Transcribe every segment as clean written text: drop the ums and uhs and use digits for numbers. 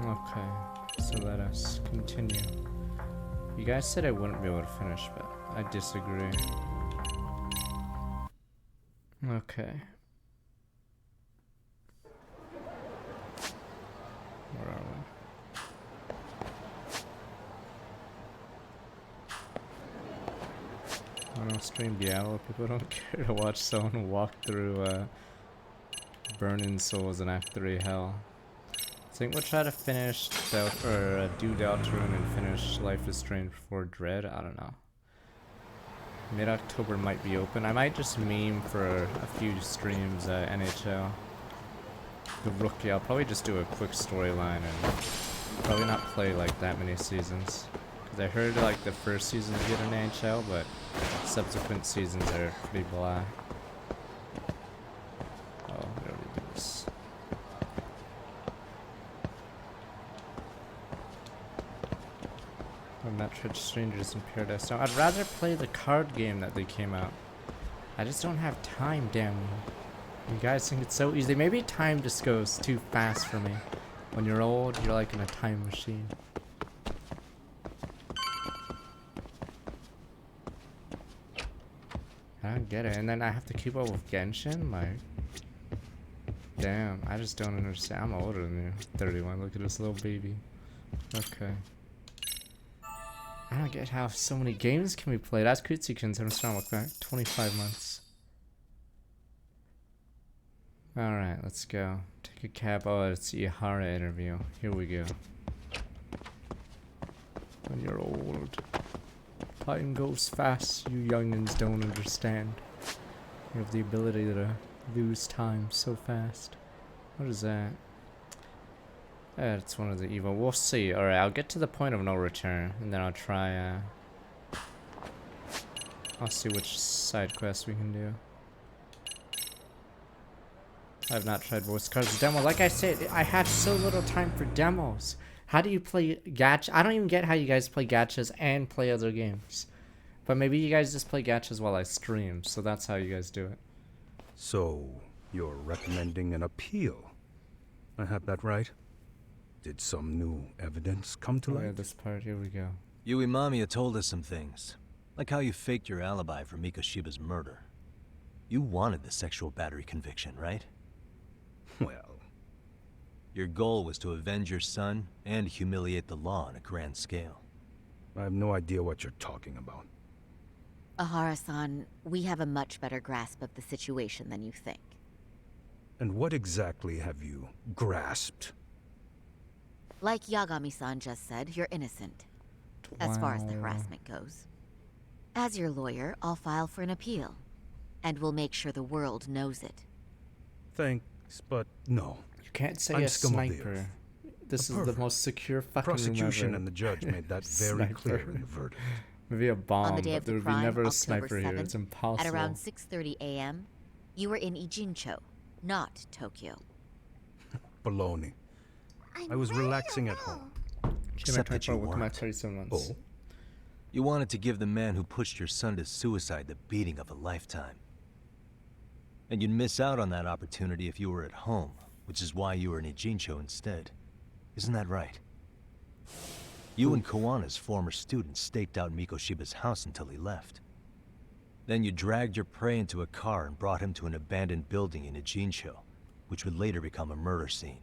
Okay, so let us continue. You guys said I wouldn't be able to finish, but I disagree. Okay. Where are we? I don't stream Diablo. People don't care to watch someone walk through burning souls in Act 3 hell. I think we'll try to finish do Deltarune and finish Life is Strange before Dread. I don't know. Mid-October might be open. I might just meme for a few streams NHL. The Rookie. I'll probably just do a quick storyline and probably not play like that many seasons. Because I heard like the first season is good in NHL, but subsequent seasons are pretty blah. Oh, we already did this. I'm not tried Strangers in Paradise. No, I'd rather play the card game that they came out. I just don't have time, damn you. You guys think it's so easy. Maybe time just goes too fast for me. When you're old, you're like in a time machine. I don't get it. And then I have to keep up with Genshin? Like, damn, I just don't understand. I'm older than you. 31. Look at this little baby. Okay. I don't get how so many games can be played. Ask Kutsikins, I'm starting to look back. 25 months. Alright, let's go. Take a cab. Oh, it's the Ihara interview. Here we go. When you're old. Time goes fast, you youngins don't understand. You have the ability to lose time so fast. What is that? It's one of the evil. We'll see. Alright, I'll get to the point of no return, and then I'll try, I'll see which side quest we can do. I have not tried Voice Cards demo. Like I said, I have so little time for demos. How do you play gacha? I don't even get how you guys play gachas and play other games. But maybe you guys just play gachas while I stream, so that's how you guys do it. So, you're recommending an appeal? I have that right? Did some new evidence come to light? Yeah, this part, here we go. Yui Mamiya told us some things, like how you faked your alibi for Mikoshiba's murder. You wanted the sexual battery conviction, right? Well... Your goal was to avenge your son and humiliate the law on a grand scale. I have no idea what you're talking about. Ahara-san, we have a much better grasp of the situation than you think. And what exactly have you grasped? Like Yagami-san just said, you're innocent. As far as the harassment goes. As your lawyer, I'll file for an appeal. And we'll make sure the world knows it. Thanks, but no. You can't say I'm a scum of the sniper. earth. This A is the pervert. most secure fucking room Prosecution ever. and the judge made that very Sniper. clear in the verdict. Maybe a On bomb, the day but of there the would be crime, never a October sniper here. 7th, It's impossible. at around 6:30 a.m., you were in Ijincho, not Tokyo. Baloney. I was relaxing at home. Except that you Welcome back weren't. 37 months. Oh? You wanted to give the man who pushed your son to suicide the beating of a lifetime. And you'd miss out on that opportunity if you were at home, which is why you were in Ijincho instead. Isn't that right? You and Kawana's former student staked out Mikoshiba's house until he left. Then you dragged your prey into a car and brought him to an abandoned building in Ijincho, which would later become a murder scene.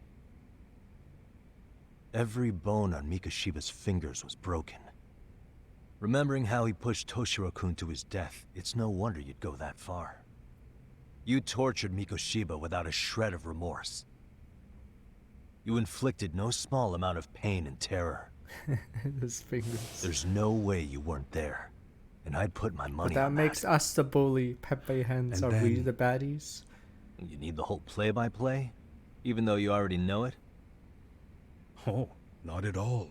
Every bone on Mikoshiba's fingers was broken. Remembering how he pushed Toshiro-kun to his death, it's no wonder you'd go that far. You tortured Mikoshiba without a shred of remorse. You inflicted no small amount of pain and terror. His fingers. There's no way you weren't there, and I'd put my money But that on makes us the bully. Pepe Hands. And Are we then- the baddies? You need the whole play-by-play, even though you already know it? Oh, not at all.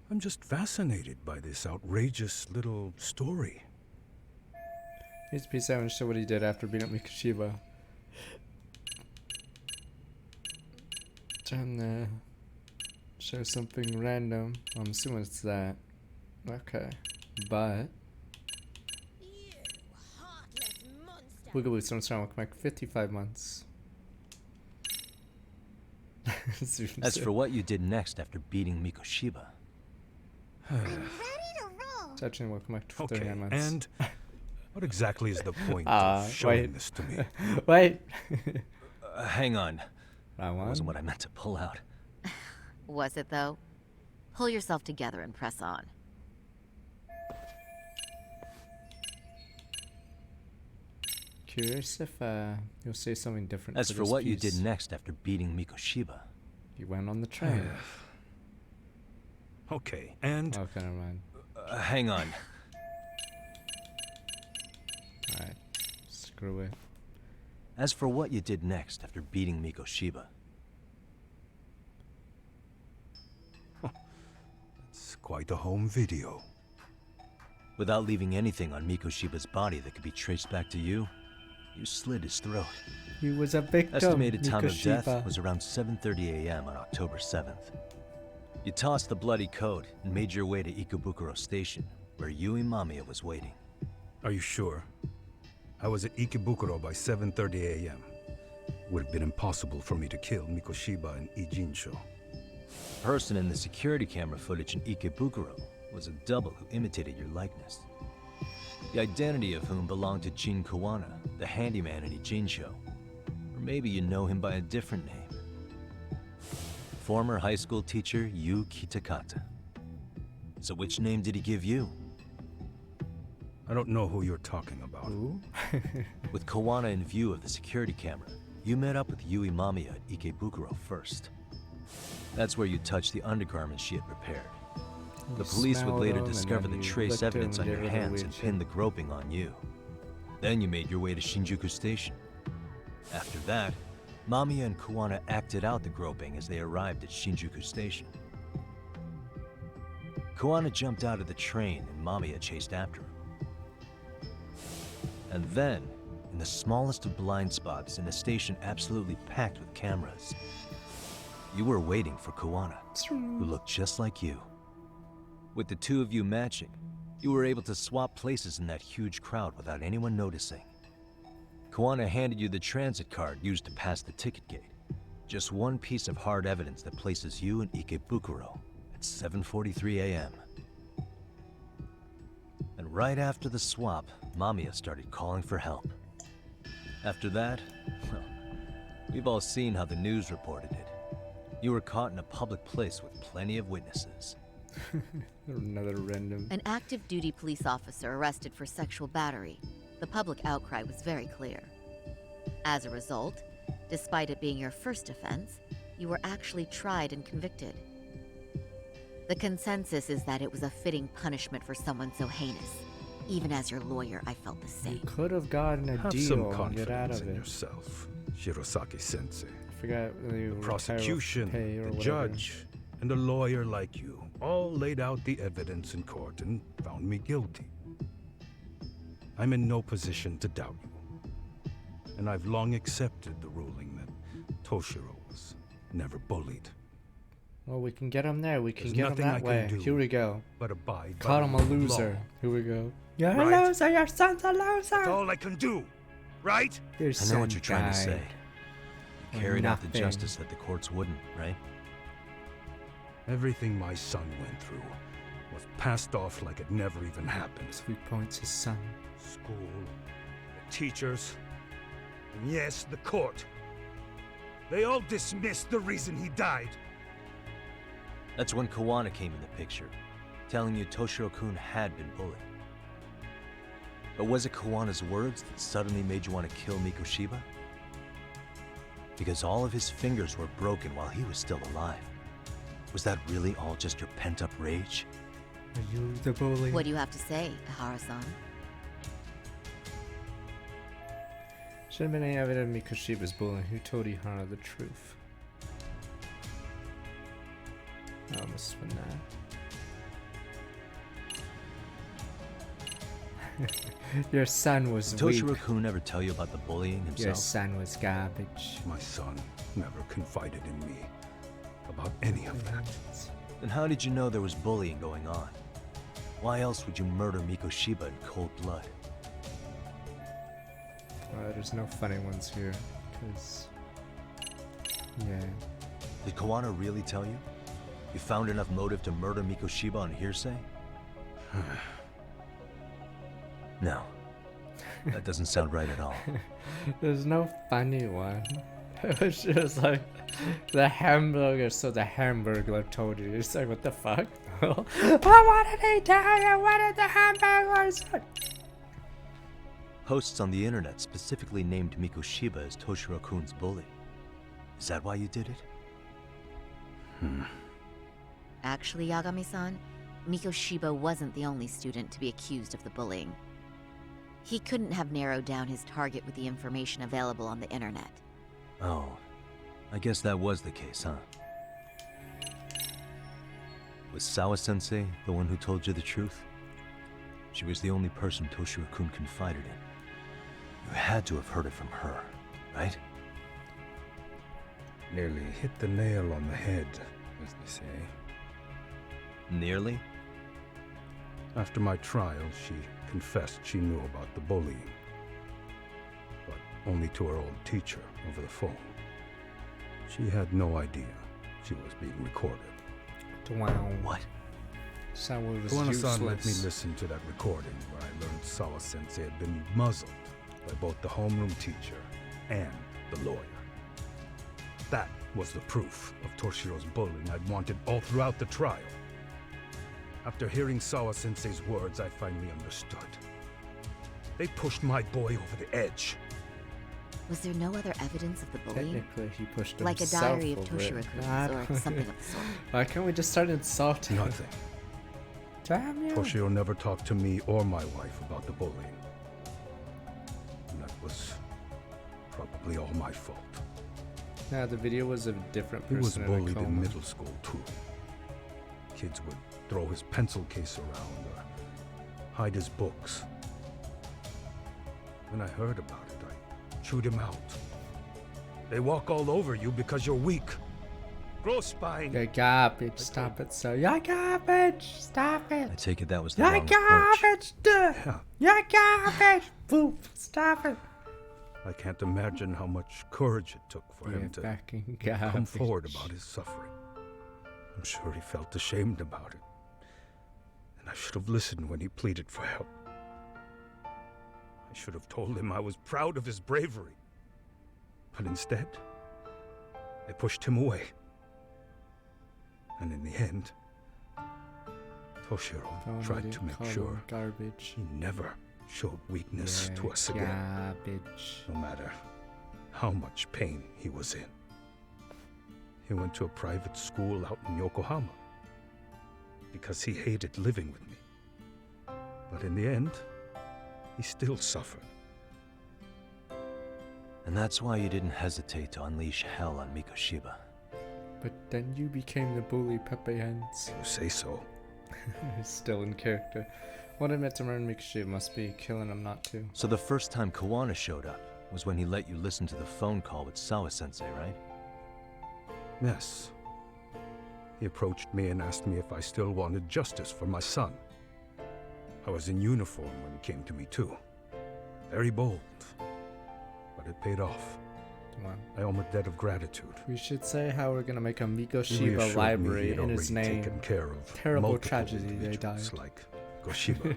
I'm just fascinated by this outrageous little story. Here's P7 to show what he did after beating up Mikoshiba. Trying to show something random. I'm assuming it's that. Okay. But Wiggly Stone's trying to welcome back 55 months. As for what you did next after beating Mikoshiba, I'm ready to roll. Touching, welcome back to Okay, 39 months. and what exactly is the point Ah, of showing wait. this to me? Wait. hang on. That That one? wasn't what I meant to pull out. Was it, though? Pull yourself together and press on. Curious if you'll say something different. As to for this what you piece. did next after beating Mikoshiba, You went on the train. Okay, and Okay, never mind. hang on. Alright. Screw it. As for what you did next after beating Mikoshiba, it's quite a home video. without leaving anything on Mikoshiba's body that could be traced back to you, you slit his throat. He was a victim. Estimated time of death Mikoshiba. was around 7:30 a.m. on October 7th. You tossed the bloody coat and made your way to Ikebukuro Station, where Yui Mamiya was waiting. Are you sure? I was at Ikebukuro by 7:30 a.m. Would have been impossible for me to kill Mikoshiba and Ijinsho. The person in the security camera footage in Ikebukuro was a double who imitated your likeness. The identity of whom belonged to Jin Kawana, the handyman in Ijinsho. Or maybe you know him by a different name. Former high school teacher Yu Kitakata. So which name did he give you? I don't know who you're talking about. Ooh. With Kawana in view of the security camera, you met up with Yui Mamiya at Ikebukuro first. That's where you touched the undergarments she had prepared. The police would smelled later them, and discover then the you trace licked them evidence and on gave your her the hands weird and shit. pinned the groping on you. Then you made your way to Shinjuku Station. After that, Mamiya and Kawana acted out the groping as they arrived at Shinjuku Station. Kawana jumped out of the train and Mamiya chased after him. And then, in the smallest of blind spots in a station absolutely packed with cameras, you were waiting for Kawana, who looked just like you. With the two of you matching, you were able to swap places in that huge crowd without anyone noticing. Kawana handed you the transit card used to pass the ticket gate. Just one piece of hard evidence that places you in Ikebukuro at 7:43 a.m. And right after the swap, Mamiya started calling for help. After that, well, we've all seen how the news reported it. You were caught in a public place with plenty of witnesses. Another random. An active duty police officer arrested for sexual battery. The public outcry was very clear. As a result, despite it being your first offense, you were actually tried and convicted. The consensus is that it was a fitting punishment for someone so heinous. Even as your lawyer, I felt the You same. could have gotten a Have deal some and get out confidence of in it. yourself, Shirosaki-sensei. I forgot whether you The retire with prosecution, pay or the whatever. judge, and a lawyer like you all laid out the evidence in court and found me guilty. I'm in no position to doubt you. And I've long accepted the ruling that Toshiro was never bullied, Well, we can get him there. We can There's get him nothing that I can way. do. Here we go. but abide by Caught the him a rule of loser. law. Here we go. You're Right. a loser. Your son's a That's loser. all I can do, right? Your I son know what you're trying to say. died. You carried out the Nothing. justice that the courts wouldn't, right? Everything my son went through was passed off like it never even happened. Sweet points his son. School, the teachers, and yes, the court. They all dismissed the reason he died. That's when Kawana came in the picture, telling you Toshiro-kun had been bullied. But was it Kawana's words that suddenly made you want to kill Mikoshiba? Because all of his fingers were broken while he was still alive. Was that really all just your pent-up rage? Are you the bully? What do you have to say, Ihara-san? Should have been any evidence Mikoshiba's bullying. Who told Ihara the truth? Oh, must have been that. Your son was Did weak. Toshiro-kun ever tell you about the bullying Your himself? son was garbage. My son never confided in me about any of that. Then how did you know there was bullying going on? Why else would you murder Mikoshiba in cold blood? There's no funny ones here, because... Yeah. Did Kawana really tell you? You found enough motive to murder Mikoshiba on hearsay? No. That doesn't sound right at all. There's no funny one. It was just like the hamburger, so the hamburger told you. It's like, what the fuck? What did he tell you? What did the hamburger say? Posts on the internet specifically named Mikoshiba as Toshiro-kun's bully. Is that why you did it? Actually, Yagami-san, Mikoshiba wasn't the only student to be accused of the bullying. He couldn't have narrowed down his target with the information available on the internet. Oh, I guess that was the case, huh? Was Sawa-sensei the one who told you the truth? She was the only person Toshiro-kun confided in. You had to have heard it from her, right? Nearly hit the nail on the head, as they say. Nearly? After my trial, she confessed she knew about the bullying. But only to her old teacher over the phone. She had no idea she was being recorded. Wow. What? Sawa was Kawana-san let me useless. listen to that recording where I learned Sawa-sensei had been muzzled by both the homeroom teacher and the lawyer. That was the proof of Toshiro's bullying I'd wanted all throughout the trial. After hearing Sawa-sensei's words, I finally understood. They pushed my boy over the edge. Was there no other evidence of the bullying? Technically, he pushed Like a himself diary of over it. Toshiro-kun's or something of the sort? Why can't we just start insulting? Nothing. Damn you. Toshiro never talked to me or my wife about the bullying. And that was probably all my fault. Nah, the video was of a different He was person in a bullied coma. in middle school, too. Kids would throw his pencil case around or hide his books. When I heard about it, I chewed him out. They walk all over you because you're weak. Grow spine. You're garbage. Stop it, sir. You're garbage. Stop it. I take it that was the You're wrong approach. garbage. Duh. Yeah, You're garbage. Boom. Stop it. I can't imagine how much courage it took for You're him to fucking garbage. come forward about his suffering. I'm sure he felt ashamed about it. And I should have listened when he pleaded for help. I should have told him I was proud of his bravery. But instead, I pushed him away. And in the end, Toshiro Don't tried let to it make call sure him garbage. he never showed weakness to us again, Garbage. no matter how much pain he was in. He went to a private school out in Yokohama because he hated living with me. But in the end, he still suffered. And that's why you didn't hesitate to unleash hell on Mikoshiba. But then you became the bully Pepe Hands. You say so. He's still in character. What I meant to learn Mikoshiba must be killing him not to. So the first time Kawana showed up was when he let you listen to the phone call with Sawa-sensei, right? Yes. He approached me and asked me if I still wanted justice for my son. I was in uniform when he came to me too. Very bold. But it paid off. Come on. I owe him a debt of gratitude. We should say how we're gonna make a He Mikoshiba reassured me library he had in his already name. taken care of Terrible multiple tragedy they individuals died. like Goshiba.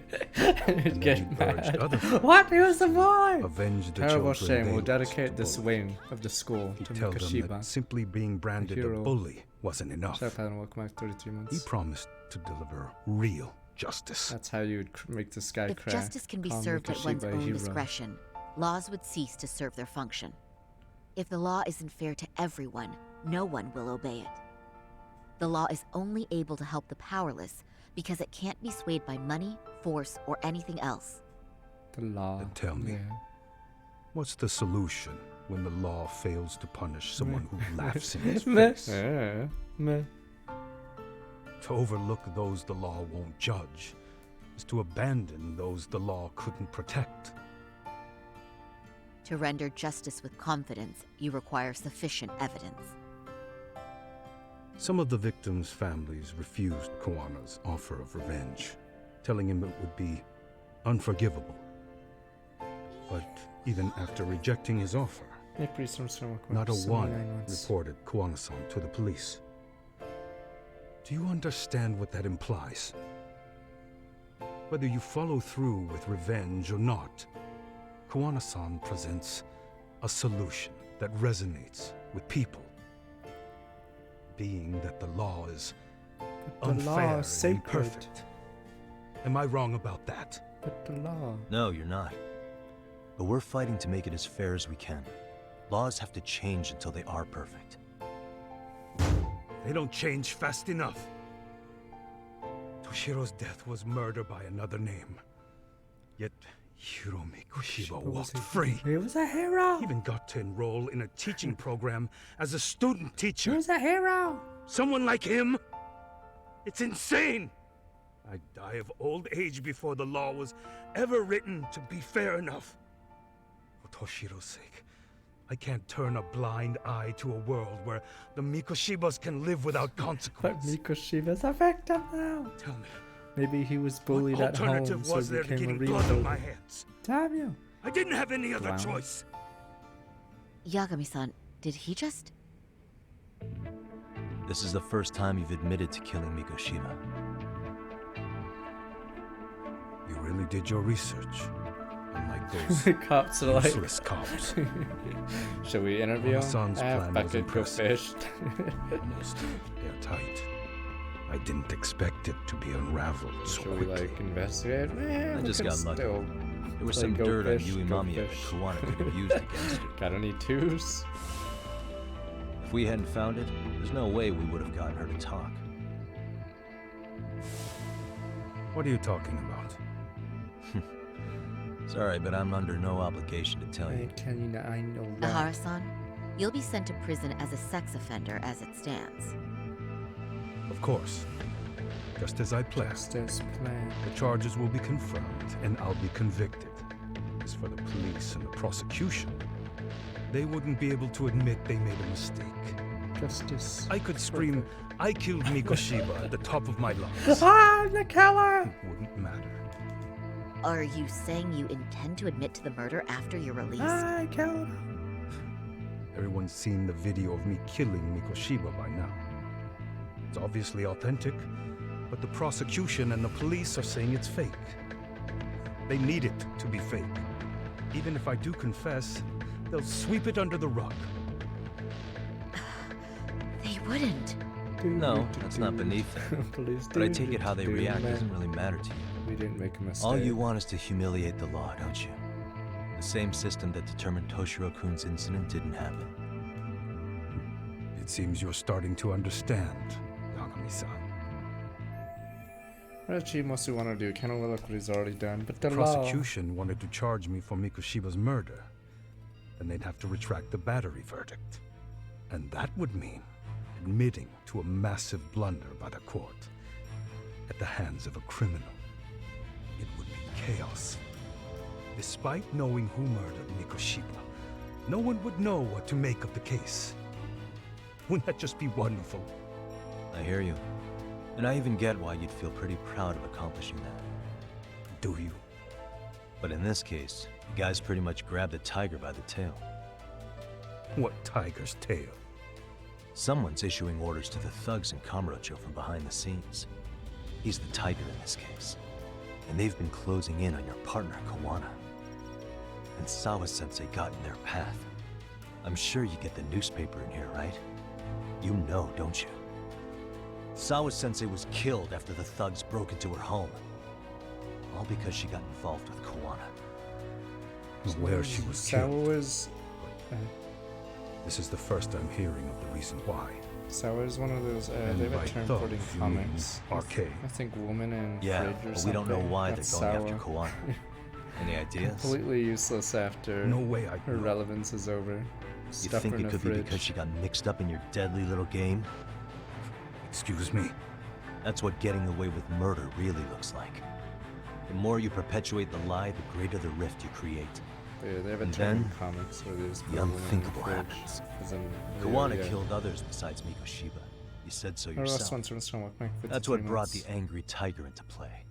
And then get he urged mad. other friends What? He was the boy! Avenge the Terrible children shame. they We'll lost dedicate to this bullying. wing of the school He'd to tell them Mikoshiba. that simply being branded a hero. bully wasn't enough. Shut up, Alan. Welcome back 33 He months. promised to deliver real justice. That's how you would make this guy If cry. justice can be Call served at one's Mikoshiba a own hero. discretion, laws would cease to serve their function. If the law isn't fair to everyone, no one will obey it. The law is only able to help the powerless because it can't be swayed by money, force, or anything else. The law. Then tell me. Yeah. What's the solution when the law fails to punish someone who laughs in his Meh. face? Yeah. Meh. To overlook those the law won't judge is to abandon those the law couldn't protect. To render justice with confidence, you require sufficient evidence. Some of the victims' families refused Kawana's offer of revenge, telling him it would be unforgivable. But even after rejecting his offer, Not a one reported Kuwana-san to the police. Do you understand what that implies? Whether you follow through with revenge or not, Kuwana-san presents a solution that resonates with people. Being that the law is unfair and imperfect. Am I wrong about that? But the law. No, you're not. But we're fighting to make it as fair as we can. Laws have to change until they are perfect. They don't change fast enough. Toshiro's death was murder by another name. Yet Hiromi Kushiba walked free. He was a hero. He even got to enroll in a teaching program as a student teacher. He was a hero. Someone like him? It's insane! I'd die of old age before the law was ever written to be fair enough. For Toshiro's sake, I can't turn a blind eye to a world where the Mikoshibas can live without But consequence. Mikoshiba's a victim now. Tell me, Maybe he was what bullied at home, alternative so was he there to became a getting blood on my reader. hands? Damn you. I didn't have any other Wow. choice. Yagami-san, did he just... This is the first time you've admitted to killing Mikoshiba. You really did your research. Unlike those The cops are like, useless cops. should we interview him? Kuwana-san's plan was Bucket, go impressive. fish. Almost airtight. I didn't expect it to be unraveled so Should we quickly. like investigate? I just got lucky. Still There was play some go dirt fish, on Yui go Mamiya that fish. Kuwana could have used against her. Got any twos? If we hadn't found it, there's no way we would have gotten her to talk. What are you talking about? Sorry, but I'm under no obligation to tell I you. ain't telling you that I know that. Ahara-san, you'll be sent to prison as a sex offender as it stands. Of course. Just as I planned. Just as planned. The charges will be confirmed, and I'll be convicted. As for the police and the prosecution, they wouldn't be able to admit they made a mistake. Justice. I could scream, I killed Mikoshiba at the top of my lungs. Ah, the killer! It wouldn't matter. Are you saying you intend to admit to the murder after you're released? I killed him. Everyone's seen the video of me killing Mikoshiba by now. It's obviously authentic, but the prosecution and the police are saying it's fake. They need it to be fake. Even if I do confess, they'll sweep it under the rug. They wouldn't. No, that's not beneath them. Police But I do, take it how they do, react man. doesn't really matter to you. We didn't make a mistake. All you want is to humiliate the law, don't you? The same system that determined Toshiro-kun's incident didn't happen. It seems you're starting to understand, Yagami-san. What does she mostly want to do? Can't overlook what he's already done, but the Prosecution wanted to charge me for Mikoshiba's murder. Then they'd have to retract the battery verdict. And that would mean admitting to a massive blunder by the court at the hands of a criminal. It would be chaos. Despite knowing who murdered Mikoshiba, no one would know what to make of the case. Wouldn't that just be wonderful? I hear you. And I even get why you'd feel pretty proud of accomplishing that. Do you? But in this case, the guy's pretty much grabbed the tiger by the tail. What tiger's tail? Someone's issuing orders to the thugs in Kamurocho from behind the scenes. He's the tiger in this case. And they've been closing in on your partner, Kawana. And Sawa-sensei got in their path. I'm sure you get the newspaper in here, right? You know, don't you? Sawa-sensei was killed after the thugs broke into her home. All because she got involved with Kawana. Where she was Sawa killed. was... This is the first I'm hearing of the reason why. Sawa is one of those, And they have a by term thug, for it in you mean comics. arcade. I think woman and Yeah, fridge or but something. we don't know why That's they're going Sawa. after Kawana. Any ideas? Completely useless after No way I her know. relevance is over. You Stuff think her in it a could fridge. be because she got mixed up in your deadly little game? Excuse me? That's what getting away with murder really looks like. The more you perpetuate the lie, the greater the rift you create. Yeah, they have a And term in then, comics where there's the unthinkable fridge, happens. as in, Kawana yeah. killed others besides Mikoshiba. You said so Her last yourself. one's from Stone Walk, Mike, That's 53 what brought months. the angry tiger into play.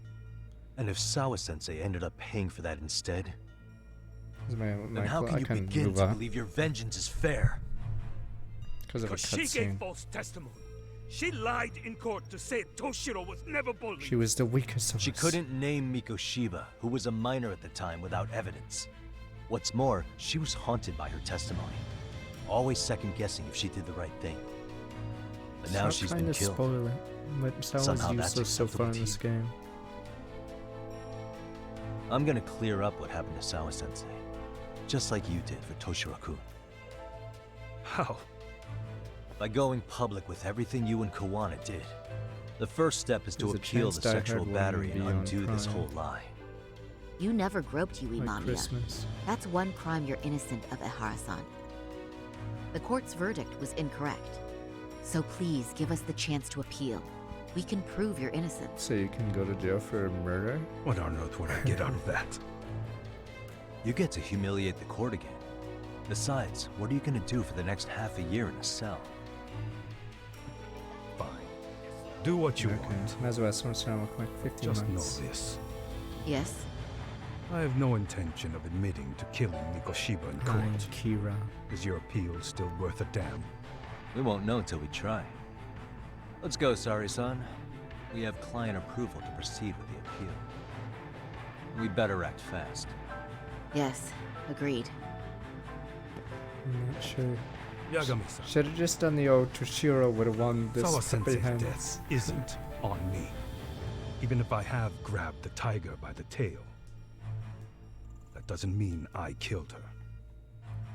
And if Sawa-sensei ended up paying for that instead, Then how can you begin move to up believe your vengeance is fair? because of a She gave cutscene. false testimony. She lied in court to say Toshiro was never bullied. She was the weakest of She us. couldn't name Mikoshiba, who was a minor at the time, without evidence. What's more, she was haunted by her testimony, always second-guessing if she did the right thing. But now she's been killed. Spoil it. But that was Somehow that's useless so far in acceptable this to you. game. I'm gonna clear up what happened to Sawa-sensei, just like you did for Toshiro-kun. How? By going public with everything you and Kawana did. The first step is to There's a appeal chance the Die Hard sexual wouldn't battery and be on undo this Prime. whole lie. You never groped Yui Like Mamiya. Christmas. That's one crime you're innocent of, Ehara-san. The court's verdict was incorrect. So please give us the chance to appeal. We can prove your innocence. So you can go to jail for murder? What on earth would I get out of that? You get to humiliate the court again. Besides, what are you gonna do for the next half a year in a cell? Fine. Do what you Okay. want. Might as well start real quick. 15 Just know months. this. Yes? I have no intention of admitting to killing Mikoshiba in Fine, court. Kira. Is your appeal still worth a damn? We won't know till we try. Let's go, Sari-san. We have client approval to proceed with the appeal. We better act fast. Yes. Agreed. I'm not sure. Yagami-san, Should have just done the old Toshiro would have won this Sawa-sensei's behind. death isn't on me. Even if I have grabbed the tiger by the tail, that doesn't mean I killed her.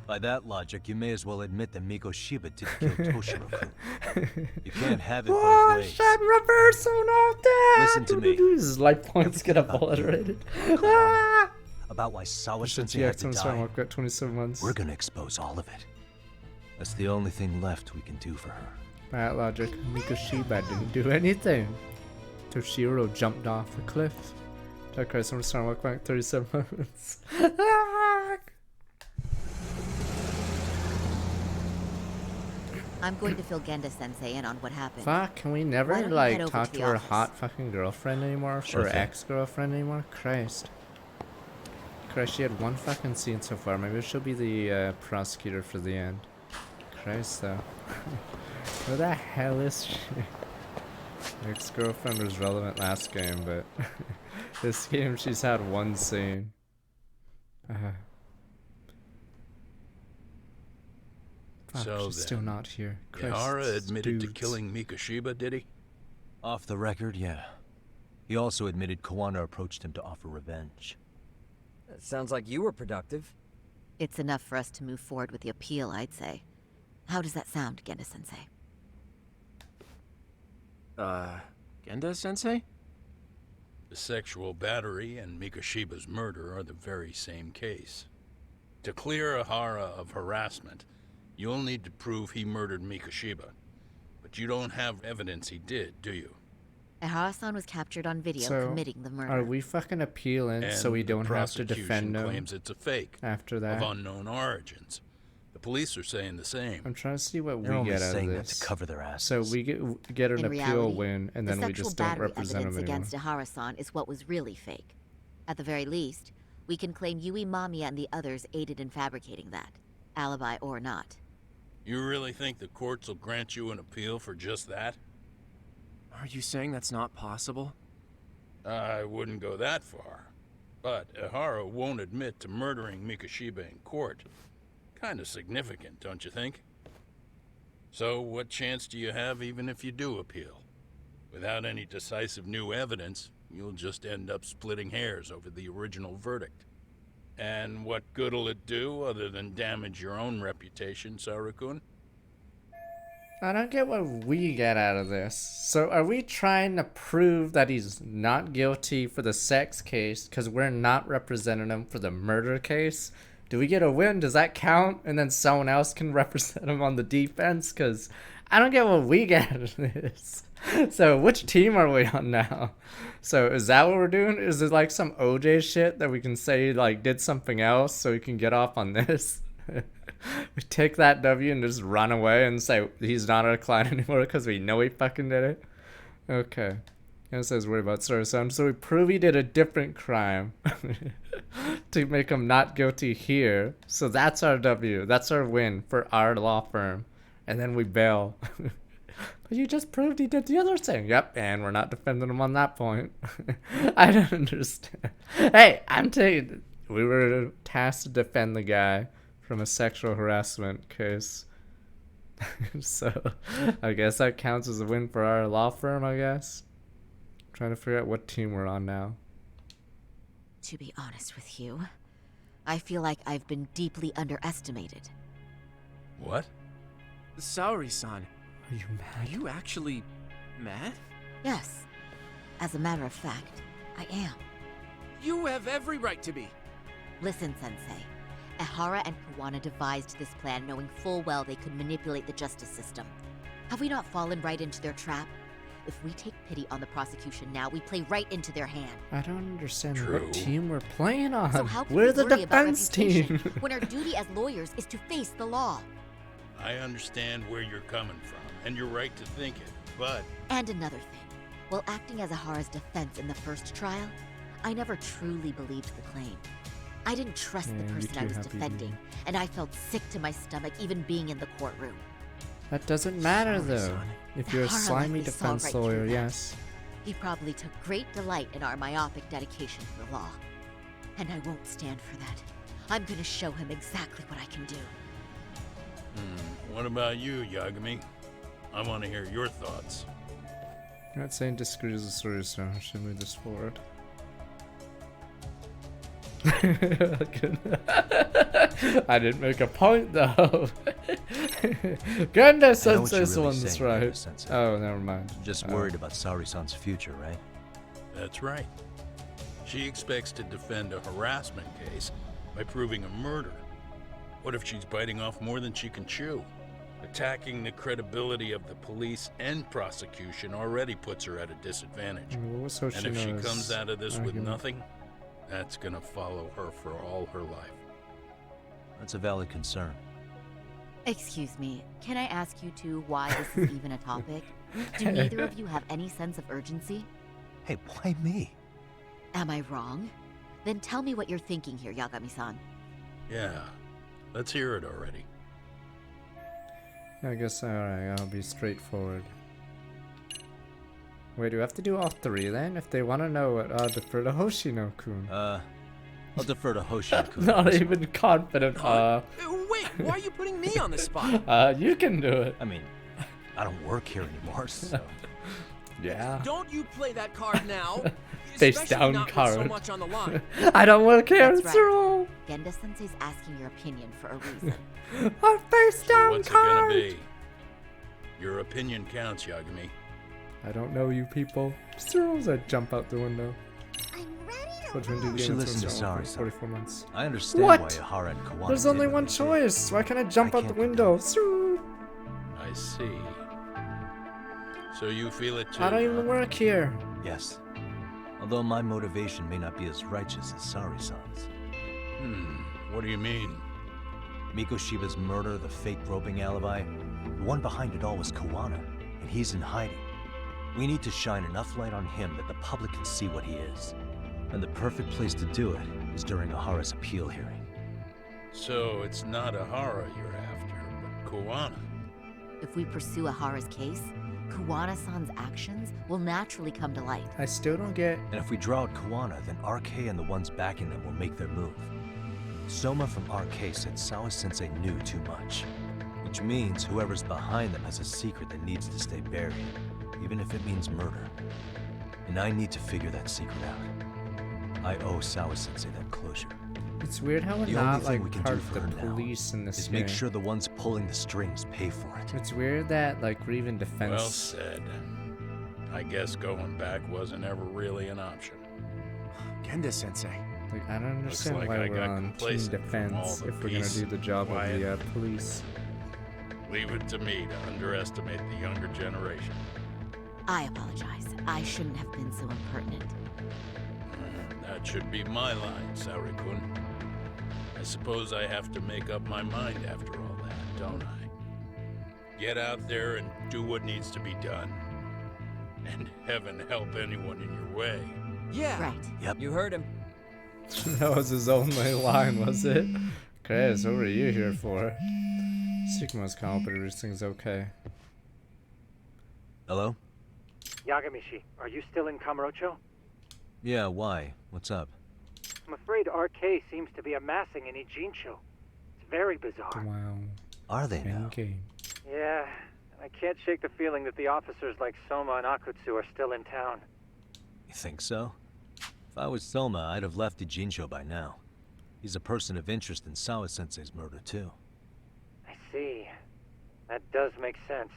By that logic, you may as well admit that Mikoshiba did kill Toshiro-kun. You can't have it both Oh, ways. shit, reverse not that! Listen to me. His life points get obliterated. Ah! About why Shit, Sawa-sensei had GX to on Star die. Walk got 27 months. We're gonna expose all of it. That's the only thing left we can do for her. By that logic, Mikoshiba didn't do anything. Toshiro jumped off the cliff. Dark Christ on Star Walk back 37 months. I'm going to fill Genda-sensei in on what happened. Fuck, can we Why never, don't you like, head over talk to to the our office? hot fucking girlfriend anymore? Sure or thing. ex-girlfriend anymore? Christ. Christ, she had one fucking scene so far. Maybe she'll be the prosecutor for the end. Christ, though. Where the hell is she? Ex-girlfriend was relevant last game, but this game she's had one scene. Fuck, So she's still then, not here. Christ, Ihara admitted to dudes. killing Mikoshiba, did he? Off the record, yeah. He also admitted Kawana approached him to offer revenge. That sounds like you were productive. It's enough for us to move forward with the appeal, I'd say. How does that sound, Genda-sensei? Genda-sensei? The sexual battery and Mikoshiba's murder are the very same case. To clear Ihara of harassment, you'll need to prove he murdered Mikoshiba. But you don't have evidence he did, do you? Ehara-san was captured on video So, committing the murder. Are we fucking appealing so we the don't have to defend prosecution him claims it's a fake after of that? unknown origins. The police are saying the same. I'm trying to see what They're we only get out of saying that this. to cover their asses. So we get an In appeal reality, win, and the then we sexual just don't battery represent him evidence anymore. against Ehara-san is what was really fake. At the very least, we can claim Yui Mamiya and the others aided in fabricating that, alibi or not. You really think the courts will grant you an appeal for just that? Are you saying that's not possible? I wouldn't go that far. But Ihara won't admit to murdering Mikoshiba in court. Kind of significant, don't you think? So what chance do you have even if you do appeal? Without any decisive new evidence, you'll just end up splitting hairs over the original verdict. And what good'll it do other than damage your own reputation, Saru-kun? I don't get what we get out of this. So are we trying to prove that he's not guilty for the sex case because we're not representing him for the murder case? Do we get a win? Does that count? And then someone else can represent him on the defense? Because I don't get what we get out of this. So which team are we on now? So is that what we're doing? Is it like some OJ shit that we can say like did something else so we can get off on this? We take that W and just run away and say he's not our client anymore because we know he fucking did it? Okay. Candace says worry about Sarusan. So we prove he did a different crime to make him not guilty here. So that's our W. That's our win for our law firm. And then we bail. But you just proved he did the other thing. Yep, and we're not defending him on that point. I don't understand. Hey, I'm telling you, we were tasked to defend the guy from a sexual harassment case. So I guess that counts as a win for our law firm, I guess. I'm trying to figure out what team we're on now. To be honest with you, I feel like I've been deeply underestimated. What? Saori-san, Are you mad? are you actually mad? Yes, as a matter of fact, I am. You have every right to be. Listen, Sensei. Ehara and Kawana devised this plan knowing full well they could manipulate the justice system. Have we not fallen right into their trap? If we take pity on the prosecution now, we play right into their hand. I don't understand True. what team we're playing on. So how can We're we the worry about defense reputation team. when our duty as lawyers is to face the law? I understand where you're coming from, and you're right to think it, but And another thing, while acting as Ahara's defense in the first trial, I never truly believed the claim. I didn't trust Yeah, the you person I too was happy defending, you- and I felt sick to my stomach even being in the courtroom. That doesn't matter though. Saori-san. If you're a Ehara slimy likely saw defense right lawyer, through that. yes. He probably took great delight in our myopic dedication to the law. And I won't stand for that. I'm gonna show him exactly what I can do. what about you, Yagami? I want to hear your thoughts. I'm not saying disagrees with stories, so I should move this forward. I didn't make a point though. Goodness, I know what since this you're really one's saying, right. Goodness-sensei. Oh, never mind. Just Oh. worried about Saori-san's future, right? That's right. She expects to defend a harassment case by proving a murder. What if she's biting off more than she can chew? Attacking the credibility of the police and prosecution already puts her at a disadvantage. What was And if she Hoshino's comes out of this with argument? nothing, that's gonna follow her for all her life. That's a valid concern. Excuse me, can I ask you two why this is even a topic? Do neither of you have any sense of urgency? Hey, why me? Am I wrong? Then tell me what you're thinking here, Yagami-san. Yeah, let's hear it already. I guess alright, I'll be straightforward. Wait, do we have to do all three then? If they want to know it, I'll defer to Hoshino-kun. I'll defer to Hoshino-kun. Not even confident. Wait, why are you putting me on the spot? You can do it. I mean, I don't work here anymore, so... Yeah. Don't you play that card now. Face Especially down not with card. so much on the line. I don't want to care. That's It's right. wrong. Genda-sensei's asking your opinion for a reason. Our face down What's it card. gonna be? Your opinion counts, Yagami. I don't know you people. Zeros, I jump out the window. I'm ready to What do roll. You should listen to Saori-san. 44 months. I understand What? why Ehara and Kawana There's did only what one they did. choice. Why can't I jump I out the can't window? I see. So you feel it too, I don't even huh? work here. Yes. Although my motivation may not be as righteous as Saori-san's. What do you mean? Miko Shiba's murder, the fake groping alibi, the one behind it all was Kawana, and he's in hiding. We need to shine enough light on him that the public can see what he is. And the perfect place to do it is during Ahara's appeal hearing. So it's not Ehara you're after, but Kawana. If we pursue Ahara's case, Kawana-san's actions will naturally come to light. I still don't get. And if we draw out Kawana, then RK and the ones backing them will make their move. Soma from RK said Sawa-sensei knew too much. Which means whoever's behind them has a secret that needs to stay buried, even if it means murder. And I need to figure that secret out. I owe Sawa-sensei that closure. It's weird how we're The not only thing like we can part do of for the her now police in this is game. make sure the ones pulling the strings pay for it. It's weird that like we're even defense. Well said. I guess going back wasn't ever really an option. Genda-sensei. Like I don't Looks understand like why I we're got on team complacent from all defense the if we're gonna peace, do the job of quiet. the police. Leave it to me to underestimate the younger generation. I apologize. I shouldn't have been so impertinent. That should be my line, Saori-kun. I suppose I have to make up my mind after all that, don't I? Get out there and do what needs to be done. And heaven help anyone in your way. Yeah. Right. Yep. You heard him. That was his only line, was it? Chris, what were you here for? Sigma's calm, but everything's okay. Hello? Yagamishi, are you still in Kamurocho? Yeah, why? What's up? I'm afraid RK seems to be amassing in Ijincho. It's very bizarre. Wow. Are they now? Okay. Yeah, I can't shake the feeling that the officers like Soma and Akutsu are still in town. You think so? If I was Soma, I'd have left Ijincho by now. He's a person of interest in Sawa-sensei's murder, too. I see. That does make sense.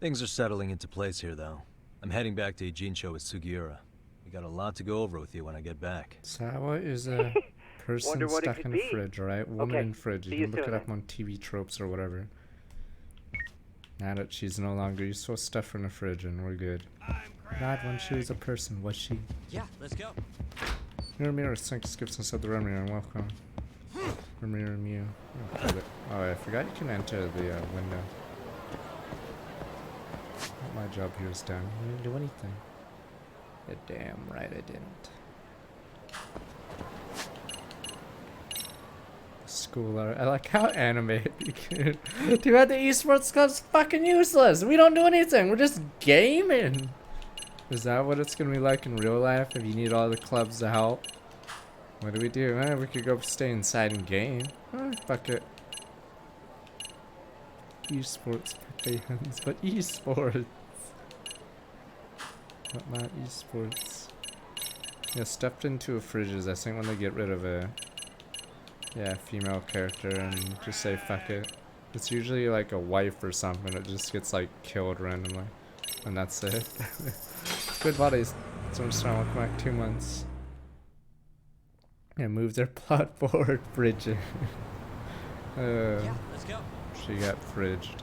Things are settling into place here, though. I'm heading back to Ijincho with Sugiura. We got a lot to go over with you when I get back. Sawa is a person Wonder what it stuck could in a be. fridge, alright? Woman Okay, in fridge. see You you can look soon, it up then. on TV tropes or whatever. Now that she's no longer useful, stuff her in the fridge and we're good. Not when she was a person, was she? Yeah, let's go. Mirror mirror, sync skips inside the room and welcome. Mirror Mew. Oh, I forgot you can enter the window. My job here is done. I didn't do anything. Yeah, damn right I didn't. School art. I like how animated you can. Too bad the esports club's fucking useless. We don't do anything. We're just gaming. Is that what it's gonna be like in real life if you need all the clubs to help? What do? We could go stay inside and game. Fuck it. Esports fans, but esports. But not esports. Yeah, stepped into a fridges. I think when they get rid of a female character and just say fuck it. It's usually like a wife or something that just gets like killed randomly. And that's it. Good bodies. So I'm just trying to look back 2 months. Yeah, move their plot forward, Bridget. Yeah, let's go. She got fridged.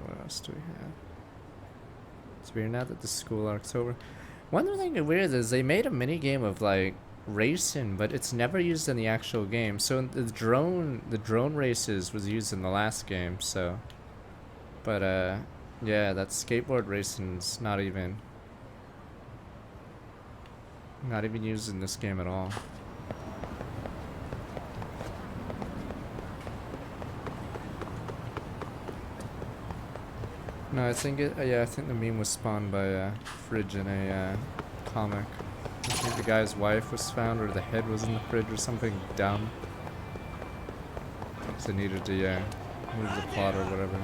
What else do we have? It's weird now that the school arc's over. One thing that's weird is they made a mini game of like racing, but it's never used in the actual game. So the drone races was used in the last game. So, but yeah, that skateboard racing's not even used in this game at all. No, I think I think the meme was spawned by a fridge in a comic. I think the guy's wife was found, or the head was in the fridge, or something dumb. So they needed to move the plot or whatever.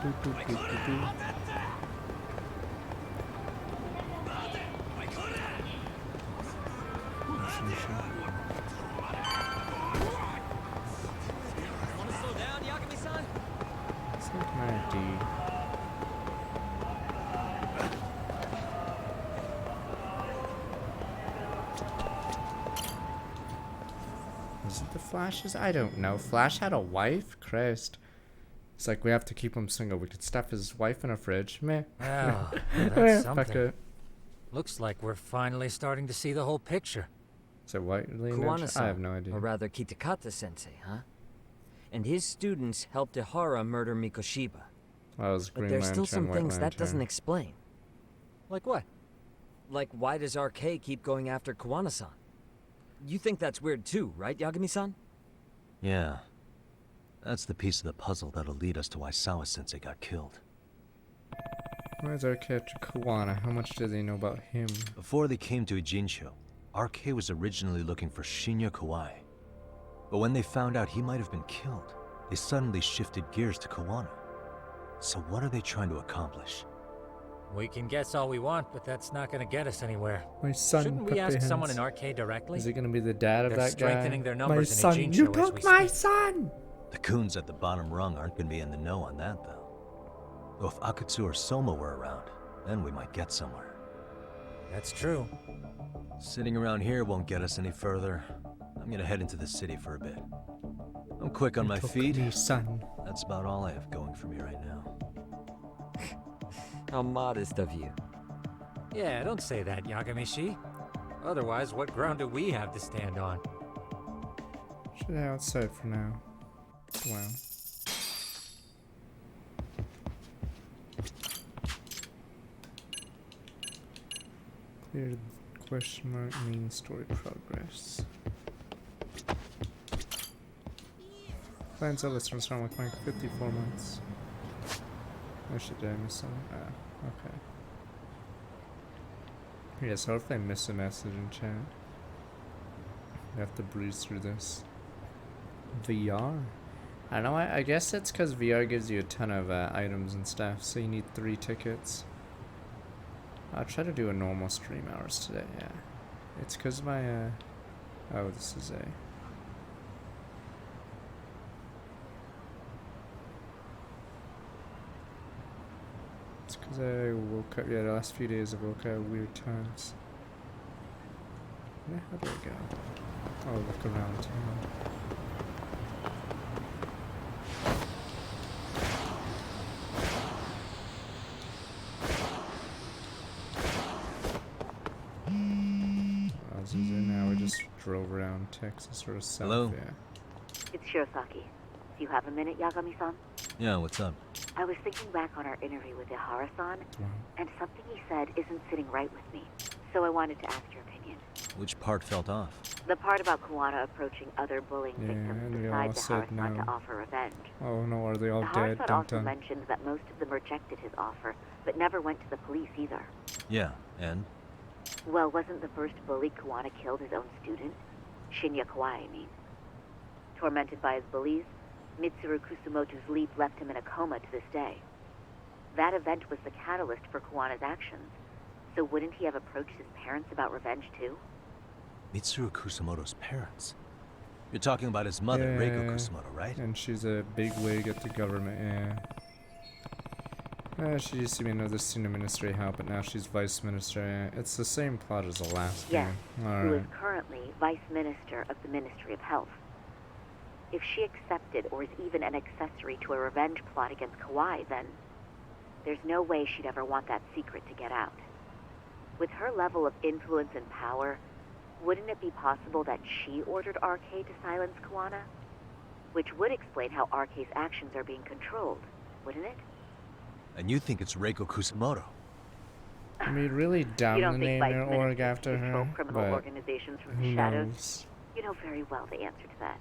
Boop, boop, boop, boop, boop. Wanna slow down, Yagami-san? It's like my ID. Was it the Flash's? I don't know. Flash had a wife? Christ. It's like we have to keep him single. We could stuff his wife in a fridge. Meh. Well, Fuck that's something. it. Looks like we're finally starting to see the whole picture. Is it white? I Kuwana-san, have no idea. or rather Kitakata-sensei, huh? And his students helped Ihara murder Mikoshiba. Oh, it was But Green there's Lantern, still some White things that Lantern. doesn't explain. Like what? Like, why does RK keep going after Kuwana-san? You think that's weird too, right, Yagami-san? Yeah. That's the piece of the puzzle that'll lead us to why Sawa-sensei got killed. Where's our character Kuwana? How much do they know about him? Before they came to Ijincho, RK was originally looking for Shinya Kawai. But when they found out he might have been killed, they suddenly shifted gears to Kuwana. So what are they trying to accomplish? We can guess all we want, but that's not gonna get us anywhere. My son. Shouldn't we ask someone in RK directly? Is it gonna be the dad of They're that guy? strengthening their My numbers in son. Ijincho You as took we my speak. son! The goons at the bottom rung aren't going to be in the know on that, though. Though if Akutsu or Soma were around, then we might get somewhere. That's true. Sitting around here won't get us any further. I'm gonna head into the city for a bit. I'm quick on my feet. My son. That's about all I have going for me right now. How modest of you. Yeah, don't say that, Yagami-shi. Otherwise, what ground do we have to stand on? Should head outside for now. Wow. Here, question mark, main story progress. Plans of listeners from like 54 months. I should I miss some? Ah, okay. Yeah, so if I miss a message in chat, I have to breeze through this. VR? I don't know, I guess it's because VR gives you a ton of items and stuff, so you need 3 tickets. I'll try to do a normal stream hours today, yeah. It's because my, oh, this is a... It's because I woke up, yeah, the last few days I woke up at weird times. Yeah, how do I go? Oh, look around town. Now we just drove around Texas or south. Hello? Yeah. It's Shirosaki. Do you have a minute, Yagami-san? Yeah, what's up? I was thinking back on our interview with Ihara-san, and something he said isn't sitting right with me. So I wanted to ask your opinion. Which part felt off? The part about Kuwana approaching other bullying Yeah, victims and they besides all said Ihara-san no. to offer revenge. Oh no, are they all dead? Ihara-san Dun also dun. mentioned that most of them rejected his offer, but never went to the police either. Yeah, and? Well, wasn't the first bully Kuwana killed his own student? Shinya Kawai, I mean. Tormented by his bullies, Mitsuru Kusumoto's leap left him in a coma to this day. That event was the catalyst for Kuwana's actions, so wouldn't he have approached his parents about revenge too? Mitsuru Kusumoto's parents? You're talking about his mother, Reiko Kusumoto, right? And she's a big wig at the government, yeah. She used to be another senior ministry help, but now she's vice minister. Yeah. It's the same plot as the last Yes, game. who is currently vice minister of the Ministry of Health. If she accepted or is even an accessory to a revenge plot against Kawai, then there's no way she'd ever want that secret to get out. With her level of influence and power, wouldn't it be possible that she ordered RK to silence Kuwana? Which would explain how RK's actions are being controlled, wouldn't it? And you think it's Reiko Kusumoto? I mean, really down You the don't think name vice their org ministers after control her, criminal but organizations from who the shadows? knows? You know very well the answer to that.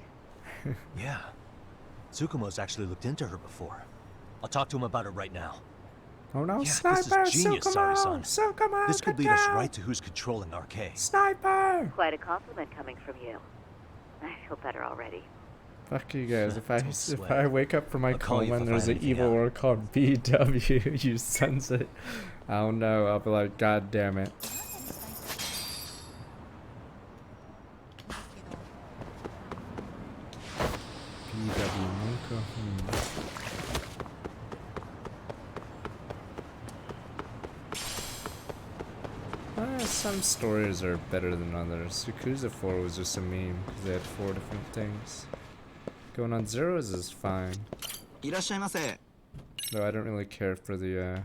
Yeah. Tsukumo's actually looked into her before. I'll talk to him about it right now. Oh no, Yeah, sniper! this is genius, Sari-san. Tsukumo! This could lead us right to who's controlling RK. Sniper! Quite a compliment coming from you. I feel better already. Fuck you guys, if Don't I wake up from my I'll call you coma if and I there's find an anything evil out. word called BW, you sense it. I don't know, I'll be like, god damn it. BW Munka, some stories are better than others. Yakuza 4 was just a meme because they had 4 different things. Going on Zeros is fine. Though I don't really care for the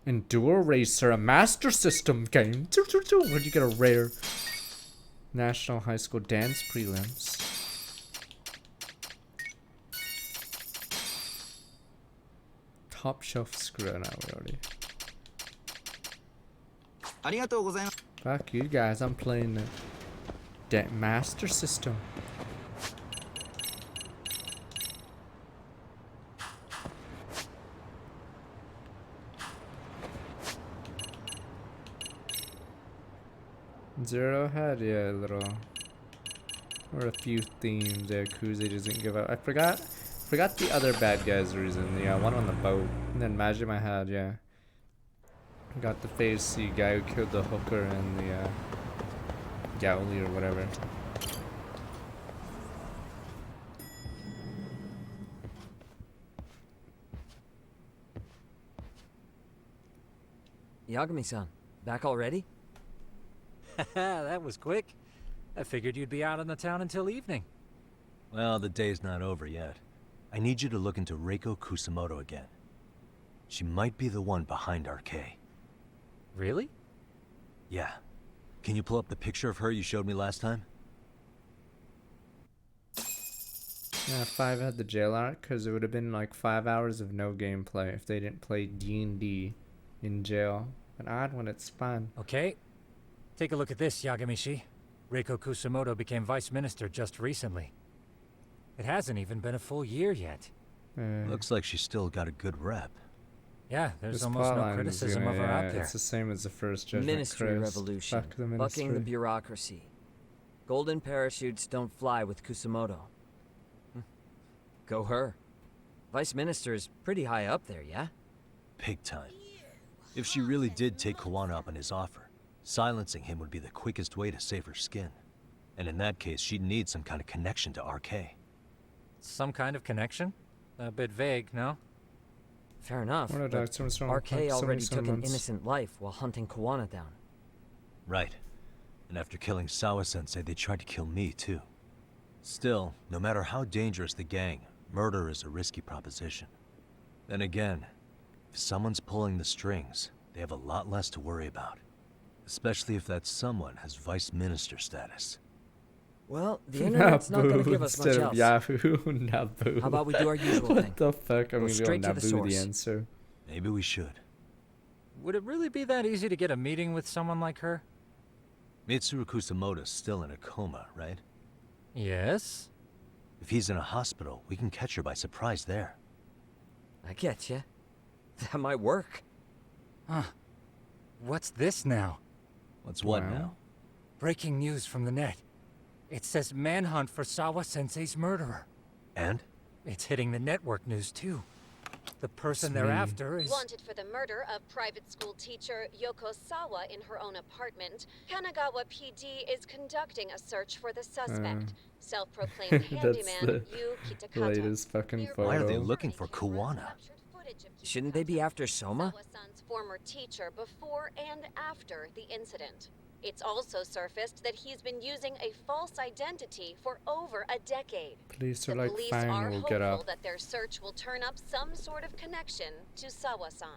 Enduro Racer, a Master System game. Where'd you get a rare National High School Dance prelims? Top shelf screw. No, we already. Fuck you guys, I'm playing the Master System. Zero had, yeah, a little, or a few themes there. Kuze doesn't give up. I forgot the other bad guy's reason. The one on the boat, and then Majima had, yeah. Got the phase C guy who killed the hooker and the Gaoli or whatever. Yagami-san, back already? That was quick. I figured you'd be out in the town until evening. Well, the day's not over yet. I need you to look into Reiko Kusumoto again. She might be the one behind RK. Really? Yeah. Can you pull up the picture of her you showed me last time? Yeah, 5 had the jail arc because it would have been like 5 hours of no gameplay if they didn't play D&D in jail. An odd when it's fun. Okay. Take a look at this, Yagamishi. Reiko Kusamoto became vice minister just recently. It hasn't even been a full year yet. Looks like she's still got a good rep. Yeah, there's This almost no plotline is criticism of her gonna- out there. It's the same as the first Judgment Ministry Chris. revolution. Fuck the Bucking ministry. the bureaucracy. Golden parachutes don't fly with Kusamoto. Go her. Vice minister is pretty high up there, yeah? Big time. If she really did take Kawana up on his offer, silencing him would be the quickest way to save her skin. And in that case, she'd need some kind of connection to RK. Some kind of connection? A bit vague, no? Fair enough. What a but doctor, Mr. RK already took an someone's- innocent life while hunting Kawana down. Right. And after killing Sawa-sensei, they tried to kill me, too. Still, no matter how dangerous the gang, murder is a risky proposition. Then again, if someone's pulling the strings, they have a lot less to worry about. Especially if that someone has vice minister status. Well, the internet's not going to Naboo give us much instead of else. Yahoo. Naboo. How about we do our usual what thing? the fuck? I'm Go gonna go straight to the Naboo the source. answer. Maybe we should. Would it really be that easy to get a meeting with someone like her? Mitsuru Kusamoto's still in a coma, right? Yes? If he's in a hospital, we can catch her by surprise there. I get you. That might work. Huh. What's this now? What's what Wow. now? Breaking news from the net. It says manhunt for Sawa-sensei's murderer. And? It's hitting the network news, too. The person they're after is... Wanted for the murder of private school teacher Yoko Sawa in her own apartment, Kanagawa PD is conducting a search for the suspect. Self-proclaimed handyman Yu Kitakata. Latest fucking photo. Why are they looking for Kawana? Shouldn't they be after Soma? Sawa-san's former teacher before and after the incident. It's also surfaced that he's been using a false identity for over a decade. Police The are like, police fine, are we'll hopeful get up. that their search will turn up some sort of connection to Sawa-san.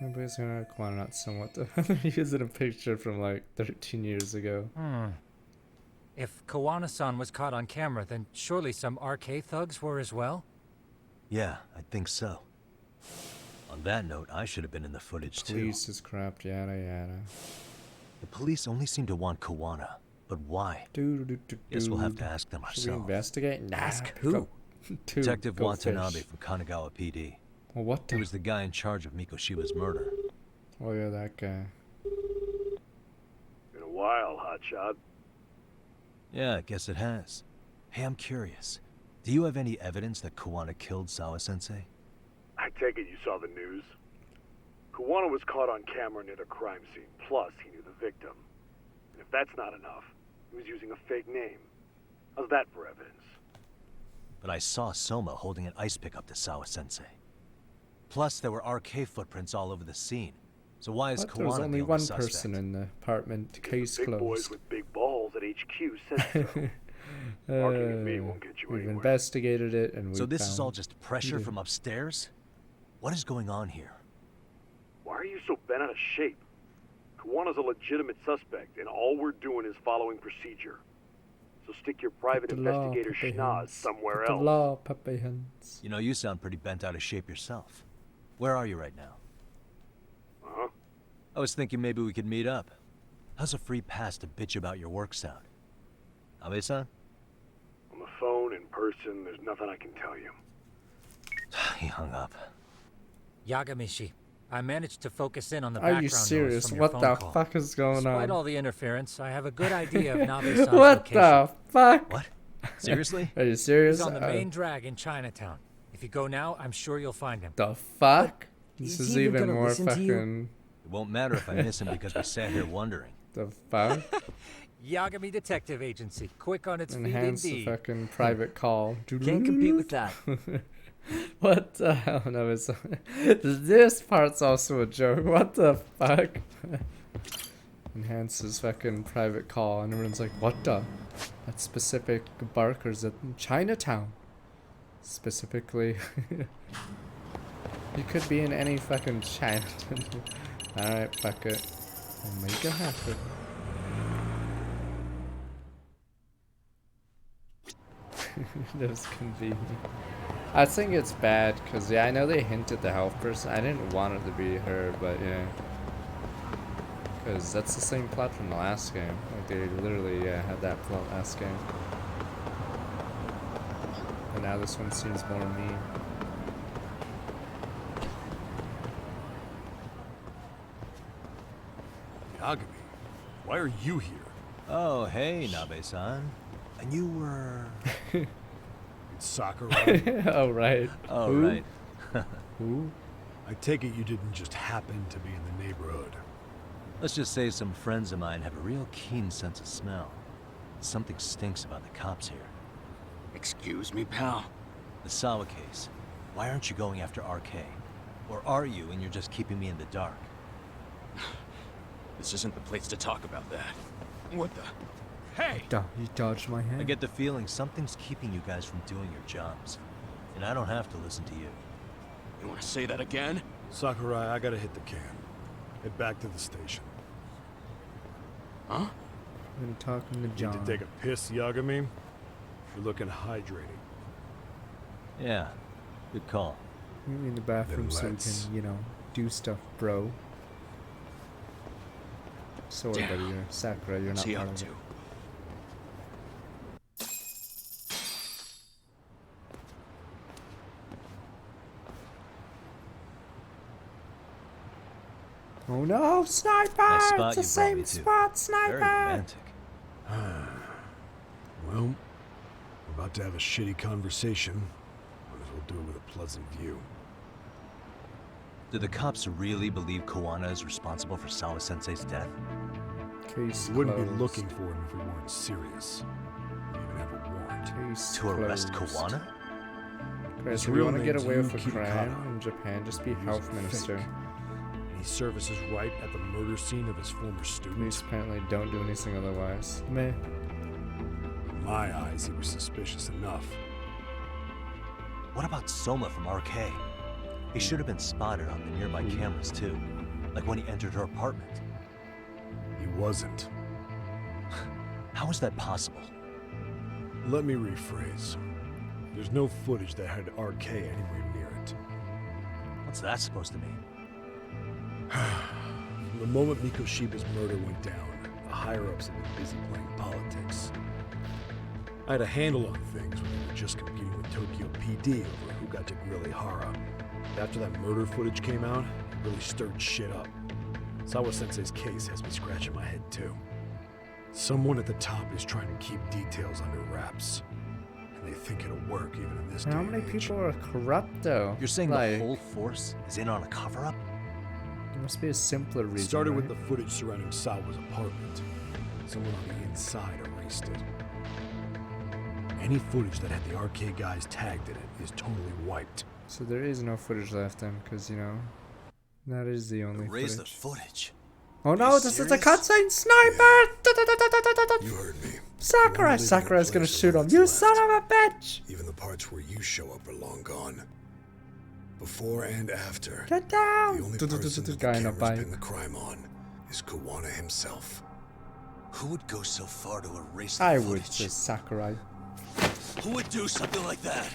Nobody's gonna Kawana not somewhat. Using a picture from like 13 years ago. If Kawana-san was caught on camera, then surely some RK thugs were as well? Yeah, I think so. On that note, I should have been in the footage too. Police is corrupt, yada yada. The police only seem to want Kawana, but why? Guess we'll have to ask them Should we ourselves. investigate? Nah, Ask pick who? up two Detective Watanabe goldfish. from Kanagawa PD. Well, what He the? was the guy in charge of Mikoshiba's murder. Oh yeah, that guy. Been a while, hotshot. Yeah, I guess it has. Hey, I'm curious. Do you have any evidence that Kawana killed Sawa-sensei? I take it you saw the news. Kawana was caught on camera near the crime scene, plus he knew the victim. And if that's not enough, he was using a fake name. How's that for evidence? But I saw Soma holding an ice pick up to Sawa-sensei. Plus, there were RK footprints all over the scene. So why is What? There was Kawana only the one only suspect? person in the apartment. Case Big boys closed. with big balls at HQ said so. Barking at me won't get you We've anywhere. investigated it and we So this is found all just pressure did. from upstairs? What is going on here? Why are you so bent out of shape? Kawana's a legitimate suspect, and all we're doing is following procedure. So stick your private The law, investigator puppy schnoz hands. somewhere The else. law, puppy hands. You know, you sound pretty bent out of shape yourself. Where are you right now? Huh? I was thinking maybe we could meet up. How's a free pass to bitch about your work sound? Abe-san? On the phone, in person, there's nothing I can tell you. He hung up. Yagamishi, I managed to focus in on the Are background you noise serious? from your What phone the call. fuck is going Despite on? all the interference, I have a good idea of Nabe-san's What location. the fuck? What? Seriously? Are you serious? He's on the main drag in Chinatown. If you go now, I'm sure you'll find him. The fuck? Is This is he even even gonna more listen to you? fucking. It won't matter if I miss him because we sat here wondering. The fuck? Yagami Detective Agency, quick on its feet Enhance the indeed. fucking private call. Can't compete with that. What the hell? No, it's, this part's also a joke. What the fuck? Enhances fucking private call, and everyone's like, what the? That specific Barker's at Chinatown. Specifically. You could be in any fucking Chinatown. Alright, fuck it. I'll make it happen. That was convenient. I think it's bad because, yeah, I know they hinted the health person. I didn't want it to be her, but yeah. Because that's the same plot from the last game. Like, they literally had that plot last game. And now this one seems more mean. Yagami, why are you here? Oh, hey, Nabe-san. And you were... It's Sakurai. Oh, right. Oh, Who? right. Who? I take it you didn't just happen to be in the neighborhood. Let's just say some friends of mine have a real keen sense of smell. Something stinks about the cops here. Excuse me, pal. The Sawa case. Why aren't you going after RK? Or are you, and you're just keeping me in the dark? This isn't the place to talk about that. What the? Hey! You dodged my hand. I get the feeling something's keeping you guys from doing your jobs. And I don't have to listen to you. You want to say that again? Sakurai, I gotta hit the can. Head back to the station. Huh? I'm gonna talk to John. Need to take a piss, Yagami? You're looking hydrated. Yeah, good call. Meet me in the bathroom so we let's. can, you know, do stuff, bro. Sorry, Damn. buddy, you're Sakura, you're What's not he part up of to? it. Oh no, sniper! Nice spot It's the you brought same me to. spot, sniper! Very romantic. Well, we're about to have a shitty conversation. Might as well do it with a pleasant view. Do the cops really believe Koana is responsible for Sawa-sensei's death? Case We wouldn't closed. be looking for him if we weren't serious. We even have a warrant. Case To arrest closed. Koana? Chris, His if you real want to get name's away with a Yu crime Kitakata. in Japan, just be He's health a minister. fake. And he services right at the murder scene of his former student. Police apparently don't do anything otherwise. Meh. In my eyes, he was suspicious enough. What about Soma from RK? He should have been spotted on the nearby cameras too. Like when he entered her apartment. He wasn't. How is that possible? Let me rephrase. There's no footage that had RK anywhere near it. What's that supposed to mean? From the moment Mikoshiba's murder went down, the higher-ups had been busy playing politics. I had a handle on things when they were just competing with Tokyo PD over who got to grill Ihara. After that murder footage came out, it really stirred shit up. Sawa-sensei's case has me scratching my head too. Someone at the top is trying to keep details under wraps. And they think it'll work even in this day How and many age. people are corrupt though? You're saying like, the whole force is in on a cover-up? There must be a simpler It reason. started right? with the footage surrounding Sawa's apartment. Someone on the inside erased it. Any footage that had the RK guys tagged in it is totally wiped. So there is no footage left then, because you know, that is the only Erase the footage. footage. Oh no, this is a cutscene, sniper! You heard me. Sakura! Sakura's gonna shoot him. You son of a bitch! Even the parts where you show up are long gone. Before and after, Get down! the only person that the Guy in a cameras bike. pin the crime on is Koana himself. Who would go so far to erase I the would, footage? says Sakurai. Who would do something like that?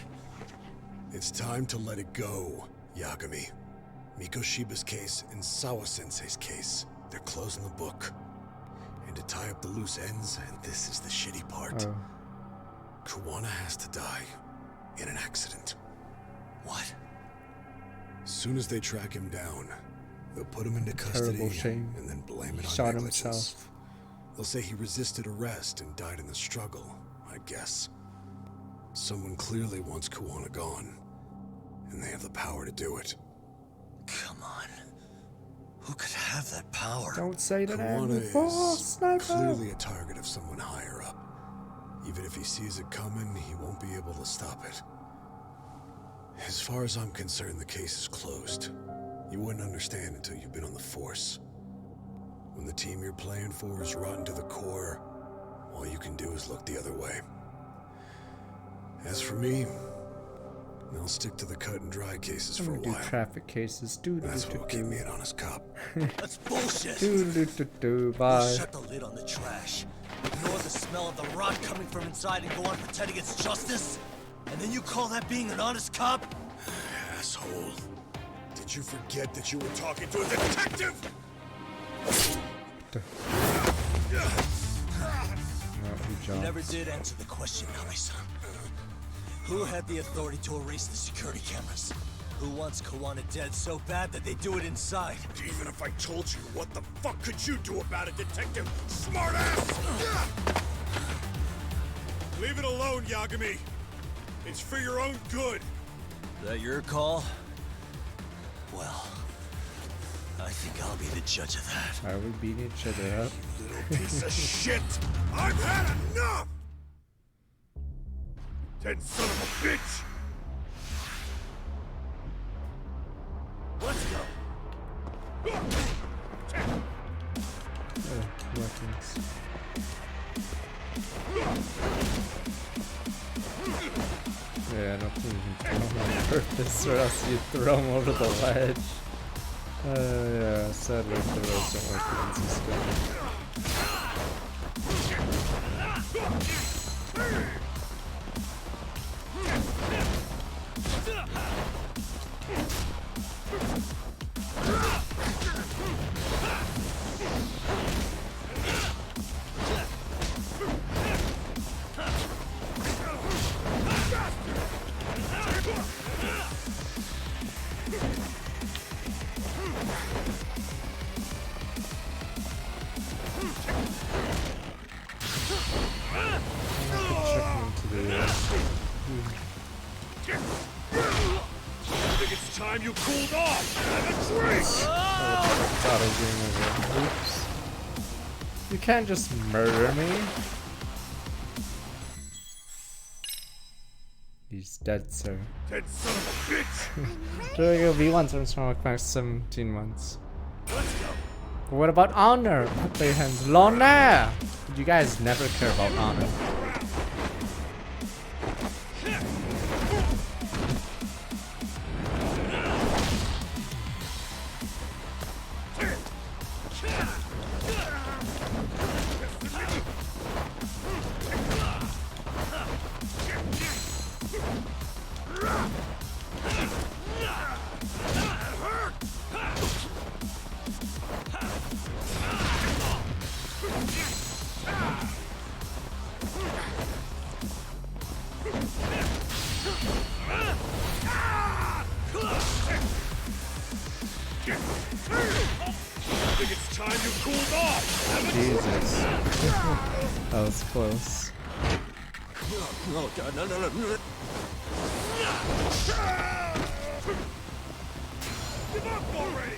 It's time to let it go, Yagami. Mikoshiba's case and Sawa-sensei's case, they're closing the book. And to tie up the loose ends, and this is the shitty part, Oh. Koana has to die in an accident. What? As soon as they track him down, they'll put him into custody Terrible shame. and then blame He it on shot negligence. himself. They'll say he resisted arrest and died in the struggle, I guess. Someone clearly wants Koana gone, and they have the power to do it. Come on. Who could have that power? Don't say the name Koana before, is sniper! clearly a target of someone higher up. Even if he sees it coming, he won't be able to stop it. As far as I'm concerned, the case is closed. You wouldn't understand until you've been on the force. When the team you're playing for is rotten to the core, all you can do is look the other way. As for me, I'll stick to the cut and dry cases I'm for a gonna do while. traffic cases. That's what will keep me an honest cop. That's bullshit. Bye. Shut the lid on the trash. Ignore the smell of the rot coming from inside and go on pretending it's justice? And then you call that being an honest cop? Asshole. Did you forget that you were talking to a detective? You never did answer the question, Nami-san. Who had the authority to erase the security cameras? Who wants Kawana dead so bad that they do it inside? Even if I told you, what the fuck could you do about it, Detective Smartass? Leave it alone, Yagami. It's for your own good. Is that your call? Well, I think I'll be the judge of that. Are we beating each other up? You little piece of shit! I've had enough! Dead son of a bitch! Let's go! Weapons. Yeah, I don't think you can throw him on purpose, or else you throw him over the ledge. Yeah, sadly the roads don't work against this guy. Time you cooled off! Have a drink! Oops. You can't just murder me. He's dead, sir. Dead son of a bitch! Doing a V1 turns from like 17 months. What about honor? Put your hands. Lona! You guys never care about honor. Jesus. That was close. Oh god, no. Give up already!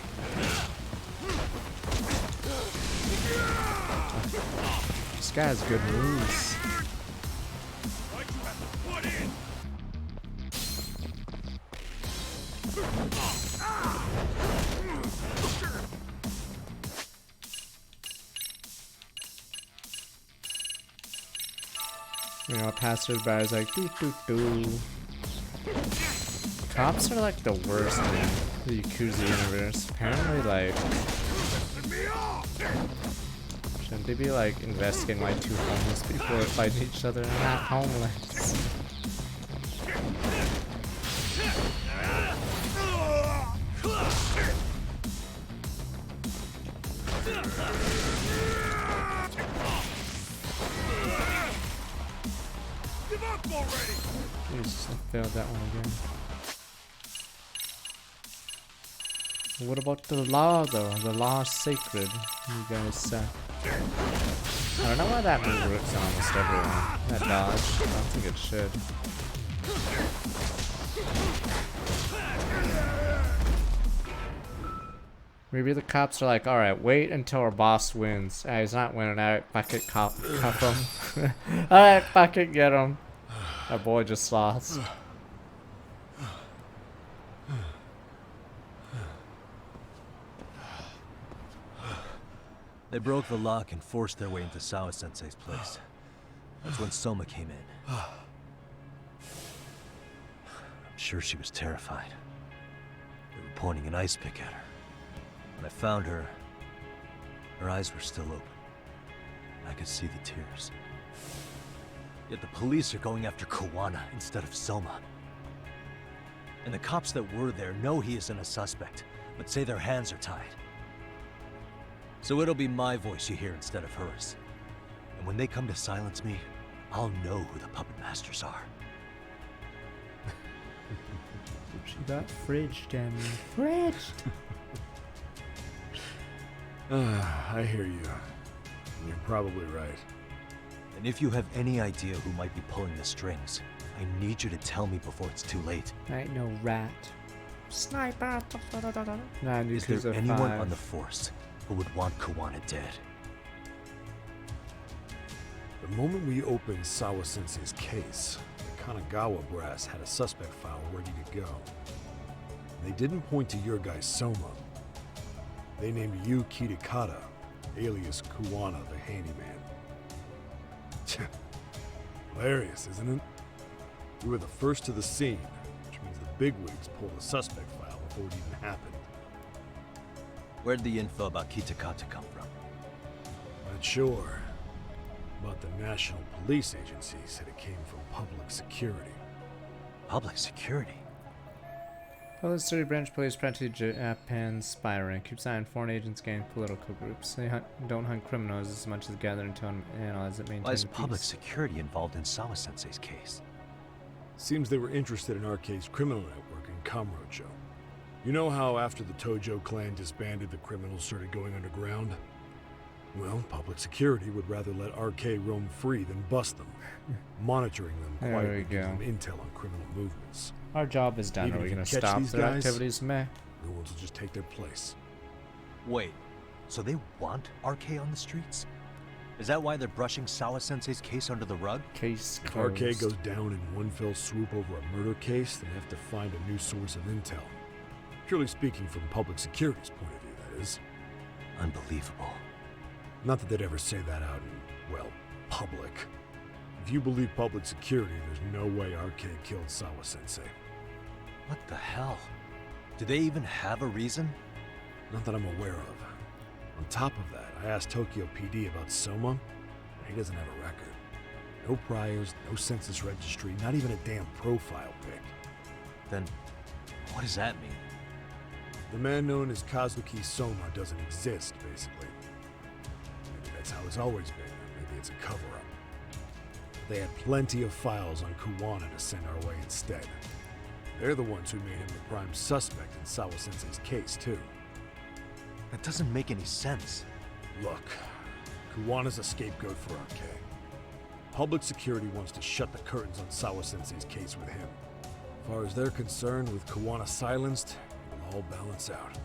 This guy has good moves. Why'd you have to butt in? You know, passerby is like doo doo doo. Cops are like the worst in the Yakuza universe. Apparently, like, shouldn't they be like investigating why two homeless people are fighting each other and not homeless? Give up already! Jesus, I failed that one again. What about the law, though? The law is sacred, you guys said. I don't know why that move works on almost everyone. That dodge, I don't think it should. Maybe the cops are like, alright, wait until our boss wins. He's not winning, alright, fuck it, cuff him. Alright, fuck it, get him. Our boy just lost. They broke the lock and forced their way into Sawa-sensei's place. That's when Soma came in. I'm sure she was terrified. They were pointing an ice pick at her. When I found her, her eyes were still open. I could see the tears. Yet the police are going after Kawana instead of Soma. And the cops that were there know he isn't a suspect, but say their hands are tied. So it'll be my voice you hear instead of hers. And when they come to silence me, I'll know who the puppet masters are. She got fridged, and fridged. I hear you. You're probably right. And if you have any idea who might be pulling the strings, I need you to tell me before it's too late. I ain't no rat. Sniper. Is there anyone on the force who would want Kuwana dead? The moment we opened Sawa-sensei's case, the Kanagawa brass had a suspect file ready to go. They didn't point to your guy Soma. They named you Kitakata, alias Kuwana the handyman. Hilarious, isn't it? We were the first to the scene, which means the bigwigs pulled the suspect file before it even happened. Where'd the info about Kitakata come from? Not sure. But the National Police Agency said it came from public security. Public security? Well, the City Branch Police practically Japan's spy ring. Keeps an eye on foreign agents getting political groups. They don't hunt criminals as much as gather into and analyze it, maintain Why is peace. public security involved in Sawa-sensei's case? Seems they were interested in Arcade's criminal network in Kamurocho. You know how after the Tojo clan disbanded, the criminals started going underground? Well, public security would rather let Arcade roam free than bust them. Monitoring them quietly gives them intel on criminal movements. Our job is done. Even Are we if going you to catch stop these their guys, activities, meh? New ones will just take their place. Wait, so they want RK on the streets? Is that why they're brushing Sawa-sensei's case under the rug? Case If closed. Arcade goes down in one fell swoop over a murder case, they have to find a new source of intel. Purely speaking, from public security's point of view, that is. Unbelievable. Not that they'd ever say that out in, well, public. If you believe public security, there's no way Arcade killed Sawa-sensei. What the hell? Do they even have a reason? Not that I'm aware of. On top of that, I asked Tokyo PD about Soma, and he doesn't have a record. No priors, no census registry, not even a damn profile pic. Then, what does that mean? The man known as Kazuki Soma doesn't exist, basically. Maybe that's how it's always been, or maybe it's a cover-up. They had plenty of files on Kuwana to send our way instead. They're the ones who made him the prime suspect in Sawa-sensei's case, too. That doesn't make any sense. Look, Kuwana's a scapegoat for RK. Public security wants to shut the curtains on Sawa-sensei's case with him. As far as they're concerned, with Kuwana silenced, it'll all balance out.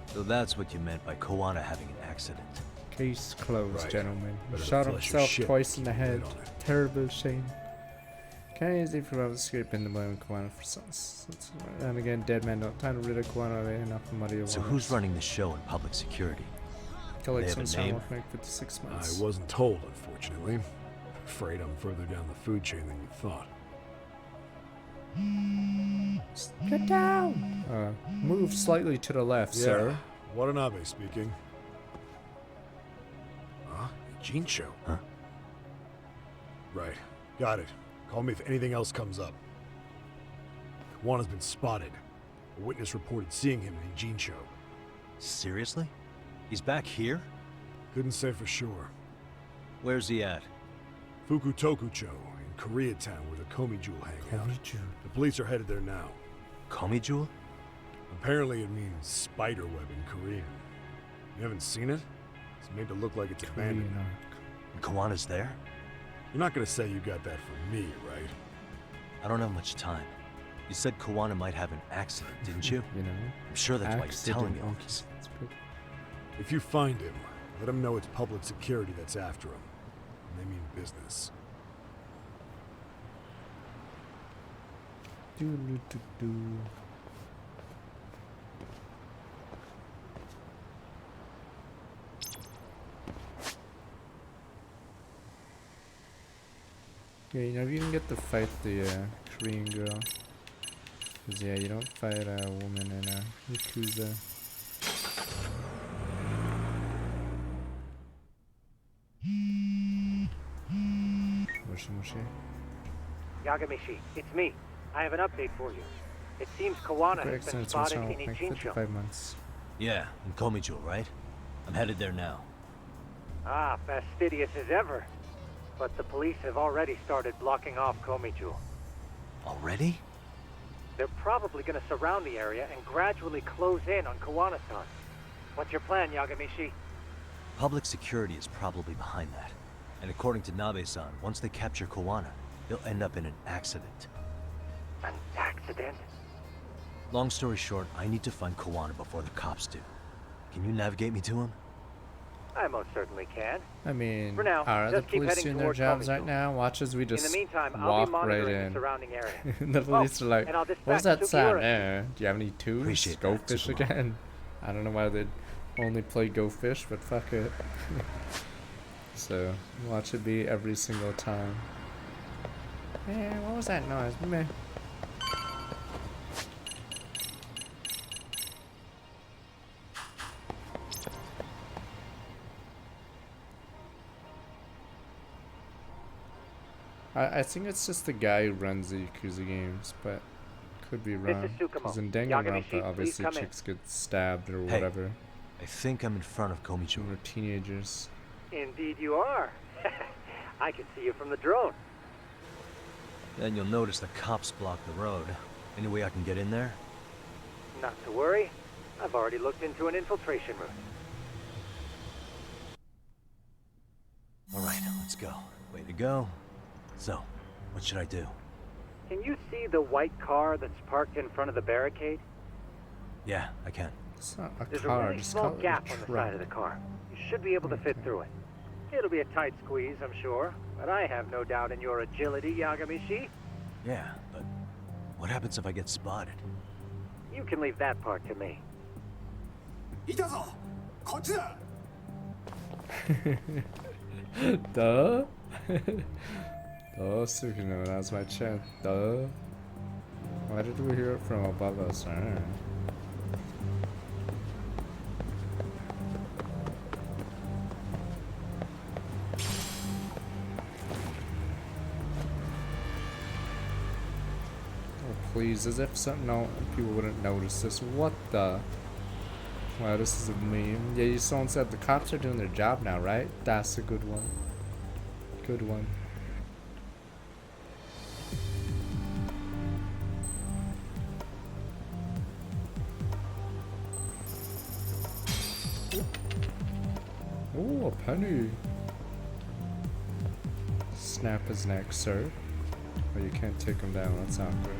So that's what you meant by Kuwana having an accident. Case closed, Right. gentlemen. Better Shot flush your himself shit, twice in the keep a lid head. on it. Terrible shame. Can't easily prevent escaping the blame Kuwana for sons. And again, dead men don't time to rid of Kuwana away enough to muddy the So waters. who's running the show in public security? Collect They some have a time name? will make 56 months. I wasn't told, unfortunately. Afraid I'm further down the food chain than you thought. Get down! Move slightly to the left, sir. Watanabe speaking. Huh? Jincho? Huh? Right. Got it. Call me if anything else comes up. Kuwana's been spotted. A witness reported seeing him in Jincho. Seriously? He's back here? Couldn't say for sure. Where's he at? Fukutokucho in Koreatown where the Komi Jewel hang out. The police are headed there now. Komi Jewel? Apparently it means spider web in Korean. You haven't seen it? It's made to look like it's abandoned. And Kawana's there? You're not gonna say you got that from me, right? I don't have much time. You said Kawana might have an accident, didn't you? You know? I'm sure that's why you're telling me all this. If you find him, let him know it's public security that's after him. And they mean business. Yeah, you know, if you can get to fight the Korean girl. Because, yeah, you don't fight a woman in a Yakuza. Mushi mushi. Yagamishi, it's me. I have an update for you. It seems Kawana has been spotted in Ijincho. 55 months. Yeah, in Komi Jewel, right? I'm headed there now. Ah, fastidious as ever. But the police have already started blocking off Komiju. Already? They're probably going to surround the area and gradually close in on Kawana-san. What's your plan, Yagamishi? Public security is probably behind that. And according to Nabe-san, once they capture Kawana, they'll end up in an accident. An accident? Long story short, I need to find Kawana before the cops do. Can you navigate me to him? I most certainly can. I mean, For now, are the just keep police heading doing their towards jobs Komiju. right now? Watch as we just In the meantime, I'll walk be right monitoring in. the surrounding area. The police are like, and I'll what's dispatch that sound Sugiura. there? Do you have any tunes? Appreciate Go that, fish Tsukumo. again. I don't know why they'd only play Go Fish, but fuck it. So, watch it be every single time. Man, what was that noise? Meh. I think it's just the guy who runs the Yakuza games, but could be wrong. Because in Danganronpa, obviously chicks get stabbed or Hey, whatever. I think I'm in front of Komiju. When they're teenagers. Indeed you are. I can see you from the drone. Then you'll notice the cops block the road. Any way I can get in there? Not to worry. I've already looked into an infiltration route. Alright, let's go. Way to go. So, what should I do? Can you see the white car that's parked in front of the barricade? Yeah, I can. It's not a There's car, a really just small call it gap a on the truck. side of the car. You should be able to fit through it. It'll be a tight squeeze, I'm sure, but I have no doubt in your agility, Yagamishi. Yeah, but what happens if I get spotted? You can leave that part to me. Duh? Duh, Sukino, that's my chant. Duh. Why did we hear it from above us? Alright. Oh, please, as if something people wouldn't notice this. What the? Wow, this is a meme. Yeah, someone said the cops are doing their job now, right? That's a good one. Good one. Oh, a penny. Snap his neck, sir. Oh, you can't take him down. That's awkward.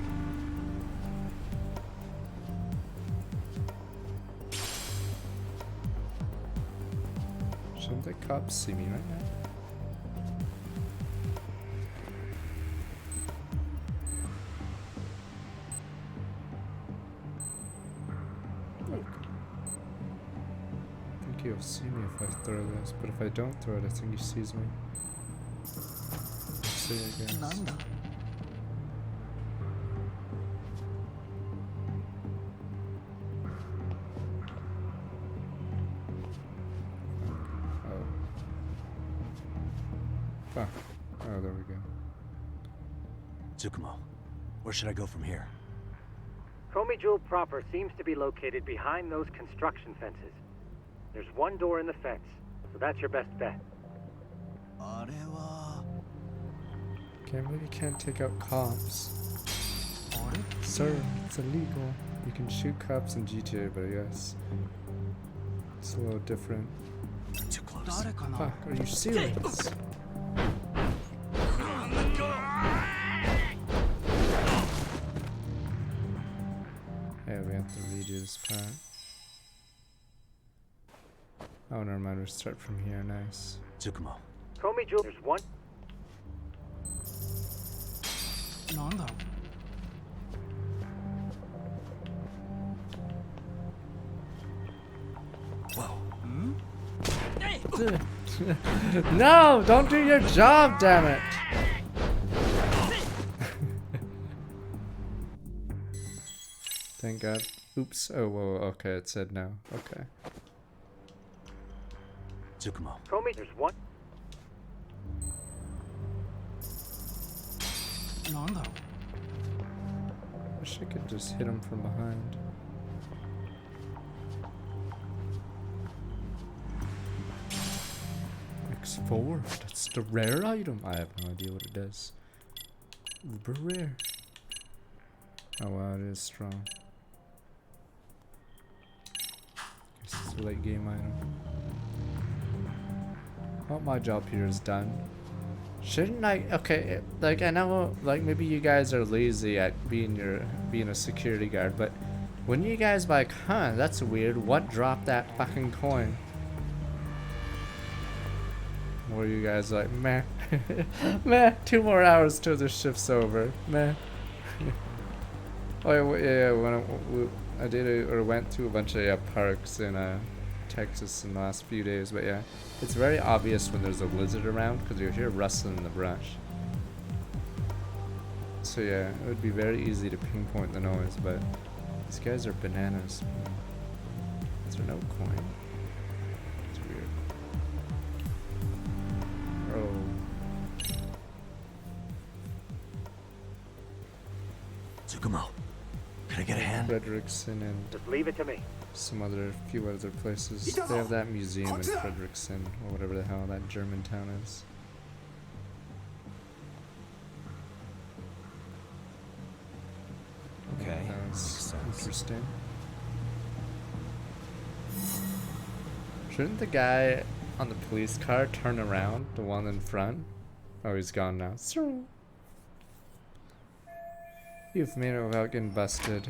Shouldn't the cops see me right now? Look. I think he'll see me if I throw this, but if I don't throw it, I think he sees me. See, I guess. Fuck. Oh, there we go. Tsukumo, where should I go from here? Komiju proper seems to be located behind those construction fences. There's one door in the fence, so that's your best bet. Can't believe you can't take out cops. Sir, it's illegal. You can shoot cops in GTA, but I guess it's a little different. Too close. Fuck, are you serious? Hey, we have to redo this part. Oh, never mind, we start from here, nice. Tsukumo. Komiju, there's one. Whoa. No, don't do your job, damn it. Thank God. Oops. Oh, whoa, okay, it said no. Okay. Tsukumo. Komiju, there's one. Wish I could just hit him from behind. X4. That's the rare item. I have no idea what it does. Uber rare. Oh wow, it is strong. Guess it's a late game item. Well, my job here is done. Shouldn't I? Okay, like I know, like maybe you guys are lazy at being a security guard, but when you guys like, huh? That's weird. What dropped that fucking coin? Or you guys like, meh, meh. 2 more hours till the shift's over, meh. Oh yeah, when I did or went to a bunch of parks in Texas in the last few days, but yeah, it's very obvious when there's a lizard around because you hear rustling in the brush. So yeah, it would be very easy to pinpoint the noise, but these guys are bananas. Is there no coin? It's weird. Oh. Tsukumo, can I get a hand? Frederickson and Just leave it to me. some few other places. They have that museum in Frederickson, or whatever the hell that German town is. Okay, That was interesting. Shouldn't the guy on the police car turn around, the one in front? Oh, he's gone now. You've made it without getting busted.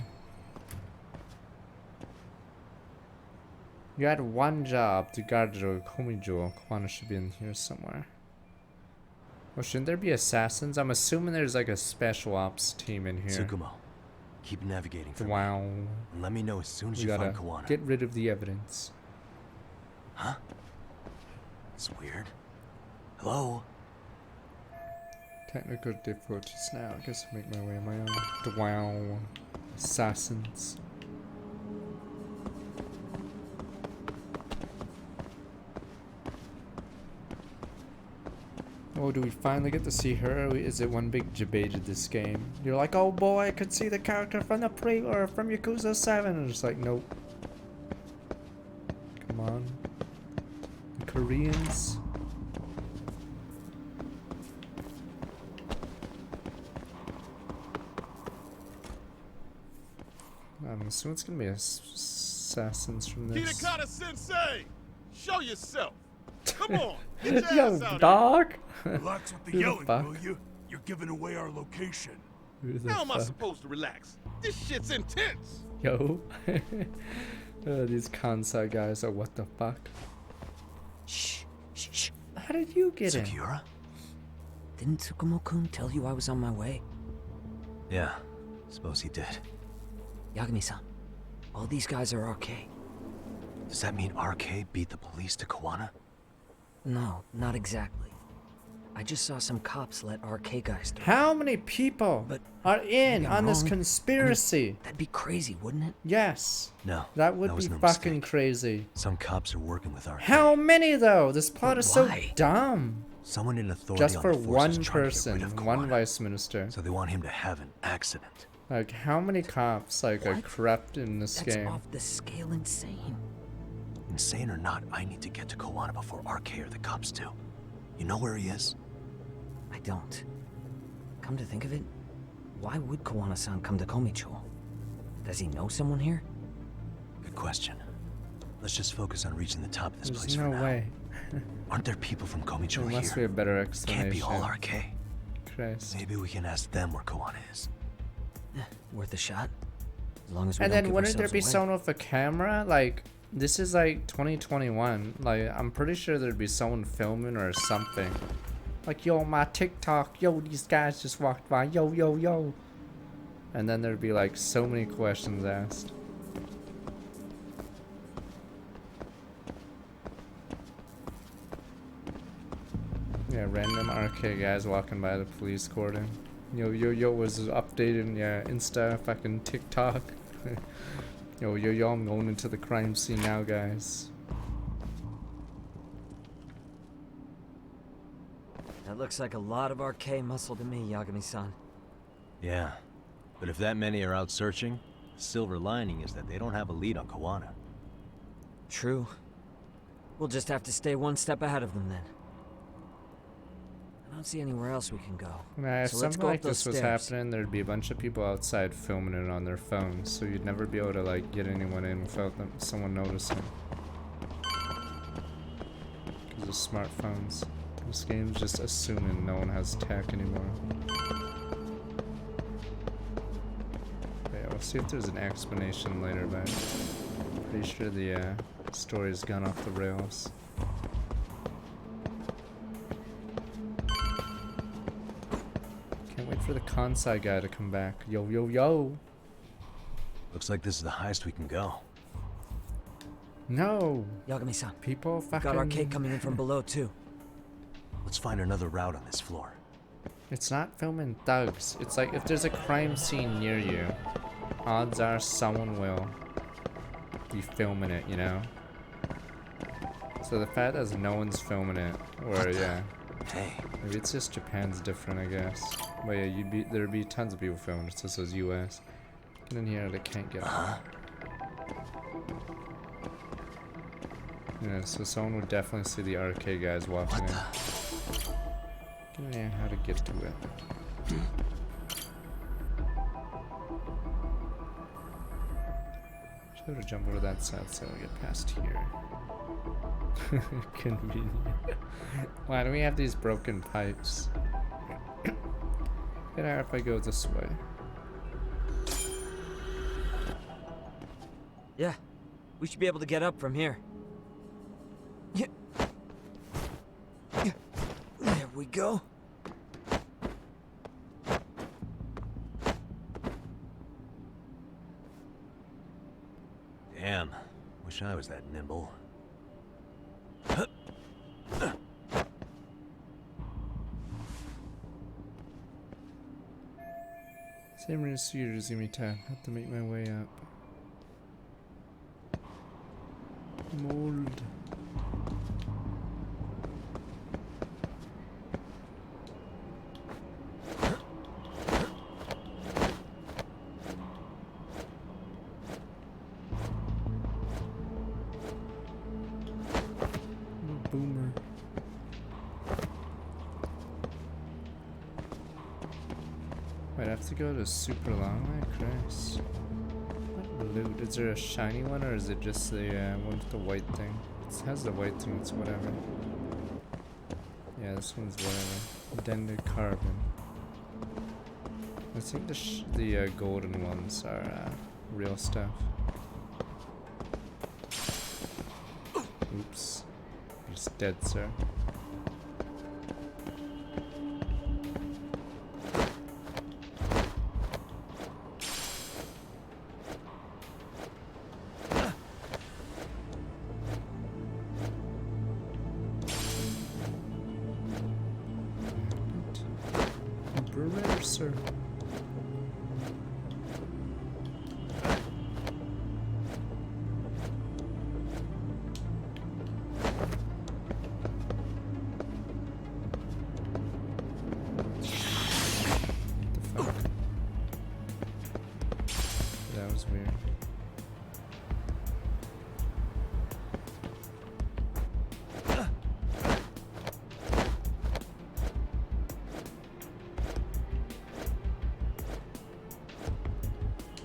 You had one job to guard the Komijo. Kwana should be in here somewhere. Well, shouldn't there be assassins? I'm assuming there's like a special ops team in here. Tsukumo, keep navigating for Wow. me. And let me know as soon as We you gotta find Kawana. get rid of the evidence. Huh? It's weird. Hello? Technical difficulties now. I guess I'll make my way on my own. Wow. Assassins. Oh, do we finally get to see her? Or is it one big debate of this game? You're like, oh boy, I could see the character from the or from Yakuza 7. And it's like, nope. Come on. The Koreans. I'm assuming it's gonna be assassins from this. Kitakata Sensei! Show yourself! Come on! Get your Yo, ass out dog! Relax with the Who the yelling, fuck? will you? You're giving away our location. Who the How am I fuck? supposed to relax? This shit's intense! Yo. These Kansai guys are what the fuck? Shh, shh, shh. How did you get in? Sakura? Didn't Tsukumo-kun tell you I was on my way? Yeah, suppose he did. Yagami-san, all these guys are RK. Does that mean RK beat the police to Kawana? No, not exactly. I just saw some cops let RK guys through. How many people are in maybe I'm on this wrong. conspiracy? That'd be crazy, wouldn't it? Yes. No, That would that be was no fucking mistake. crazy. Some cops are working with RK. How many though? This plot is so why? dumb. Someone in authority Just on for the force one is trying to get rid person, of one Kawana. vice minister. So they want him to have an accident. Like, how many cops like are What? corrupt in this That's game? off the scale insane. Insane or not, I need to get to Kawana before RK or the cops do. You know where he is? I don't. Come to think of it, why would Kawana-san come to Komicho? Does he know someone here? Good question. Let's just focus on reaching the top of this There's place no for now. way. Aren't there people from Komicho There must be here? a better Can't explanation. be all RK. Christ. Maybe we can ask them where Kawana is. Worth a shot? As long as we And don't then give wouldn't there ourselves be away. someone with a camera? Like, this is like 2021. Like, I'm pretty sure there'd be someone filming or something. Like, yo, my TikTok, yo, these guys just walked by, yo, yo, yo. And then there'd be like so many questions asked. Yeah, random RK guys walking by the police cordon. Yo, yo, yo was updating, yeah, Insta, fucking TikTok. Yo, yo, yo, I'm going into the crime scene now, guys. That looks like a lot of RK muscle to me, Yagami-san. Yeah. But if that many are out searching, the silver lining is that they don't have a lead on Kawana. True. We'll just have to stay one step ahead of them then. I don't see anywhere else we can go. Nah, if So let's something go like up those this was stairs. happening, there'd be a bunch of people outside filming it on their phones, so you'd never be able to like get anyone in without someone noticing. Because of smartphones. This game's just assuming no one has tech anymore. Yeah, we'll see if there's an explanation later, but I'm pretty sure the story's gone off the rails. Can't wait for the Kansai guy to come back. Yo, yo, yo! Looks like this is the highest we can go. No! Yagami-san, People we've fucking... got arcade coming in from below, too. Let's find another route on this floor. It's not filming thugs. It's like if there's a crime scene near you, odds are someone will be filming it, you know? So the fact that no one's filming it, or yeah. Hey. Maybe it's just Japan's different, I guess. But yeah, there'd be tons of people filming. It's just as US. Get in here, they can't get on. Yeah, so someone would definitely see the arcade guys walking in. Get in here, how to get to it. Should have jump over that side so we get past here. Convenient. Why do we have these broken pipes? Get out if I go this way. Yeah, we should be able to get up from here. Yeah. There we go. Damn, wish I was that nimble. Same receiver as give me time. Have to make my way up. Mold. Boomer. Wait, I have to go to super long way? Christ. What loot? Is there a shiny one or is it just the one with the white thing? It has the white thing, it's whatever. Yeah, this one's whatever. Dented carbon. I think the golden ones are real stuff. Oops. You're just dead, sir. Sir. What the fuck? That was weird.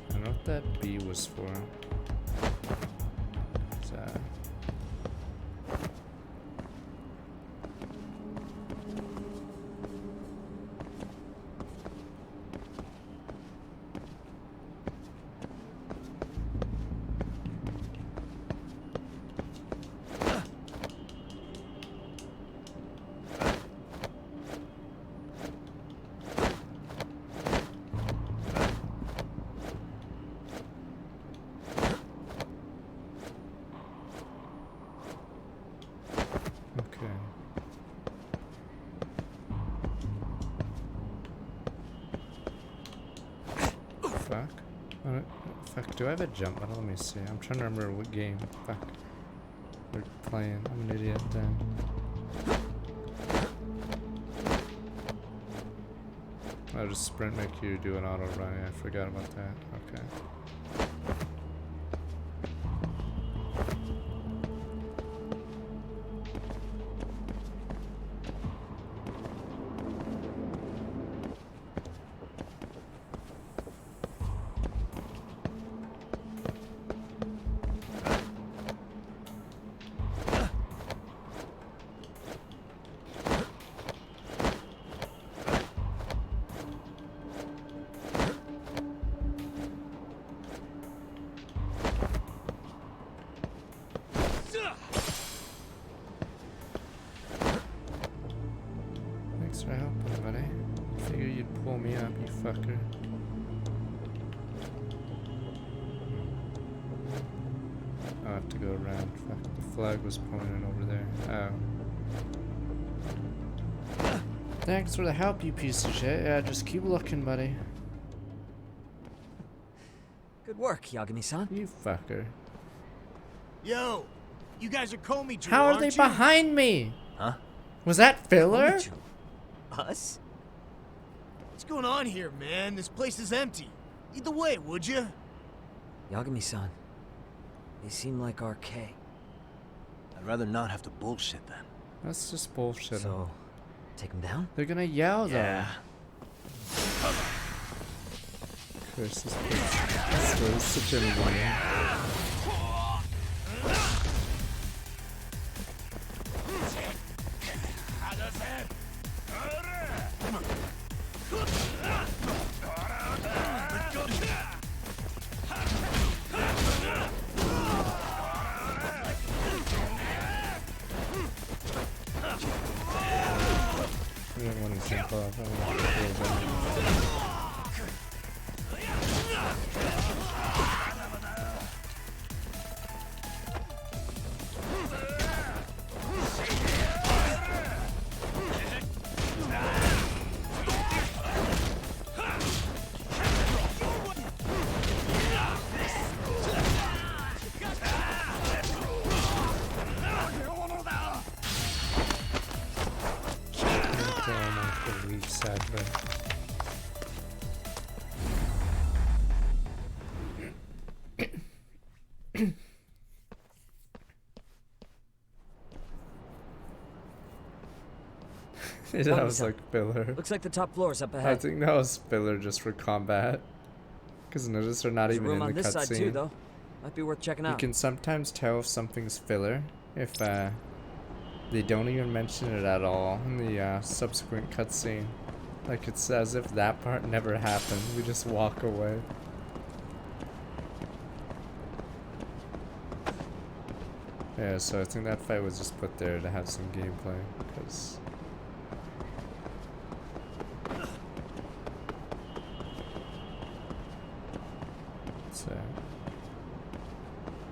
I don't know what that B was for. Fuck, do I have a jump button? Let me see. I'm trying to remember what game. Fuck. We're playing. I'm an idiot then. I'll just sprint make you do an auto run. I forgot about that. Okay. You fucker. I'll have to go around. Fuck, the flag was pointing over there. Oh. Thanks for the help, you piece of shit. Yeah, just keep looking, buddy. Good work, Yagami-san. You fucker. Yo, you guys are Comey. How are they behind me? Huh? Was that filler? Komichu. Us? What's going on here, man? This place is empty. Lead the way, would you? Yagami-san. They seem like RK. I'd rather not have to bullshit then. That's just bullshit. So, take them down? They're gonna yell though. Yeah. Curse this place. This was such a annoying. We don't want to jump off. I want to kill them. Sadly. That was like filler. Looks like the top floor's up ahead. I think that was filler just for combat. Because notice they're not There's even room in on the this side too, cutscene. though. Might be worth checking out. You can sometimes tell if something's filler if they don't even mention it at all in the subsequent cutscene. Like it's as if that part never happened. We just walk away. Yeah, so I think that fight was just put there to have some gameplay, because it's a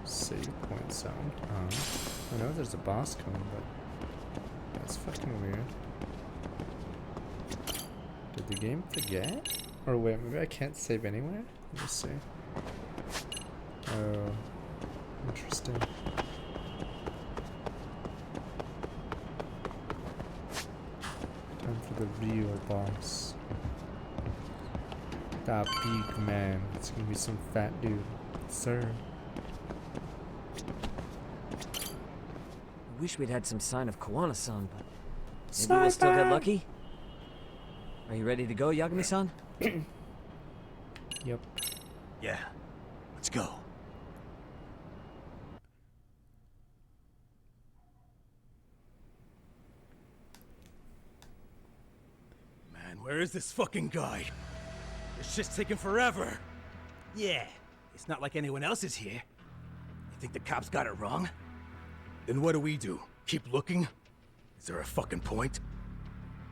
save point sound. I know there's a boss coming, but that's fucking weird. Did the game forget? Or wait, maybe I can't save anywhere? Let me see. Oh, interesting. Time for the real boss. That big man. It's gonna be some fat dude. Sir. I wish we'd had some sign of Kawana-san, but maybe we'll still get lucky? Are you ready to go, Yagami-san? Yep. Yeah. Let's go. Man, where is this fucking guy? This shit's taking forever. Yeah, it's not like anyone else is here. You think the cops got it wrong? Then what do? Keep looking? Is there a fucking point?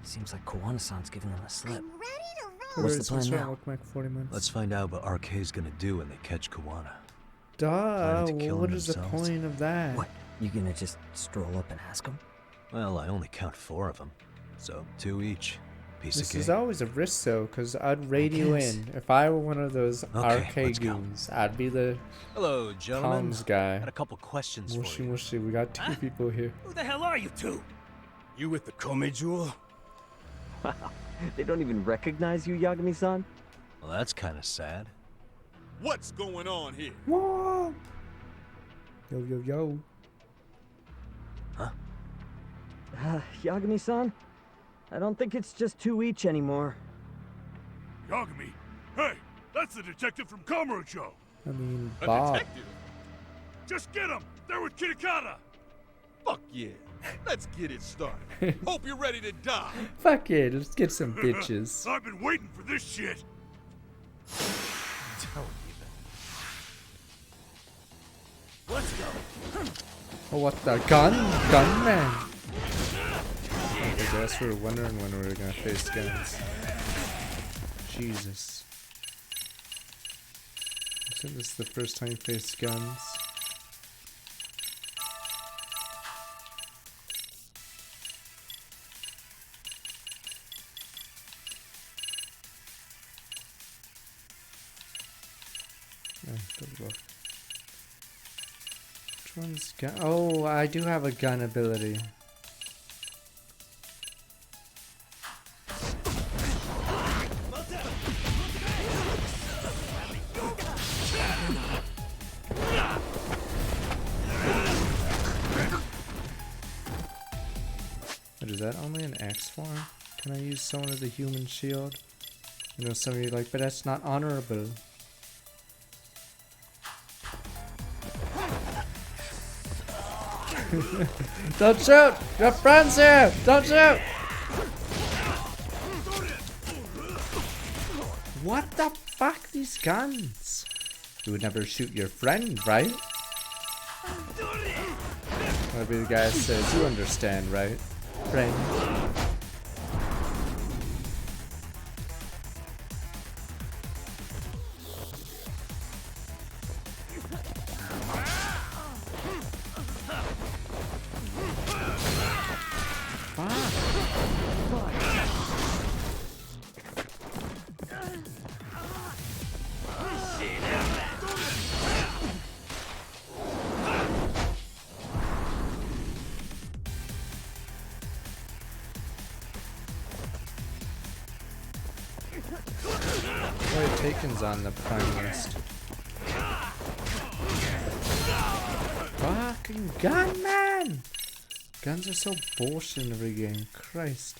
Seems like Kawana-san's giving them a slip. I'm ready to roll. What's the plan now? Look like 40 minutes. Let's find out what RK's gonna do when they catch Kawana. Duh, Planning to kill what him is the themselves? point of that? What? You gonna just stroll up and ask him? Well, I only count 4 of them, so 2 each. Piece This of cake. is always a risk though, because I'd raid you in. If I were one of those Okay, RK goons, I'd be the Hello, gentlemen. comms guy. Had a couple questions Mushy for you. mushy, we got 2 people here. Who the hell are you two? You with the Comey Jewel? Wow, they don't even recognize you, Yagami-san? Well, that's kind of sad. What's going on here? Whoa! Yo yo yo. Yagami-san? I don't think it's just 2 each anymore. Yagami? Hey, that's the detective from Kamurocho. I mean, A Bob. detective? Just get him! They're with Kitakata! Fuck yeah. Let's get it started. Hope you're ready to die. Fuck it, let's get some bitches. I've been waiting for this shit. Let's go. Oh, what the gunman? I guess we were wondering when we were gonna face guns. Jesus. Isn't this the first time you faced guns? Good luck. Which one's gun? Oh, I do have a gun ability. But is that only an X form? Can I use someone as a human shield? You know, some of you are like, but that's not honorable. Don't shoot! Your friend's here! Don't shoot! What the fuck? These guns? You would never shoot your friend, right? Whatever the guy says, you understand, right? Friend. Taken's on the prime list. Fucking gun, man! Guns are so bullshit in every game. Christ.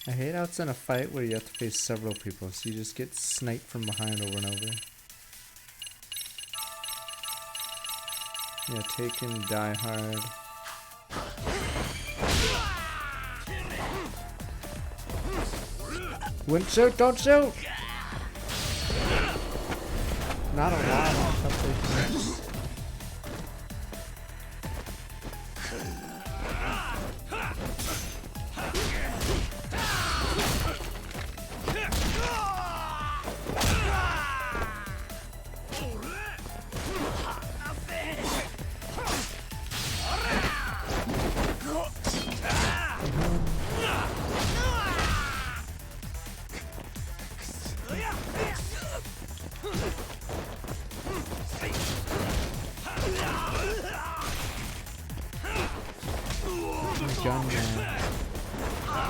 I hate how it's in a fight where you have to face several people, so you just get sniped from behind over and over. Yeah, Taken, Die Hard. Wouldn't shoot, don't shoot! Not a lot on something.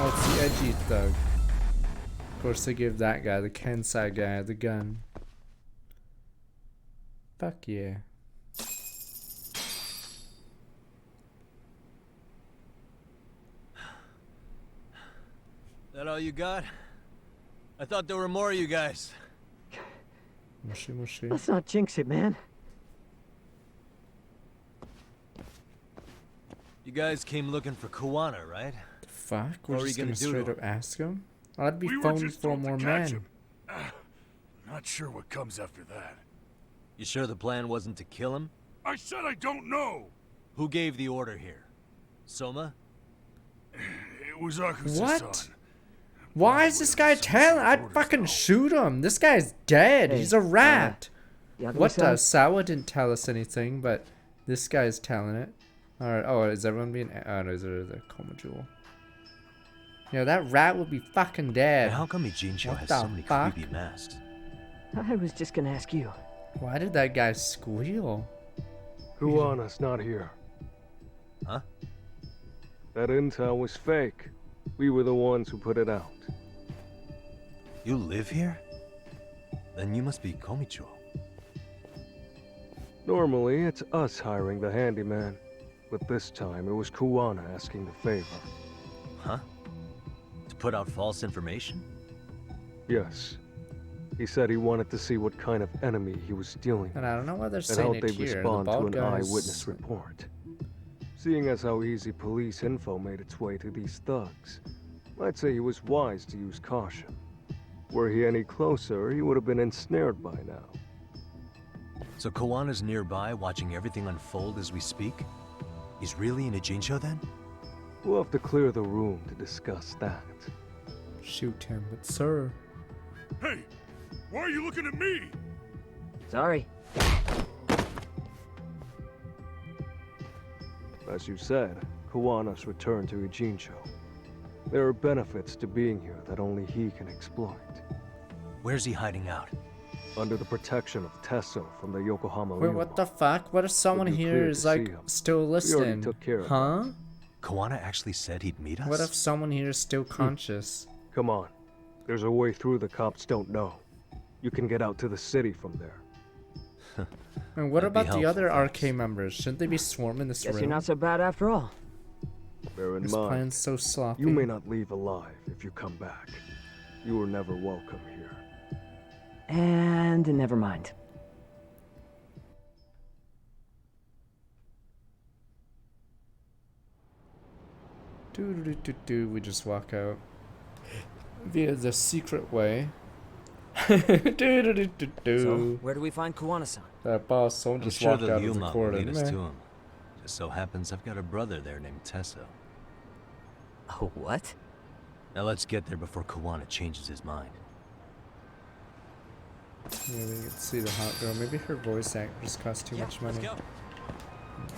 Oh, it's the edgy thug. Of course they give that guy, the Kensai guy, the gun. Fuck yeah. That all you got? I thought there were more of you guys. Mushy mushy. Let's not jinx it, man. You guys came looking for Kuwana, right? The fuck? We're What were just you gonna gonna do straight to up ask him? I'd be We were phoning just for told to more catch men. him. Not sure what comes after that. You sure the plan wasn't to kill him? I said I don't know. Who gave the order here? Soma? It was Akusa's What? son. Why is this guy telling? I'd fucking shoot him. This guy's dead. Hey, He's a rat. Yagami-san? What does? Sawa didn't tell us anything, but this guy's telling it. Alright, oh, is everyone being... Oh, no, is there the Coma Jewel? Yeah, that rat would be fucking dead. And how come Ijincho What has the so many fuck? creepy masks? I was just gonna ask you. Why did that guy squeal? Kuana's not here. Huh? That intel was fake. We were the ones who put it out. You live here? Then you must be Komicho. Normally, it's us hiring the handyman. But this time, it was Kuwana asking the favor. Huh? To put out false information? Yes. He said he wanted to see what kind of enemy he was dealing And I don't know why they're with, and saying how it they'd here. The respond to bald an guys... eyewitness report. Seeing as how easy police info made its way to these thugs, I'd say he was wise to use caution. Were he any closer, he would have been ensnared by now. So Kawana's nearby, watching everything unfold as we speak? He's really in Ijincho then? We'll have to clear the room to discuss that. Shoot him, but sir... Hey, why are you looking at me? Sorry. As you said, Kiwanis returned to Ijincho. There are benefits to being here that only he can exploit. Where's he hiding out? Under the protection of Tesso from the Yokohama Wait, what the fuck? What if someone here is like still listening? took care of Huh? Kawana actually said he'd meet us? What if someone here is still conscious? Come on. There's a way through the cops don't know. You can get out to the city from there. And what That'd be about the other helpful, RK members? Shouldn't they be swarming this Guess room? you're not so bad after all. Bear in This mind, plan's so sloppy. you may not leave alive if you come back. You were never welcome here. And never mind. We just walk out via the secret way. So, where do we find Kiwanis-san? That boss, someone I'm just sure walked the out of the Yuma will corridor. lead us Meh. to him. Just so happens I've got a brother there named Tesso. Oh, what? Now let's get there before Kawana changes his mind. Yeah, they can see the hot girl. Maybe her voice actress cost too much money.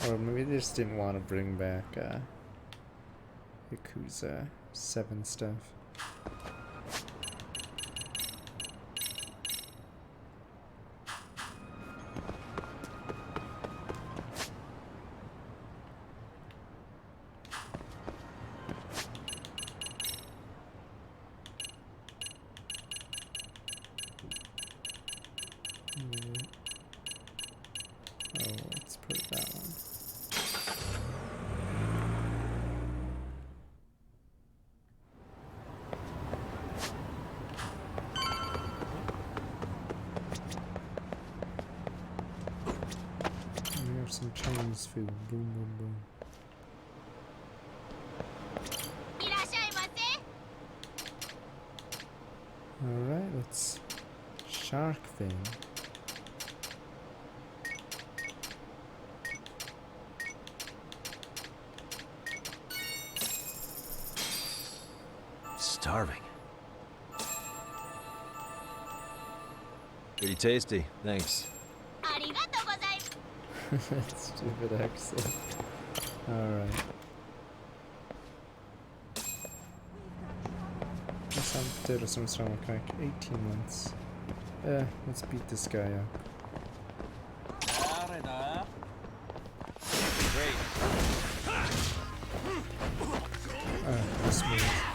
Or maybe they just didn't want to bring back Yakuza 7 stuff. Oh, let's put that one. We have some Chinese food. Boom, boom, boom. Alright, let's shark fin. Starving. Pretty tasty, thanks. Stupid accent. Alright. This did some strong like 18 months. Let's beat this guy up. This move.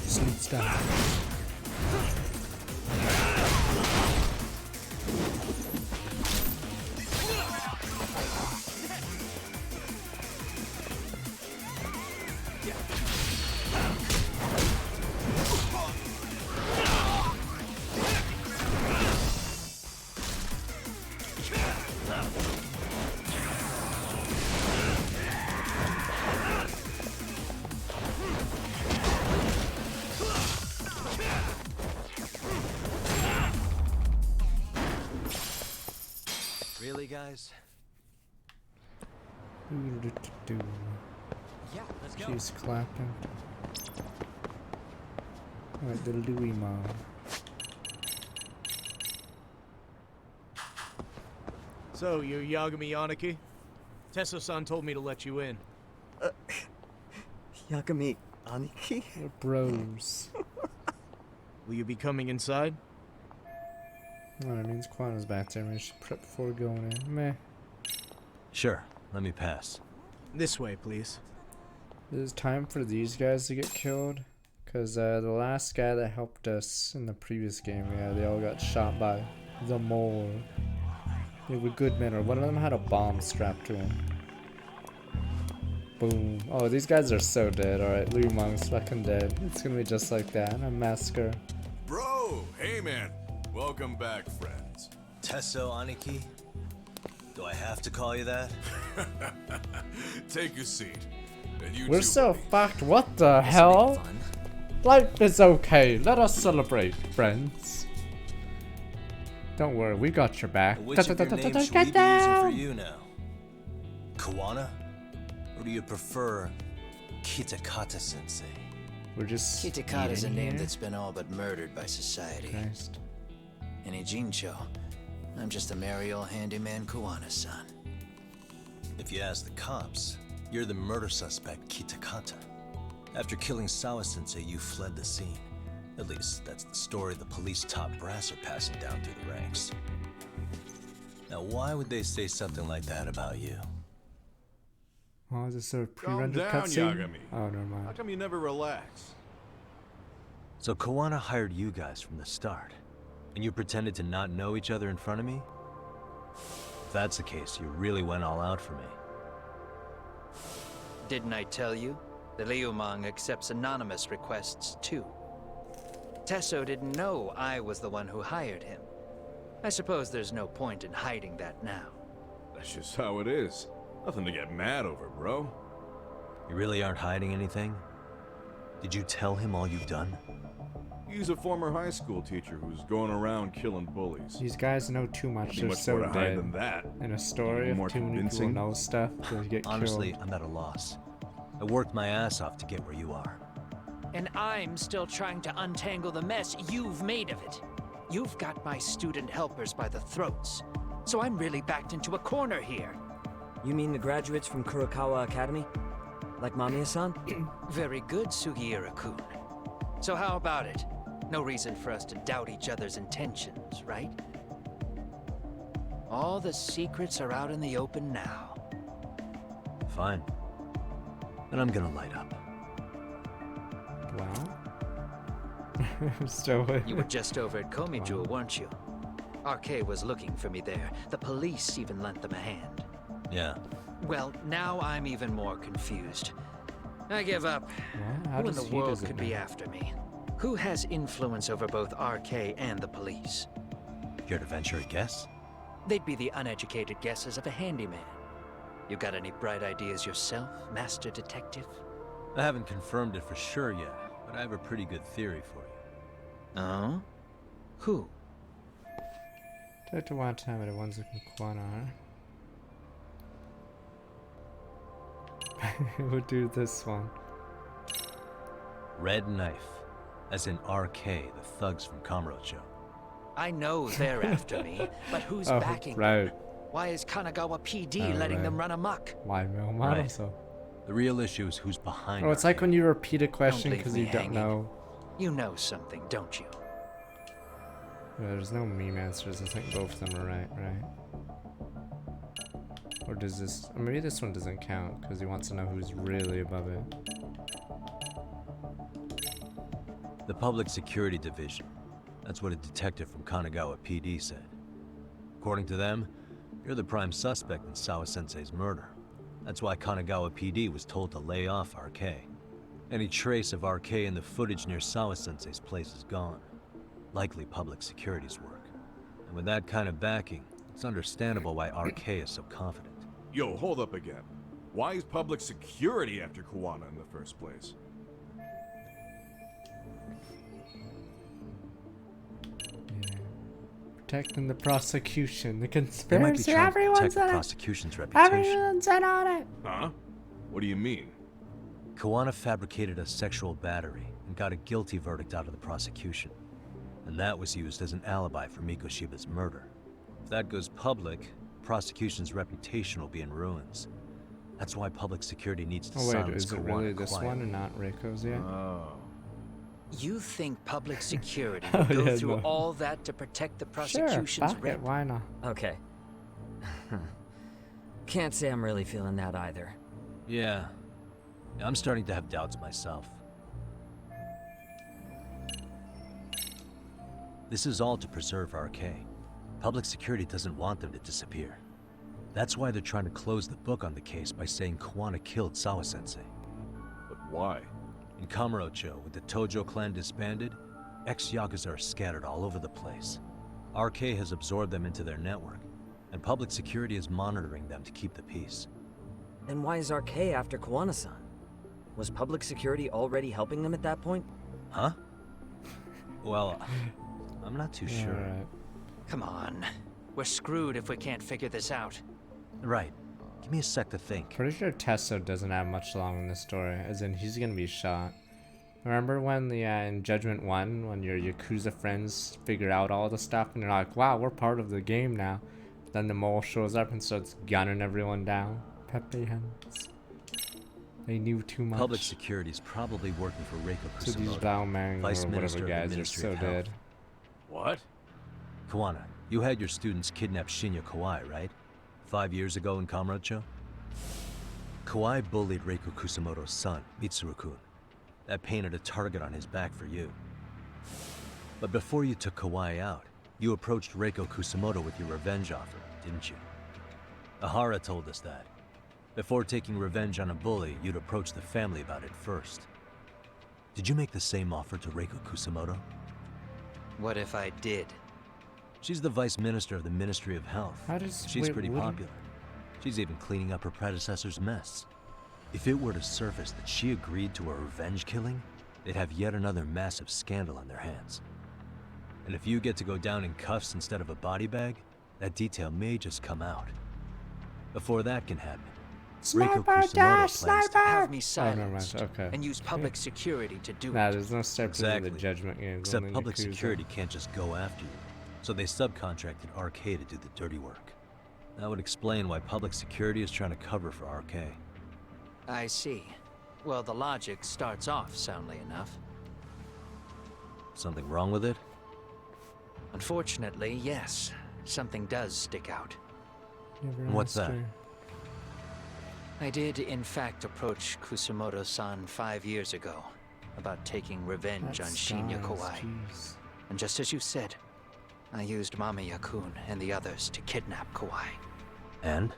Sleeps down. Really, guys? Yeah, let's go. She's clapping. Like the Louis mom. So, you're Yagami Yaniki? Tesso-san told me to let you in. Yagami Aniki? We're bros. Will you be coming inside? Oh, that means Quana's back there. Maybe we should prep before going in. Meh. Sure, let me pass. This way, please. It's time for these guys to get killed. Because the last guy that helped us in the previous game, yeah, they all got shot by the mole. They were good men, or one of them had a bomb strapped to him. Boom. Oh, these guys are so dead. Alright, Louis Mong's fucking dead. It's gonna be just like that. A massacre. Bro, hey man. Welcome back, friends. Tesso Aniki? Do I have to call you that? Take a seat. And you We're too, so buddy. fucked. What the hell? Life is okay. Let us celebrate, friends. Don't worry, we got your back. Which of your names should we be using for you now? Kawana? Or do you prefer Kitakata-sensei? We're just Kitakata's a eating name here? that's been all but murdered by society. Christ. In Ijincho, I'm just a merry old handyman Kawana-san. If you ask the cops, you're the murder suspect Kitakata. After killing Sawa-sensei, you fled the scene. At least, that's the story the police top brass are passing down through the ranks. Now, why would they say something like that about you? Oh, is this a Calm pre-rendered down, cutscene? Yagami. Oh, never How mind. come you never relax? So Kawana hired you guys from the start, and you pretended to not know each other in front of me? If that's the case, you really went all out for me. Didn't I tell you? The Liumang accepts anonymous requests too. Tesso didn't know I was the one who hired him. I suppose there's no point in hiding that now. That's just how it is. Nothing to get mad over, bro. You really aren't hiding anything? Did you tell him all you've done? He's a former high school teacher who's going around killing bullies. These guys know too much. Nothing They're much so more to hide dead. than that. In a story, Even more if too many people convincing. know stuff, they get Honestly, killed. I'm at a loss. I worked my ass off to get where you are. And I'm still trying to untangle the mess you've made of it. You've got my student helpers by the throats. So I'm really backed into a corner here. You mean the graduates from Kurokawa Academy? Like Mamiya-san? Very good, Sugiura-kun. So how about it? No reason for us to doubt each other's intentions, right? All the secrets are out in the open now. Fine. Then I'm gonna light up. Wow. Still with You were just over at Komijul, weren't you? RK was looking for me there. The police even lent them a hand. Yeah. Well, now I'm even more confused. I give up. What? How Who in does the he world does it could be now? after me? Who has influence over both RK and the police? Care to venture a guess? They'd be the uneducated guesses of a handyman. You got any bright ideas yourself, Master Detective? I haven't confirmed it for sure yet, but I have a pretty good theory for you. Oh? Who? Dr. Watanabe, the ones looking Kwana. We'll do this one. Red Knife. As in RK, the thugs from Kamurocho. I know they're after me, but who's Oh, backing right. them? Why is Kanagawa PD Oh, letting right. them run amok? Why Mil Right. so? The real issue is who's behind Oh, it's RK. like when you repeat a question leave because me you don't hanging. know. You know something, don't you? Yeah, there's no meme answers. I think both of them are right, right? Or does this... Or maybe this one doesn't count because he wants to know who's really above it. The Public Security Division. That's what a detective from Kanagawa PD said. According to them, you're the prime suspect in Sawa-sensei's murder. That's why Kanagawa PD was told to lay off RK. Any trace of RK in the footage near Sawa-sensei's place is gone. Likely public security's work. And with that kind of backing, it's understandable why RK is so confident. Yo, hold up again. Why is public security after Kawana in the first place? Protecting the prosecution, the They might be conspiracy. trying to Everyone's protect the in it. prosecution's reputation. Everyone's in on it. Huh? What do you mean? Kawana fabricated a sexual battery and got a guilty verdict out of the prosecution. And that was used as an alibi for Mikoshiba's murder. If that goes public, prosecution's reputation will be in ruins. That's why public security needs to Oh wait, silence is it Kawana really this quietly. one and not Reiko's yet? Oh. You think public security Oh, would go yeah, through no. all that to protect the Sure, prosecution's fuck rep? it, why not? Okay. Can't say I'm really feeling that either. Yeah. I'm starting to have doubts myself. This is all to preserve RK. Public security doesn't want them to disappear. That's why they're trying to close the book on the case by saying Kawana killed Sawa-sensei. But why? In Kamurocho, with the Tojo clan disbanded, ex-Yakuza are scattered all over the place. RK has absorbed them into their network, and public security is monitoring them to keep the peace. Then why is RK after Kawana-san? Was public security already helping them at that point? Huh? Well, I'm not too sure. Alright. Come on. We're screwed if we can't figure this out. Right. Give me a sec to think. Pretty sure Tesso doesn't have much long in the story, as in he's gonna be shot. Remember when in Judgment 1, when your Yakuza friends figure out all the stuff and they're like, wow, we're part of the game now. Then the mole shows up and starts gunning everyone down. Pepe hands. They knew too much. Public security's probably working for Reiko So these Kusumoto, Baomang Vice or Minister whatever of the guys are Ministry so of Health. dead. What? Kawana, you had your students kidnap Shinya Kawai, right? 5 years ago in Kamurocho? Kawai bullied Reiko Kusumoto's son, Mitsuru-kun. That painted a target on his back for you. But before you took Kawai out, you approached Reiko Kusumoto with your revenge offer, didn't you? Ahara told us that. Before taking revenge on a bully, you'd approach the family about it first. Did you make the same offer to Reiko Kusumoto? What if I did? She's the Vice Minister of the Ministry of Health. She's pretty wait. popular. She's even cleaning up her predecessor's mess. If it were to surface that she agreed to a revenge killing, they'd have yet another massive scandal on their hands. And if you get to go down in cuffs instead of a body bag, that detail may just come out. Before that can happen, Reiko Kusumoto plans to Have me Oh, silenced never mind. Okay. and use public security to do Nah, it. there's no separate in the Judgment games. Except only public Yakuza. security can't just go after you, so they subcontracted RK to do the dirty work. That would explain why public security is trying to cover for RK. I see. Well, the logic starts off soundly enough. Something wrong with it? Unfortunately, yes. Something does stick out. Never And what's asked that? her. I did, in fact, approach Kusumoto-san 5 years ago about taking revenge on Shinya Kawai. Jeez. And just as you said, I used Mamiya-kun and the others to kidnap Kawai. And?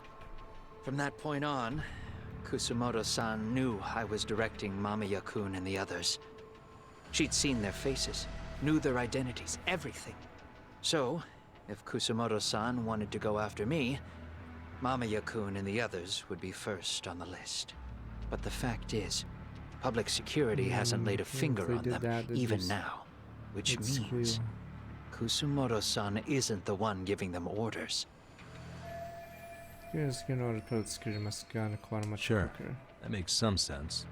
From that point on, Kusumoto-san knew I was directing Mamiya-kun and the others. She'd seen their faces, knew their identities, everything. So, if Kusumoto-san wanted to go after me, Mamiya-kun and the others would be first on the list. But the fact is, public security hasn't laid a finger on them, even now. Which means, Kusumoto-san isn't the one giving them orders. Sure, that makes some sense.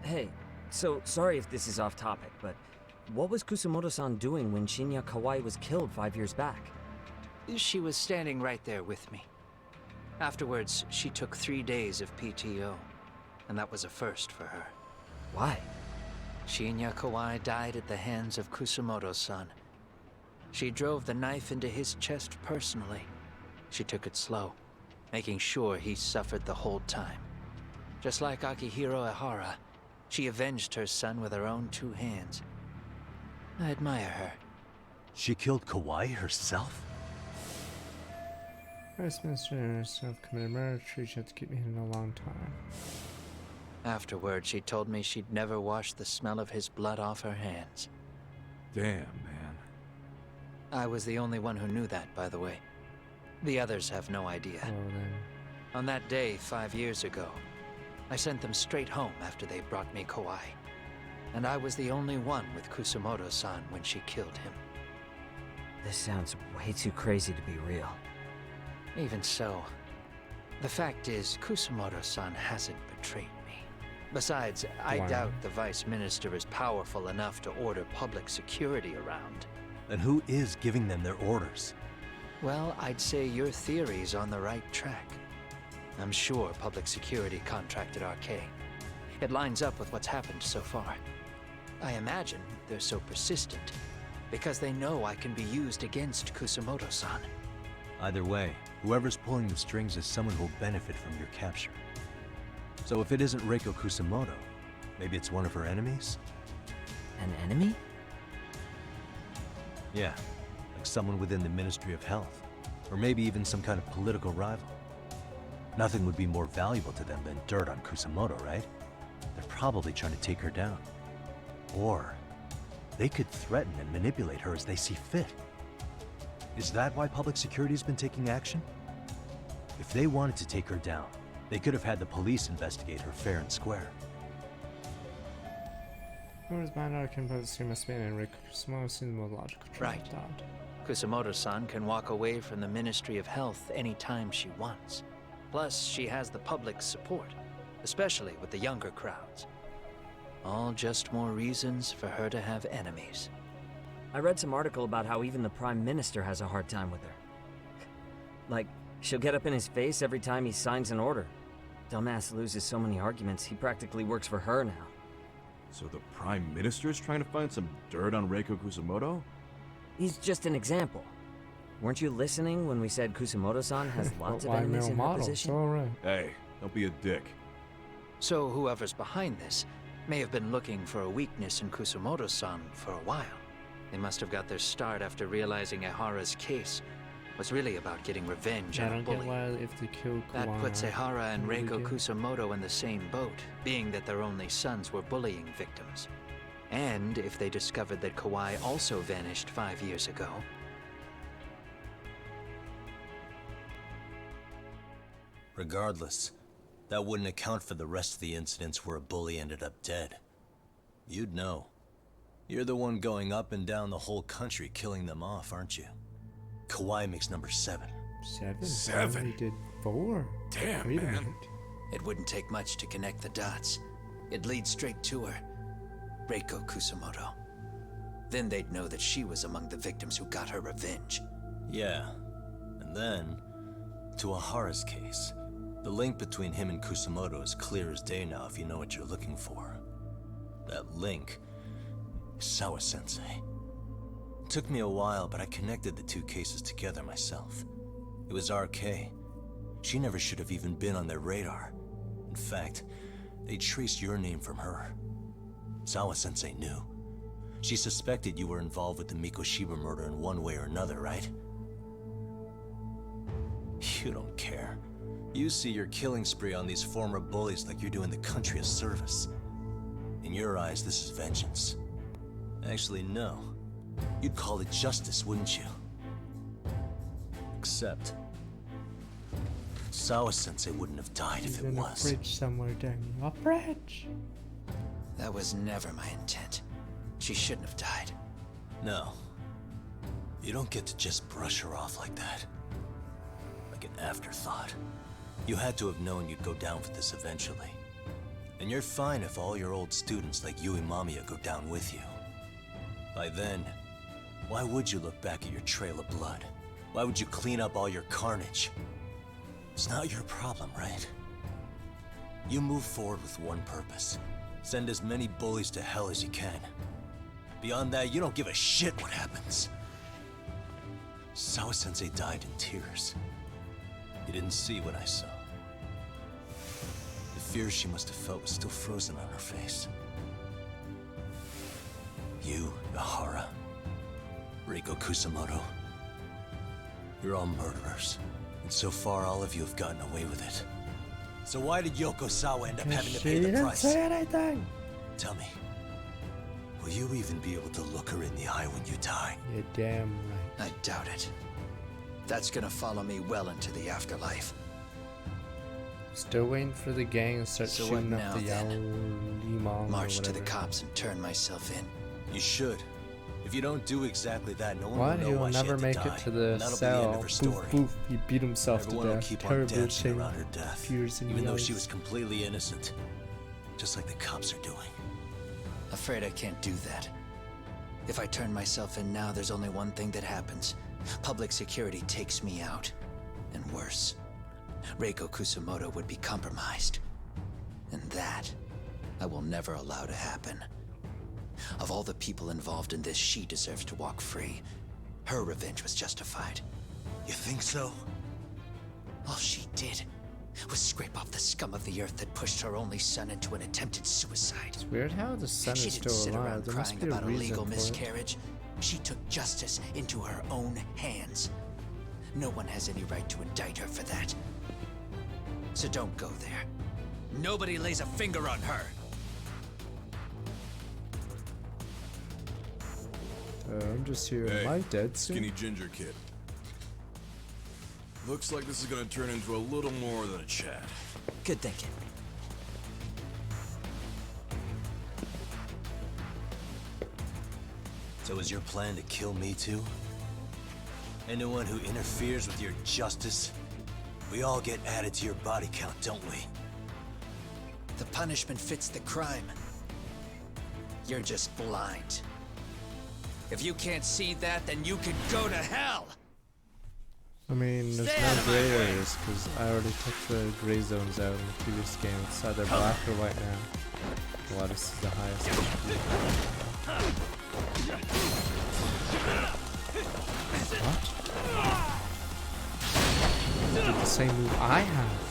Hey, so sorry if this is off topic, but what was Kusumoto-san doing when Shinya Kawai was killed 5 years back? She was standing right there with me. Afterwards, she took 3 days of PTO, and that was a first for her. Why? Shinya Kawai died at the hands of Kusumoto-san. She drove the knife into his chest personally. She took it slow, making sure he suffered the whole time. Just like Akihiro Ehara, she avenged her son with her own 2 hands. I admire her. She killed Kawai herself? Vice Minister herself committed murder. She had to keep me hidden a long time. Afterward, she told me she'd never wash the smell of his blood off her hands. Damn, man. I was the only one who knew that, by the way. The others have no idea. Well then. On that day, 5 years ago, I sent them straight home after they brought me Kawai. And I was the only one with Kusumoto-san when she killed him. This sounds way too crazy to be real. Even so, the fact is, Kusumoto-san hasn't betrayed me. Besides, I doubt the Vice Minister is powerful enough to order public security around. Then who is giving them their orders? Well, I'd say your theory's on the right track. I'm sure public security contracted RK. It lines up with what's happened so far. I imagine they're so persistent because they know I can be used against Kusumoto-san. Either way, whoever's pulling the strings is someone who'll benefit from your capture. So if it isn't Reiko Kusumoto, maybe it's one of her enemies? An enemy? Yeah, like someone within the Ministry of Health, or maybe even some kind of political rival. Nothing would be more valuable to them than dirt on Kusumoto, right? They're probably trying to take her down. Or they could threaten and manipulate her as they see fit. Is that why public security's been taking action? If they wanted to take her down, they could have had the police investigate her fair and square. Whoever's mind I can both see must be an Rick Kusumoto seems the more logical. Right. Kusumoto-san can walk away from the Ministry of Health anytime she wants. Plus, she has the public's support, especially with the younger crowds. All just more reasons for her to have enemies. I read some article about how even the Prime Minister has a hard time with her. Like, she'll get up in his face every time he signs an order. Dumbass loses so many arguments, he practically works for her now. So the Prime Minister is trying to find some dirt on Reiko Kusumoto? He's just an example. Weren't you listening when we said Kusumoto-san has lots of enemies in her position? Alright. Hey, don't be a dick. So whoever's behind this may have been looking for a weakness in Kusumoto-san for a while. They must have got their start after realizing Ehara's case was really about getting revenge on a bully. If they kill That Kuwana, puts Ehara and what do we Reiko do? Kusumoto in the same boat, being that their only sons were bullying victims. And if they discovered that Kawai also vanished 5 years ago. Regardless, that wouldn't account for the rest of the incidents where a bully ended up dead. You'd know. You're the one going up and down the whole country killing them off, aren't you? Kawai makes number 7. 7? Seven? I only did 4. Damn, Wait a man. minute. It wouldn't take much to connect the dots. It'd lead straight to her. Reiko Kusumoto. Then they'd know that she was among the victims who got her revenge. Yeah. And then, to Ahara's case. The link between him and Kusumoto is clear as day now if you know what you're looking for. That link is Sawa-sensei. It took me a while, but I connected the two cases together myself. It was RK. She never should have even been on their radar. In fact, they traced your name from her. Sawa-sensei knew. She suspected you were involved with the Mikoshiba murder in one way or another, right? You don't care. You see your killing spree on these former bullies like you're doing the country a service. In your eyes, this is vengeance. Actually, no. You'd call it justice, wouldn't you? Except, Sawa-sensei wouldn't have died if it in was. a bridge somewhere, Danny. A bridge! That was never my intent. She shouldn't have died. No. You don't get to just brush her off like that. Like an afterthought. You had to have known you'd go down for this eventually. And you're fine if all your old students like Yui Mamiya go down with you. By then, why would you look back at your trail of blood? Why would you clean up all your carnage? It's not your problem, right? You move forward with one purpose. Send as many bullies to hell as you can. Beyond that, you don't give a shit what happens. Sawa-sensei died in tears. You didn't see what I saw. The fear she must have felt was still frozen on her face. You, Ehara, Reiko Kusumoto, you're all murderers. And so far, all of you have gotten away with it. So why did Yoko Sawa end up having to pay the price? Say anything. Tell me, will you even be able to look her in the eye when you die? You're damn right. I doubt it. That's gonna follow me well into the afterlife. Still waiting for the gang to start So shooting what up now, the then? Limon March or to the whatever. cops and turn myself in. You should. If you don't do exactly that, no one What? will know He will why she never had to make die. it to the And that'll be the cell. end of her story. Poof, poof. He beat himself Everyone to will death. keep on Terrible dancing shame. around her death, Tears in even the though eyes. she was completely innocent, just like the cops are doing. Afraid I can't do that. If I turn myself in now, there's only one thing that happens. Public security takes me out. And worse, Reiko Kusumoto would be compromised. And that, I will never allow to happen. Of all the people involved in this, she deserves to walk free. Her revenge was justified. You think so? All she did was scrape off the scum of the earth that pushed her only son into an attempted suicide. It's weird how the son She is didn't still sit alive. around There must crying be a about a reason legal for it. miscarriage. She took justice into her own hands. No one has any right to indict her for that. So don't go there. Nobody lays a finger on her. I'm just here. Hey, Am I dead soon? Skinny ginger kid. Looks like this is gonna turn into a little more than a chat. Good thinking. So is your plan to kill me too? Anyone who interferes with your justice? We all get added to your body count, don't we? The punishment fits the crime. You're just blind. If you can't see that, then you can go to hell! I mean, there's no gray areas, because I already took the gray zones out in the previous game. It's either black or white now. Well, this is the highest. What? They did the same move I have.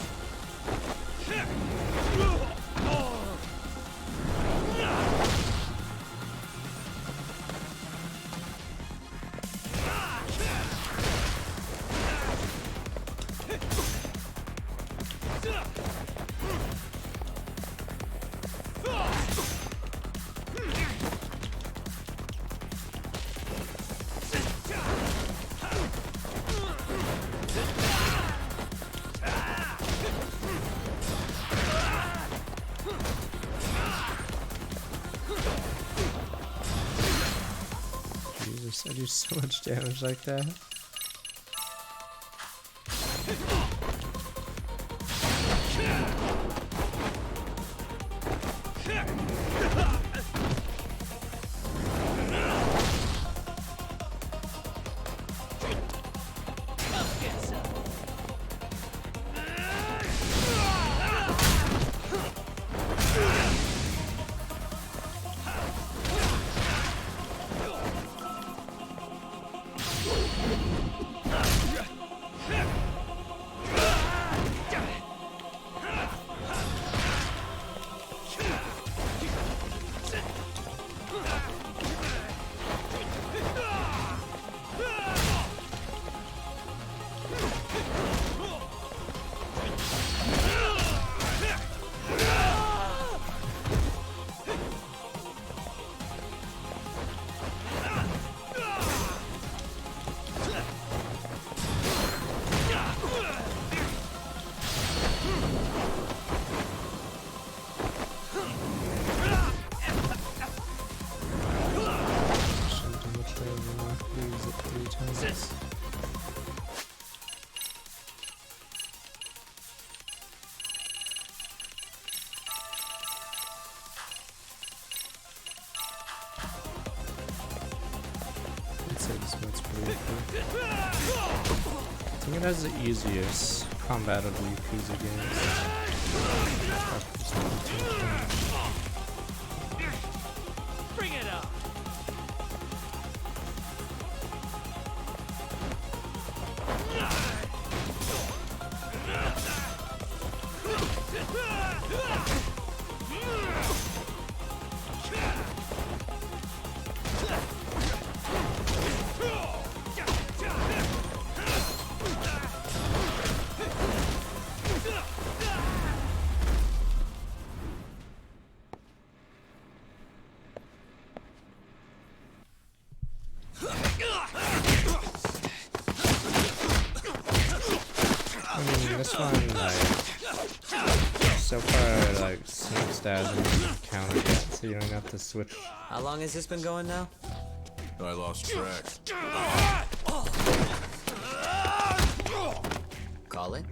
I do so much damage like that. I think it has the easiest combat of the Yakuza games. Bring it up! This one, like, so far, like, Snoop's dad hasn't counted yet, so you don't have to switch. How long has this been going now? I lost track. Call it?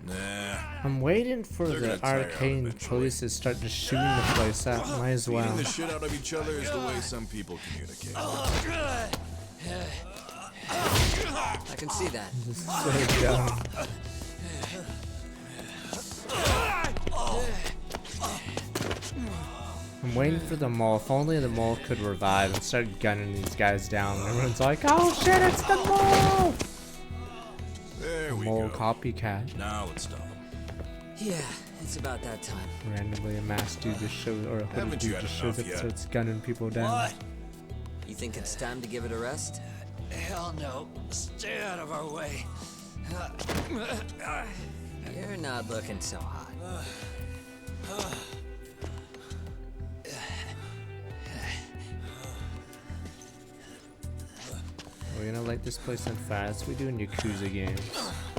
Nah. I'm waiting for the arcane police to start just shooting the place up. Might as well. Beating the shit out of each other is the way some people communicate. I can see that. This is so dumb. I'm waiting for the mole. If only the mole could revive and start gunning these guys down. Everyone's like, oh shit, it's the mole! There we mole go. Copycat. Now let's stop him. Yeah, it's about that time. Randomly a masked dude just shows, or a hooded Haven't you dude had just shows up, enough so yet? it's gunning people down. What? You think it's time to give it a rest? Hell no. Stay out of our way. You're not looking so hot. We're gonna light this place on fire. That's what we do in Yakuza games.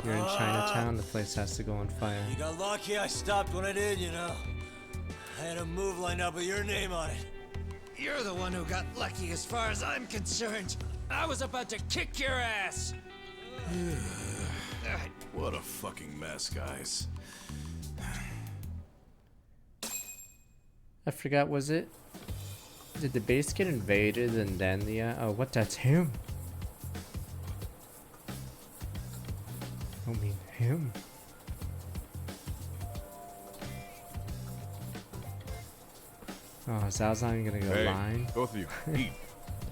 You're in Chinatown, the place has to go on fire. You got lucky I stopped when I did, you know. I had a move lined up with your name on it. You're the one who got lucky as far as I'm concerned. I was about to kick your ass. What a fucking mess, guys. I forgot, was it? Did the base get invaded and then the oh, what, that's him? I don't mean him. Oh, Zhao's not even gonna go Hey, line. both of you, eat.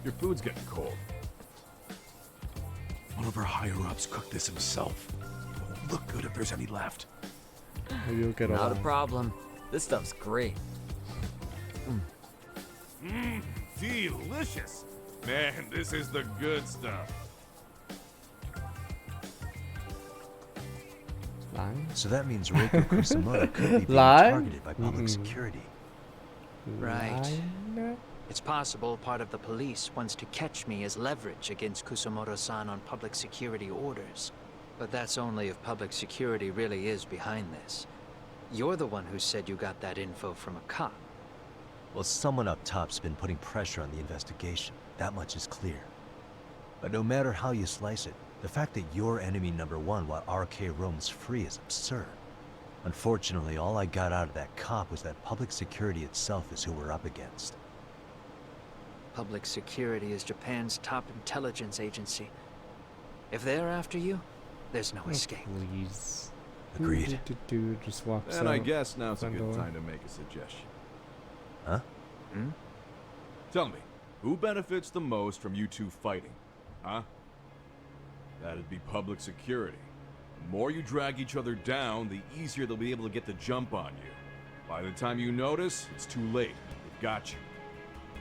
Your food's getting cold. One of our higher-ups cooked this himself. It won't look good if there's any left. Maybe you'll get Not a along. problem. This stuff's great. Delicious. Man, this is the good stuff. Line? So that means Reiko Kusumoto could be being Lie? targeted by public security. Right. Line? It's possible part of the police wants to catch me as leverage against Kusumoto-san on public security orders. But that's only if public security really is behind this. You're the one who said you got that info from a cop. Well, someone up top's been putting pressure on the investigation. That much is clear. But no matter how you slice it, the fact that you're enemy number one while RK roams free is absurd. Unfortunately, all I got out of that cop was that public security itself is who we're up against. Public security is Japan's top intelligence agency. If they're after you, there's no escape. Please. Agreed. Just walks And I out guess now's a front good door. time to make a suggestion. Huh? Tell me, who benefits the most from you two fighting? Huh? That'd be public security. The more you drag each other down, the easier they'll be able to get the jump on you. By the time you notice, it's too late. They've got you.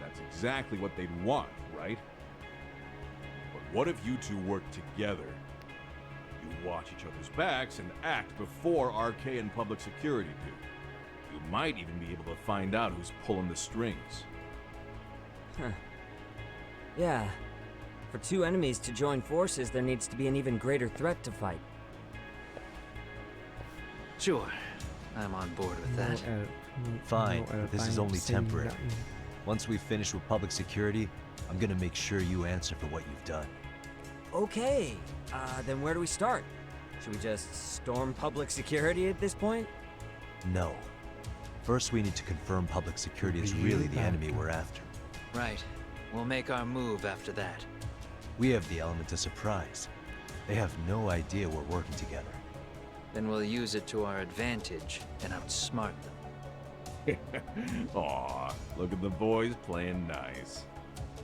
That's exactly what they'd want, right? But what if you two work together? You watch each other's backs and act before RK and public security do. You might even be able to find out who's pulling the strings. Huh. Yeah. For two enemies to join forces, there needs to be an even greater threat to fight. Sure, I'm on board with that. Fine, but this is only temporary. Once we finish with public security, I'm gonna make sure you answer for what you've done. Okay, then where do we start? Should we just storm public security at this point? No. First, we need to confirm public security is really the enemy we're after. Right. We'll make our move after that. We have the element of surprise. They have no idea we're working together. Then we'll use it to our advantage and outsmart them. Aw, look at the boys playing nice.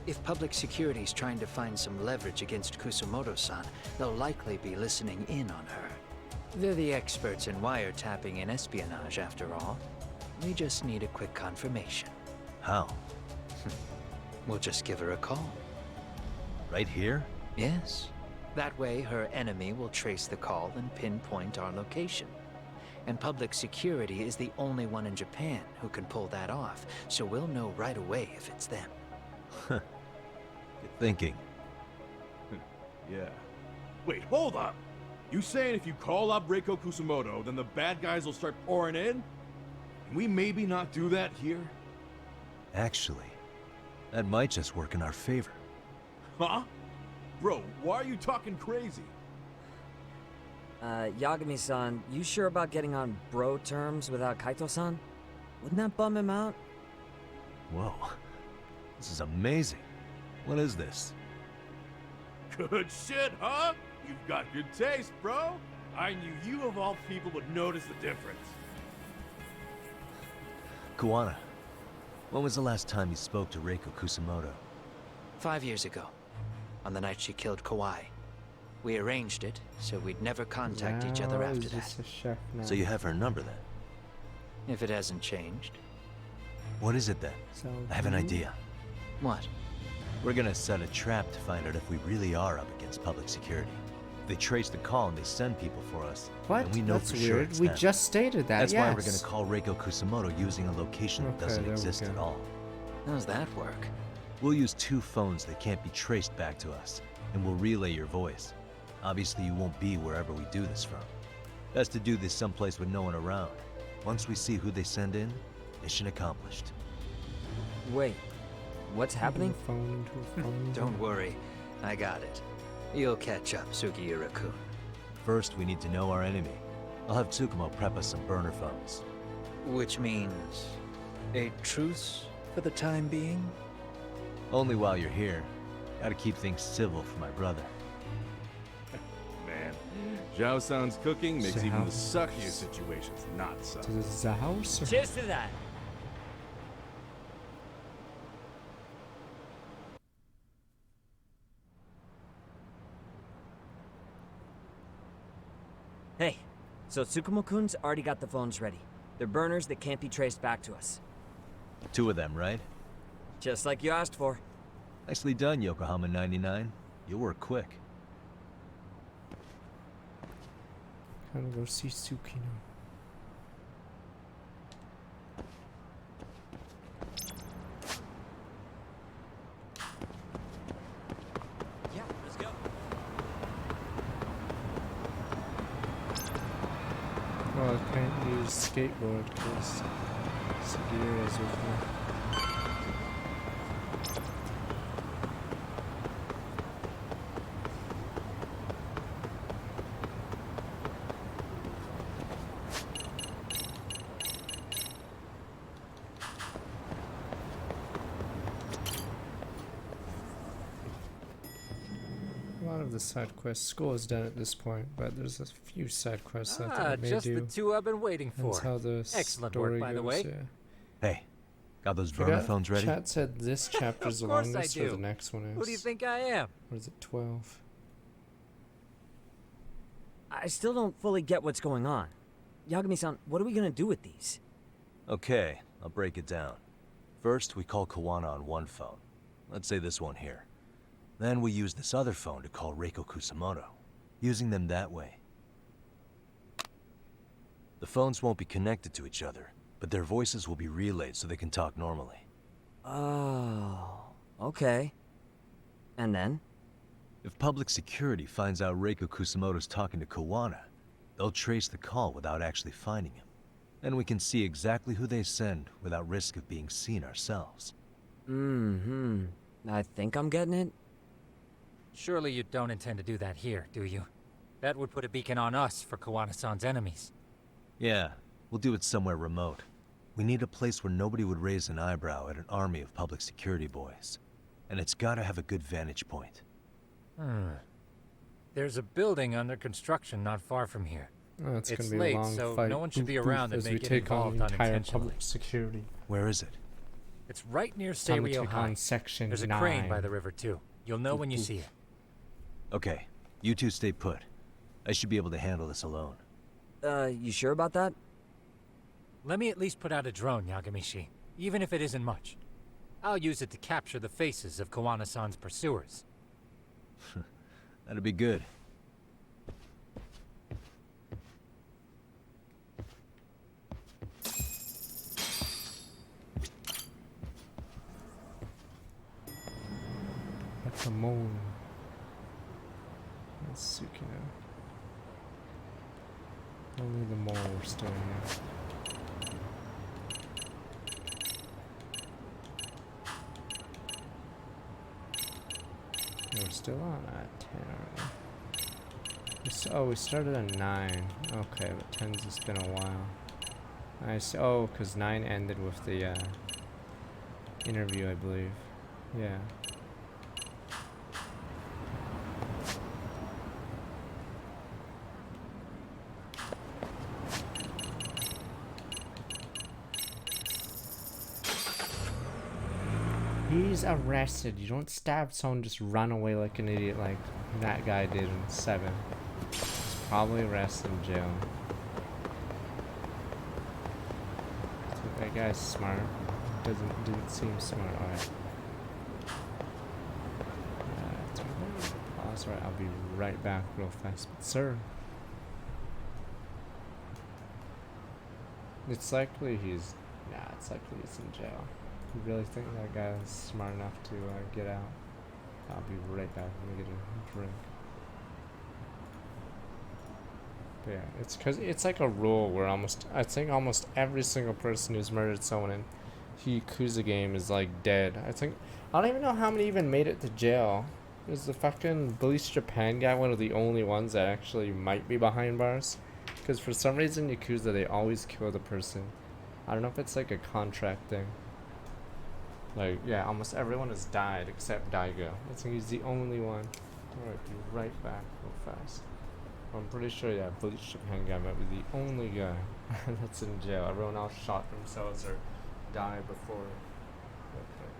If public security's trying to find some leverage against Kusumoto-san, they'll likely be listening in on her. They're the experts in wiretapping and espionage, after all. We just need a quick confirmation. How? We'll just give her a call. Right here? Yes. That way, her enemy will trace the call and pinpoint our location. And public security is the only one in Japan who can pull that off, so we'll know right away if it's them. Good thinking. Yeah. Wait, hold up! You saying if you call up Reiko Kusumoto, then the bad guys will start pouring in? Can we maybe not do that here? Actually, that might just work in our favor. Huh? Bro, why are you talking crazy? Yagami-san, you sure about getting on bro terms without Kaito-san? Wouldn't that bum him out? Whoa. This is amazing. What is this? Good shit, huh? You've got good taste, bro. I knew you of all people would notice the difference. Kuwana, when was the last time you spoke to Reiko Kusumoto? 5 years ago, on the night she killed Kawai. We arranged it, so we'd never contact each other Now after he's that. just a chef now. So you have her number then? If it hasn't changed. What is it then? So I have an you- idea. What? We're gonna set a trap to find out if we really are up against public security. If they trace the call and they send people for us, What? then we know That's for weird. sure it's We them. just stated that. That's why we're yes. gonna call Reiko Kusumoto using a location that Okay, doesn't there we exist go. at all. How's that work? We'll use 2 phones that can't be traced back to us, and we'll relay your voice. Obviously, you won't be wherever we do this from. Best to do this someplace with no one around. Once we see who they send in, mission accomplished. Wait, What's happening? Don't worry, I got it. You'll catch up, Sugiura-kun. First, we need to know our enemy. I'll have Tsukumo prep us some burner phones. Which means a truce for the time being? Only while you're here. Gotta keep things civil for my brother. Man, Zhao-san's cooking makes even the Zhao. suckiest situations not suck. To the house? Cheers to that. Hey, so Tsukumo-kun's already got the phones ready. They're burners that can't be traced back to us. 2 of them, right? Just like you asked for. Nicely done, Yokohama 99. You'll work quick. Gotta go see Tsukino. Yeah, let's go. Well, I can't use skateboard because Sagira's with me. A lot of the side quests, school is done at this point, but there's a few side quests that I may Just do. the 2 I've been waiting for. That's how the Excellent story work, by the goes, way. yeah. Hey, got those I burner forgot phones ready? Chat said this chapter's the Of course I longest, or do. the next one is. Who do you think I am? Or is it 12? I still don't fully get what's going on. Yagami-san, what are we gonna do with these? Okay, I'll break it down. First, we call Kawana on one phone. Let's say this one here. Then we use this other phone to call Reiko Kusamoto, using them that way. The phones won't be connected to each other, but their voices will be relayed so they can talk normally. Oh, okay. And then? If public security finds out Reiko Kusamoto's talking to Kawana, they'll trace the call without actually finding him. Then we can see exactly who they send without risk of being seen ourselves. I think I'm getting it. Surely you don't intend to do that here, do you? That would put a beacon on us for Kawana-san's enemies. Yeah, we'll do it somewhere remote. We need a place where nobody would raise an eyebrow at an army of public security boys. And it's gotta have a good vantage point. There's a building under construction not far from here. Oh, it's gonna be late, a long so fight. no one should be Boof, around boof, that as may we get take on involved the entire unintentionally. public security. Where is it? It's right near Time to Seiryo take High. on section There's a 9. crane by the river too. You'll know when you see it. Okay, you two stay put. I should be able to handle this alone. You sure about that? Let me at least put out a drone, Yagamishi, even if it isn't much. I'll use it to capture the faces of Kawana-san's pursuers. That'd be good. That's the moon. That's Tsukino. Only the mole are still here. We're still on at 10, aren't we? Oh, we started at 9. Okay, but 10's just been a while. Nice. Oh, because 9 ended with the interview, I believe. Yeah. He's arrested. You don't stab someone, just run away like an idiot like that guy did in 7. He's probably arrested in jail. So that guy's smart. Didn't seem smart. Alright. Pause. Alright, I'll be right back real fast. But sir, it's likely he's it's likely he's in jail. You really think that guy's smart enough to get out? I'll be right back. Let me get a drink. But yeah, it's because it's like a rule where I think almost every single person who's murdered someone in Yakuza game is like dead. I don't even know how many even made it to jail. Is the fucking Police Japan guy one of the only ones that actually might be behind bars? Because for some reason Yakuza, they always kill the person. I don't know if it's like a contract thing. Like, yeah, almost everyone has died except Daigo. I think he's the only one. Alright, be right back real fast. I'm pretty sure, yeah, Police Japan guy might be the only guy that's in jail. Everyone else shot themselves or died before. Okay.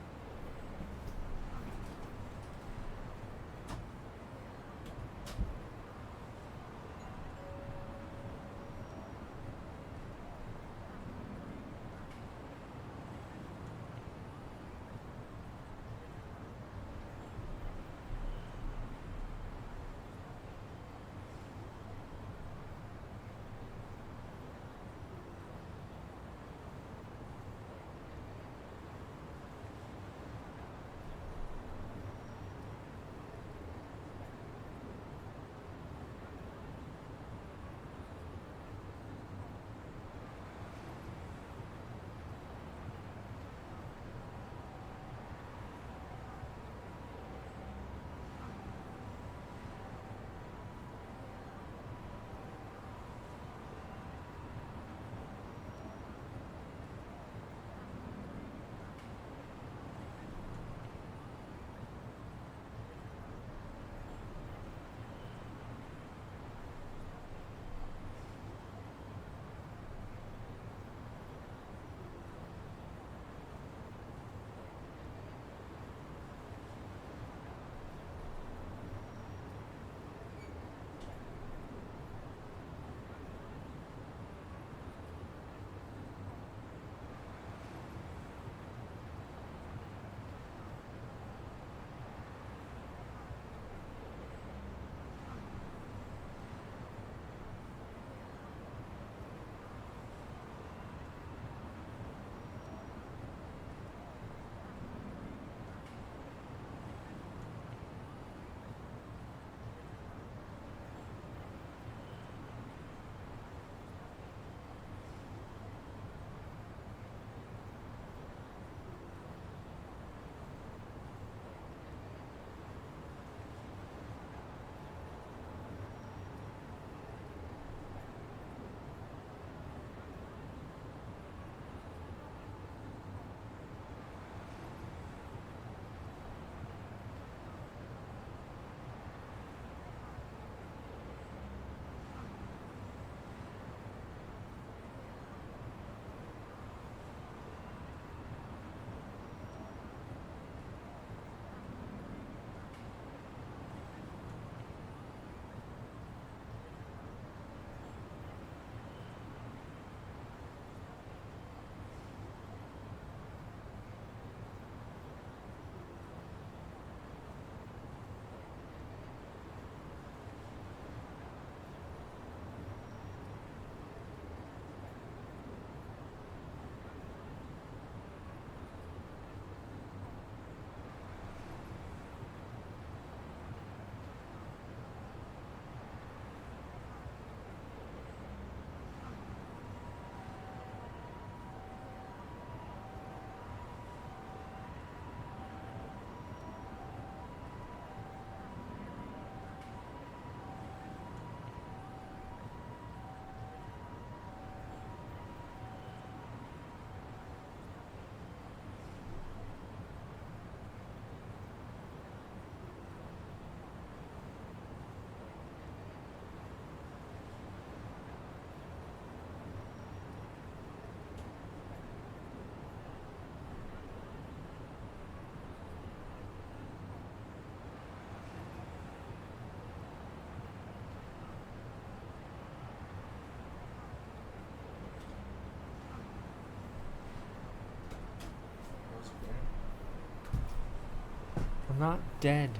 I'm not dead.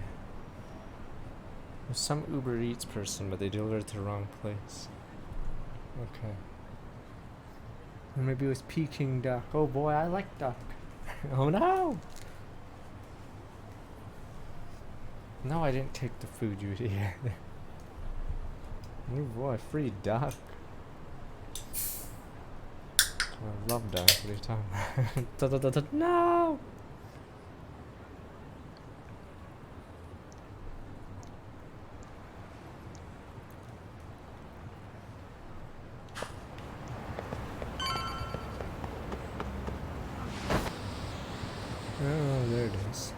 There's some Uber Eats person, but they delivered it to the wrong place. Okay. Or maybe it was Peking duck. Oh boy, I like duck. Oh no! No, I didn't take the food, you idiot. Oh boy, free duck. I love that. What are you talking about? No! Oh, there it is.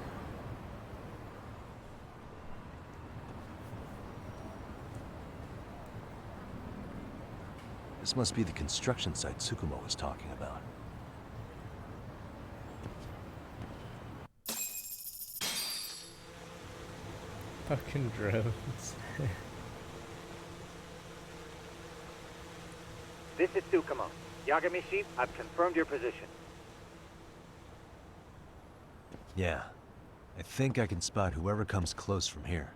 This must be the construction site Tsukumo was talking about. Fucking drones. This is Tsukumo. Yagamishi, I've confirmed your position. Yeah. I think I can spot whoever comes close from here.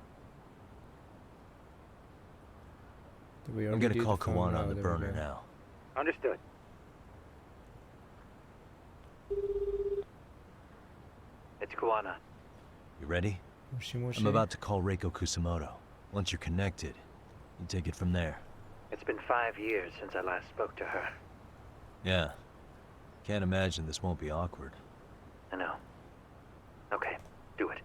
I'm gonna call Kawana on the burner now. Understood. It's Kawana. You ready? Moshi moshi. I'm about to call Reiko Kusamoto. Once you're connected, you take it from there. It's been 5 years since I last spoke to her. Yeah. Can't imagine this won't be awkward. I know. Okay, do it.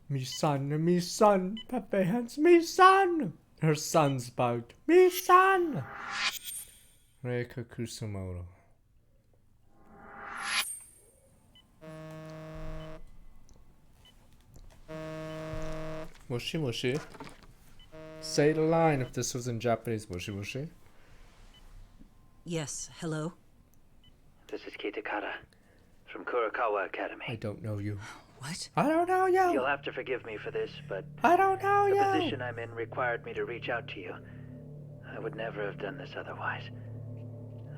Me son, Pepe hands me son. Her son's about me son. Reiko Kusamoto. Moshi moshi. Say the line if this was in Japanese. Moshi moshi. Yes, hello? This is Kitakata from Kurakawa Academy. I don't know you. What? I don't know you. You'll have to forgive me for this, but I don't know the you. position I'm in required me to reach out to you. I would never have done this otherwise.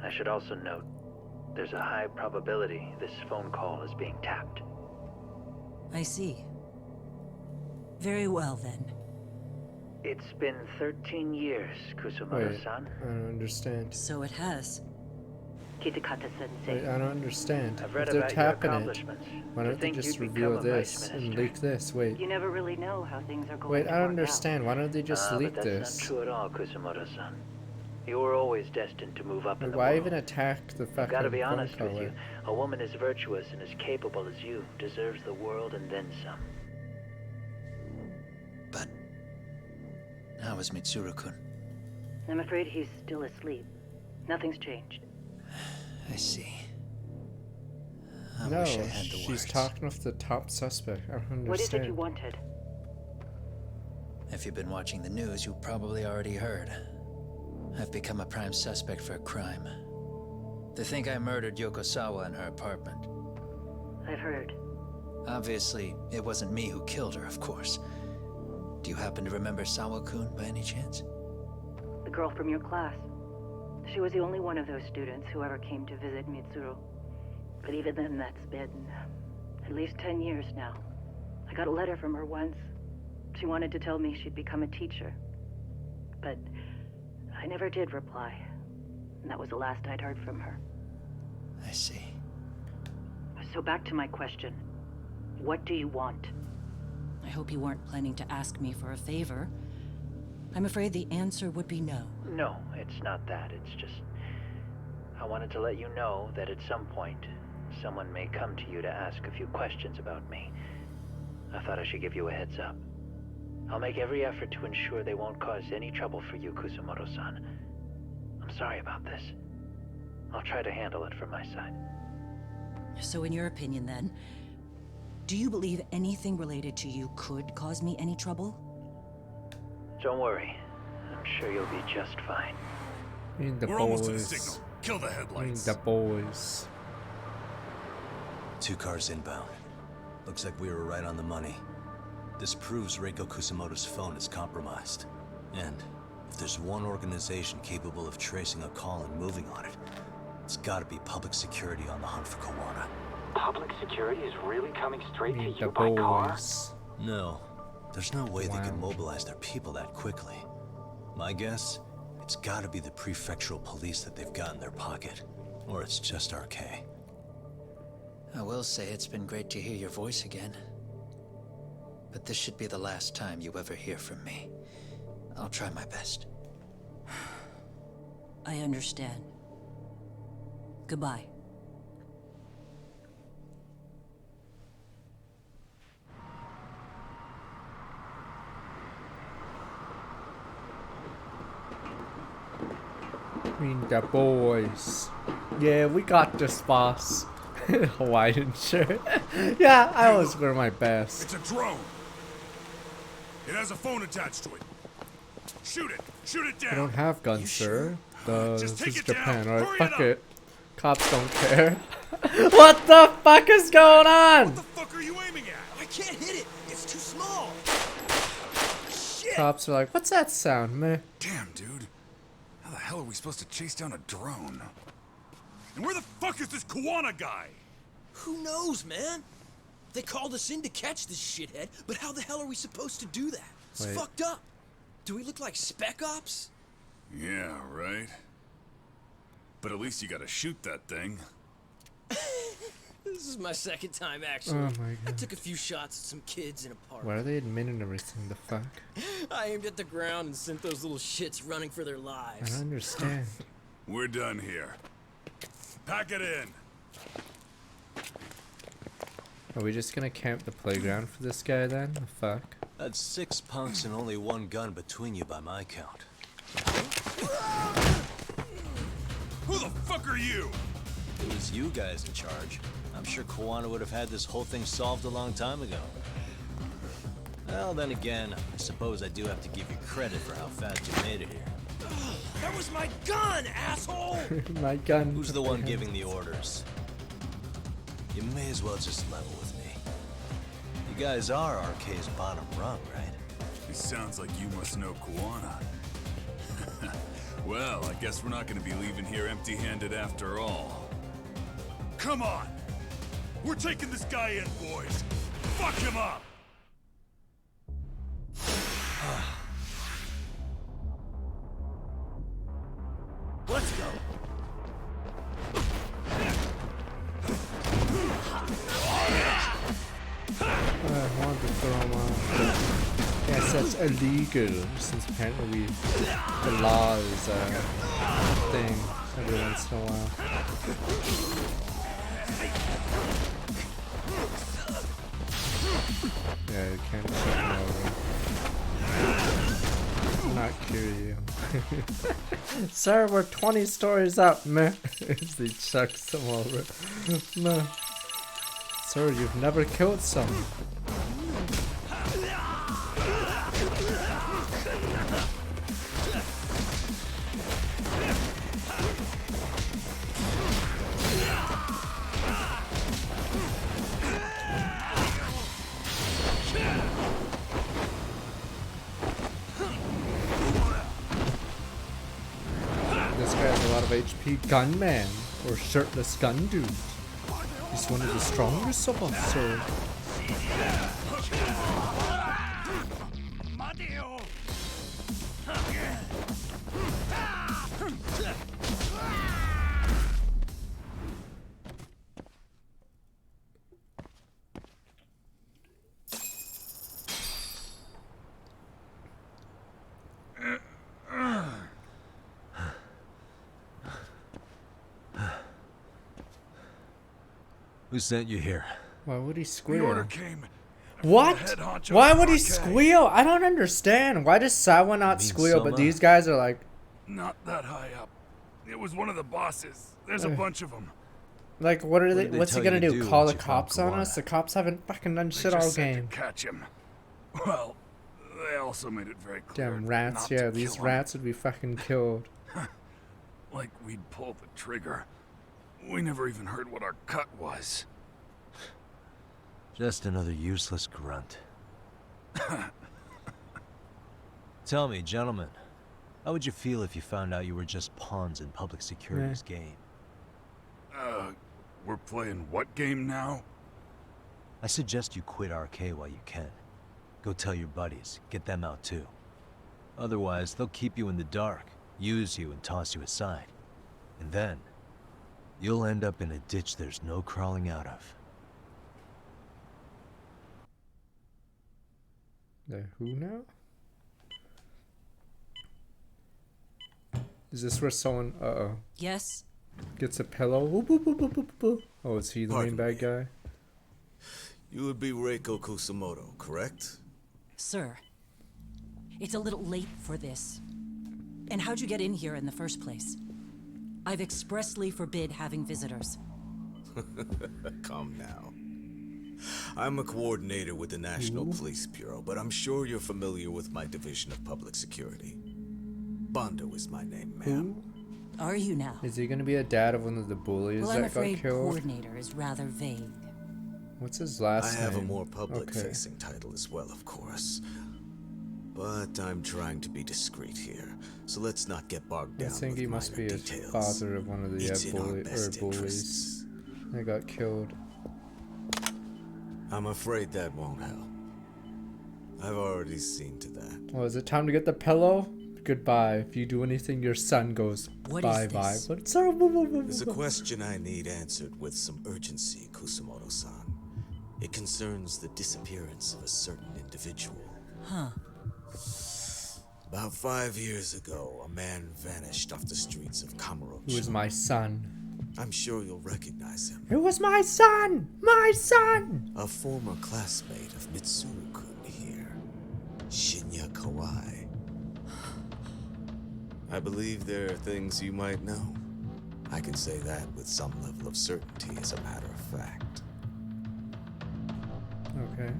I should also note, there's a high probability this phone call is being tapped. I see. Very well, then. It's been 13 years, Kusumoto-san. I don't understand. So it has. Kitakata-sensei. Wait, I don't understand. I've read If they're about your tapping it, accomplishments. why don't they think just you'd become reveal a this vice and minister. leak this? Wait. You never really know how things are going Wait, to I don't work understand. Why don't they just leak but that's this? not true at all, Kusumoto-san. You were always destined to move up in the Why world. even attack the I've fucking gotta be phone honest with caller? you. A woman as virtuous and as capable as you deserves the world and then some. But how is Mitsuru-kun? I'm afraid he's still asleep. Nothing's changed. I see. I No, wish I had the she's words. talking with the top suspect. I don't understand. What is it you wanted? If you've been watching the news, you probably already heard. I've become a prime suspect for a crime. They think I murdered Yokosawa in her apartment. I've heard. Obviously, it wasn't me who killed her, of course. Do you happen to remember Sawa-kun by any chance? The girl from your class. She was the only one of those students who ever came to visit Mitsuru. But even then, that's been at least 10 years now. I got a letter from her once. She wanted to tell me she'd become a teacher. But I never did reply. And that was the last I'd heard from her. I see. So back to my question. What do you want? I hope you weren't planning to ask me for a favor. I'm afraid the answer would be no. No, it's not that. It's just... I wanted to let you know that at some point, someone may come to you to ask a few questions about me. I thought I should give you a heads up. I'll make every effort to ensure they won't cause any trouble for you, Kusumoto-san. I'm sorry about this. I'll try to handle it from my side. So in your opinion, then, do you believe anything related to you could cause me any trouble? Don't worry. I'm sure you'll be just fine. Need the We're boys. almost at the signal. Kill the Need headlights. the boys. 2 cars inbound. Looks like we were right on the money. This proves Reiko Kusamoto's phone is compromised. And if there's one organization capable of tracing a call and moving on it, it's gotta be public security on the hunt for Kawana. Public security is really coming straight Need to the you by car? boys. No. There's no way they can mobilize their people that quickly. My guess? It's gotta be the prefectural police that they've got in their pocket. Or it's just RK. I will say it's been great to hear your voice again. But this should be the last time you ever hear from me. I'll try my best. I understand. Goodbye. mean the boys. Yeah, we got this, boss. Hawaiian shirt. Yeah, I always wear my best. It's a drone. It has a phone attached to it. Shoot it. Shoot it down. I don't have guns, sir. Just This take is it Japan, down. alright? Hurry Fuck it up. it. Cops don't care. What the fuck is going on? What the fuck are you aiming at? I can't hit it. It's too small. Shit. Cops are like, what's that sound, man? Damn, dude. How the hell are we supposed to chase down a drone? And where the fuck is this Kuwana guy? Who knows, man? They called us in to catch this shithead, but how the hell are we supposed to do that? It's Wait. fucked up. Do we look like spec ops? Yeah, right. But at least you gotta shoot that thing. This is my second time, actually. Oh my I God. took a few shots at some kids in a park. Why are they admitting everything? The fuck? I aimed at the ground and sent those little shits running for their I lives. don't understand. We're done here. Pack it in. Are we just gonna camp the playground for this guy then? The fuck? That's 6 punks and only 1 gun between you by my count. Who the fuck are you? It was you guys in charge. I'm sure Kuwana would have had this whole thing solved a long time ago. Well, then again, I suppose I do have to give you credit for how fast you made it here. That was my gun, asshole! My gun. Who's the one giving the orders? You may as well just level with me. You guys are RK's bottom rung, right? It sounds like you must know Kuwana. Well, I guess we're not gonna be leaving here empty-handed after all. Come on! We're taking this guy in, boys! Fuck him up! Let's go. I wanted to throw him on. Yes, that's illegal, since apparently the law is a thing every once in a while. Yeah, you can't shut him over. Not cure you. Sir, we're 20 stories up, man. As he chucks him over. No. Sir, you've never killed someone. This guy has a lot of HP. Gunman, or shirtless gun dude. He's one of the strongest of us, sir. Who sent you here? Why would he The squeal? order came. What? Head honcho Why would he RK. squeal? I don't understand. Why does Sawa not mean squeal, but Soma? these guys are like, Not that high up. It was one of the bosses. There's a bunch of them. what are they? did they What's he tell gonna you to do? do Call once the you found cops on Kuwana? us? The cops haven't fucking done They shit just all said game. to catch him. Well, they also made it very clear. Damn rats! not Yeah, to these kill him. rats would be fucking killed. Like we'd pulled the trigger. We never even heard what our cut was. Just another useless grunt. Tell me, gentlemen, how would you feel if you found out you were just pawns in public security's game? We're playing what game now? I suggest you quit RK while you can. Go tell your buddies, get them out too. Otherwise, they'll keep you in the dark, use you and toss you aside. And then, you'll end up in a ditch there's no crawling out of. The who now? Is this where someone, Yes? gets a pillow? Whoop, whoop, whoop, whoop, whoop, whoop. Oh, is he the main bad guy? You would be Reiko Kusamoto, correct? Sir, it's a little late for this. And how'd you get in here in the first place? I've expressly forbid having visitors. Come now. I'm a coordinator with the National Police Bureau, but I'm sure you're familiar with my Division of Public Security. Bondo is my name, ma'am. Are you now? Is he gonna be a dad of one of the bullies Well, I'm that got afraid killed? coordinator is rather vague. What's his last I name? have a more public-facing title as well, of course. But I'm trying to be discreet here, so let's not get bogged I down think with he must be his details. father of one of the It's in our best bullies interests. that got killed. I'm afraid that won't help. I've already seen to that. Oh, is it time to get the pillow? Goodbye. If you do anything, your son goes What bye is bye. this? But sorry, There's a question I need answered with some urgency, Kusamoto-san. It concerns the disappearance of a certain individual. Huh. About 5 years ago, a man vanished off the streets of Kamurocho. Who is my son? I'm sure you'll recognize him. It was my son! My son! A former classmate of Mitsuru-kun here, Shinya Kawai. I believe there are things you might know. I can say that with some level of certainty, as a matter of fact. Okay.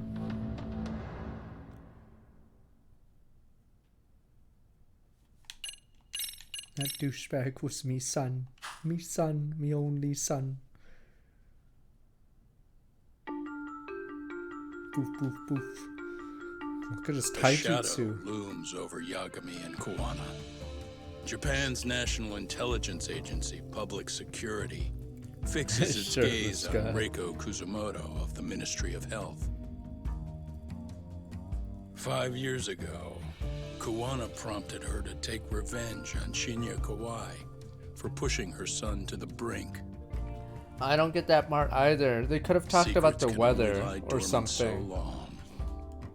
That douchebag was me son. Me son. Me only son. Poof, poof, poof. Look at his A shadow taijutsu. looms over Yagami and Kuwana. Japan's National Intelligence Agency, Public Security, fixes its Sure, gaze this on guy. Reiko Kusamoto of the Ministry of Health. 5 years ago, Kuwana prompted her to take revenge on Shinya Kawai for pushing her son to the brink. I don't get that part either. They could have talked about the Secrets can only weather lie or dormant something. so long.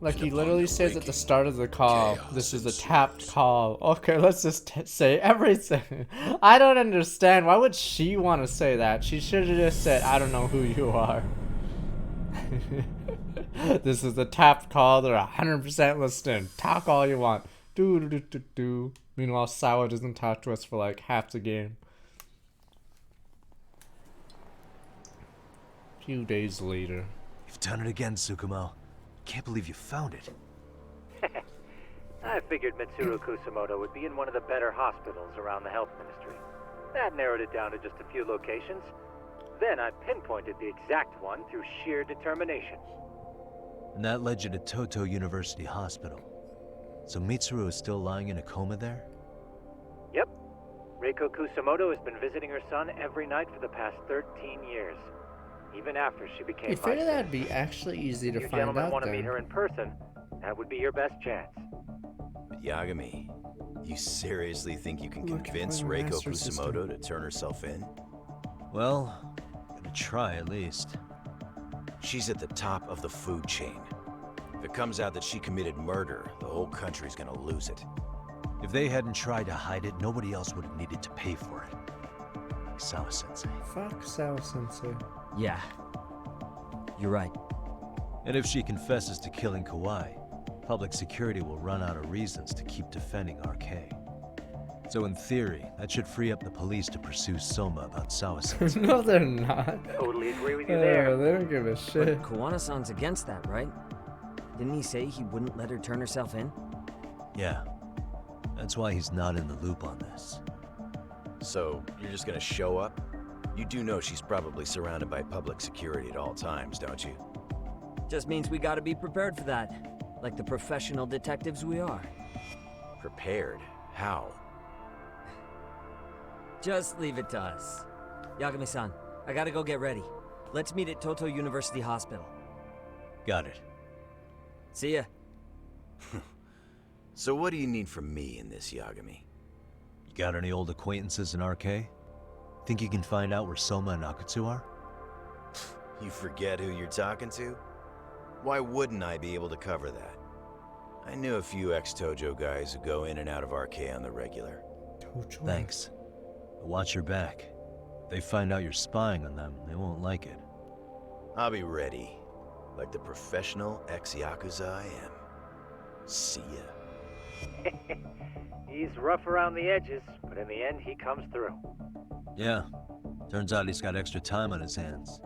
Like And he upon literally their says at the waking, start of the call, chaos this is a ensues. tapped call. Okay, let's just say everything. I don't understand. Why would she want to say that? She should have just said, I don't know who you are. This is a tapped call. They're 100% listening. Talk all you want. Do. Meanwhile, Sawa doesn't talk to us for like half the game. Few days later. You've done it again, Tsukumo. Can't believe you found it. I figured Mitsuru Kusamoto would be in one of the better hospitals around the health ministry. That narrowed it down to just a few locations. Then I pinpointed the exact one through sheer determination. And that led you to Toto University Hospital. So Mitsuru is still lying in a coma there? Yep. Reiko Kusamoto has been visiting her son every night for the past 13 years. Even after she became I figure my that'd be actually easy to you find gentlemen out want to then. meet her in person, that would be your best chance. Yagami, you seriously think you can Look, convince I'm a Reiko master Kusamoto system. to turn herself in? Well, gonna try at least. She's at the top of the food chain. If it comes out that she committed murder, the whole country's gonna lose it. If they hadn't tried to hide it, nobody else would have needed to pay for it. Like Sawa-sensei. Fuck Sawa-sensei. Yeah. You're right. And if she confesses to killing Kawai, public security will run out of reasons to keep defending RK. So in theory, that should free up the police to pursue Soma about Sawa-sensei. No, they're not. Totally agree with you there. They don't give a shit. But Kuwana-san's against that, right? Didn't he say he wouldn't let her turn herself in? Yeah. That's why he's not in the loop on this. So, you're just gonna show up? You do know she's probably surrounded by public security at all times, don't you? Just means we gotta be prepared for that. Like the professional detectives we are. Prepared? How? Just leave it to us. Yagami-san, I gotta go get ready. Let's meet at Toto University Hospital. Got it. See ya. So what do you need from me in this, Yagami? Got any old acquaintances in RK? Think you can find out where Soma and Akutsu are? You forget who you're talking to? Why wouldn't I be able to cover that? I knew a few ex-Tojo guys who go in and out of RK on the regular. Thanks. But watch your back. If they find out you're spying on them, they won't like it. I'll be ready, like the professional ex-Yakuza I am. See ya. He's rough around the edges, but in the end, he comes through. Yeah. Turns out he's got extra time on his hands.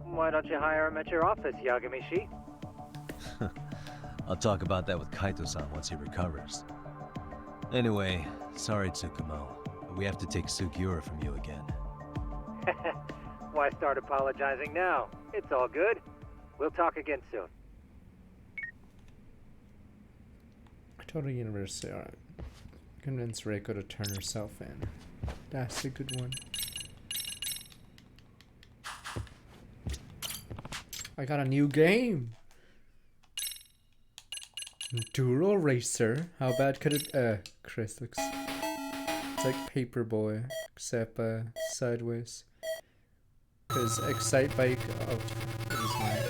Why don't you hire him at your office, Yagami-shi? I'll talk about that with Kaito-san once he recovers. Anyway, sorry Tsukumo, but we have to take Sugiura from you again. Why start apologizing now? It's all good. We'll talk again soon. Total University, alright. Convince Reiko to turn herself in. That's a good one. I got a new game! Enduro Racer? How bad could it Chris looks... It's like Paperboy, except sideways. Cause Excite Bike... Oh, what is mine?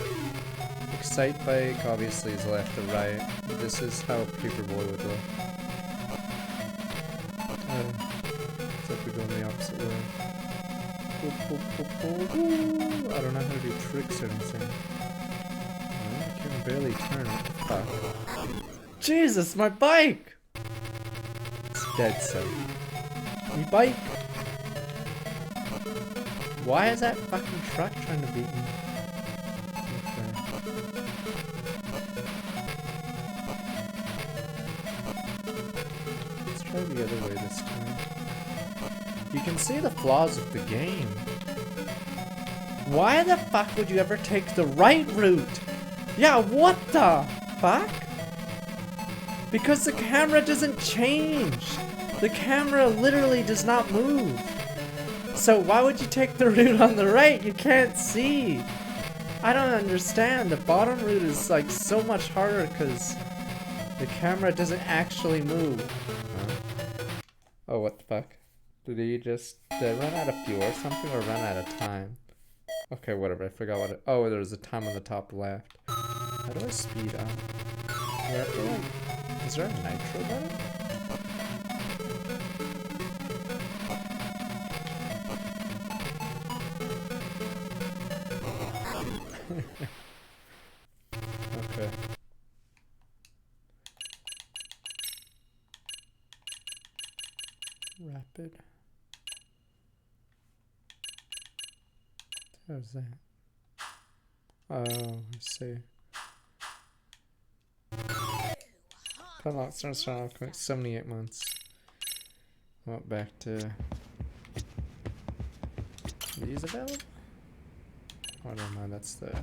Excite Bike obviously is left to right. This is how Paperboy would look. Except we're going the opposite way. I don't know how to do tricks or anything. I can barely turn it. Fuck. Jesus, my bike! It's dead set. Me bike! Why is that fucking truck trying to beat me? Let's try the other way this time. You can see the flaws of the game. Why the fuck would you ever take the right route? Yeah, what the fuck? Because the camera doesn't change. The camera literally does not move. So why would you take the route on the right? You can't see. I don't understand. The bottom route is like so much harder because the camera doesn't actually move. Huh? Oh, what the fuck? Did he just run out of fuel or something, or run out of time? Okay, whatever. I forgot what it... Oh, there was a time on the top left. How do I speed up? Do I have to, like... Is there a nitro button? Okay. Rapid. How's that? Oh, I see. Unlocked starts around 78 months. Went back to these available? Oh, never mind, that's the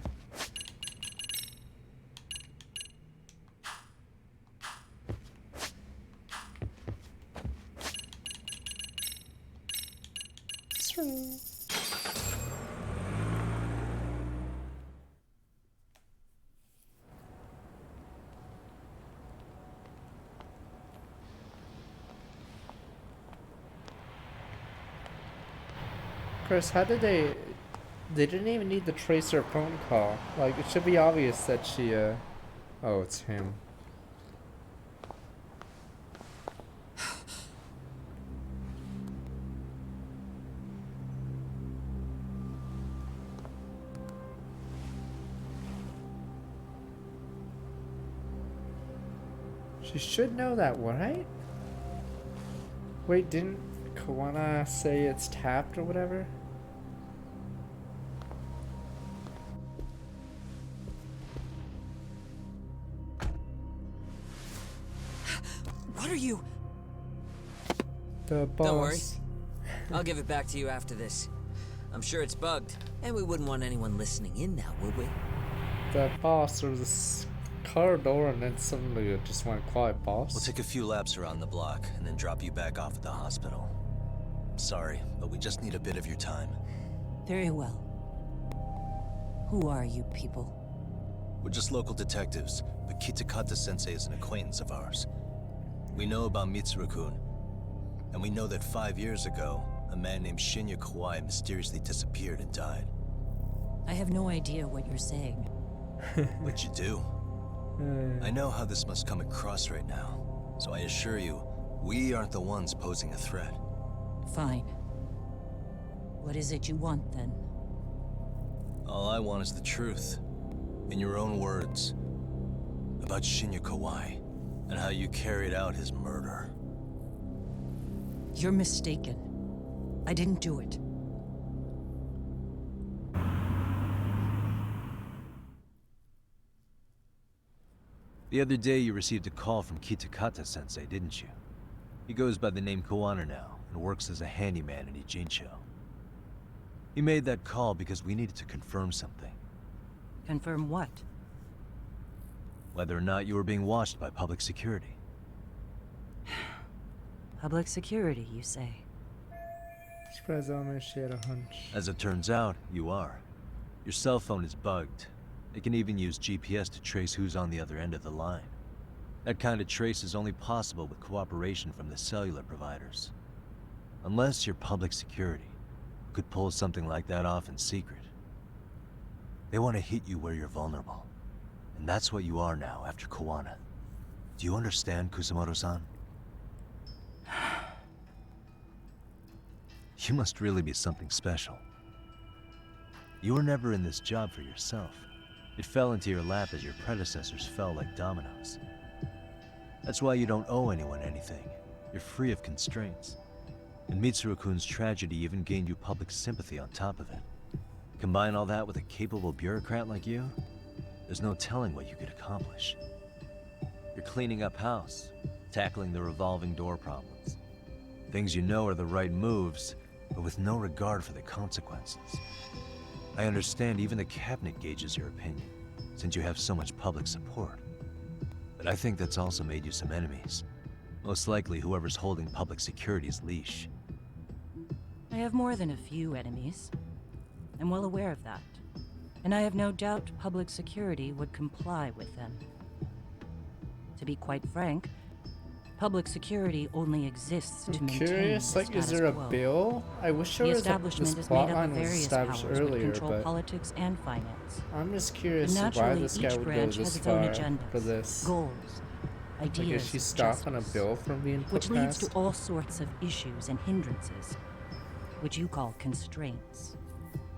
Chris, how did they didn't even need the tracer phone call. Like, it should be obvious that she, oh, it's him. She should know that, right? Wait, didn't Kawana say it's tapped or whatever? What are you? The boss. Don't worry. I'll give it back to you after this. I'm sure it's bugged, and we wouldn't want anyone listening in now, would we? The boss, there was this car door and then suddenly it just went quiet, boss. We'll take a few laps around the block and then drop you back off at the hospital. Sorry, but we just need a bit of your time. Very well. Who are you people? We're just local detectives, but Kitakata-sensei is an acquaintance of ours. We know about Mitsuru-kun. And we know that 5 years ago, a man named Shinya Kawai mysteriously disappeared and died. I have no idea what you're saying. But you do. I know how this must come across right now, so I assure you, we aren't the ones posing a threat. Fine. What is it you want, then? All I want is the truth. In your own words. About Shinya Kawai, and how you carried out his murder. You're mistaken. I didn't do it. The other day you received a call from Kitakata-sensei, didn't you? He goes by the name Koana now, and works as a handyman in Ijincho. He made that call because we needed to confirm something. Confirm what? Whether or not you were being watched by public security. Public security, you say? Surprised almost she had a hunch. As it turns out, you are. Your cell phone is bugged. It can even use GPS to trace who's on the other end of the line. That kind of trace is only possible with cooperation from the cellular providers. Unless you're public security, who could pull something like that off in secret. They want to hit you where you're vulnerable. And that's what you are now after Koana. Do you understand, Kusamoto-san? You must really be something special. You were never in this job for yourself. It fell into your lap as your predecessors fell like dominoes. That's why you don't owe anyone anything. You're free of constraints. And Mitsuru-kun's tragedy even gained you public sympathy on top of it. Combine all that with a capable bureaucrat like you, there's no telling what you could accomplish. You're cleaning up house, tackling the revolving door problems. Things you know are the right moves, but with no regard for the consequences. I understand even the cabinet gauges your opinion, since you have so much public support. But I think that's also made you some enemies. Most likely whoever's holding public security's leash. I have more than a few enemies. I'm well aware of that. And I have no doubt public security would comply with them. To be quite frank, public security only exists to maintain Curious, the like, is status there a quo. bill? I wish there The was establishment this is made up plotline of was various established powers earlier, which control but politics and finance. I'm just curious And why naturally, this guy each would go branch this has its own far agendas, for this. goals, ideas, Like, is she stopped on a justice, bill from being put which leads past? to all sorts of issues and hindrances, which you call constraints.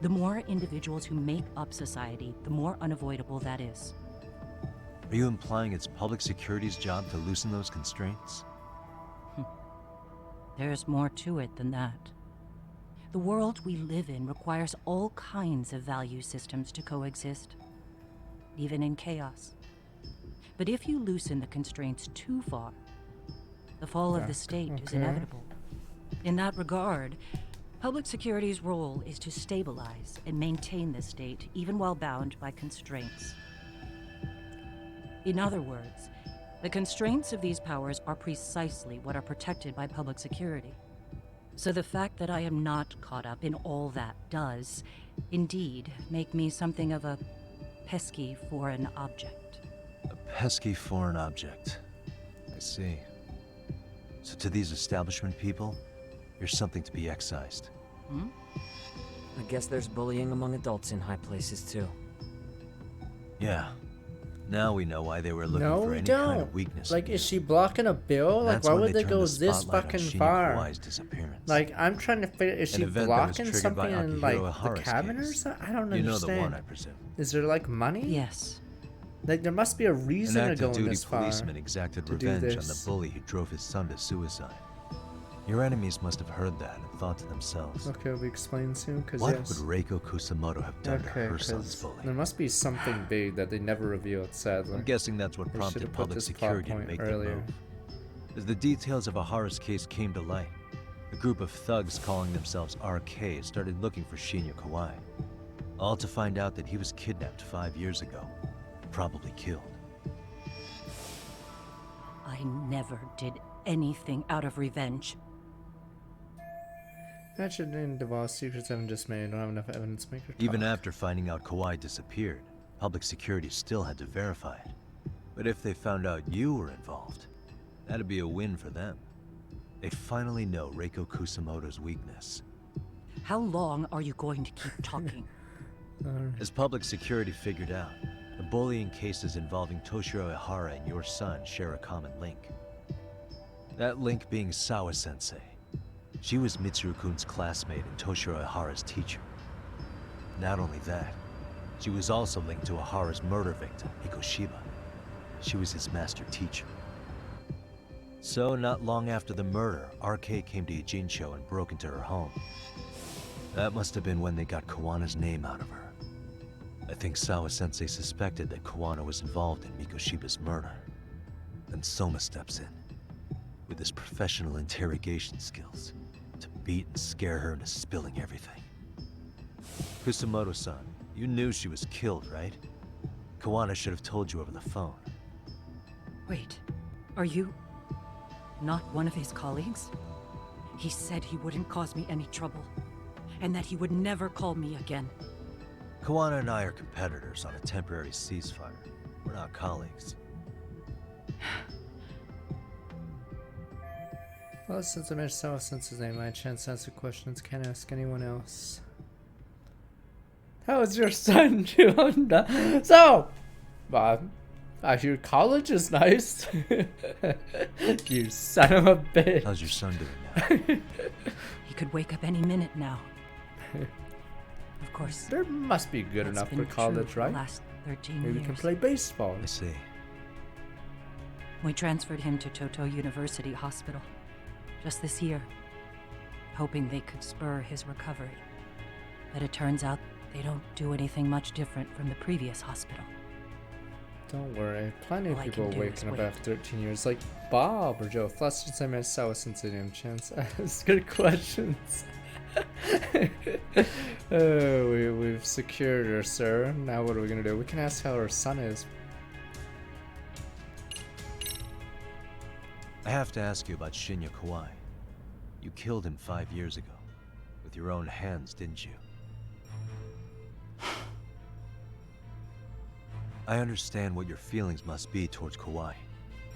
The more individuals who make up society, the more unavoidable that is. Are you implying it's public security's job to loosen those constraints? There's more to it than that. The world we live in requires all kinds of value systems to coexist, even in chaos. But if you loosen the constraints too far, the fall of the state is inevitable. In that regard, public security's role is to stabilize and maintain the state, even while bound by constraints. In other words, the constraints of these powers are precisely what are protected by public security. So the fact that I am not caught up in all that does, indeed, make me something of a pesky foreign object. A pesky foreign object. I see. So to these establishment people, you're something to be excised. I guess there's bullying among adults in high places, too. Yeah. Now we know why they were looking No, for we any don't. kind of weakness. Like, is she blocking a bill? Like, That's why when would they turned go the this spotlight on fucking Shinya far? Kawai's disappearance. Like, I'm trying to figure, is An she event that was blocking triggered by something in, like, Akihiro the Ihara's cabin or case. something? I don't You know understand. the one, I presume. Is there, like, money? Yes. Like, there must be a An reason to active go duty this far. policeman exacted to do revenge on the this. bully who drove his son to suicide. Your enemies must have heard that and thought to themselves, Okay, will be explained soon, because what yes. would Reiko Kusamoto have done to Okay, her son's 'cause bully? there must be something big that they never revealed, sadly. I'm guessing that's what They prompted should've put public this plot security to point make earlier. the move. As the details of Ihara's case came to light, a group of thugs calling themselves RK started looking for Shinya Kawai, all to find out that he was kidnapped 5 years ago, probably killed. I never did anything out of revenge. That should involve secrets I've just made. I don't have enough evidence to make her talk. Even after finding out Kawai disappeared, public security still had to verify it. But if they found out you were involved, that'd be a win for them. They finally know Reiko Kusamoto's weakness. How long are you going to keep talking? As public security figured out, the bullying cases involving Toshiro Ihara and your son share a common link. That link being Sawa-sensei. She was Mitsuru-kun's classmate and Toshiro Ihara's teacher. Not only that, she was also linked to Ihara's murder victim, Mikoshiba. She was his master teacher. So, not long after the murder, RK came to Ijincho and broke into her home. That must have been when they got Kawana's name out of her. I think Sawa-sensei suspected that Kawana was involved in Mikoshiba's murder. Then Soma steps in, with his professional interrogation skills, to beat and scare her into spilling everything. Kusamoto-san, you knew she was killed, right? Kawana should have told you over the phone. Wait, are you not one of his colleagues? He said he wouldn't cause me any trouble, and that he would never call me again. Kawana and I are competitors on a temporary ceasefire. We're not colleagues. Well, since I mentioned Sawa-sensei's name, I had a chance to answer questions. Can't ask anyone else. How is your son, Gironda? So, I hear college is nice. You son of a bitch. How's your son doing now? He could wake up any minute now. Of course. There must be good enough for college, right? The last 13 Maybe we years. can play baseball. I see. We transferred him to Toto University Hospital just this year, hoping they could spur his recovery. But it turns out they don't do anything much different from the previous hospital. Don't worry, plenty of All I people can do waking is up wait. after 13 years, like Bob or Joe. Plus, since I met Sawa-sensei, didn't have a chance to ask good questions. We've secured her, sir. Now what are we gonna do? We can ask how her son is. I have to ask you about Shinya Kawai. You killed him 5 years ago. With your own hands, didn't you? I understand what your feelings must be towards Kawai,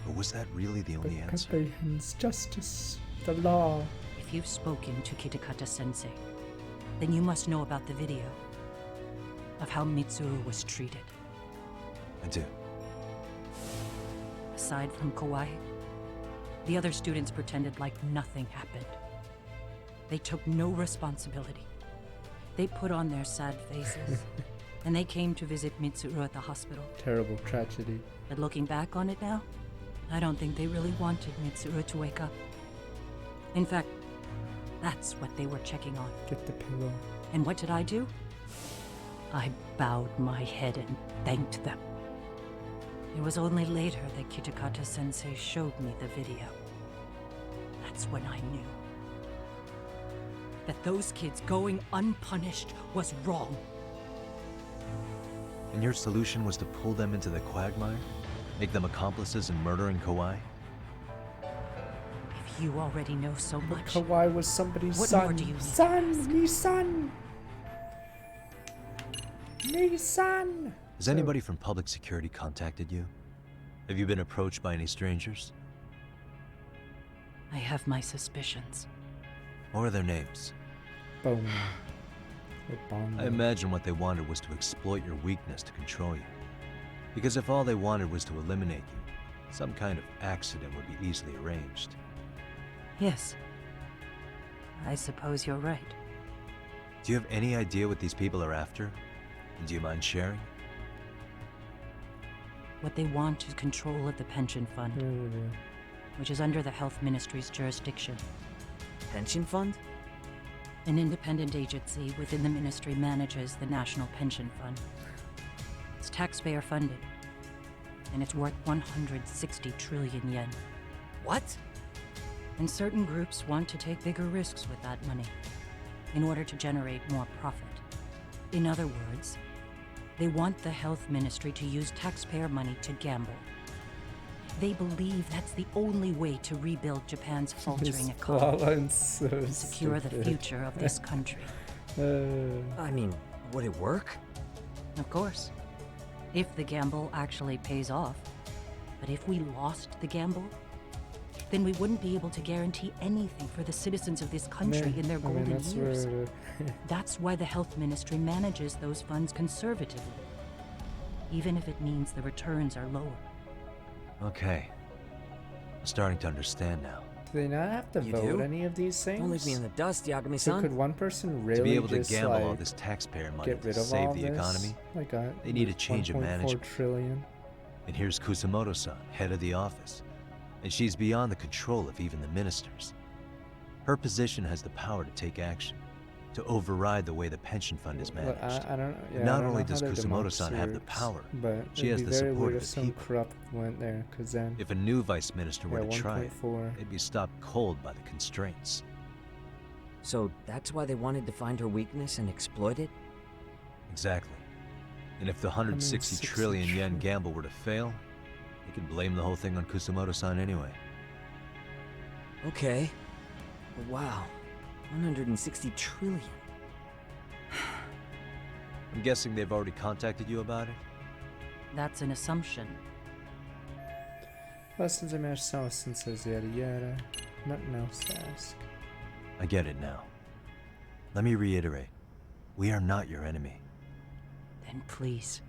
but was that really the only answer? Apprehensions, justice, the law. If you've spoken to Kitakata-sensei, then you must know about the video of how Mitsuru was treated. I do. Aside from Kawai, the other students pretended like nothing happened. They took no responsibility. They put on their sad faces, and they came to visit Mitsuru at the hospital. Terrible tragedy. But looking back on it now, I don't think they really wanted Mitsuru to wake up. In fact, that's what they were checking on. Get the pillow. And what did I do? I bowed my head and thanked them. It was only later that Kitakata-sensei showed me the video. That's when I knew that those kids going unpunished was wrong. And your solution was to pull them into the quagmire? Make them accomplices in murdering Kawai? If you already know so much, Kawai was somebody's what son. more do you need? Son, me son. Me son. Has anybody from public security contacted you? Have you been approached by any strangers? I have my suspicions. What are their names? Boom. I imagine what they wanted was to exploit your weakness to control you. Because if all they wanted was to eliminate you, some kind of accident would be easily arranged. Yes. I suppose you're right. Do you have any idea what these people are after? And do you mind sharing? What they want is control of the pension fund, which is under the Health Ministry's jurisdiction. Pension fund? An independent agency within the ministry manages the National Pension Fund. It's taxpayer funded, and it's worth 160 trillion yen. What? And certain groups want to take bigger risks with that money in order to generate more profit. In other words, they want the health ministry to use taxpayer money to gamble. They believe that's the only way to rebuild Japan's faltering economy So and secure the stupid. future of this country. I mean, would it work? Of course, if the gamble actually pays off. But if we lost the gamble, then we wouldn't be able to guarantee anything for the citizens of this country in their golden that's years. where That's why the health ministry manages those funds conservatively, even if it means the returns are lower. Okay. I'm starting to understand now. Do they not have to You vote do? any of these things? Don't leave me in the dust, So Yagami-san. could one person really To be able to just, gamble all like, this taxpayer money get to rid of save all the this? economy, Like they need a change of 1.4 management. trillion. And here's Kusamoto-san, head of the office. And she's beyond the control of even the ministers. Her position has the power to take action, to override the way the pension fund is managed. I don't. Yeah, Not I don't only know does how their Kusamoto-san have the democracy power, works, but she it'd has be the very support weird of if the some people. corrupt went there, because then If a new vice minister were yeah, to try it, 1.4. they'd be stopped cold by the constraints. So that's why they wanted to find her weakness and exploit it? Exactly. And if the 160 trillion yen gamble were to fail, they could blame the whole thing on Kusamoto-san anyway. Okay. Wow. 160 trillion. I'm guessing they've already contacted you about it? That's an assumption. Lessons in marriage, says yada yada. Nothing else to ask. I get it now. Let me reiterate. We are not your enemy. Then please,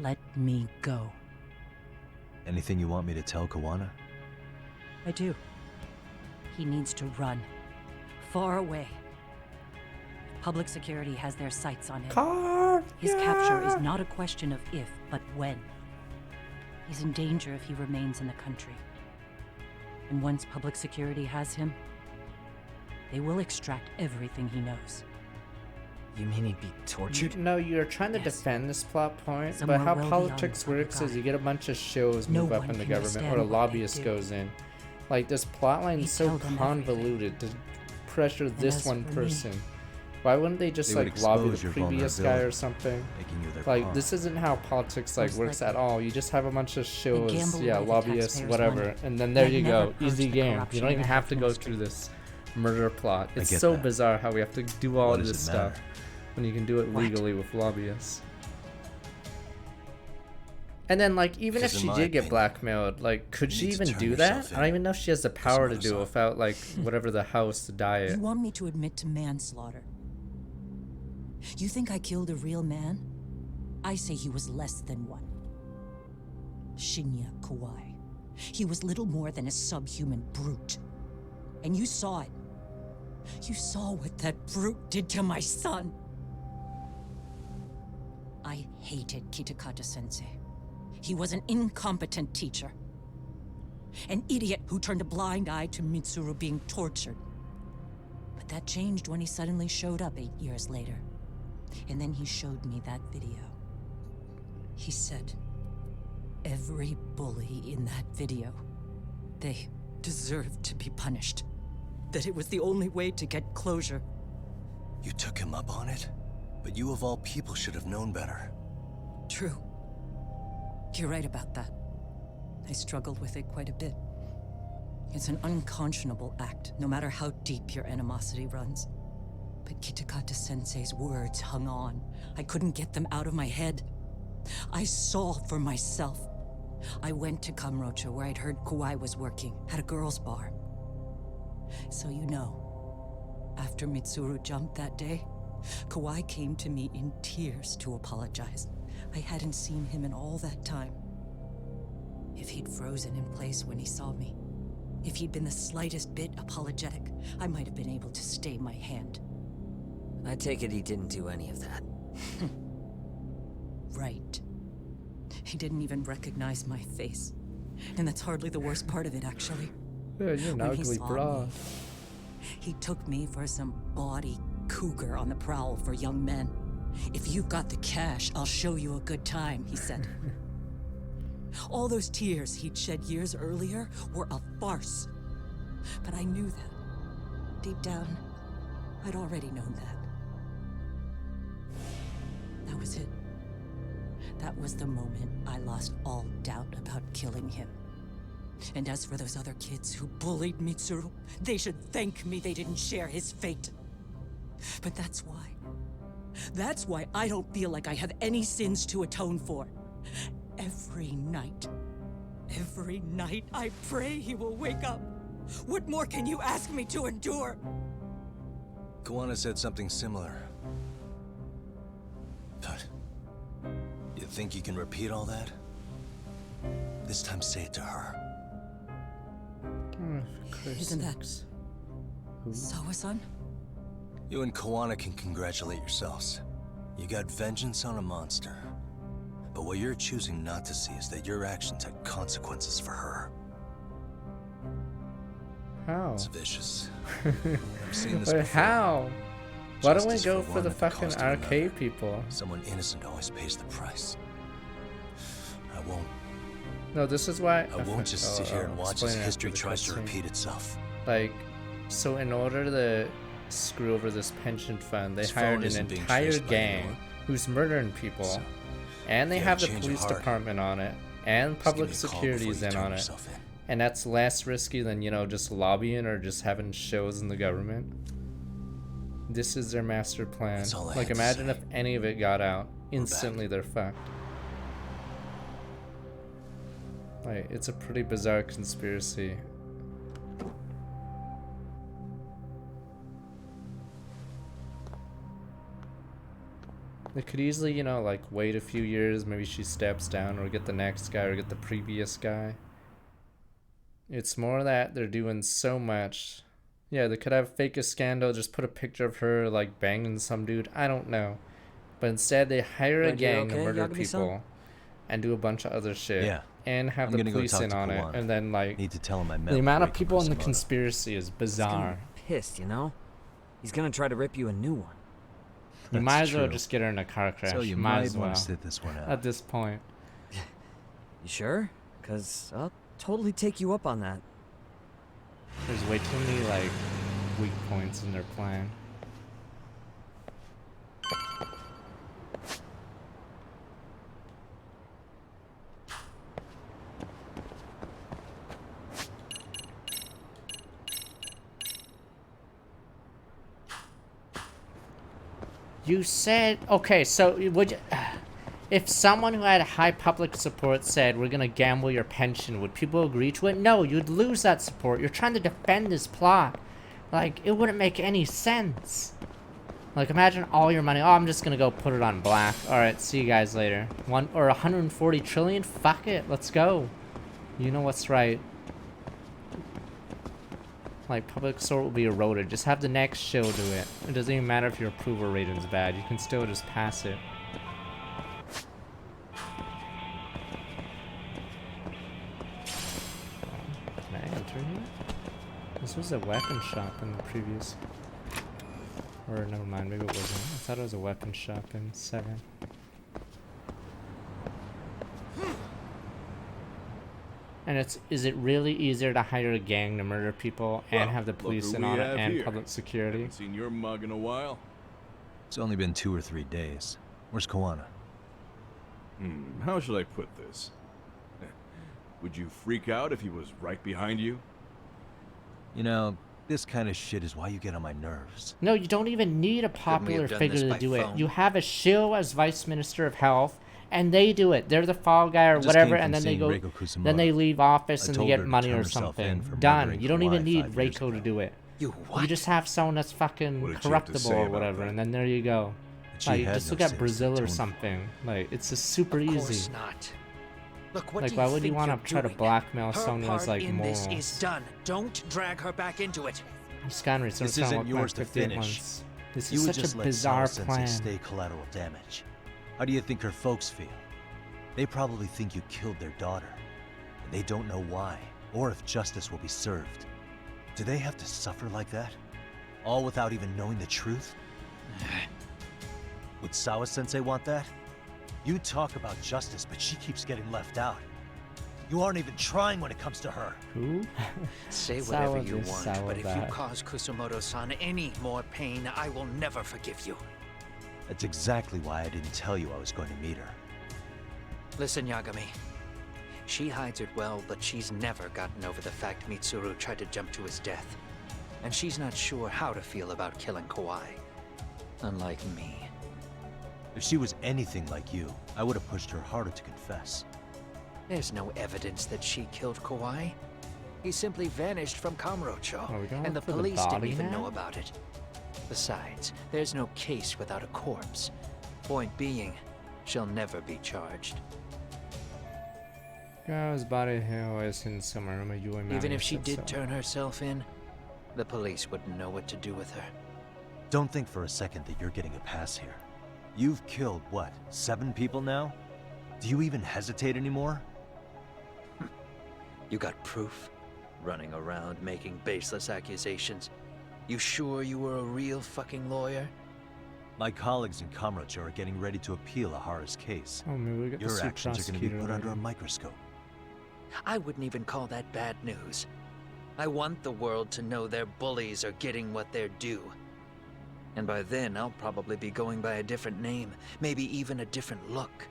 let me go. Anything you want me to tell Kawana? I do. He needs to run. Far away. Public security has their sights on him. His capture is not a question of if, but when. He's in danger if he remains in the country. And once public security has him, they will extract everything he knows. You mean he'd be tortured? No, you're trying to defend this plot point, Somewhere but how well politics beyond the works public is you get a bunch of shows move No up one in the can government, withstand or a what they lobbyist do. goes in. Like, this plotline They is so tell them convoluted to pressure this as one for me- person. Why wouldn't they just They would like lobby the expose your previous guy or vulnerability, something? making you their Like, pawn. this isn't how politics like Most works at likely. all. You just have a bunch of shows, gamble yeah, away the lobbyists, taxpayers' whatever, money, and then there yet you never go, purge easy the game. You corruption don't in even the have to health go ministry. through this murder plot. I It's get so that. bizarre how we have to do all What of does this it matter? stuff when you can do it What? legally with lobbyists. And then, like, even if Because in she my did get opinion, blackmailed, like, could you she need to even turn do that? yourself I don't in. even know if she has the power to do it Kusamoto-san. without, like, whatever the house, the diet. You want me to admit to manslaughter? You think I killed a real man? I say he was less than one. Shinya Kawai. He was little more than a subhuman brute. And you saw it. You saw what that brute did to my son. I hated Kitakata-sensei. He was an incompetent teacher. An idiot who turned a blind eye to Mitsuru being tortured. But that changed when he suddenly showed up 8 years later. And then he showed me that video. He said, every bully in that video, they deserved to be punished. That it was the only way to get closure. You took him up on it? But you of all people should have known better. True. You're right about that. I struggled with it quite a bit. It's an unconscionable act, no matter how deep your animosity runs. But Kitakata-sensei's words hung on. I couldn't get them out of my head. I saw for myself. I went to Kamurocho, where I'd heard Kawai was working, at a girls' bar. So you know, after Mitsuru jumped that day, Kawai came to me in tears to apologize. I hadn't seen him in all that time. If he'd frozen in place when he saw me, if he'd been the slightest bit apologetic, I might have been able to stay my hand. I take it he didn't do any of that. Right. He didn't even recognize my face. And that's hardly the worst part of it, actually. Yeah, you're an When he ugly saw broad. me, he took me for some bawdy cougar on the prowl for young men. If you've got the cash, I'll show you a good time, he said. All those tears he'd shed years earlier were a farce. But I knew that. Deep down, I'd already known that. That was it. That was the moment I lost all doubt about killing him. And as for those other kids who bullied Mitsuru, they should thank me they didn't share his fate. But that's why. That's why I don't feel like I have any sins to atone for. Every night, Every night I pray he will wake up. What more can you ask me to endure? Kawana said something similar. But you think you can repeat all that? This time say it to her. Isn't that Sawa-san? You and Kawana can congratulate yourselves. You got vengeance on a monster. But what you're choosing not to see is that your actions had consequences for her. How? It's vicious. I've seen this But before. how? Why don't we Justice go for for one the at the fucking cost of arcade another. people? Someone innocent always pays the price. I won't. No, this is why I won't just sit here and watch as explain it history after the tries to cutscene. repeat itself. Like, so in order to screw over this pension fund, they This hired phone an isn't being entire traced by gang anyone. who's murdering people, So, and they if you have have the a change of police heart, department on it, and just public give me a call security's before you in turn on it, yourself in. and that's less risky than, you know, just lobbying or just having shows in the government. This is their master plan. That's all I Like, had to imagine say. if any of it got out, back. instantly they're fucked. Like, it's a pretty bizarre conspiracy. They could easily, you know, like, wait a few years, maybe she steps down, or get the next guy, or get the previous guy. It's more that they're doing so much. Yeah, they could have fake a scandal, just put a picture of her, like, banging some dude, I don't know. But instead, they hire a Glad you're gang to okay, murder Yagami-san? people, and do a bunch of other shit. Yeah. And have I'm the gonna go police talk in to on it, Kawana. and then, like, Need to tell him I met the amount with of Reiko people in the Kusumoto. conspiracy is He's gonna bizarre. be pissed, you know? He's gonna try to rip you a new one. You might as well true. just get her in a car crash. So you might might as well. want to sit this one out. At this point. You sure? Cause I'll totally take you up on that. There's way too many, like, weak points in their plan. You said, okay, so would you, if someone who had high public support said, we're gonna gamble your pension, would people agree to it? No, you'd lose that support. You're trying to defend this plot. Like, it wouldn't make any sense. Like, imagine all your money. Oh, I'm just gonna go put it on black. Alright, see you guys later. 140 trillion? Fuck it, let's go. You know what's right. Like, public support will be eroded. Just have the next show do it. It doesn't even matter if your approval rating's bad. You can still just pass it. Can I enter here? This was a weapon shop in the previous... Or, never mind, maybe it wasn't. I thought it was a weapon shop in 7. And is it really easier to hire a gang to murder people and Well, have the look police who in we on it have and here. public security? Haven't seen your mug in a while. It's only been 2 or 3 days. Where's Kawana? How should I put this? Would you freak out if he was right behind you? You know, this kind of shit is why you get on my nerves. No, you don't even need a popular done figure this to by do it. phone? You have a shill as Vice Minister of Health, and they do it. They're the fall guy or I just whatever, came and from then they seeing go, Reiko Kusumoto. then they leave office I and they told get her to money turn or herself in something. for Done. murdering You don't Kawhi even need 5 years Reiko to do it. You You just have someone that's fucking What did she have to corruptible say or about whatever, that? and then there you go. She Like, had just no look at sense Brazil or of tone. something. Like, it's just super Of easy. course not. Look, what Like, do why you would you think want you're to try to doing? blackmail Her someone who has, part like, in morals? this is done. Don't drag her back into it. Scanner, so This isn't yours to finish. This You is would such just a let bizarre Sawa-sensei plan. stay collateral damage. How do you think her folks feel? They probably think you killed their daughter. And they don't know why, or if justice will be served. Do they have to suffer like that? All without even knowing the truth? Would Sawa-sensei want that? You talk about justice, but she keeps getting left out. You aren't even trying when it comes to her. Who? Say Sawa whatever you this, want, Sawa but if you that. cause Kusumoto-san any more pain, I will never forgive you. That's exactly why I didn't tell you I was going to meet her. Listen, Yagami. She hides it well, but she's never gotten over the fact Mitsuru tried to jump to his death. And she's not sure how to feel about killing Kawhi. Unlike me. If she was anything like you, I would have pushed her harder to confess. There's no evidence that she killed Kawhi. He simply vanished from Kamurocho, and the police didn't even know about it. Besides, there's no case without a corpse. Point being, she'll never be charged. Girl's body here was in somewhere. Even if she did turn herself in, the police wouldn't know what to do with her. Don't think for a second that you're getting a pass here. You've killed, what, 7 people now? Do you even hesitate anymore? You got proof? Running around making baseless accusations. You sure you were a real fucking lawyer? My colleagues in Kamurocho are getting ready to appeal Ahara's case. Oh, maybe we get Your actions are going to be put under a microscope. I wouldn't even call that bad news. I want the world to know their bullies are getting what they're due. And by then, I'll probably be going by a different name, maybe even a different look.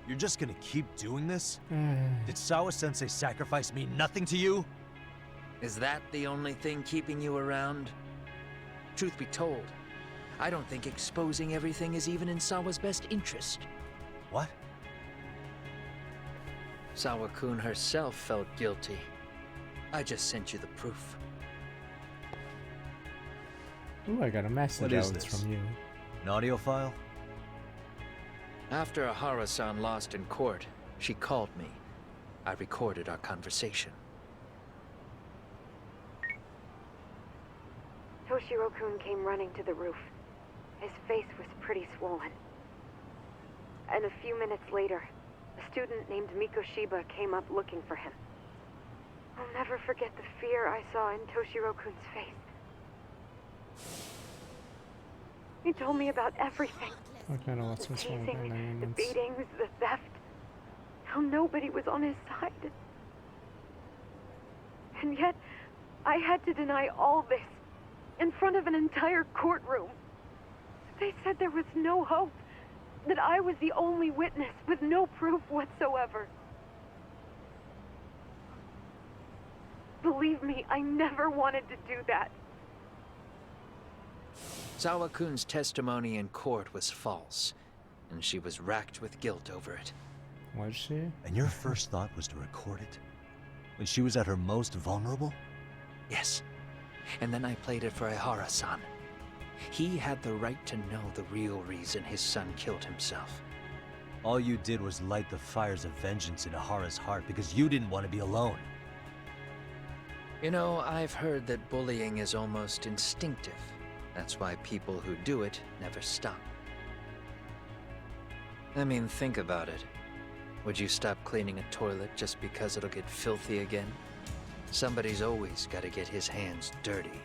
You're just gonna keep doing this? Did Sawa-sensei sacrifice mean nothing to you? Is that the only thing keeping you around? Truth be told, I don't think exposing everything is even in Sawa's best interest. What? Sawa-kun herself felt guilty. I just sent you the proof. Ooh, I got a message from you. An audio file? After Ahara-san lost in court, she called me. I recorded our conversation. Toshiro-kun came running to the roof. His face was pretty swollen. And a few minutes later, a student named Mikoshiba came up looking for him. I'll never forget the fear I saw in Toshiro-kun's face. He told me about everything. Okay, no, what's The wrong with teasing, the beatings, the theft. How nobody was on his side. And yet, I had to deny all this in front of an entire courtroom. They said there was no hope, that I was the only witness with no proof whatsoever. Believe me, I never wanted to do that. Sawa-kun's testimony in court was false, and she was racked with guilt over it. Was she? And your first thought was to record it? When she was at her most vulnerable? Yes. And then I played it for Ahara-san. He had the right to know the real reason his son killed himself. All you did was light the fires of vengeance in Ahara's heart because you didn't want to be alone. You know, I've heard that bullying is almost instinctive. That's why people who do it never stop. I mean, think about it. Would you stop cleaning a toilet just because it'll get filthy again? Somebody's always got to get his hands dirty.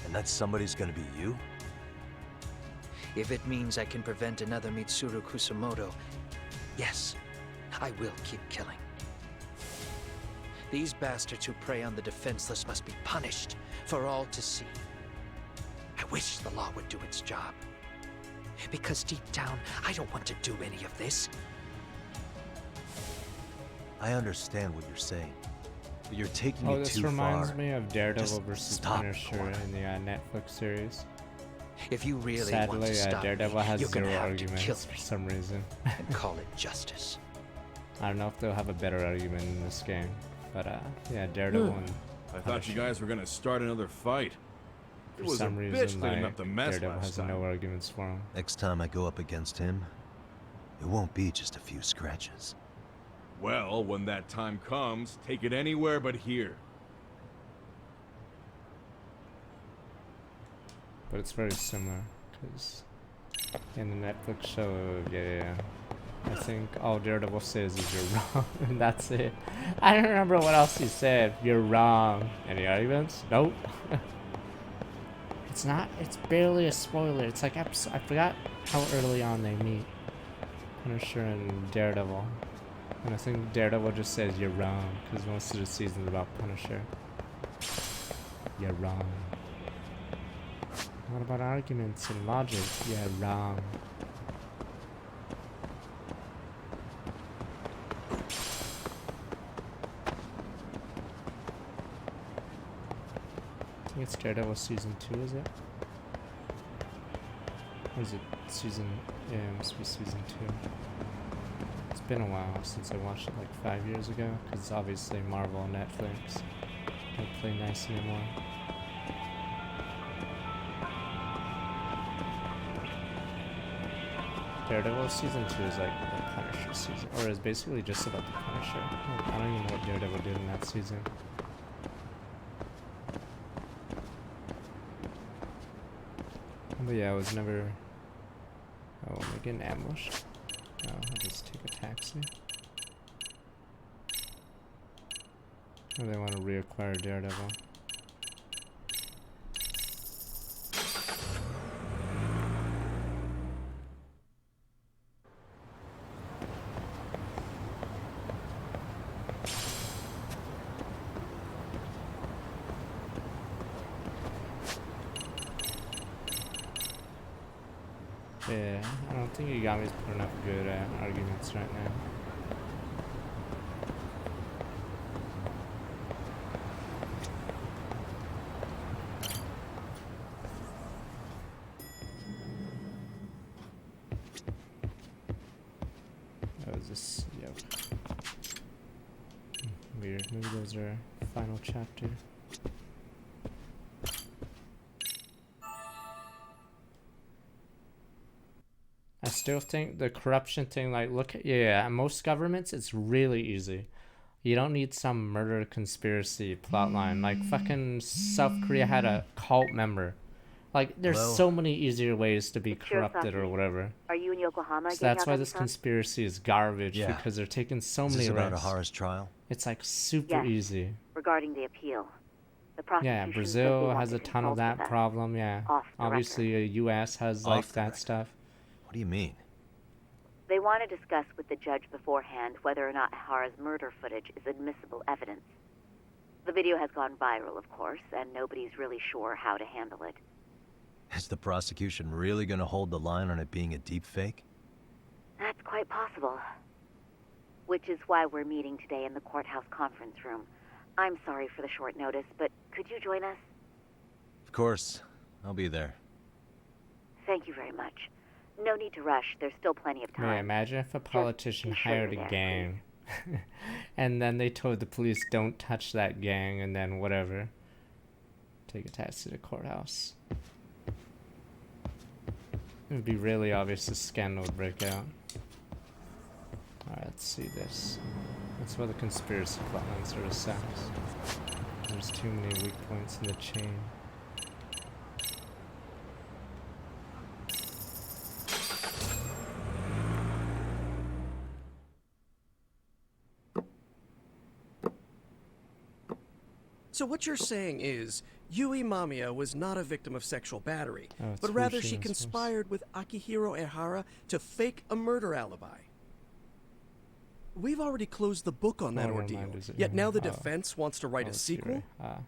And that somebody's gonna be you? If it means I can prevent another Mitsuru Kusamoto, yes, I will keep killing. These bastards who prey on the defenseless must be punished for all to see. I wish the law would do its job. Because deep down, I don't want to do any of this. I understand what you're saying, but you're taking it too far. This reminds me of Daredevil Just versus stop, Punisher in the Netflix series. If you really Sadly, want to stop Daredevil me, has you're gonna zero have to kill arguments me for some reason. and call it justice. I don't know if they'll have a better argument in this game, but yeah, Daredevil and I thought you guys were gonna start another fight. It for was some a reason, bitch cleaning up the mess Daredevil last has time. no arguments for him. Next time I go up against him, it won't be just a few scratches. Well, when that time comes, take it anywhere but here. But it's very similar, because in the Netflix show, yeah, I think all Daredevil says is you're wrong, and that's it. I don't remember what else he said. You're wrong. Any arguments? Nope. It's barely a spoiler. It's like episode, I forgot how early on they meet. Punisher and Daredevil. And I think Daredevil just says you're wrong, because most of the season's about Punisher. You're wrong. What about arguments and logic? Yeah, wrong. I think it's Daredevil season 2, is it? Or is it season... Yeah, it must be season 2. It's been a while since I watched it, like 5 years ago, because obviously Marvel and Netflix don't play nice anymore. Daredevil season 2 is like the Punisher season, or is basically just about the Punisher. I don't even know what Daredevil did in that season. But yeah, I was never... Oh, am I getting ambushed? No, I'll just take a taxi. Or they want to reacquire Daredevil. Yeah, I don't think Yagami's putting up good arguments right now. That was this, yep. Weird, maybe those are final chapter. I still think the corruption thing, like, look at, yeah, most governments, it's really easy. You don't need some murder conspiracy plotline. Like, fucking South Korea had a cult member. Like, there's so many easier ways to be corrupted or whatever. Are you in Yokohama So again, that's why this Yagami-san? conspiracy is garbage, Yeah. because they're taking so Is many this about risks. Ahara's trial? It's like super Yes. easy. Regarding the appeal. The Yeah, prosecution said they Brazil want has to a ton of consult that with us. problem, yeah. Off the Obviously, US has like Off the that record. stuff. What do you mean? They want to discuss with the judge beforehand whether or not Hara's murder footage is admissible evidence. The video has gone viral, of course, and nobody's really sure how to handle it. Is the prosecution really going to hold the line on it being a deep fake? That's quite possible. Which is why we're meeting today in the courthouse conference room. I'm sorry for the short notice, but could you join us? Of course. I'll be there. Thank you very much. No need to rush. There's still plenty of time. Man, imagine if a politician be sure hired you're a there, gang. And then they told the police, don't touch that gang, and then whatever. Take a taxi to the courthouse. It would be really obvious the scandal would break out. Alright, let's see this. That's why the conspiracy plotline sort of sucks. There's too many weak points in the chain. So what you're saying is, Yui Mamiya was not a victim of sexual battery, Oh, it's but rather she Fushimo's conspired with Akihiro Ehara to fake a murder alibi. We've already closed the book on that Oh, never ordeal, mind, is it yet him? now the Oh. defense wants to write Oh, a I see, sequel? right.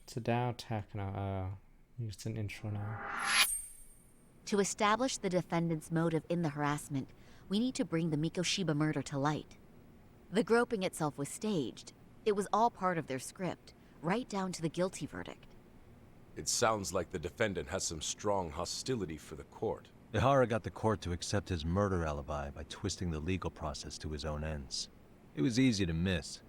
It's a Dao Takano. It's an intro now. To establish the defendant's motive in the harassment, we need to bring the Mikoshiba murder to light. The groping itself was staged. It was all part of their script, right down to the guilty verdict. It sounds like the defendant has some strong hostility for the court. Ehara got the court to accept his murder alibi by twisting the legal process to his own ends. It was easy to miss,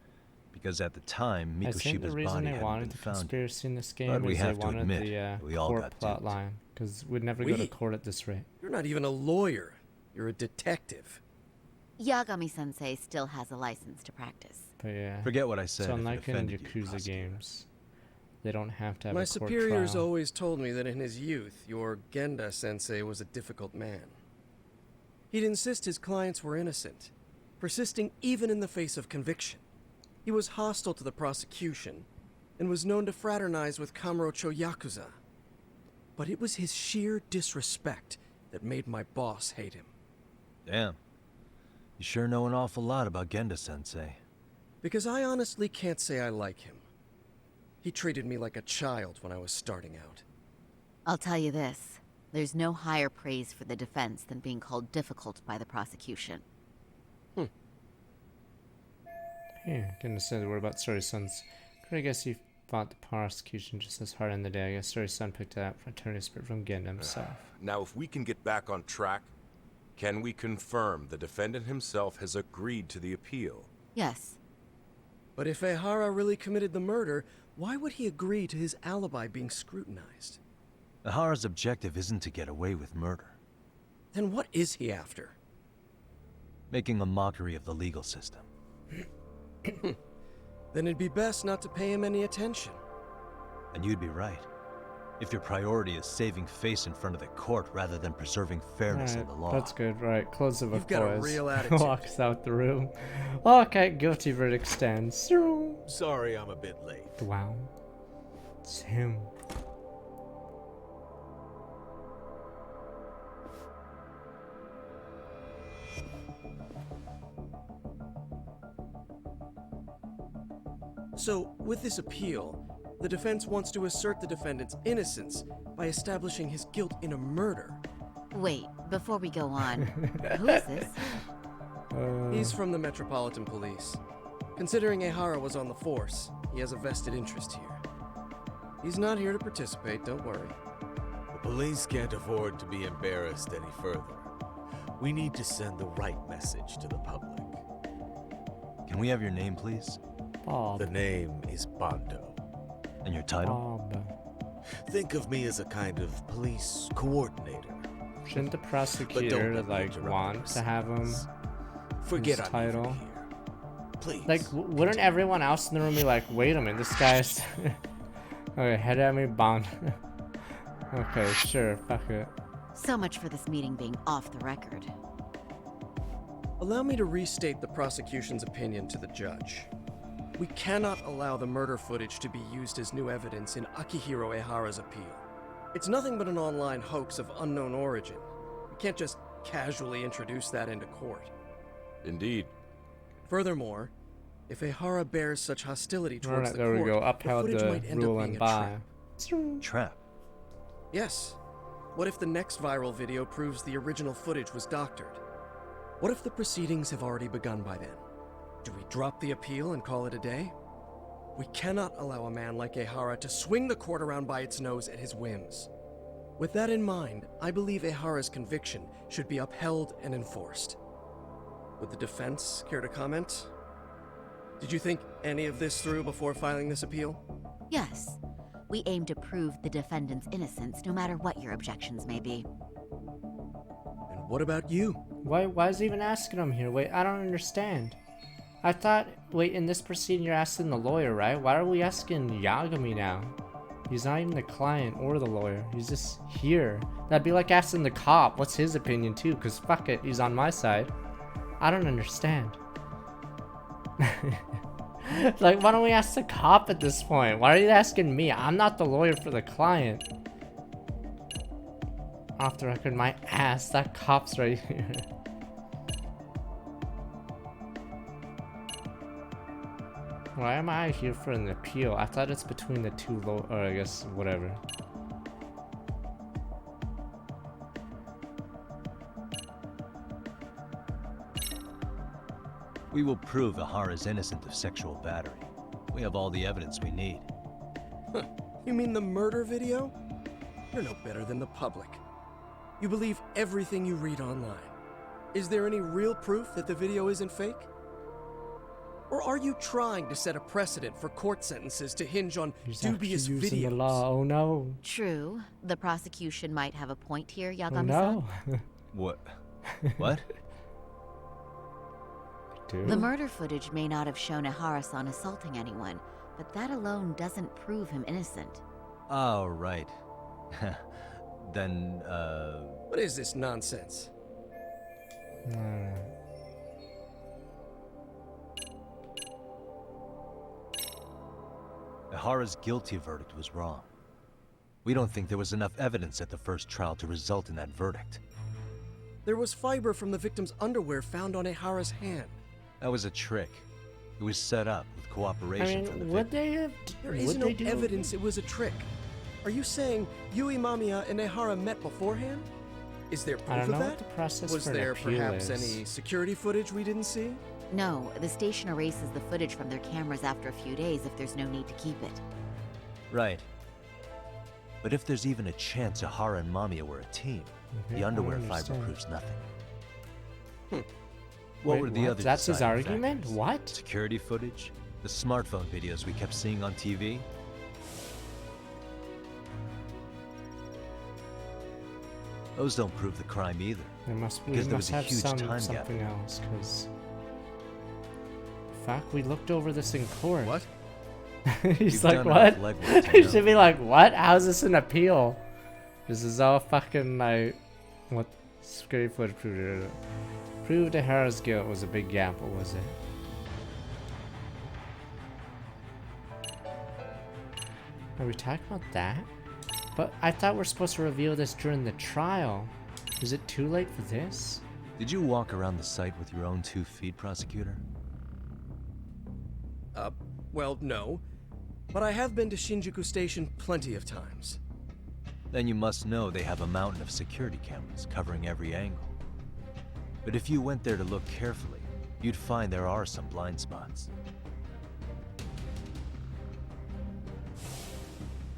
because at the time, I think the Mikoshiba's reason body they hadn't wanted been the found. conspiracy in this game But we is they have to wanted admit, the we all court got plot duped. line, because we'd never go to We? court at this rate. You're not even a lawyer. You're a detective. Yagami-sensei still has a license to practice. But yeah. Forget what I said So if it unlike in offended you, Yakuza prosecutor. games, they don't have to have My a court superiors trial. always told me that in his youth, your Genda sensei was a difficult man. He'd insist his clients were innocent, persisting even in the face of conviction. He was hostile to the prosecution, and was known to fraternize with Kamurocho Yakuza. But it was his sheer disrespect that made my boss hate him. Damn. You sure know an awful lot about Genda-sensei. Because I honestly can't say I like him. He treated me like a child when I was starting out. I'll tell you this. There's no higher praise for the defense than being called difficult by the prosecution. Yeah, gonna say the word about Sorry Son's. Could I guess you fought the prosecution just as hard in the day? I guess Sorry Son picked it up from attorney spirit from Genda himself. Now, if we can get back on track, Can we confirm the defendant himself has agreed to the appeal? Yes. But if Ehara really committed the murder, why would he agree to his alibi being scrutinized? Ahara's objective isn't to get away with murder. Then what is he after? Making a mockery of the legal system. Then it'd be best not to pay him any attention. And you'd be right. If your priority is saving face in front of the court rather than preserving fairness in the law. That's good, right. Close the book, You've got a boys. real attitude. Walks out the room. Okay, guilty verdict stands. Sorry I'm a bit late. Wow. It's him. So, with this appeal, the defense wants to assert the defendant's innocence by establishing his guilt in a murder. Wait, before we go on, who is this? He's from the Metropolitan Police. Considering Ehara was on the force, he has a vested interest here. He's not here to participate, don't worry. The police can't afford to be embarrassed any further. We need to send the right message to the public. Can we have your name, please? Bob. The name is Bondo. And your title? Bob. Think of me as a kind of police coordinator. Shouldn't the prosecutor like want to have him Forget his I'm title? even here. Please. Like, wouldn't everyone else in the room be like, wait a minute, this guy's... Okay, head at me, Bond. Okay, sure, fuck it. So much for this meeting being off the record. Allow me to restate the prosecution's opinion to the judge. We cannot allow the murder footage to be used as new evidence in Akihiro Ehara's appeal. It's nothing but an online hoax of unknown origin. We can't just casually introduce that into court. Indeed. Furthermore, if Ehara bears such hostility towards the there court, we go. the Upheld footage the might end rule up and being a by. trap. Trap? Yes. What if the next viral video proves the original footage was doctored? What if the proceedings have already begun by then? Do we drop the appeal and call it a day? We cannot allow a man like Ehara to swing the court around by its nose at his whims. With that in mind, I believe Ehara's conviction should be upheld and enforced. Would the defense care to comment? Did you think any of this through before filing this appeal? Yes. We aim to prove the defendant's innocence, no matter what your objections may be. And what about you? Why is he even asking him here? Wait, I don't understand. I thought, wait, in this proceeding you're asking the lawyer, right? Why are we asking Yagami now? He's not even the client or the lawyer. He's just here. That'd be like asking the cop, what's his opinion too? Because fuck it, he's on my side. I don't understand. Like, why don't we ask the cop at this point? Why are you asking me? I'm not the lawyer for the client. Off the record, my ass, that cop's right here. Why am I here for an appeal? I thought it's between the two or I guess, whatever. We will prove Ahara's innocent of sexual battery. We have all the evidence we need. Huh. You mean the murder video? You're no better than the public. You believe everything you read online. Is there any real proof that the video isn't fake? Or are you trying to set a precedent for court sentences to hinge on dubious videos? The law. Oh no. True. The prosecution might have a point here, Oh Yagami-san. no. What? What? The murder footage may not have shown Ehara-san assaulting anyone, but that alone doesn't prove him innocent. Oh, right. Then, What is this nonsense? Ehara's guilty verdict was wrong. We don't think there was enough evidence at the first trial to result in that verdict. There was fiber from the victim's underwear found on Ehara's hand. That was a trick. It was set up with cooperation from the would victim. they have? There is no evidence it was a trick. Are you saying Yui Mamiya and Ehara met beforehand? Is there I proof don't of know that? what the process Was for an there appeal perhaps is. any security footage we didn't see? No, the station erases the footage from their cameras after a few days if there's no need to keep it. Right. But if there's even a chance Ehara and Mamiya were a team, Okay, the I underwear fiber understand. proves nothing. What Wait, were the what? other That's his deciding argument? factors? What? Security footage? The smartphone videos we kept seeing on TV? Those don't prove the crime either. There must be, because we there must was a have huge time gap. something else, because... Fuck, we looked over this in court. What? He's You've like, done what? enough legwork to He know. should be like, what? How's this an appeal? This is all fucking like... What? Scary footage proved it. Proved O'Hara's guilt was a big gamble, was it? Are we talking about that? But I thought we're supposed to reveal this during the trial. Is it too late for this? Did you walk around the site with your own 2 feet, prosecutor? Well, no. But I have been to Shinjuku Station plenty of times. Then you must know they have a mountain of security cameras covering every angle. But if you went there to look carefully, you'd find there are some blind spots.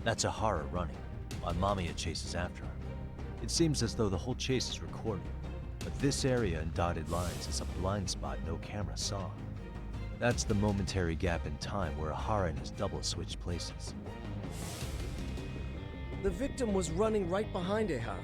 That's Ahara running, while Mamiya chases after her. It seems as though the whole chase is recorded, but this area in dotted lines is a blind spot no camera saw. That's the momentary gap in time where Ahara and his double switched places. The victim was running right behind Ehara.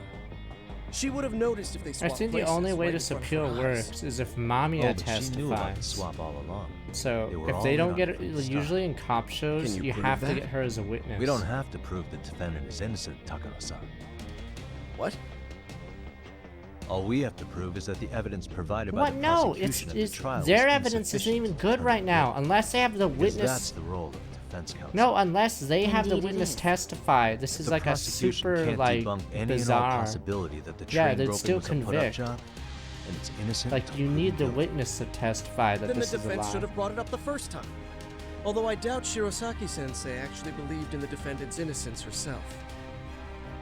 She would have noticed if they I swapped think the places only way right this in front of appeal her eyes. works is if Mamiya but she knew about the testifies. swap all along. So They were if all they in don't on get it it, from the start. usually in cop shows, Can you you prove have to that? get her as a witness. We don't have to prove the defendant is innocent, Takano-san. What? All we have to prove is that the evidence provided by What? the No, it's, prosecution at the it's trial their was evidence isn't even insufficient good to right prove now, guilt. unless they have the Because witness. that's the role of the defense counsel. No, unless they have the Indeed it witness is. testify. This is The like a prosecution super can't like debunk any and all bizarre. possibility that the Yeah, train they'd groping still was a put-up convict. job, and it's innocent. Like you need the witness to testify that Then the this is a defense lie. should have brought it up the first time. Although I doubt Shirosaki-sensei actually believed in the defendant's innocence herself.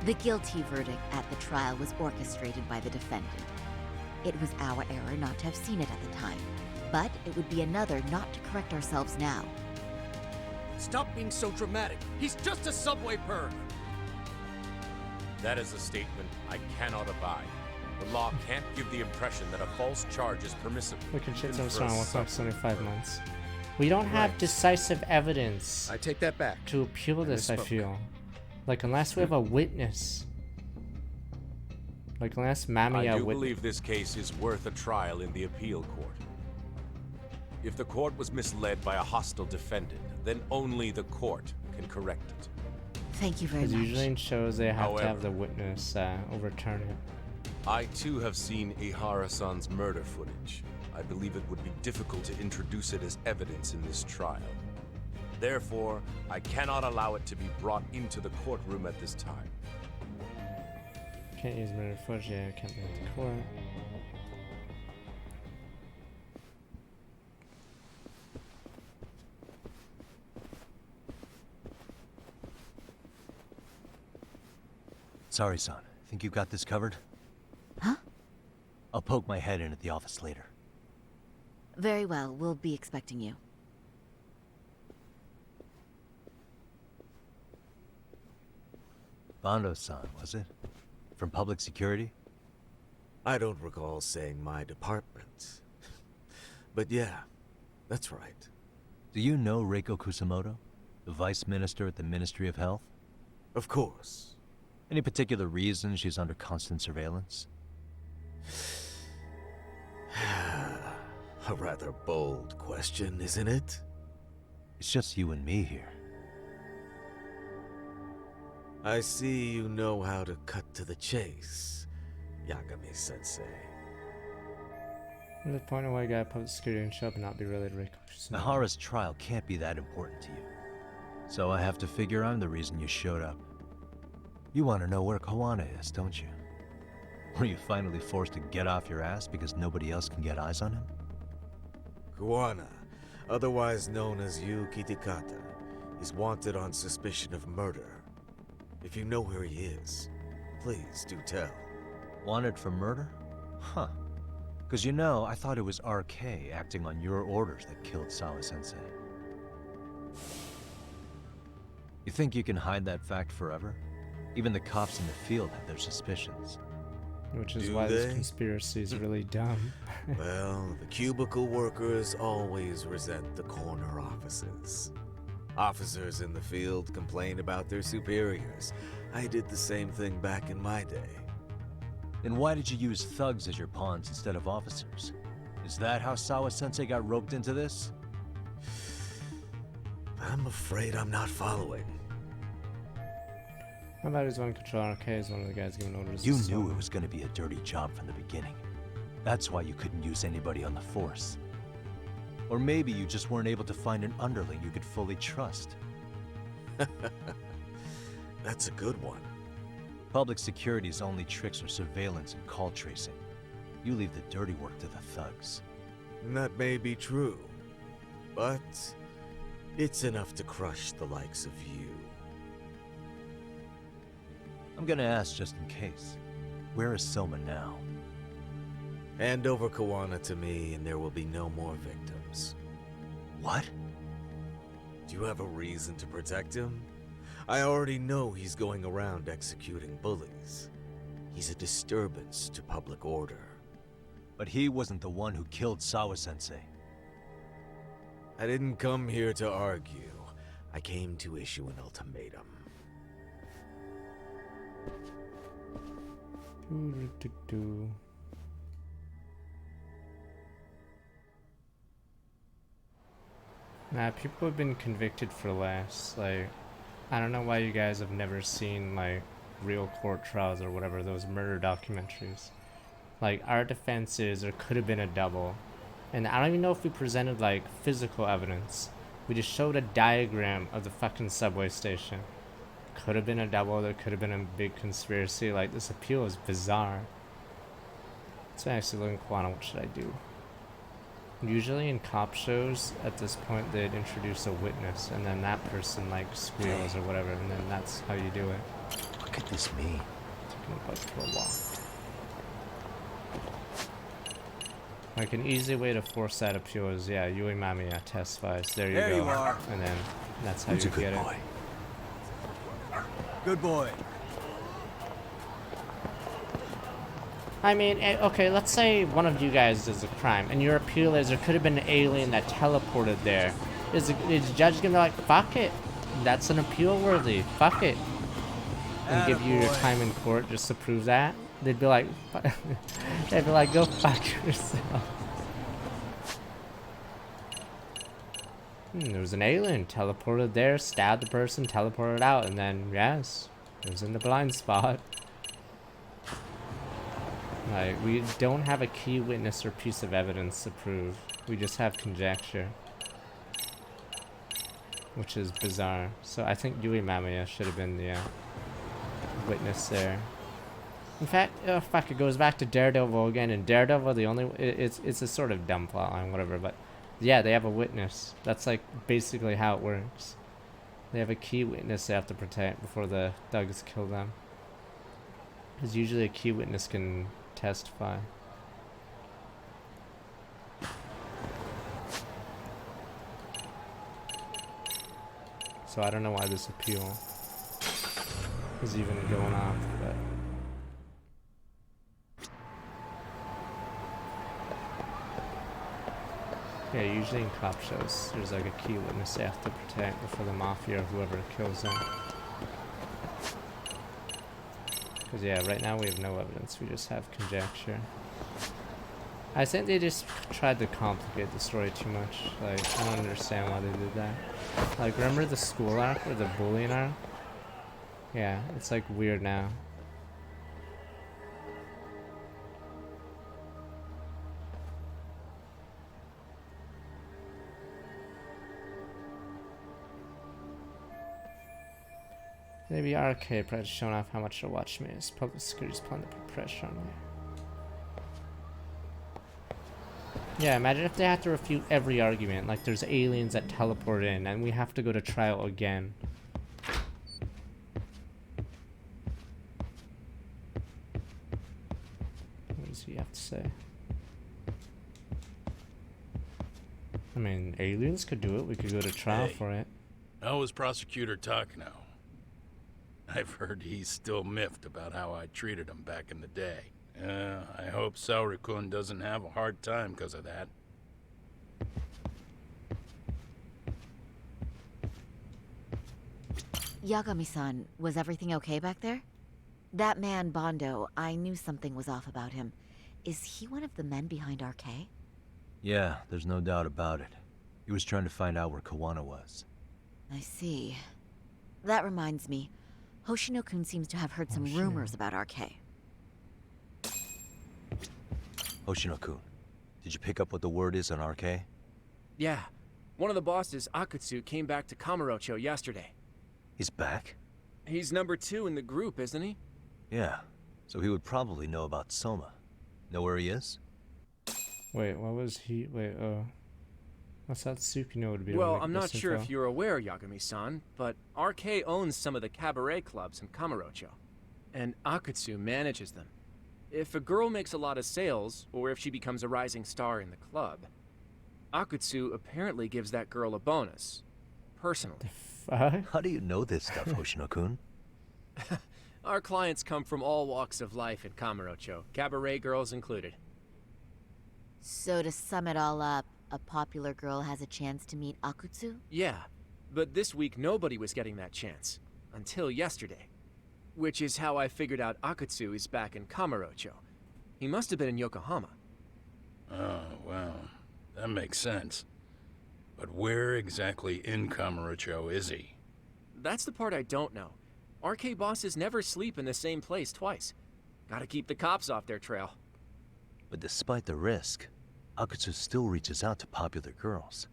The guilty verdict at the trial was orchestrated by the defendant. It was our error not to have seen it at the time, but it would be another not to correct ourselves now. Stop being so dramatic. He's just a subway perv. That is a statement I cannot abide. The law can't give the impression that a false charge is permissible. Look at shit even so for a strong. What's up? subway 75 perv. months. We don't have Right. decisive evidence. I take that back. To appeal this, I misspoke. feel. Like unless we have a witness. Like unless I Mamiya do wit- believe this case is worth a trial in the appeal court. If the court was misled by a hostile defendant, then only the court can correct it. Thank you very Because much. usually in shows they have to have However- the witness overturn it. I too have seen Ihara-san's murder footage. I believe it would be difficult to introduce it as evidence in this trial. Therefore, I cannot allow it to be brought into the courtroom at this time. Can't use murder footage. Yeah, can't be at the court. Sorry, son. Think you got this covered? Huh? I'll poke my head in at the office later. Very well, we'll be expecting you. Bando-san, was it? From public security? I don't recall saying my department. But yeah, that's right. Do you know Reiko Kusamoto? The vice minister at the Ministry of Health? Of course. Any particular reason she's under constant surveillance? A rather bold question, isn't it? It's just you and me here. I see you know how to cut to the chase, Yagami-sensei. At the point of why I got public security and show up and not be related to Rick. Nahara's trial can't be that important to you. So I have to figure I'm the reason you showed up. You want to know where Kawana is, don't you? Were you finally forced to get off your ass because nobody else can get eyes on him? Kuwana, otherwise known as Yu Kitakata, is wanted on suspicion of murder. If you know where he is, please do tell. Wanted for murder? Huh. Because you know, I thought it was RK acting on your orders that killed Sawa-sensei. You think you can hide that fact forever? Even the cops in the field have their suspicions. Which is Do why this they? conspiracy is really dumb. Well, the cubicle workers always resent the corner offices. Officers in the field complain about their superiors. I did the same thing back in my day. Then why did you use thugs as your pawns instead of officers? Is that how Sawa-sensei got roped into this? I'm afraid I'm not following. How about his one control RK is one of the guys giving orders? You knew it was going to be a dirty job from the beginning. That's why you couldn't use anybody on the force. Or maybe you just weren't able to find an underling you could fully trust. That's a good one. Public security's only tricks are surveillance and call tracing. You leave the dirty work to the thugs. That may be true, but it's enough to crush the likes of you. I'm gonna ask just in case. Where is Soma now? Hand over Kawana to me and there will be no more victims. What? Do you have a reason to protect him? I already know he's going around executing bullies. He's a disturbance to public order. But he wasn't the one who killed Sawa-sensei. I didn't come here to argue. I came to issue an ultimatum. Nah, people have been convicted for less. Like, I don't know why you guys have never seen, like, real court trials or whatever, those murder documentaries. Like, our defense is there could have been a double. And I don't even know if we presented, like, physical evidence. We just showed a diagram of the fucking subway station. Could have been a double, there could have been a big conspiracy. Like, this appeal is bizarre. So actually looking Kawana, what should I do? Usually in cop shows, at this point, they'd introduce a witness, and then that person, like, squeals or whatever, and then that's how you do it. What could this mean? Taking a bike for a walk. Like, an easy way to force that appeal is, yeah, Yui Mamiya testifies. There you go. There you are. And then that's how Who's you a good get boy? it. Good boy. I mean, okay, let's say one of you guys does a crime, and your appeal is there could have been an alien that teleported there. Is the judge gonna be like, fuck it, that's an appeal worthy, fuck it, and give you your time in court just to prove that? They'd be like, go fuck yourself. There was an alien, teleported there, stabbed the person, teleported out, and then, yes, it was in the blind spot. Like, we don't have a key witness or piece of evidence to prove. We just have conjecture. Which is bizarre. So I think Yui Mamiya should have been the witness there. In fact, oh fuck, it goes back to Daredevil again. And Daredevil, the only... It's a sort of dumb plotline, whatever, but... Yeah, they have a witness. That's like basically how it works. They have a key witness they have to protect before the thugs kill them. Because usually a key witness can testify. So I don't know why this appeal is even going off, but... Yeah, usually in cop shows, there's like a key witness they have to protect before the mafia or whoever kills them. Because yeah, right now we have no evidence, we just have conjecture. I think they just tried to complicate the story too much. Like, I don't understand why they did that. Like, remember the school arc or the bullying arc? Yeah, it's like weird now. Maybe RK probably showing off how much to watch me. It's public security's planning to put pressure on me. Yeah, imagine if they had to refute every argument. Like there's aliens that teleport in and we have to go to trial again. What does he have to say? I mean, aliens could do it. We could go to trial for it. How was Prosecutor Takano? I've heard he's still miffed about how I treated him back in the day. I hope Saori-kun doesn't have a hard time because of that. Yagami-san, was everything okay back there? That man, Bondo, I knew something was off about him. Is he one of the men behind RK? Yeah, there's no doubt about it. He was trying to find out where Kawana was. I see. That reminds me. Hoshino-kun seems to have heard some rumors about RK. Hoshino-kun, did you pick up what the word is on RK? Yeah. One of the bosses, Akutsu, came back to Kamurocho yesterday. He's back? He's number 2 in the group, isn't he? Yeah, so he would probably know about Soma. Know where he is? Wait, what was he? Wait, what's that Tsukino would be? Well, I'm not sure if you're aware, Yagami-san, but RK owns some of the cabaret clubs in Kamurocho, and Akutsu manages them. If a girl makes a lot of sales, or if she becomes a rising star in the club, Akutsu apparently gives that girl a bonus, personally. How do you know this stuff, Hoshino-kun? Our clients come from all walks of life in Kamurocho, cabaret girls included. So to sum it all up, a popular girl has a chance to meet Akutsu? Yeah, but this week nobody was getting that chance. Until yesterday. Which is how I figured out Akutsu is back in Kamurocho. He must have been in Yokohama. Oh, well, that makes sense. But where exactly in Kamurocho is he? That's the part I don't know. RK bosses never sleep in the same place twice. Gotta keep the cops off their trail. But despite the risk, Akutsu still reaches out to popular girls.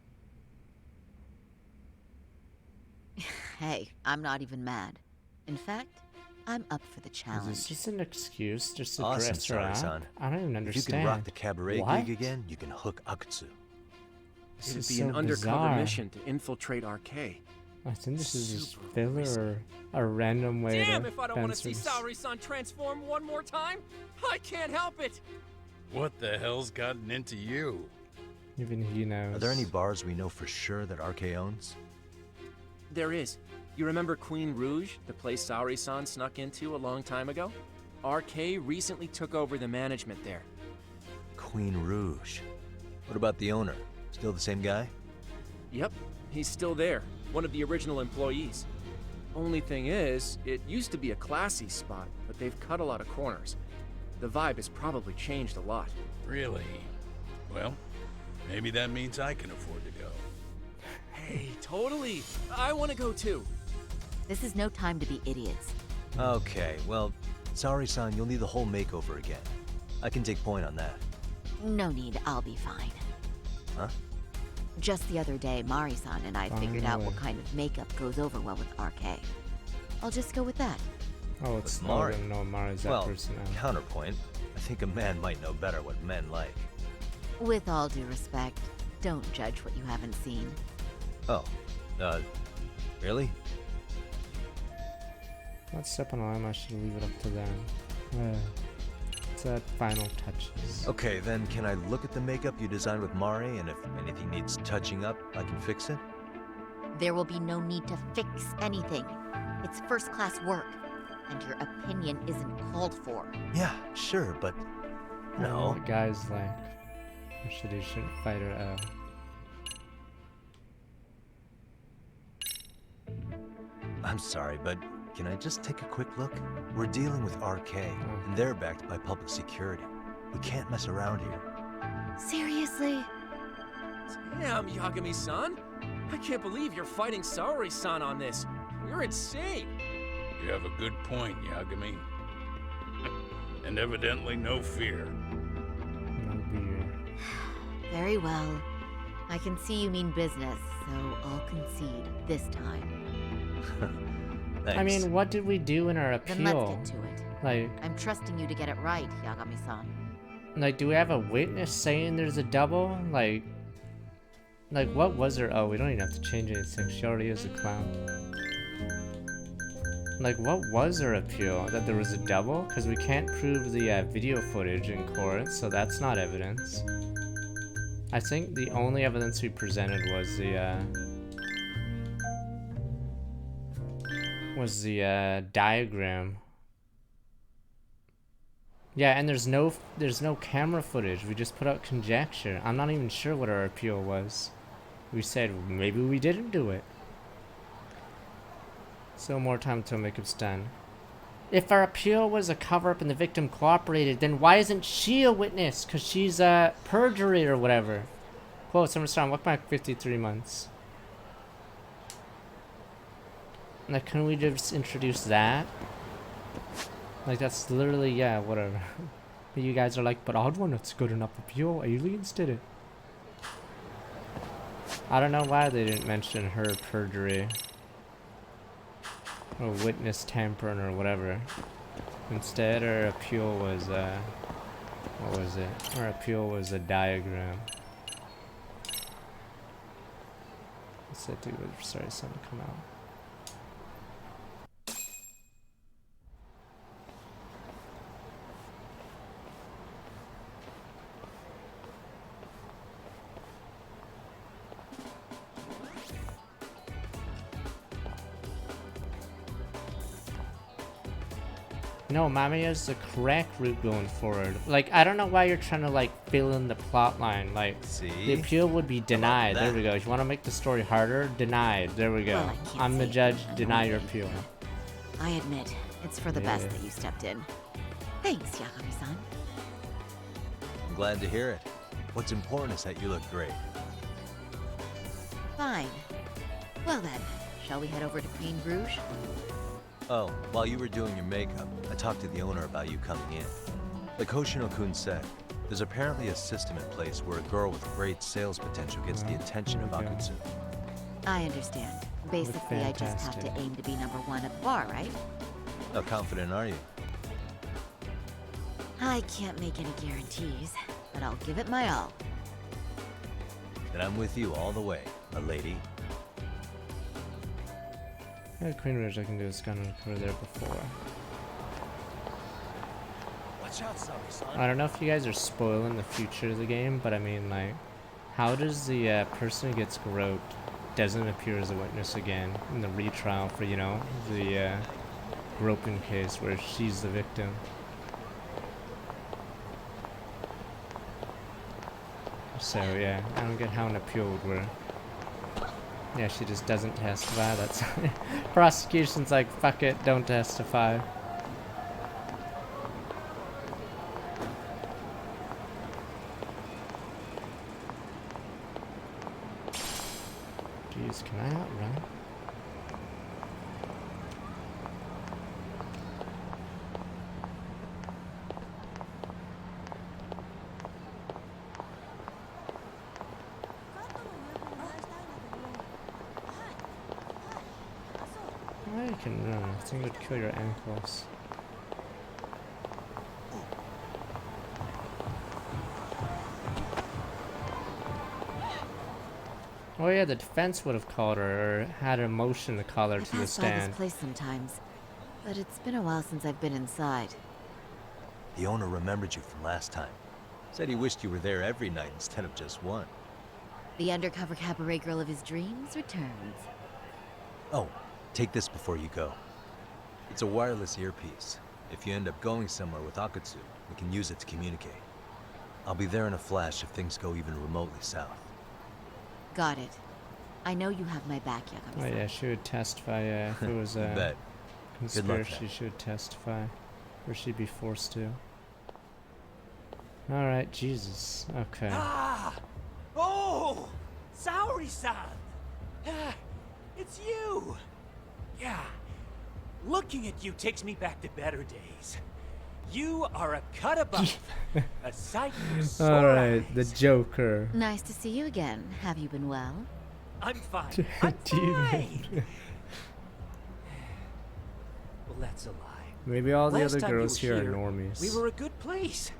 Hey, I'm not even mad. In fact, I'm up for the challenge. Is this just an excuse just to Awesome, dress her Sari-san. up? I don't even understand. If you can rock the cabaret What? gig again, you can hook Akutsu. This It'd is be so an undercover bizarre. mission to infiltrate RK. I think this is just filler or a random way Damn, to if I don't want to see fence Saori-san transform one more time, I can't help it. What the hell's gotten into you? Even he knows. Are there any bars we know for sure that RK owns? There is. You remember Queen Rouge, the place Saori-san snuck into a long time ago? RK recently took over the management there. Queen Rouge. What about the owner? Still the same guy? Yep, he's still there. One of the original employees. Only thing is, it used to be a classy spot, but they've cut a lot of corners. The vibe has probably changed a lot. Really? Well, maybe that means I can afford to go. Hey, totally. I want to go too. This is no time to be idiots. Okay, well, Saori-san, you'll need the whole makeover again. I can take point on that. No need, I'll be fine. Huh? Just the other day, Mari-san and I figured out what way. kind of makeup goes over well with RK. I'll just go with that. Oh, it's With not Mari. gonna know Mari's that Well, person now. counterpoint. I think a man might know better what men like. With all due respect, don't judge what you haven't seen. Oh, really? Let's step on a line, I should leave it up to them. It's that final touches. Okay, then can I look at the makeup you designed with Mari, and if anything needs touching up, I can fix it? There will be no need to fix anything. It's first-class work, and your opinion isn't called for. Yeah, sure, but I don't know no. what guys like. Or shouldn't fight her out. I'm sorry, but can I just take a quick look? We're dealing with RK, and they're backed by public security. We can't mess around here. Seriously? Damn, Yagami-san. I can't believe you're fighting Saori-san on this. You're insane. You have a good point, Yagami. And evidently no fear. No beer. Very well. I can see you mean business, so I'll concede this time. I mean, what did we do in our appeal? Then let's get to it. Like, I'm trusting you to get it right, Yagami-san. do we have a witness saying there's a double? Like what was her? Oh, we don't even have to change anything. She already is a clown. Like, what was her appeal? That there was a double? Because we can't prove the video footage in court, so that's not evidence. I think the only evidence we presented was the diagram Yeah, and there's no camera footage. We just put out conjecture. I'm not even sure what our appeal was. We said maybe we didn't do it. So more time till makeup's done. If our appeal was a cover-up and the victim cooperated, then why isn't she a witness? Because she's a perjury or whatever. Quote, Summer Storm, welcome back 53 months. Like, can we just introduce that? Like, that's literally, yeah, whatever. But you guys are like, but odd one, it's good enough appeal. Aliens did it. I don't know why they didn't mention her perjury. Or witness tampering or whatever. Instead, her appeal was, what was it? Her appeal was a diagram. What's that do? Sorry, something come out. No, Mamiya's the correct route going forward. Like, I don't know why you're trying to, like, fill in the plot line. Like, see? The appeal would be denied. There we go. If you want to make the story harder, denied. There we go. Well, I'm the judge. Deny your appeal. I admit, it's for the best that you stepped in. Thanks, Yagami-san. I'm glad to hear it. What's important is that you look great. Fine. Well then, shall we head over to Queen Bruges? Oh, while you were doing your makeup, I talked to the owner about you coming in. Like Hoshino-kun said, there's apparently a system in place where a girl with great sales potential gets the attention of Akutsu. I understand. Basically, I just have to aim to be #1 at the bar, right? How confident are you? I can't make any guarantees, but I'll give it my all. Then I'm with you all the way, a lady. Yeah, Queen Rouge, I can do a scan over there before. Watch out, son. I don't know if you guys are spoiling the future of the game, but I mean, like, how does the person who gets groped doesn't appear as a witness again in the retrial for, you know, the groping case where she's the victim? So yeah, I don't get how an appeal would work. Yeah, she just doesn't testify. That's prosecution's like, fuck it, don't testify. Jeez, can I outrun? You can run. I think it would kill your ankles. Oh yeah, the defense would have called her or had a motion to call her to the I pass by stand. this place sometimes, but it's been a while since I've been inside. The owner remembered you from last time. Said he wished you were there every night instead of just one. The undercover cabaret girl of his dreams returns. Oh, take this before you go. It's a wireless earpiece. If you end up going somewhere with Akutsu, we can use it to communicate. I'll be there in a flash if things go even remotely south. Got it. I know you have my back, Yagami. Oh yeah, she would testify. Yeah, if it was a Bet. conspiracy, she would testify, or she'd be forced to. All right, Jesus. Okay. Ah! Oh! Saori-san! It's you! Yeah. Looking at you takes me back to better days. You are a cut above. A sight for sore All right, the eyes. Joker. Nice to see you again. Have you been well? I'm fine. I'm fine. Well, that's a lie. Maybe all the Last other time you girls were here are normies. We were a good place.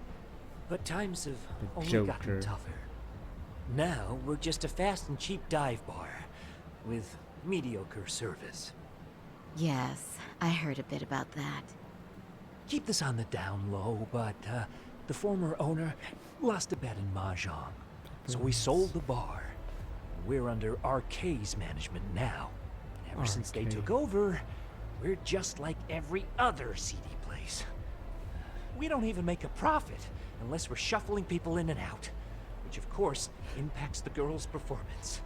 But times have The only Joker. gotten tougher. Now we're just a fast and cheap dive bar with mediocre service. Yes, I heard a bit about that. Keep this on the down low, but the former owner lost a bet in Mahjong. So we sold the bar. We're under RK's management now. Ever since they took over, we're just like every other seedy place. We don't even make a profit unless we're shuffling people in and out, which of course impacts the girls' performance.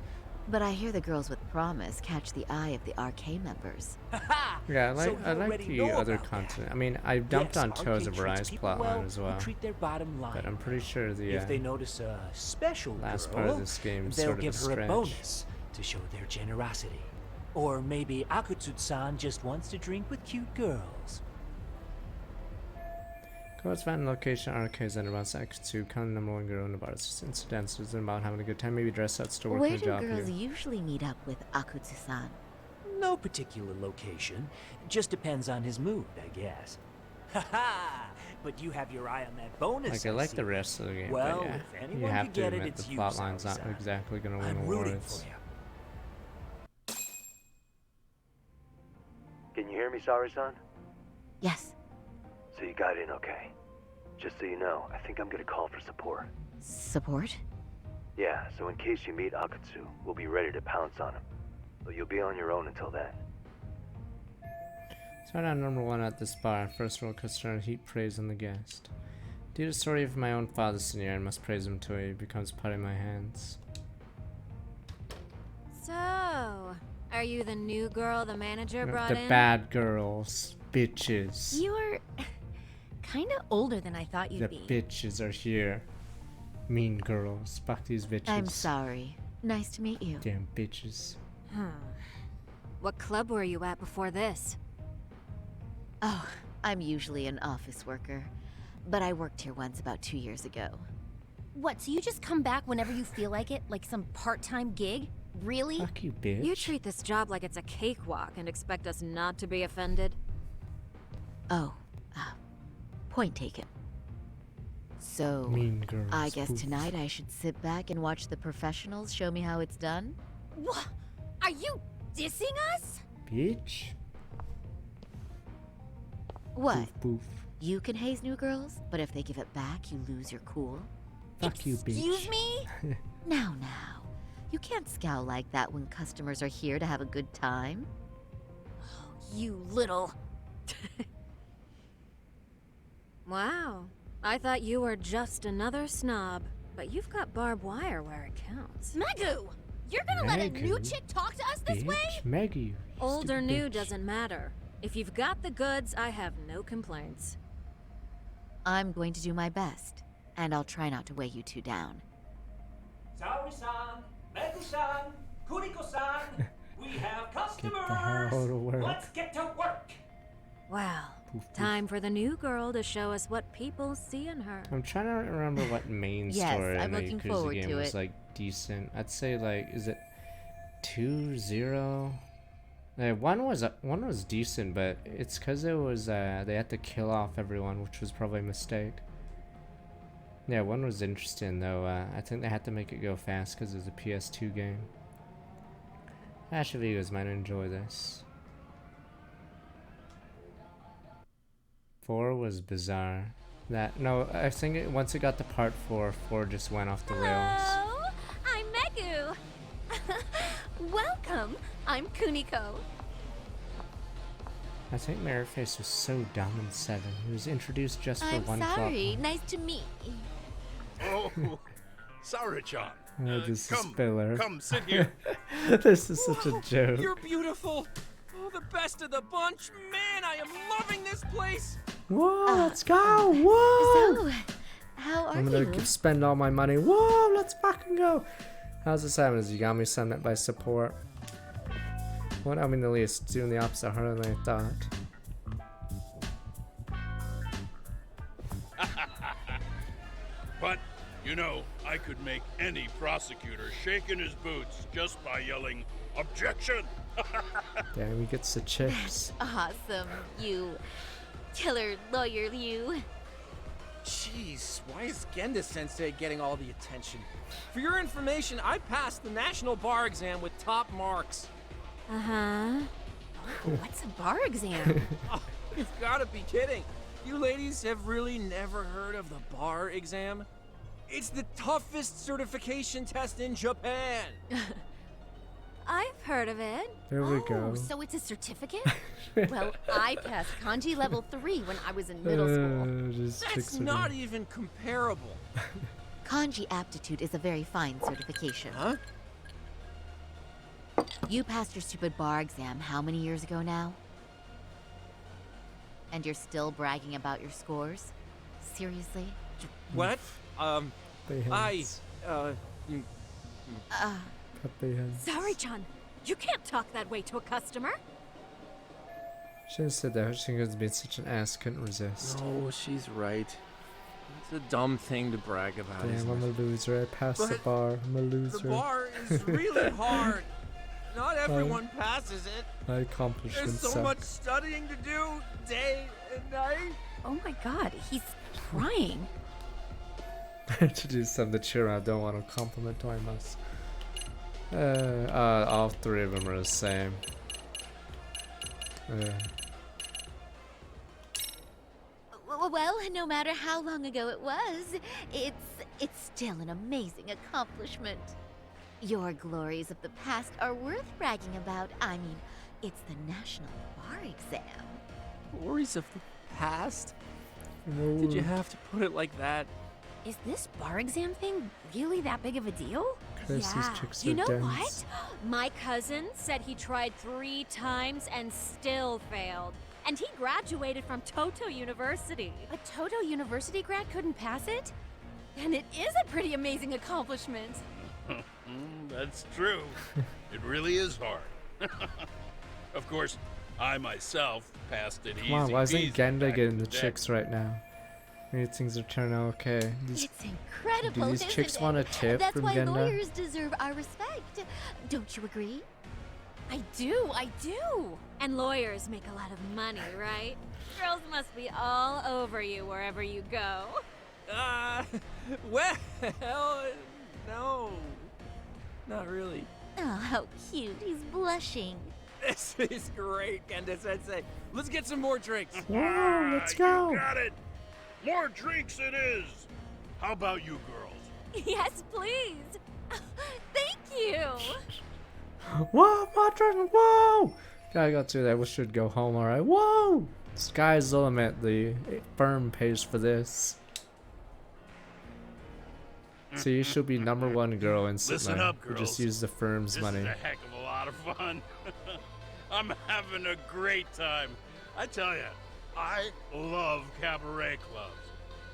But I hear the girls with promise catch the eye of the RK members. Yeah, So you I like already the know other about content. I mean, I dumped Yes, on Toes of RK treats Rise people plotline well as who well. treat their bottom line. But I'm pretty sure the If they notice a special last girl, part of this game is they'll sort of give a her stretch. a bonus to show their generosity. Or maybe Akutsu-san just wants to drink with cute girls. Codes found in location arcades and about sex to kind of number one girl in the bars. Incidences and about having a good time, maybe dress out, still working Where a do job girls here. usually meet up with Akutsu-san? No particular location. Just depends on his mood, I guess. Haha! But you have your eye on that bonus. Like, I like the rest of the game, Well, but yeah, if anyone you have could to get admit it, the it's you, plotline's not Saori-san. exactly going to win I'm rooting awards. for you. Can you hear me, Saori-san? Yes. So you got in okay. Just so you know, I think I'm gonna call for support. Support? Yeah, so in case you meet Akutsu, we'll be ready to pounce on him. But you'll be on your own until then. Start out number one at this bar. First roll customer heap praise on the guest. Due to the story of my own father, Senior, I must praise him till he becomes part of my hands. So, are you the new girl the manager brought The in? bad girls. Bitches. You're kind of older than I thought you'd The be. bitches are here. Mean girls. Fuck these bitches. I'm sorry. Nice to meet you. Damn bitches. What club were you at before this? Oh, I'm usually an office worker. But I worked here once about 2 years ago. What, so you just come back whenever you feel like it? Like some part-time gig? Really? Fuck you, bitch. You treat this job like it's a cakewalk and expect us not to be offended? Oh, point taken. So, Mean girls. I guess Poof. tonight I should sit back and watch the professionals show me how it's done? What? Are you dissing us? Bitch. What? Poof, poof. You can haze new girls, but if they give it back, you lose your cool? Fuck you, bitch. Excuse me? Now. You can't scowl like that when customers are here to have a good time. You little... Wow. I thought you were just another snob. But you've got barbed wire where it counts. Megu! You're gonna let a new Megu? chick talk to us this Bitch. way? Maggie. Old or stupid new bitch. doesn't matter. If you've got the goods, I have no complaints. I'm going to do my best, and I'll try not to weigh you two down. Saori-san, Megu-san, Kuriko-san, we have customers! Get the hell to work. Let's get to work! Well, time for the new girl to show us what people see in her. I'm trying to remember what main Yes, story I'm in the looking Yakuza forward game to was it. like decent. I'd say like, is it 2-0? One was decent, but it's because it was they had to kill off everyone, which was probably a mistake. Yeah, one was interesting though. I think they had to make it go fast because it was a PS2 game. Actually, you guys might enjoy this. 4 was bizarre. I think once it got to part 4, 4 just went off the rails. Hello, I'm Megu. Welcome, I'm Kuniko. I think Merryface was so dumb in 7. He was introduced just for I'm one sorry, plot. nice to meet you. Oh, Saori-chan. This come, is filler. Come, sit here. This is such a joke. You're beautiful. Oh, the best of the bunch. Man, I am loving this place. Whoa, let's go. Whoa. So, how are I'm you? gonna spend all my money. Whoa, let's fucking go. How's this happening? Is Yagami summoned by support? Well, I mean, at least doing the opposite harder than I thought. But, you know, I could make any prosecutor shake in his boots just by yelling, "Objection!" Damn, he gets the chicks. Awesome, you killer lawyer, you. Jeez, why is Genda-sensei getting all the attention? For your information, I passed the national bar exam with top marks. Uh-huh. What's a bar exam? Oh, you've got to be kidding. You ladies have really never heard of the bar exam? It's the toughest certification test in Japan. I've heard of it. There we go. So it's a certificate? Well, I passed kanji level 3 when I was in middle school. That's not even comparable. Kanji aptitude is a very fine certification. Huh? You passed your stupid bar exam how many years ago now? And you're still bragging about your scores? Seriously? What? Sorry, Chan. You can't talk that way to a customer. Should have said that. She was being such an ass, couldn't resist. No, she's right. It's a dumb thing to brag about. Damn, I'm a loser. I passed the bar. I'm a loser. The bar is really hard. Not everyone passes it. My accomplishments There's so much studying to do, day and night. Oh my god, he's crying. To do something to cheer on. I don't want to compliment, I must. All three of them are the same. Well, no matter how long ago it was, it's still an amazing accomplishment. Your glories of the past are worth bragging about. I mean, it's the National Bar Exam. Glories of the past? Did you have to put it like that? Is this bar exam thing really that big of a deal? Yeah. You know what? My cousin said he tried 3 times and still failed. And he graduated from Toto University. A Toto University grad couldn't pass it? Then it is a pretty amazing accomplishment. That's true. It really is hard. Of course, I myself passed it easy. Come on, why isn't peasy Genda back getting in the day. chicks right now? Maybe things are turning out okay. It's incredible, do these isn't chicks it? want a tip That's from why Genda? lawyers deserve our respect. Don't you agree? I do. And lawyers make a lot of money, right? Girls must be all over you wherever you go. Well, no. Not really. Oh, how cute. He's blushing. This is great, Genda-sensei. Let's get some more drinks. Whoa, let's go. You got it. More drinks it is. How about you girls? Yes, please. Thank you. Whoa, Patrick, whoa! Gotta go through that. We should go home, alright? Whoa! Sky's the limit. The firm pays for this. So you should be #1 girl instantly. Listen up, We girls. just use the firm's This money. is a heck of a lot of fun. I'm having a great time. I tell you, I love cabaret clubs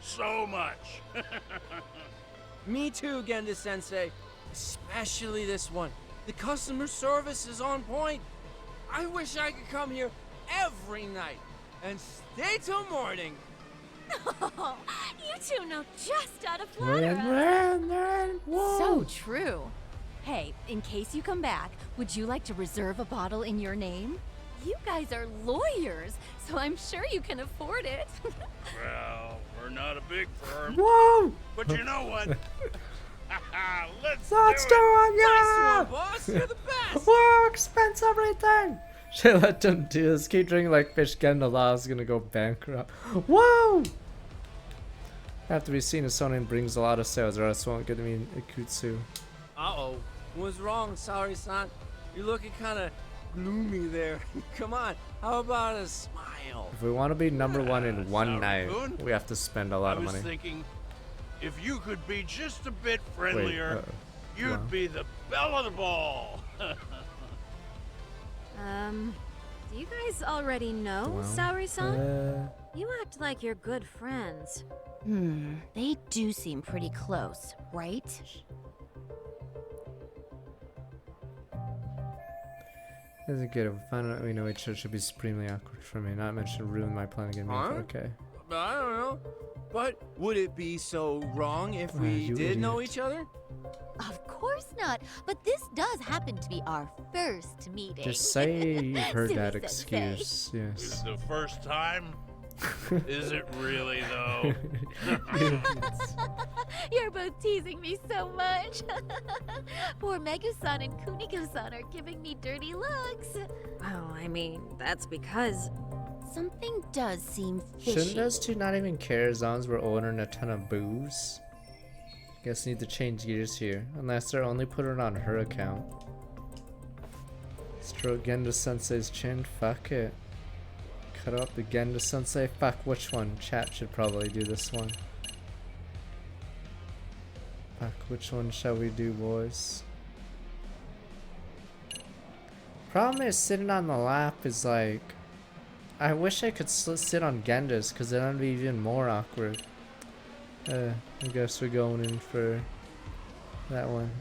so much. Me too, Genda-sensei. Especially this one. The customer service is on point. I wish I could come here every night and stay till morning. Oh, you two know just how to flatter us. Whoa. So true. Hey, in case you come back, would you like to reserve a bottle in your name? You guys are lawyers, so I'm sure you can afford it. Well, we're not a big firm. Whoa! But you know what? Let's do do it, yeah! Nice one, boss. You're the best. Whoa, expense everything! Should let them do this. Keep drinking like fish. Genda is gonna go bankrupt. Whoa! Have to be seen as someone brings a lot of sales, or else it won't get me a kutsu. Uh-oh. What's wrong, Sari-san? You're looking kind of gloomy there. Come on, how about a smile? If we want to be #1 in one night, Saru-kun? we have to spend a lot I of was money. thinking, if you could be just a bit friendlier, uh-oh. you'd Wow. be the belle of the ball. Do you guys already know Well, Saori-san? You act like you're good friends. They do seem pretty close, right? Doesn't get it. Find out we know each other should be supremely awkward for me. Not mention ruin my plan again. Huh? Okay. I don't know. But would it be so wrong if we you did know idiot. each other? Of course not. But this does happen to be our first meeting. Just say you've heard that Silly sensei. excuse. Yes. Is the first time? Is it really, though? You're both teasing me so much. Poor Megu-san and Kuniko-san are giving me dirty looks. Well, I mean, that's because... Something does seem fishy. Shouldn't those two not even care as long as we're ordering a ton of booze? Guess need to change gears here. Unless they're only putting it on her account. Stroke Genda Sensei's chin. Fuck it. Cut up the Genda Sensei. Fuck, which one? Chat should probably do this one. Fuck, which one shall we do, boys? Problem is, sitting on the lap is like... I wish I could sit on Genda's, because then it'd be even more awkward. I guess we're going in for that one.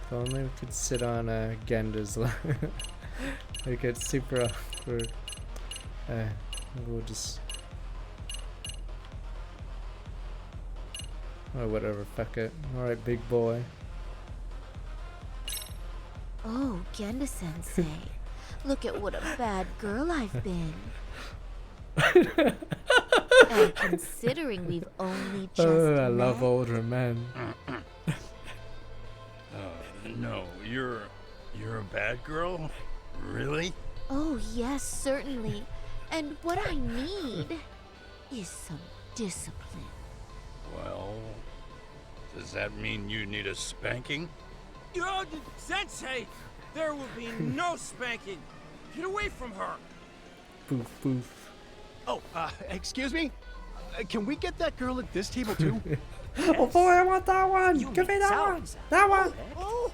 If only we could sit on Genda's lap. Like, it's super awkward. We'll just... Oh, whatever, fuck it. Alright, big boy. Oh, Genda Sensei. Look at what a bad girl I've been. And considering we've only just I met. love older men. No, you're a bad girl? Really? Oh, yes, certainly. And what I need is some discipline. Well, does that mean you need a spanking? Yo, Sensei! There will be no spanking! Get away from her! Poof, poof. Oh, excuse me? Can we get that girl at this table too? Oh boy, I want that one! Give me that one! That one! Oh,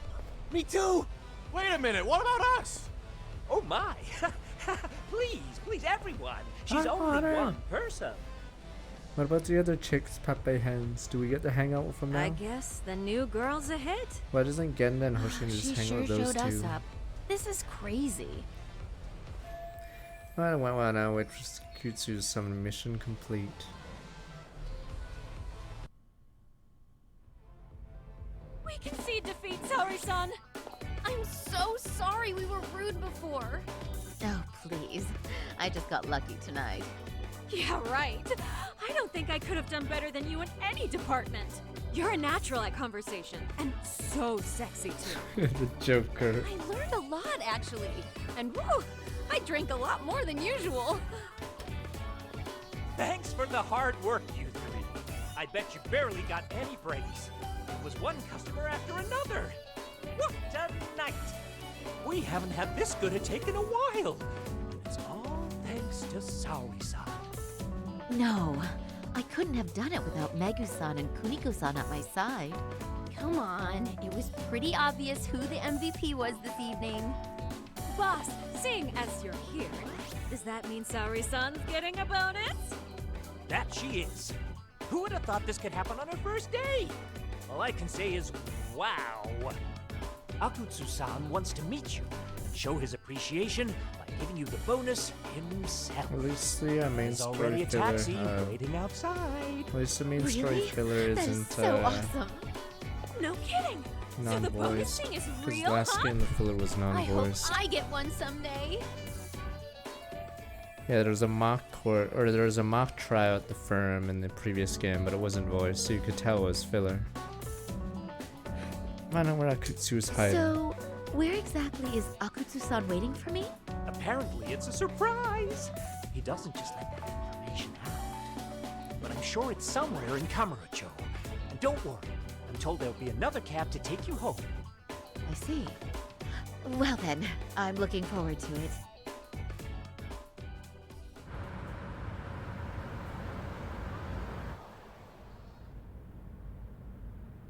me too! Wait a minute, what about us? Oh my! please, everyone! She's I only want her. one person. What about the other chicks, Pepe hens? Do we get to hang out with them now? I guess the new girl's a hit. Why doesn't Genda and Hoshin just She hang sure out with those showed us two? up. This is crazy. Well, now wait for Kutsu's summon mission complete. We concede defeat, Saori-san. I'm so sorry we were rude before. Oh, please. I just got lucky tonight. Yeah, right. I don't think I could have done better than you in any department. You're a natural at conversation, and so sexy too. The Joker. I learned a lot, actually. And woo, I drank a lot more than usual. Thanks for the hard work, you three. I bet you barely got any praise. It was one customer after another. What a night! We haven't had this good a take in a while. It's all thanks to Saori-san. No, I couldn't have done it without Megu-san and Kuniko-san at my side. Come on, it was pretty obvious who the MVP was this evening. Boss, seeing as you're here, does that mean Saori-san's getting a bonus? That she is. Who would have thought this could happen on her first day? All I can say is, wow. Akutsu-san wants to meet you and show his appreciation by giving you the bonus himself. At least the main There's already story a taxi filler. waiting outside. At least the main story Really? filler That is isn't so awesome. No kidding. So the bonus non-voiced. thing is Because real, last huh? game the filler was I hope non-voiced. I get one someday. Yeah, there was a mock court, or there was a mock trial at the firm in the previous game, but it wasn't voiced, so you could tell it was filler. I know where Akutsu's hiding. So, where exactly is Akutsu-san waiting for me? Apparently it's a surprise. He doesn't just let that information out. But I'm sure it's somewhere in Kamurocho. And don't worry, I'm told there'll be another cab to take you home. I see. Well then, I'm looking forward to it.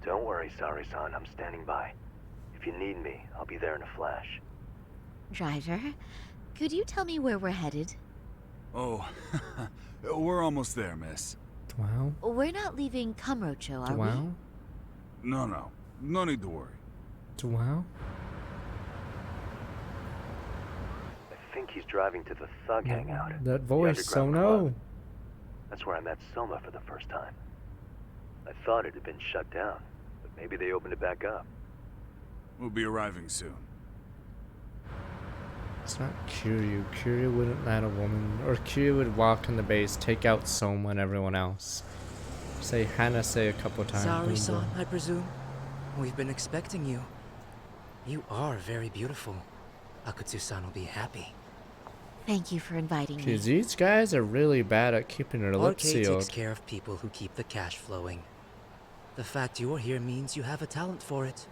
Don't worry, Saori-san. I'm standing by. If you need me, I'll be there in a flash. Driver, could you tell me where we're headed? Oh, we're almost there, miss. Wow. We're not leaving Kamurocho, are Wow. No. No need to worry. Wow. I think he's driving to the Thug Hangout. That the voice, so underground club. no. That's where I met Soma for the first time. I thought it had been shut down, but maybe they opened it back up. We'll be arriving soon. It's not Kiryu. Kiryu wouldn't let a woman, or Kiryu would walk in the base, take out Soma and everyone else. Say Hanase a couple times. Sorry, son, I presume. We've been expecting you. You are very beautiful. Akutsu-san will be happy. Thank you for inviting me. Jeez, these guys are really bad at keeping their lips RK sealed. takes care of people who keep the cash flowing. The fact you're here means you have a talent for it.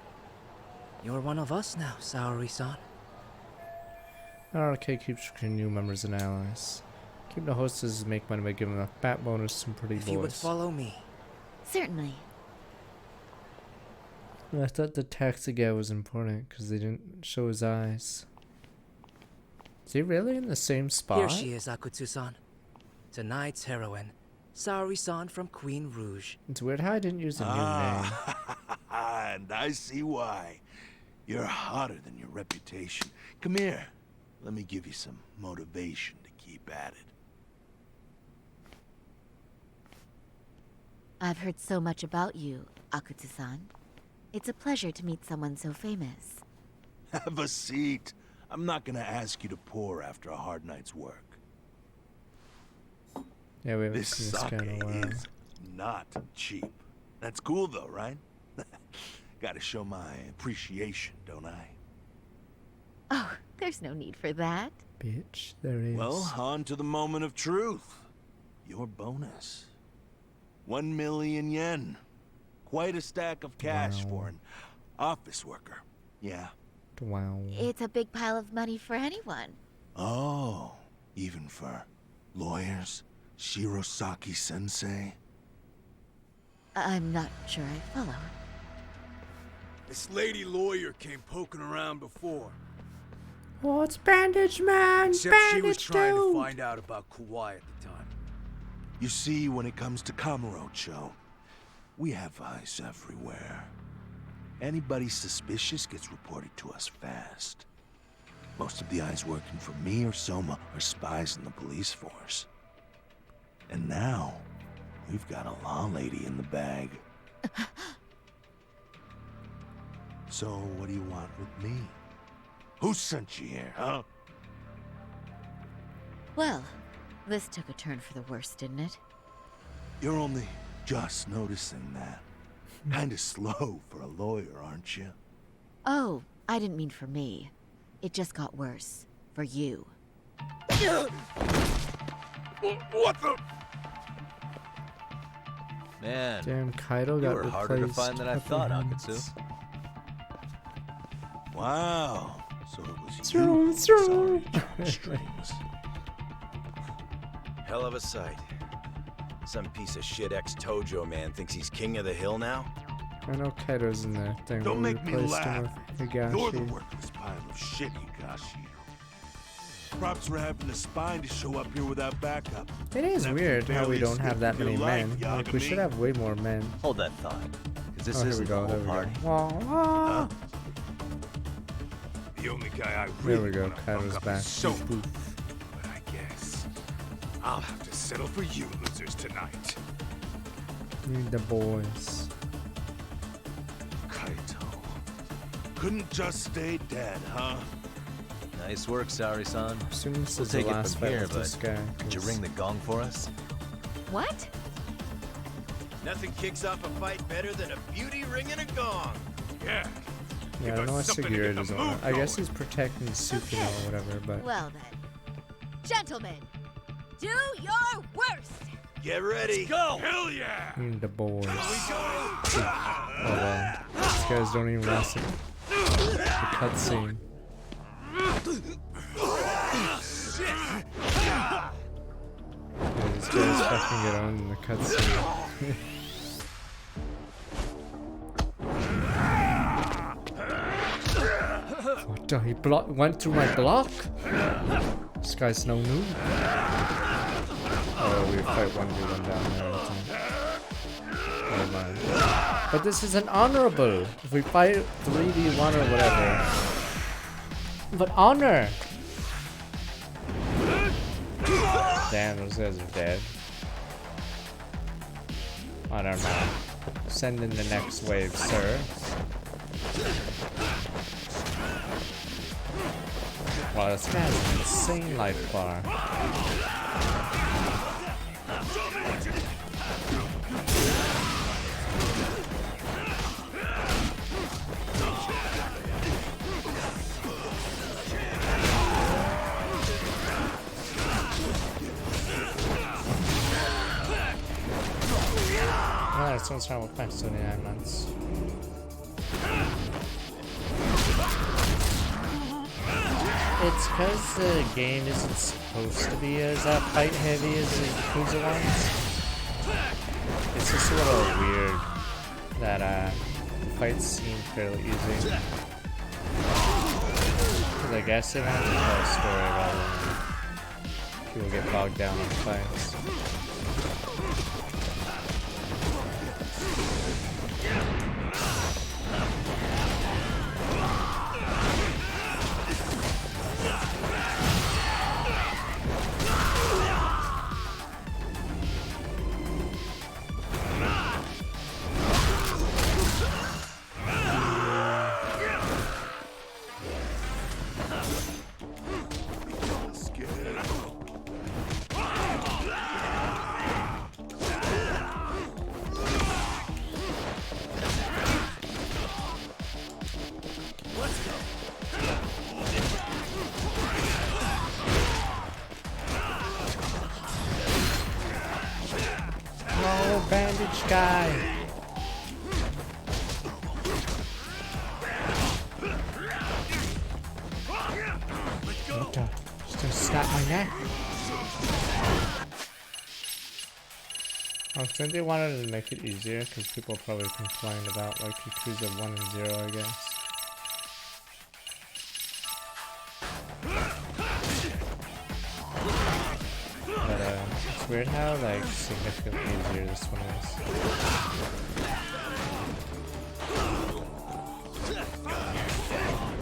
You're one of us now, Saori-san. RK keeps recruiting new members and allies. Keep the hostesses make money by giving a fat bonus to pretty boys. If you would follow me. Certainly. I thought the taxi guy was important because they didn't show his eyes. Is he really in the same spot? Here she is, Akutsu-san. Tonight's heroine, Saori-san from Queen Rouge. It's weird how I didn't use a new name. And I see why. You're hotter than your reputation. Come here. Let me give you some motivation to keep at it. I've heard so much about you, Akutsu-san. It's a pleasure to meet someone so famous. Have a seat. I'm not gonna ask you to pour after a hard night's work. Yeah, we haven't This seen this sake guy in a while. is not cheap. That's cool though, right? Gotta show my appreciation, don't I? Oh, there's no need for that. Bitch, there he is. Well, on to the moment of truth. Your bonus. 1 million yen. Quite a stack of cash for an office worker. Yeah. Wow. It's a big pile of money for anyone. Oh, even for lawyers? Shirosaki-sensei? I'm not sure I follow. This lady lawyer came poking around before. Oh, it's Bandage Man! Except Bandage she was trying dude. to find out about Kauai at the time. You see, when it comes to Kamurocho, we have eyes everywhere. Anybody suspicious gets reported to us fast. Most of the eyes working for me or Soma are spies in the police force. And now, we've got a law lady in the bag. So, what do you want with me? Who sent you here, huh? Well, this took a turn for the worse, didn't it? You're only just noticing that. Kinda slow for a lawyer, aren't you? Oh, I didn't mean for me. It just got worse. For you. What the? Man, Damn, Kaido you got were harder to replaced. find than I thought, Akutsu. Wow, so it was Throw, you throw. sorry, John Strings. Hell of a sight. Some piece of shit ex-Tojo man thinks he's king of the hill now? I know Kaido's in there. Thing Don't we make me replaced him laugh. with You're the Higashi. worthless pile of shit, Higashi. Props for having the spine to show up here without backup. It is Never weird how we barely don't have that escaped many your men. life, Like, we Yagami. should have way more men. Hold that thought, because this Oh, here we isn't go, the there whole we party. go. Wah, wah. The only guy I There really we go, want to Kaido's fuck up back. is Soma. Boop, boop. But I guess I'll have to settle for you losers tonight. Need the boys. Kaito. Couldn't just stay dead, huh? Nice work, Saori-san. Assuming this We'll is the take it last from fight here, with this but guy. could you 'cause- ring the gong for us? What? Nothing kicks off a fight better than a beauty ringing a gong. Yeah. Yeah, I don't know why Sugiura doesn't want. I guess he's protecting Sukino or whatever, but. Well then. Gentlemen, do your worst! Get ready. Go! Hell yeah! Need the boys. Oh well. These guys don't even last the cutscene. Yeah, these guys fucking get on in the cutscene. What the? He went through my block? This guy's no noob. Oh, we fight 1v1 down there, I think. Never mind. But this is an honorable. If we fight 3v1 or whatever. But honor! Damn, those guys are dead. I don't know. Send in the next wave, sir. Wow, this guy has an insane life bar. Alright, so let's with next 29 months. It's because the game isn't supposed to be as fight heavy as the Yakuza ones. It's just a little weird that the fights seem fairly easy. Because I guess they wanted to tell a story rather than people get bogged down in fights. Bandage guy. What the? Just gonna snap my neck. I think they wanted to make it easier because people probably complained about like Yakuza 1 and 0, I guess. But it's weird how like significantly easier this one is.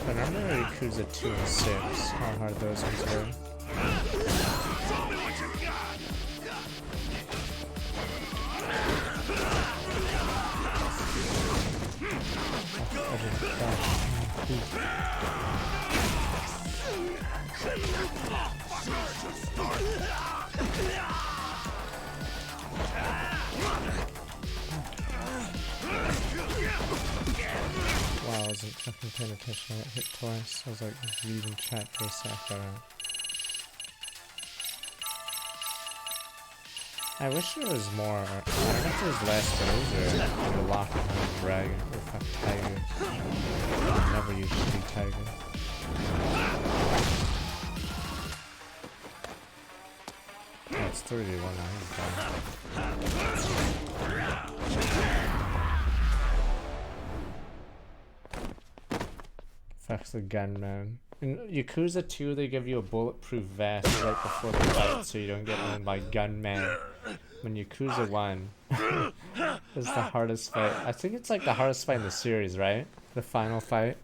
I remember Yakuza 2 and 6, how hard those ones were. Wow, I wasn't fucking paying attention. I got hit twice. I was like reading chat for a sec. I wish there was more. I don't know if there's less those or you're locked behind a dragon or fuck tiger. I never used to be tiger. Oh, it's 31 now. Fuck's the gunman. In Yakuza 2, they give you a bulletproof vest right before the fight so you don't get owned by gunmen. When Yakuza 1 is the hardest fight. I think it's like the hardest fight in the series, right? The final fight?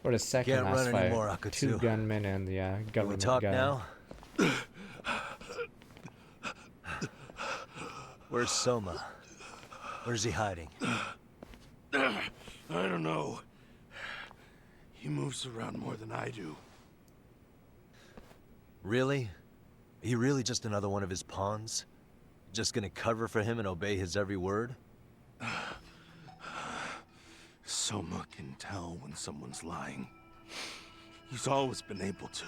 Or the second last fight. Anymore, Two gunmen and the government talk guy. now? Where's Soma? Where's he hiding? I don't know. He moves around more than I do. Really? Are you really just another one of his pawns? Just gonna cover for him and obey his every word? Soma can tell when someone's lying. He's always been able to.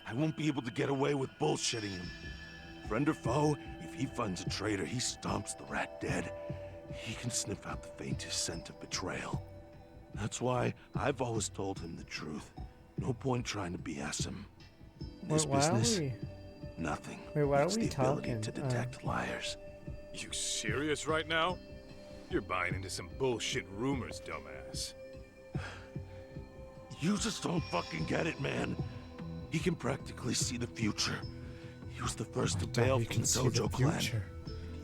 I won't be able to get away with bullshitting him. Friend or foe, if he finds a traitor, he stomps the rat dead. He can sniff out the faintest scent of betrayal. That's why I've always told him the truth. No point trying to BS him. In this business, nothing beats the ability to detect liars. You serious right now? You're buying into some bullshit rumors, dumbass. You just don't fucking get it, man. He can practically see the future. He was the first to bail from the Dojo clan.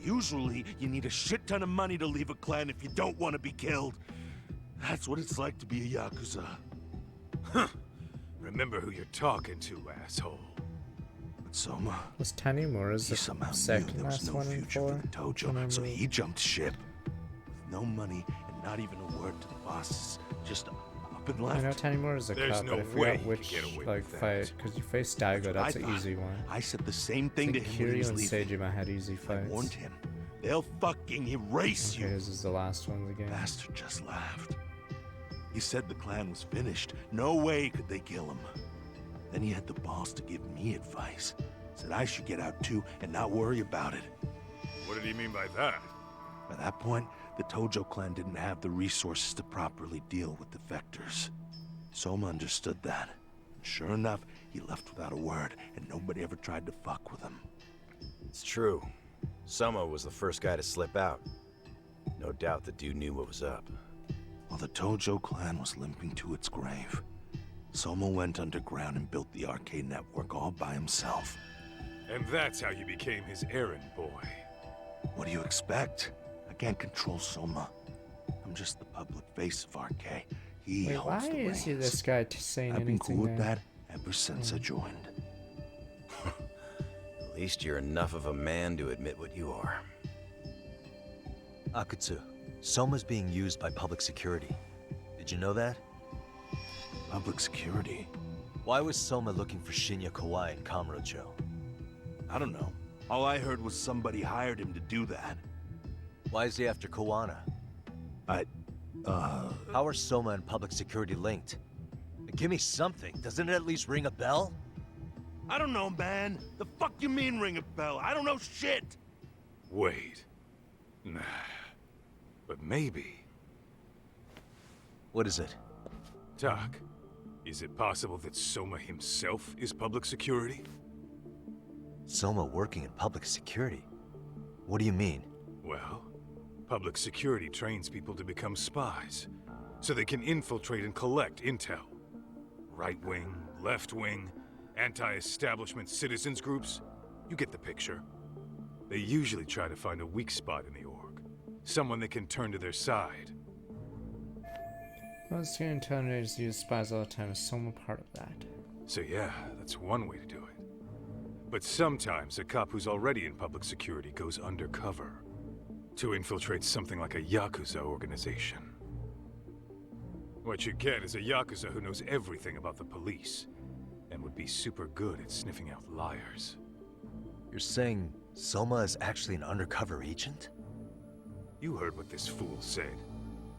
Usually, you need a shit ton of money to leave a clan if you don't want to be killed. That's what it's like to be a Yakuza. Huh. Remember who you're talking to, asshole. But Soma... Was Tanimura's the second last one in 4? Dojo, so he jumped ship. With no money and not even a word to the bosses. Just up and left. I know Tanimura's a cop, but I forgot which like fight. Because you face Daigo, that's an easy one. I said the same thing to him when he was leaving. Kiryu and Sejima had easy fights. I warned him. They'll fucking erase you. This is the last one again. Bastard just laughed. He said the clan was finished. No way could they kill him. Then he had the balls to give me advice. Said I should get out too and not worry about it. What did he mean by that? By that point, the Tojo clan didn't have the resources to properly deal with defectors. Soma understood that. Sure enough, he left without a word, and nobody ever tried to fuck with him. It's true. Soma was the first guy to slip out. No doubt the dude knew what was up. While the Tojo clan was limping to its grave, Soma went underground and built the arcade network all by himself. And that's how you became his errand boy. What do you expect? I can't control Soma. I'm just the public face of RK. He Wait, holds why the is he reins. this guy saying I've been anything cool with there? that ever since I joined. At least you're enough of a man to admit what you are. Akutsu, Soma's being used by public security. Did you know that? Public security? Why was Soma looking for Shinya Kawai in Kamurocho? I don't know. All I heard was somebody hired him to do that. Why is he after Kawana? How are Soma and public security linked? Give me something. Doesn't it at least ring a bell? I don't know, man. The fuck you mean ring a bell? I don't know shit. Wait. Nah. But maybe. What is it? Doc, is it possible that Soma himself is public security? Soma working in public security? What do you mean? Well, public security trains people to become spies, so they can infiltrate and collect intel. Right wing, left wing, anti-establishment citizens groups. You get the picture. They usually try to find a weak spot in the org. Someone they can turn to their side. Most intelligence use spies all the time. Is Soma part of that? So yeah, that's one way to do it. But sometimes a cop who's already in public security goes undercover to infiltrate something like a Yakuza organization. What you get is a Yakuza who knows everything about the police and would be super good at sniffing out liars. You're saying Soma is actually an undercover agent? You heard what this fool said.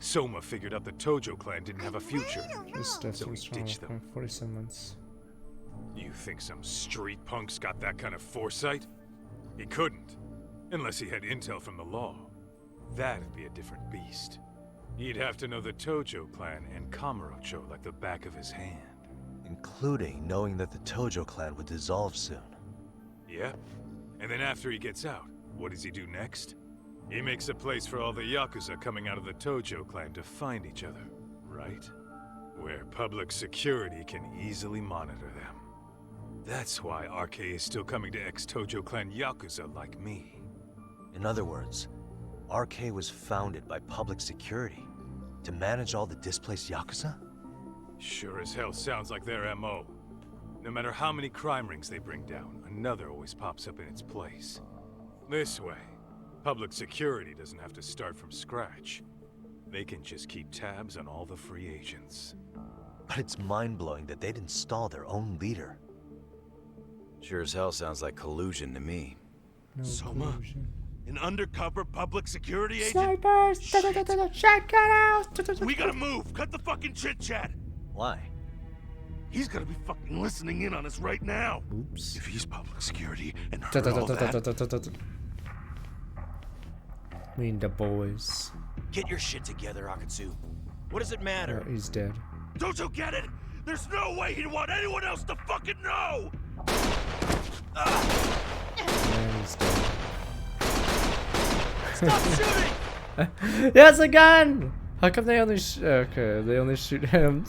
Soma figured out the Tojo clan didn't have a future, so he ditched them. 47 months. You think some street punk's got that kind of foresight? He couldn't, unless he had intel from the law. That'd be a different beast. He'd have to know the Tojo clan and Kamurocho like the back of his hand. Including knowing that the Tojo clan would dissolve soon. Yep. And then after he gets out, what does he do next? He makes a place for all the Yakuza coming out of the Tojo clan to find each other, right? Where public security can easily monitor them. That's why RK is still coming to ex-Tojo clan Yakuza like me. In other words, RK was founded by public security to manage all the displaced Yakuza? Sure as hell sounds like their MO. No matter how many crime rings they bring down, another always pops up in its place. This way, public security doesn't have to start from scratch. They can just keep tabs on all the free agents. But it's mind-blowing that they'd install their own leader. Sure as hell sounds like collusion to me. No Soma? collusion. An undercover public security agent? Snipers! Shotgun out! We gotta move! Cut the fucking chit-chat! Why? He's gotta be fucking listening in on us right now. Oops. If he's public security and heard all that... We need the boys. Get your shit together, Akutsu. What does it matter? Oh, he's dead. Don't you get it? There's no way he'd want anyone else to fucking know! Yeah, he's dead. Stop shooting! He has a gun! How come they only they only shoot him?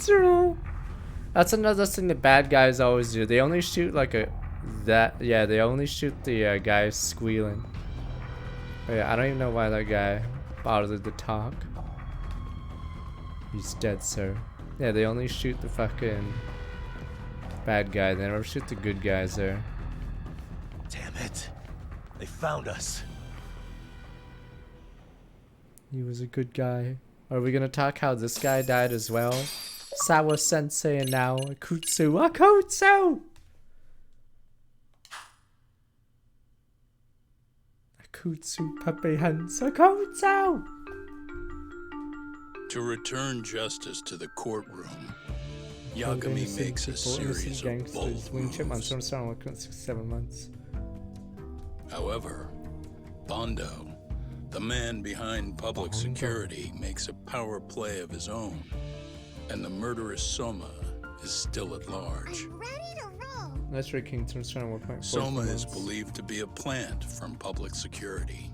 That's another thing the bad guys always do. They only shoot like they only shoot the guy squealing. But yeah, I don't even know why that guy bothered to talk. He's dead, sir. Yeah, they only shoot the fucking bad guy. They never shoot the good guys there. Damn it. They found us. He was a good guy. Are we gonna talk how this guy died as well? Sawa Sensei and now Akutsu. Akutsu! Akutsu Pepe Hans. Akutsu! To return justice to the courtroom, Yagami makes a series of bold moves. 7 months. However, Bondo, the man behind public security, makes a power play of his own, and the murderous Soma is still at large. That's right, King turns trying to work point. Soma is believed to be a plant from public security.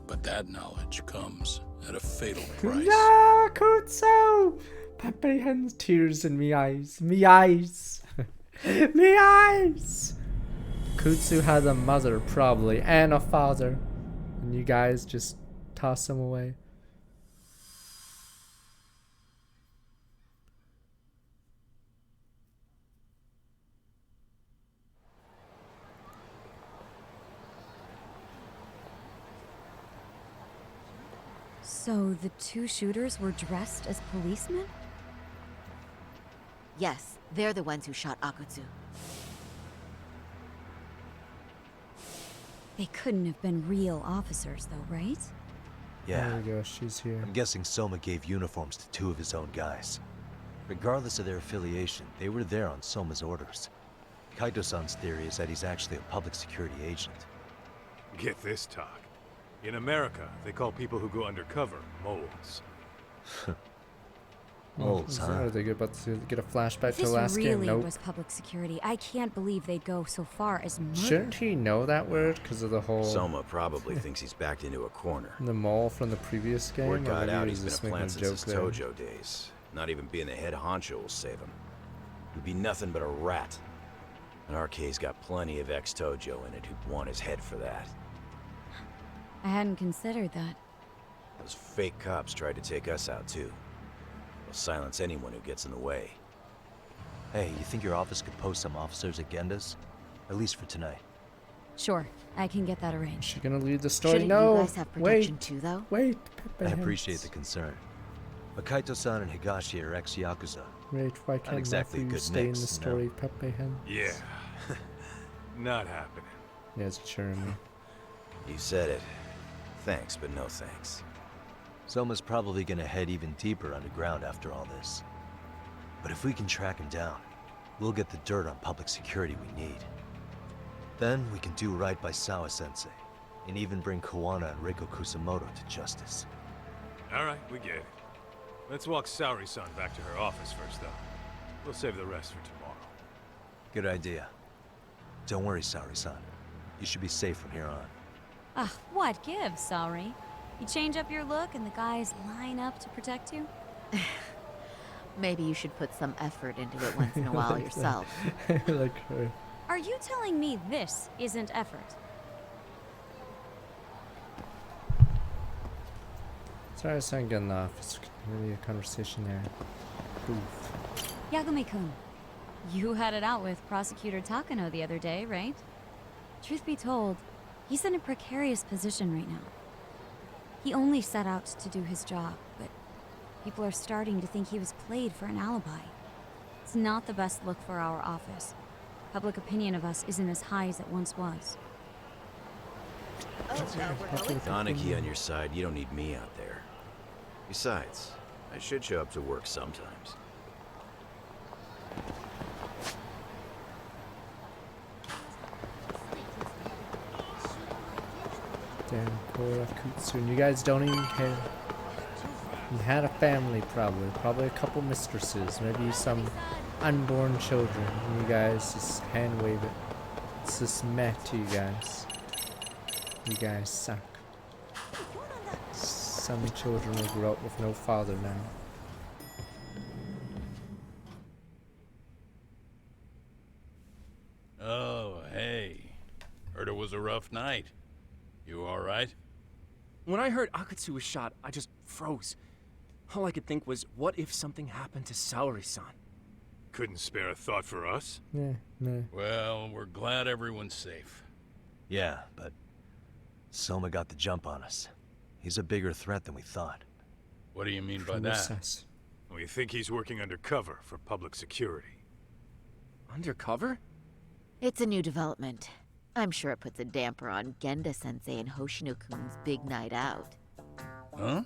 But that knowledge comes at a fatal price. No, Kutsu! Pepe Hen's tears in me eyes. Me eyes. Me eyes! Kutsu had a mother, probably, and a father. And you guys just toss him away. So the two shooters were dressed as policemen? Yes, they're the ones who shot Akutsu. They couldn't have been real officers, though, right? Yeah. There we go, she's here. I'm guessing Soma gave uniforms to two of his own guys. Regardless of their affiliation, they were there on Soma's orders. Kaito-san's theory is that he's actually a public security agent. Get this, talk. In America, they call people who go undercover moles. Moles, huh? Are they about to get a flashback to This the last game? really Nope. was public security. I can't believe they'd go so far as murder. Shouldn't he know that word because of the whole... Soma probably thinks he's backed into a corner. The mole from the previous game? Word or got maybe out he he's was been just a making plant since his joke Tojo days. Not even being the head honcho will save him. He'd be nothing but a rat. And RK's got plenty of ex-Tojo in it who'd want his head for that. I hadn't considered that. Those fake cops tried to take us out too. They'll silence anyone who gets in the way. Hey, you think your office could post some officers at Genda's? At least for tonight. Sure, I can get that arranged. Is she gonna lead the story? Shouldn't No! you guys have protection Wait! too, though? Wait! I Pepe appreciate Hens. the concern. But Kaito-san and Higashi are ex-Yakuza. Wait, why can't exactly a Matthew good stay mix, in the you know? story, Pepe Hen? Yeah. Not happening. Yeah, it's Jeremy. You said it. Thanks, but no thanks. Soma's probably gonna head even deeper underground after all this. But if we can track him down, we'll get the dirt on public security we need. Then we can do right by Sawa-sensei, and even bring Kawana and Reiko Kusamoto to justice. Alright, we get it. Let's walk Saori-san back to her office first, though. We'll save the rest for tomorrow. Good idea. Don't worry, Saori-san. You should be safe from here on. Ah, what gives, sorry? You change up your look and the guys line up to protect you? Maybe you should put some effort into it once in a while Like yourself. Like her. Are you telling me this isn't effort? Sorry, I started getting off. It's really a conversation there. Oof. Yagami-kun, you had it out with Prosecutor Takano the other day, right? Truth be told, he's in a precarious position right now. He only set out to do his job, but people are starting to think he was played for an alibi. It's not the best look for our office. Public opinion of us isn't as high as it once was. With Aniki on your side, you don't need me out there. Besides, I should show up to work sometimes. Damn, poor Akutsu. And you guys don't even care. He had a family, probably. Probably a couple mistresses. Maybe some unborn children. And you guys just hand wave it. It's just meh to you guys. You guys suck. Some children will grow up with no father now. Oh, hey. Heard it was a rough night. You alright? When I heard Akutsu was shot, I just froze. All I could think was, what if something happened to Saori-san? Couldn't spare a thought for us? Yeah, no. Well, we're glad everyone's safe. Yeah, but Soma got the jump on us. He's a bigger threat than we thought. What do you mean by that? We think he's working undercover for public security. Undercover? It's a new development. I'm sure it puts a damper on Genda-sensei and Hoshino-kun's big night out. Huh?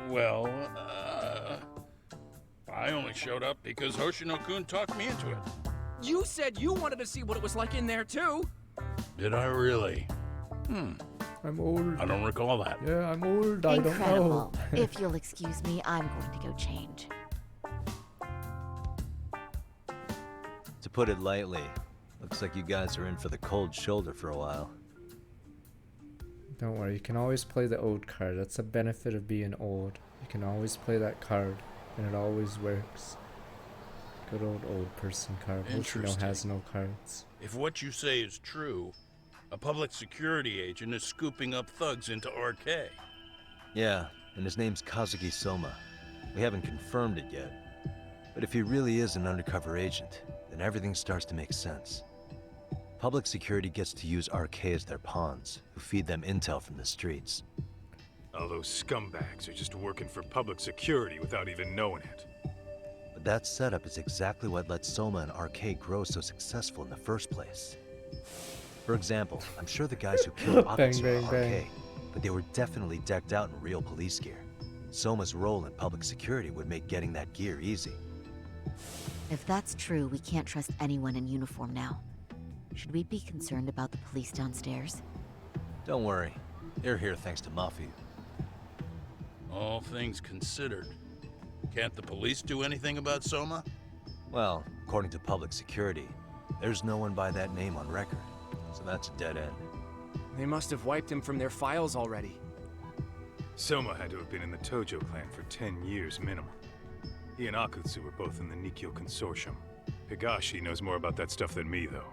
Well, I only showed up because Hoshino-kun talked me into it. You said you wanted to see what it was like in there, too! Did I really? I'm old. I don't recall that. Yeah, I'm old. I don't know. Incredible. If you'll excuse me, I'm going to go change. To put it lightly, looks like you guys are in for the cold shoulder for a while. Don't worry, you can always play the old card. That's the benefit of being old. You can always play that card, and it always works. Good old person card. Hoshino has no cards. If what you say is true, a public security agent is scooping up thugs into RK. Yeah, and his name's Kazuki Soma. We haven't confirmed it yet. But if he really is an undercover agent, then everything starts to make sense. Public security gets to use RK as their pawns, who feed them intel from the streets. All those scumbags are just working for public security without even knowing it. But that setup is exactly what let Soma and RK grow so successful in the first place. For example, I'm sure the guys who killed Akutsu are RK, but they were definitely decked out in real police gear. Soma's role in public security would make getting that gear easy. If that's true, we can't trust anyone in uniform now. Should we be concerned about the police downstairs? Don't worry. They're here thanks to Mafia. All things considered, can't the police do anything about Soma? Well, according to public security, there's no one by that name on record, so that's a dead end. They must have wiped him from their files already. Soma had to have been in the Tojo clan for 10 years minimum. He and Akutsu were both in the Nikkyo Consortium. Higashi knows more about that stuff than me, though.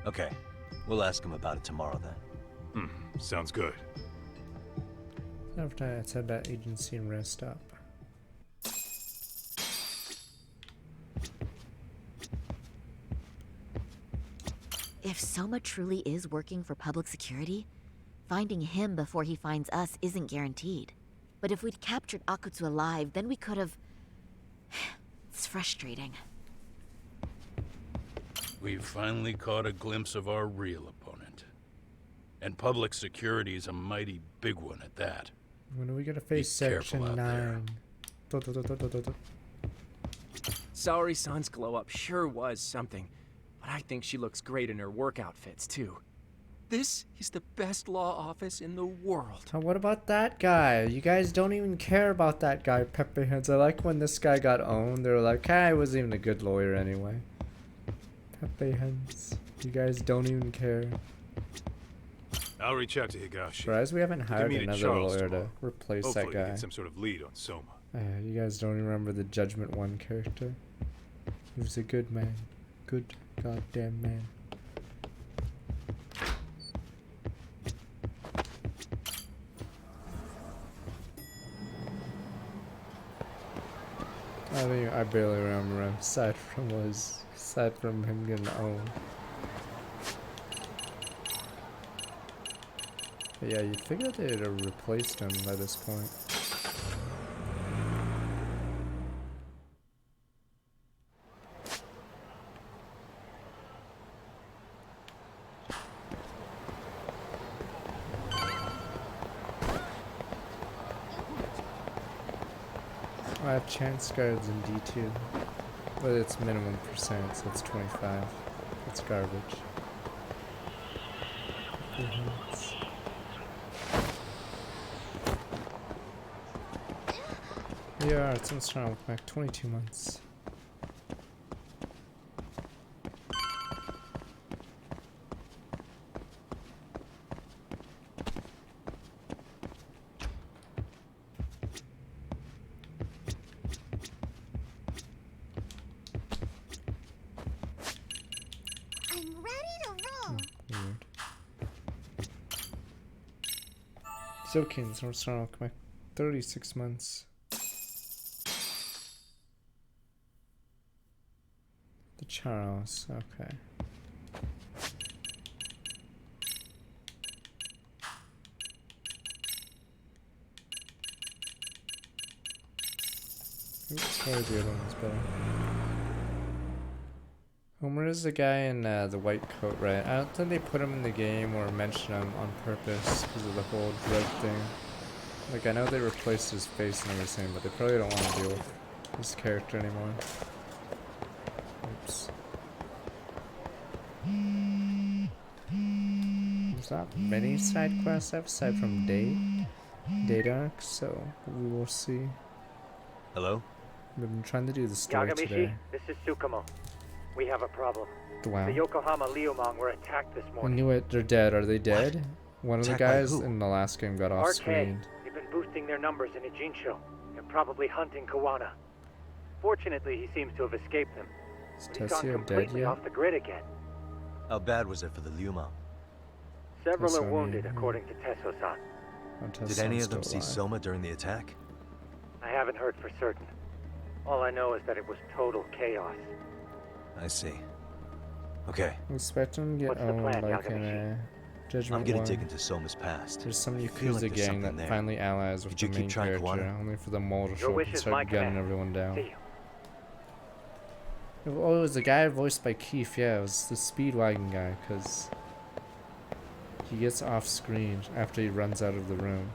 Okay, we'll ask him about it tomorrow then. Sounds good. After I said that agency and rest up. If Soma truly is working for public security, finding him before he finds us isn't guaranteed. But if we'd captured Akutsu alive, then we could have... It's frustrating. We've finally caught a glimpse of our real opponent. And public security is a mighty big one at that. When are we gonna face Be careful Section out 9? Saori-san's glow-up sure was something, but I think she looks great in her work outfits, too. This is the best law office in the world. Oh, what about that guy? You guys don't even care about that guy, Pepe Hands. I like when this guy got owned. They were like, I wasn't even a good lawyer anyway. Pepe Hands. You guys don't even care. I'll reach out to Higashi. Surprised we haven't hired another Charles lawyer tomorrow. to replace Hopefully that guy. Get some sort of lead on Soma. You guys don't even remember the Judgment 1 character. He was a good man. Good goddamn man. I barely remember him, aside from him getting owned. But yeah, you'd figure they'd have replaced him by this point. I have chance guards in D2, but it's minimum percent, so it's 25. It's garbage. Yeah, it's in strong back 22 months. Zokins, we're starting back 36 months. The Charles, okay. Oops, sorry, the other one's better. Homer is the guy in the white coat, right? I don't think they put him in the game or mention him on purpose because of the whole drug thing. Like, I know they replaced his face and everything, but they probably don't want to deal with this character anymore. Oops. There's not many side quests aside from date arcs, so we will see. Hello? We've been trying to do the story Yagamishi, today. this is Tsukumo. We have a problem. Wow. The Yokohama Liumang were attacked this I morning. knew it. They're dead. Are they dead? One of the Attacked by guys who? in the last game got off RK. screen. They've been boosting their numbers in Ijincho. They're probably hunting Kawana. Fortunately, he seems to have escaped them. Is But he's gone Tessio dead completely yet? off the grid again. How bad was it for the Liuma? Several are Tessio, wounded, yeah. according to Tesso-san. Did any of them see Soma during the attack? I haven't heard for certain. All I know is that it was total chaos. I see. Okay, Expect him to get What's the owned plan, like in Yagami? a Judgment I'm gonna War. dig into Soma's past. There's some I feel Yakuza like there's gang something that there. finally allies with Could you the keep main trying, character, Kawana? only for the mole to Your show up wish and is start my gunning command. everyone down. See you. Oh, it was the guy voiced by Keith, yeah, it was the Speedwagon guy, because he gets off screen after he runs out of the room.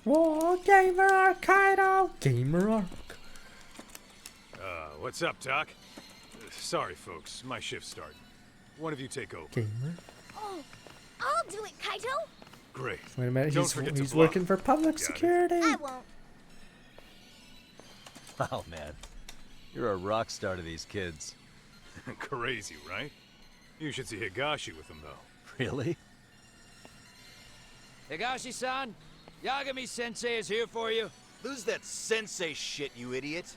Whoa, Gamer Arcado! Gamer Arc. What's up, Doc? Sorry, folks. My shift started. One of you take over. Gamer? Oh, I'll do it, Kaito. Great. Wait a minute, Don't he's forget to he's block. working for public Got it. security. I won't. Oh man, you're a rock star to these kids. Crazy, right? You should see Higashi with them, though. Really? Higashi-san, Yagami-sensei is here for you. Lose that sensei shit, you idiot.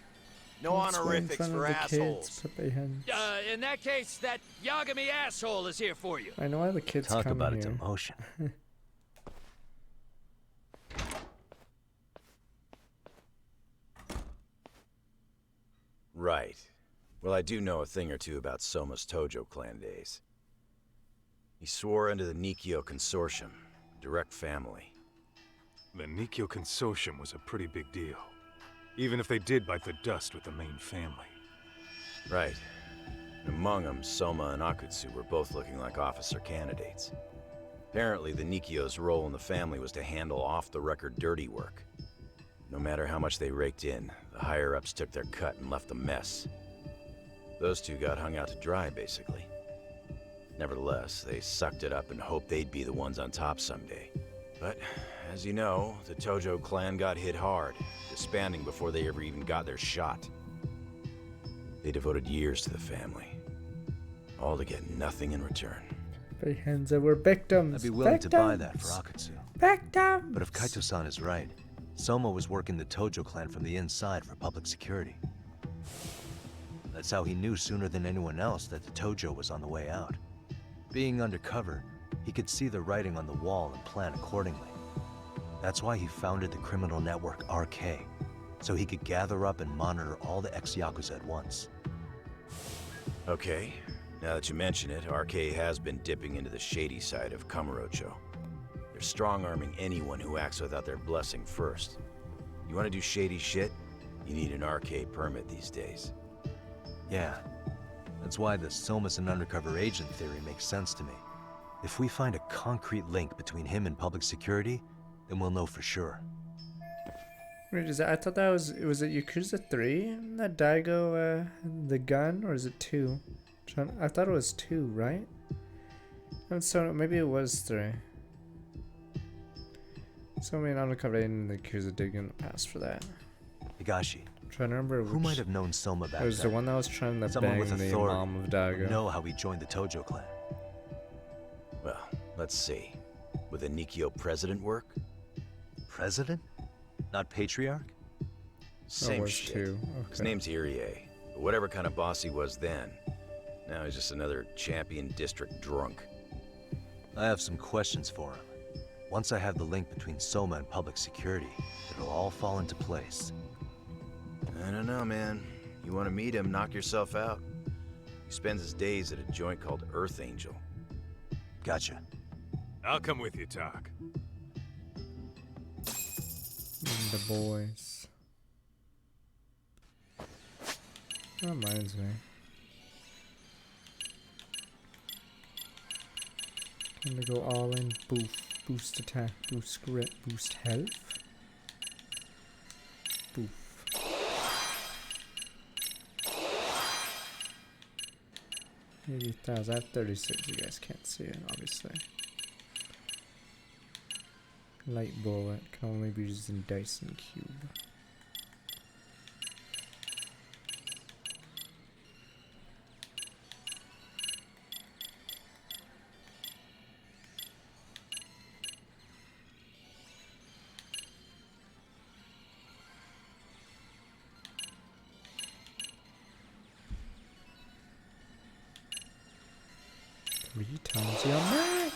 No Let's go in honorifics front of for the assholes. kids, put their hands. In that case, that Yagami asshole is here for you. I know why the kids Talk come about here. its emotion. Right. Well, I do know a thing or two about Soma's Tojo clan days. He swore into the Nikio Consortium, direct family. The Nikio Consortium was a pretty big deal. Even if they did bite the dust with the main family. Right. Among them, Soma and Akutsu were both looking like officer candidates. Apparently, the Nikio's role in the family was to handle off-the-record dirty work. No matter how much they raked in, the higher-ups took their cut and left a mess. Those two got hung out to dry, basically. Nevertheless, they sucked it up and hoped they'd be the ones on top someday. But, as you know, the Tojo clan got hit hard, disbanding before they ever even got their shot. They devoted years to the family, all to get nothing in return. Their hands that were victims. I'd be willing to buy that for Victims. Akutsu. Victims. But if Kaito-san is right, Soma was working the Tojo clan from the inside for public security. That's how he knew sooner than anyone else that the Tojo was on the way out. Being undercover, he could see the writing on the wall and plan accordingly. That's why he founded the criminal network RK, so he could gather up and monitor all the ex-Yakuza at once. Okay, now that you mention it, RK has been dipping into the shady side of Kamurocho. They're strong-arming anyone who acts without their blessing first. You want to do shady shit? You need an RK permit these days. Yeah, that's why the Soma's an undercover agent theory makes sense to me. If we find a concrete link between him and public security, then we'll know for sure. Wait, is that, I thought that was it Yakuza 3? That Daigo, the gun, or is it 2? I thought it was 2, right? And so maybe it was 3. So maybe an undercover agent in the Yakuza did get in the past for that. Higashi, I'm trying to remember who might have known Soma back It was then? the one that was trying to Someone bang with the authority mom of would Daigo. know how he joined the Tojo clan. Well, let's see. Would the Nikio president work? President? Not patriarch? Same was shit. two. His Okay. name's Irie. But whatever kind of boss he was then, now he's just another champion district drunk. I have some questions for him. Once I have the link between Soma and public security, it'll all fall into place. I don't know, man. You want to meet him, knock yourself out. He spends his days at a joint called Earth Angel. Gotcha. I'll come with you, Doc. And the boys. That reminds me. Can they go all in? Boost attack, boost grit, boost health. Boof. $80,000. I have 36. You guys can't see it, obviously. Light bullet can only be used in Dyson Cube. 3 times your mat.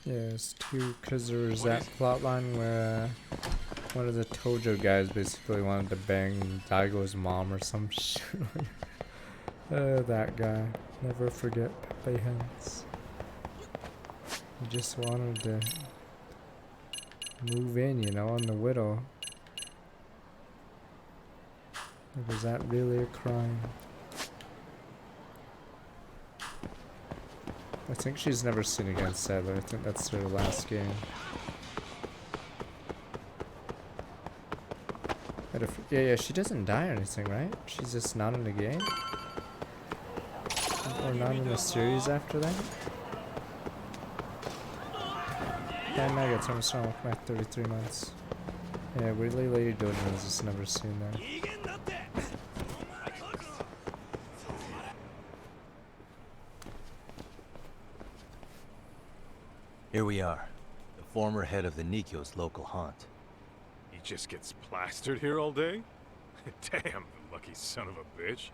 Yes, too, because there was that plotline where one of the Tojo guys basically wanted to bang Daigo's mom or some shit. That guy. Never forget Pepe Hens. He just wanted to move in, you know, on the widow. Was that really a crime? I think she's never seen again, sadly. I think that's her last game. But if, yeah, she doesn't die or anything, right? She's just not in the game? Or not in the series after that? Yeah, nuggets, I'm strong with my 33 months. Yeah, weirdly Lady Dojo has just never seen that. Here we are, the former head of the Nikyo's local haunt. He just gets plastered here all day? Damn, the lucky son of a bitch.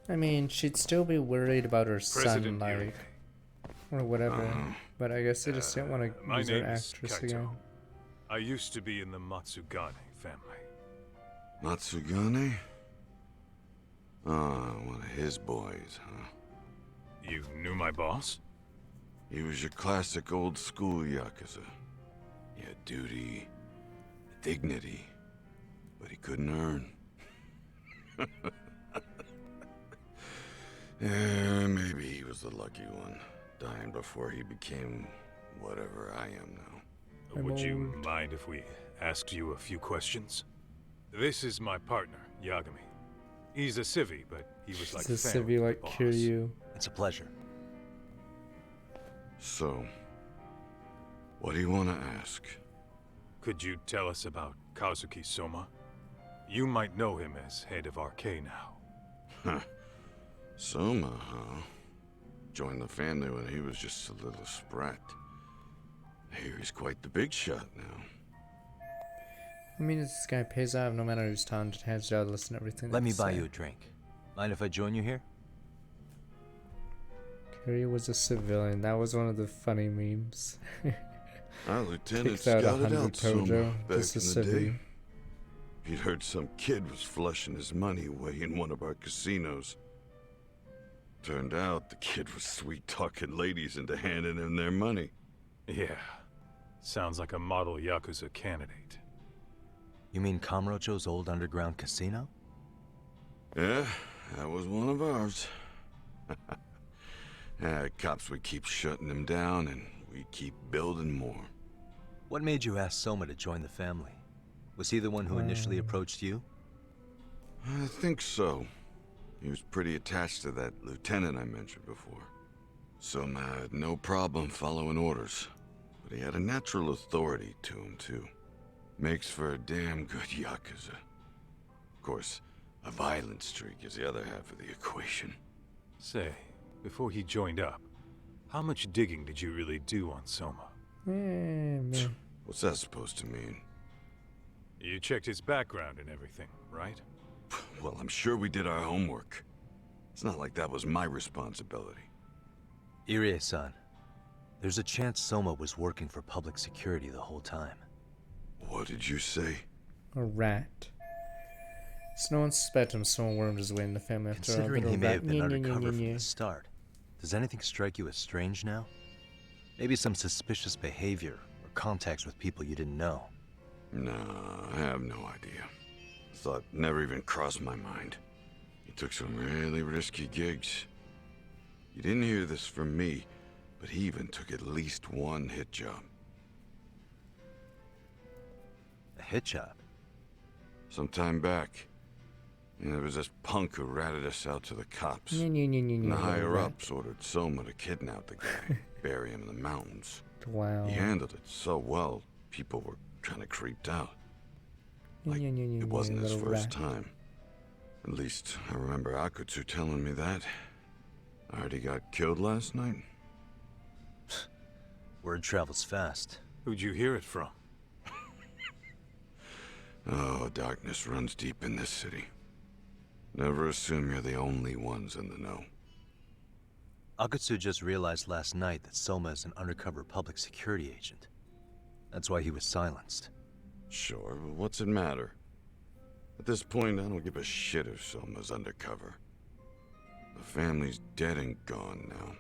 I mean, she'd still be worried about her son, like, or whatever. But I guess they just didn't want to use her actress again. I used to be in the Matsugane family. Matsugane? Oh, one of his boys, huh? You knew my boss? He was your classic old school Yakuza. He had duty, dignity, but he couldn't earn. Yeah, maybe he was the lucky one, dying before he became whatever I am now. Would you mind if we asked you a few questions? This is my partner, Yagami. He's a civvy, but he was like He's a civvy like Kiryu. It's a pleasure. So, what do you want to ask? Could you tell us about Kazuki Soma? You might know him as head of RK now. Huh. Soma, huh? Joined the family when he was just a little sprat. I hear he's quite the big shot now. I mean, this guy pays off no matter who's talented, has job, listen to everything. Let me buy you a drink. Mind if I join you here? Kiryu was a civilian. That was one of the funny memes. Our lieutenant Takes out scouted 100 out Soma Tojo, back just a in the civvy. day. He'd heard some kid was flushing his money away in one of our casinos. Turned out the kid was sweet-talking ladies into handing him their money. Yeah. Sounds like a model Yakuza candidate. You mean Kamurocho's old underground casino? Yeah, that was one of ours. Cops would keep shutting them down, and we'd keep building more. What made you ask Soma to join the family? Was he the one who initially approached you? I think so. He was pretty attached to that lieutenant I mentioned before. Soma had no problem following orders, but he had a natural authority to him, too. Makes for a damn good Yakuza. Of course, a violent streak is the other half of the equation. Say, before he joined up, how much digging did you really do on Soma? Man. What's that supposed to mean? You checked his background and everything, right? Well, I'm sure we did our homework. It's not like that was my responsibility. Irie-san, there's a chance Soma was working for public security the whole time. What did you say? A rat. So no one suspected him, someone wormed his way in the family after all. Considering he may have been undercover from Yeah. the start, does anything strike you as strange now? Maybe some suspicious behavior or contacts with people you didn't know? No, I have no idea. Thought never even crossed my mind. He took some really risky gigs. You didn't hear this from me, but he even took at least one hit job. A hit job? Some time back. And there was this punk who ratted us out to the cops. Yeah, And the higher rat. ups ordered Soma to kidnap the guy, bury him in the mountains. Wow. He handled it so well, people were kind of creeped out. Like, it wasn't his little first rat. time. At least, I remember Akutsu telling me that. I heard he got killed last night. Word travels fast. Who'd you hear it from? Oh, darkness runs deep in this city. Never assume you're the only ones in the know. Akutsu just realized last night that Soma is an undercover public security agent. That's why he was silenced. Sure, but what's it matter? At this point, I don't give a shit if Soma's undercover. The family's dead and gone now.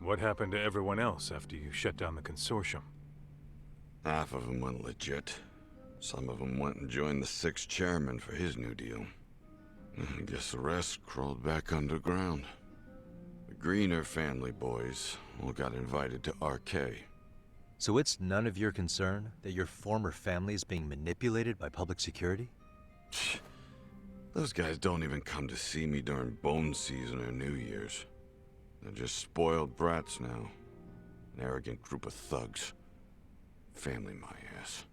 What happened to everyone else after you shut down the consortium? Half of them went legit. Some of them went and joined the 6th chairman for his new deal. I guess the rest crawled back underground. The Greener family boys all got invited to RK. So it's none of your concern that your former family is being manipulated by public security? Those guys don't even come to see me during bone season or New Year's. They're just spoiled brats now. An arrogant group of thugs. Family my ass.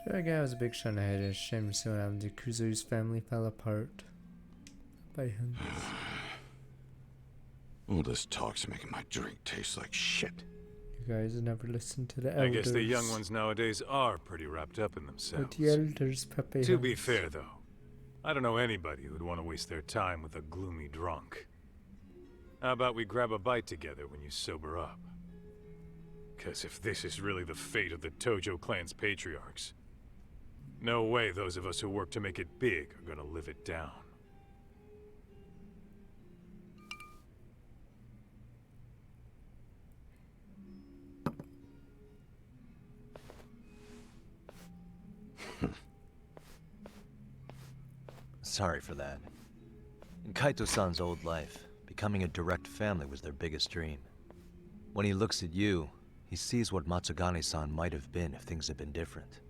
That guy was a big shot ahead. It's a shame to see what happened to Kuzu's family fell apart. By him. All this talk's making my drink taste like shit. You guys never listen to the I elders. guess the young ones nowadays are pretty wrapped up in themselves. But the elders, Pepe. To be fair, though, I don't know anybody who'd want to waste their time with a gloomy drunk. How about we grab a bite together when you sober up? 'Cause if this is really the fate of the Tojo clan's patriarchs, no way those of us who work to make it big are gonna live it down. Sorry for that. In Kaito-san's old life, becoming a direct family was their biggest dream. When he looks at you, he sees what Matsugane-san might have been if things had been different.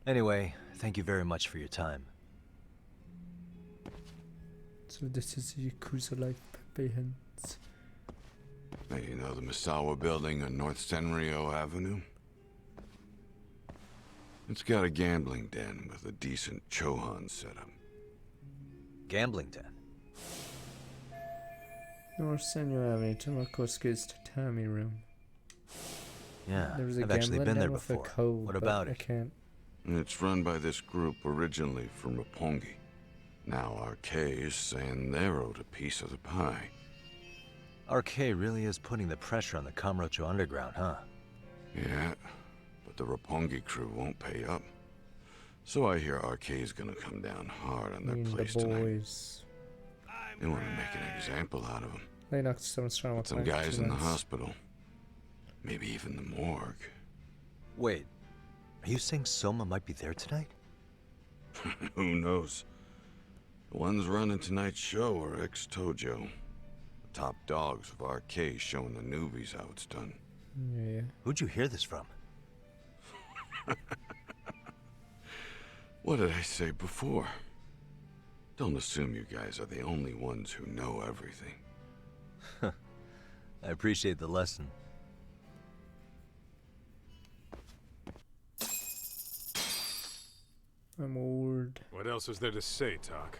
Anyway, thank you very much for your time. So this is Yakuza life, Pepe hints. Hey, you know the Misawa building on North Senryo Avenue? It's got a gambling den with a decent Chohan setup. Gambling den? North Senryo Avenue, Tomakosuke's tatami room. Yeah, There was a I've actually gambling been there den with a before. code, What but about I it? can't. It's run by this group originally from Roppongi. Now RK is saying they're owed a piece of the pie. RK really is putting the pressure on the Kamurocho Underground, huh? Yeah, but the Roppongi crew won't pay up. So I hear RK is gonna come down hard on their The place tonight. boys. They want to make an example out of them. Lennox someone's trying to Put some work guys in the 2 months. hospital. Maybe even the morgue. Wait, are you saying Soma might be there tonight? Who knows? The ones running tonight's show are ex-Tojo. The top dogs of RK showing the newbies how it's done. Yeah. Who'd you hear this from? What did I say before? Don't assume you guys are the only ones who know everything. I appreciate the lesson. I'm old. What else is there to say, Talk?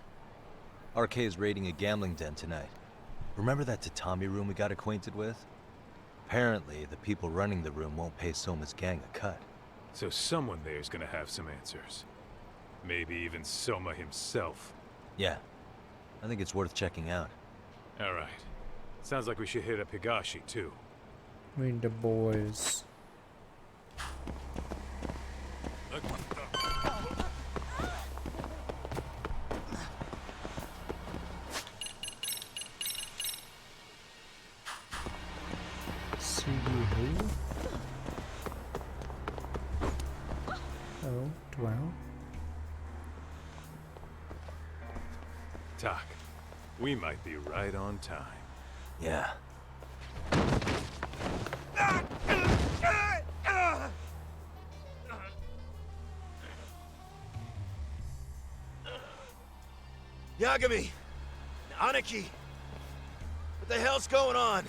RK is raiding a gambling den tonight. Remember that tatami room we got acquainted with? Apparently, the people running the room won't pay Soma's gang a cut. So someone there's gonna have some answers. Maybe even Soma himself. Yeah, I think it's worth checking out. Alright. Sounds like we should hit up Higashi, too. I mean, the boys. See you who? Oh. Tak, we might be right on time. Yeah. Yagami! Aniki! What the hell's going on?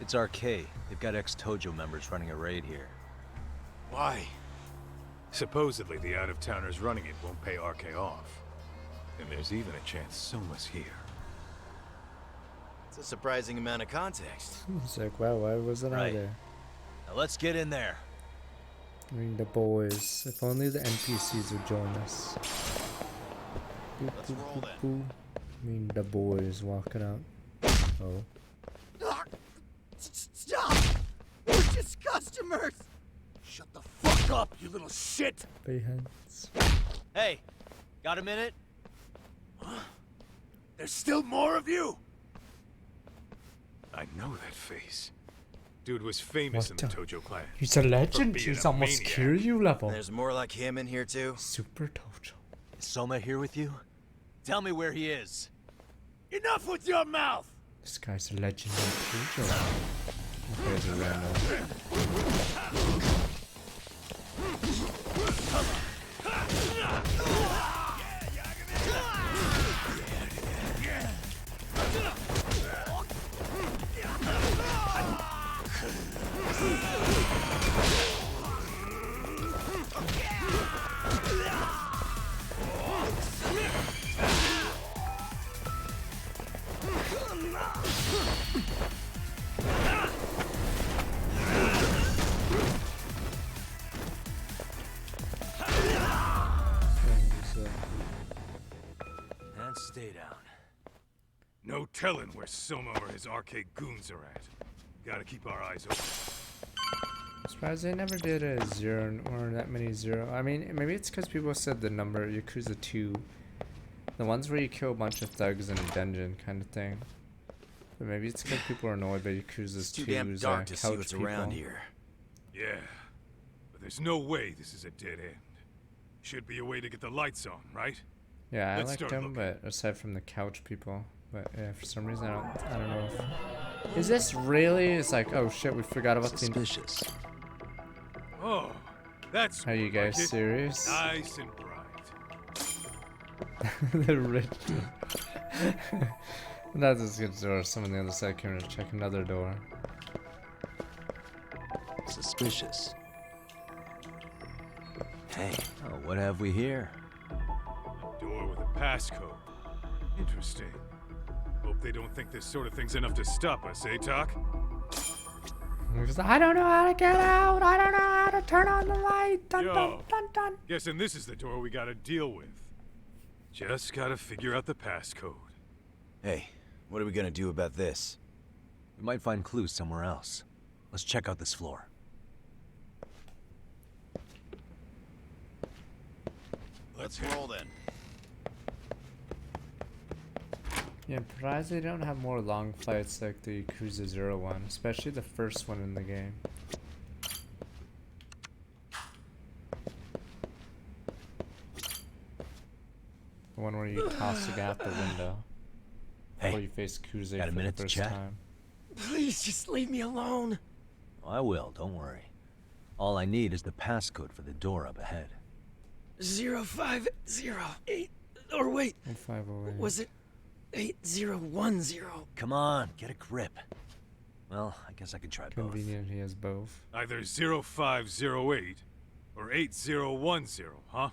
It's RK. They've got ex-Tojo members running a raid here. Why? Supposedly the out-of-towners running it won't pay RK off. And there's even a chance Soma's here. It's a surprising amount of context. It's like, wow, why wasn't I Right. there? Now let's get in there. I mean, the boys. If only the NPCs would join us. Boop, Let's boop, roll boop, then. boop. I mean, the boys walking out. Oh. Stop! We're just customers! Shut the fuck up, you little shit! Bay hands. Hey, got a minute? There's still more of you? I know that face. Dude was famous What in the the- Tojo clan. He's a legend. being He's a almost maniac. Kiryu level. There's more like him in here too. Super Tojo. Is Soma here with you? Tell me where he is. Enough with your mouth! This guy's a legend in Tojo. This guy's a random. And stay down. No telling where Soma or his arcade goons are at. Gotta keep our eyes open. I'm surprised they never did a zero or that many zero. I mean, maybe it's because people said the number Yakuza 2. The ones where you kill a bunch of thugs in a dungeon kind of thing. But maybe it's because people are annoyed by Yakuza's It's too damn 2's dark to see couch what's people. around here. Yeah, but there's no way this is a dead end. Should be a way to get the lights on, right? Yeah, I Let's like start them, but aside from the couch people. But yeah, for some reason I don't know if... Is this really? It's like, oh shit, we forgot about Suspicious. Oh, that's Are you more guys like it. serious? Nice and bright. The rich. That's a good door. Someone on the other side came to check another door. Suspicious. Hey, oh, what have we here? A door with a passcode. Interesting. Hope they don't think this sort of thing's enough to stop us, eh, Tak? He's like, I don't know how to get out. I don't know how to turn on the light. Dun, Yo. dun, dun, dun. Guessing this is the door we gotta deal with. Just gotta figure out the passcode. Hey, what are we gonna do about this? We might find clues somewhere else. Let's check out this floor. Let's roll then. Yeah, I'm surprised they don't have more long fights like the Yakuza 0 one, especially the first one in the game. The one where you toss the guy out the window. Hey, before you face Kuze got a for minute the to first chat? time. Please just leave me alone. I will, don't worry. All I need is the passcode for the door up ahead. 0508. Or wait, 0508. was it 8010? Come on, get a grip. Well, I guess I can try both. Convenient he has both. Either 0508 or 8010, huh?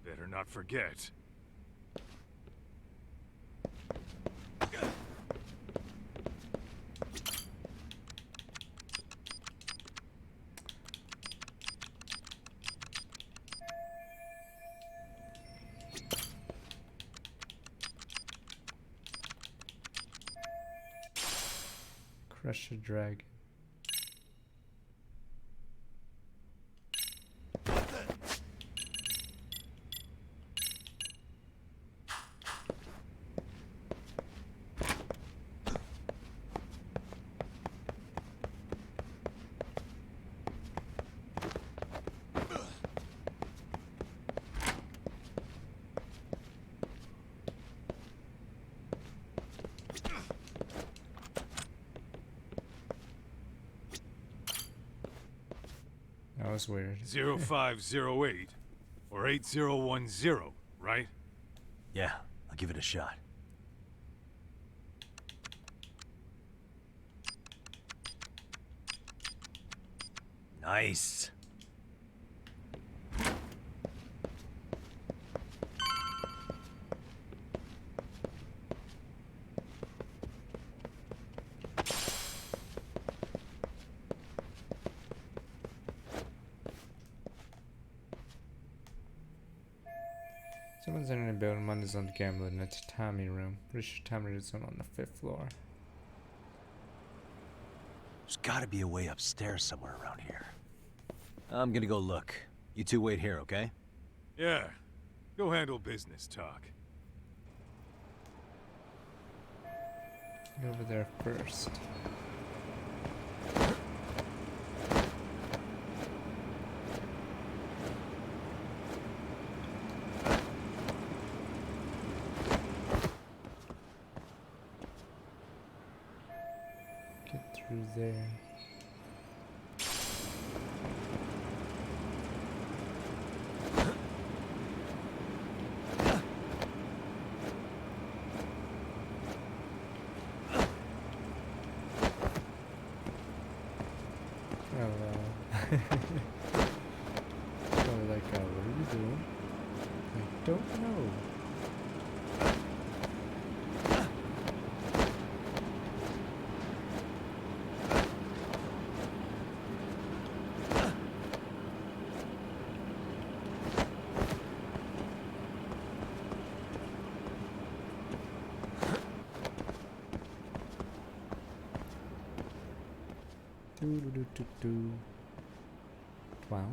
Better not forget. Crush a dragon. That was weird. 0508 or 8010, right? Yeah, I'll give it a shot. Nice. Someone's entering a building. Money's on the gambling. It's a Tommy room. Pretty sure Tommy is on the 5th floor. There's gotta be a way upstairs somewhere around here. I'm gonna go look. You two wait here, okay? Yeah. Go handle business, Talk. Get over there first. Get through there. Probably like, what are you doing? I don't know. Do. 12.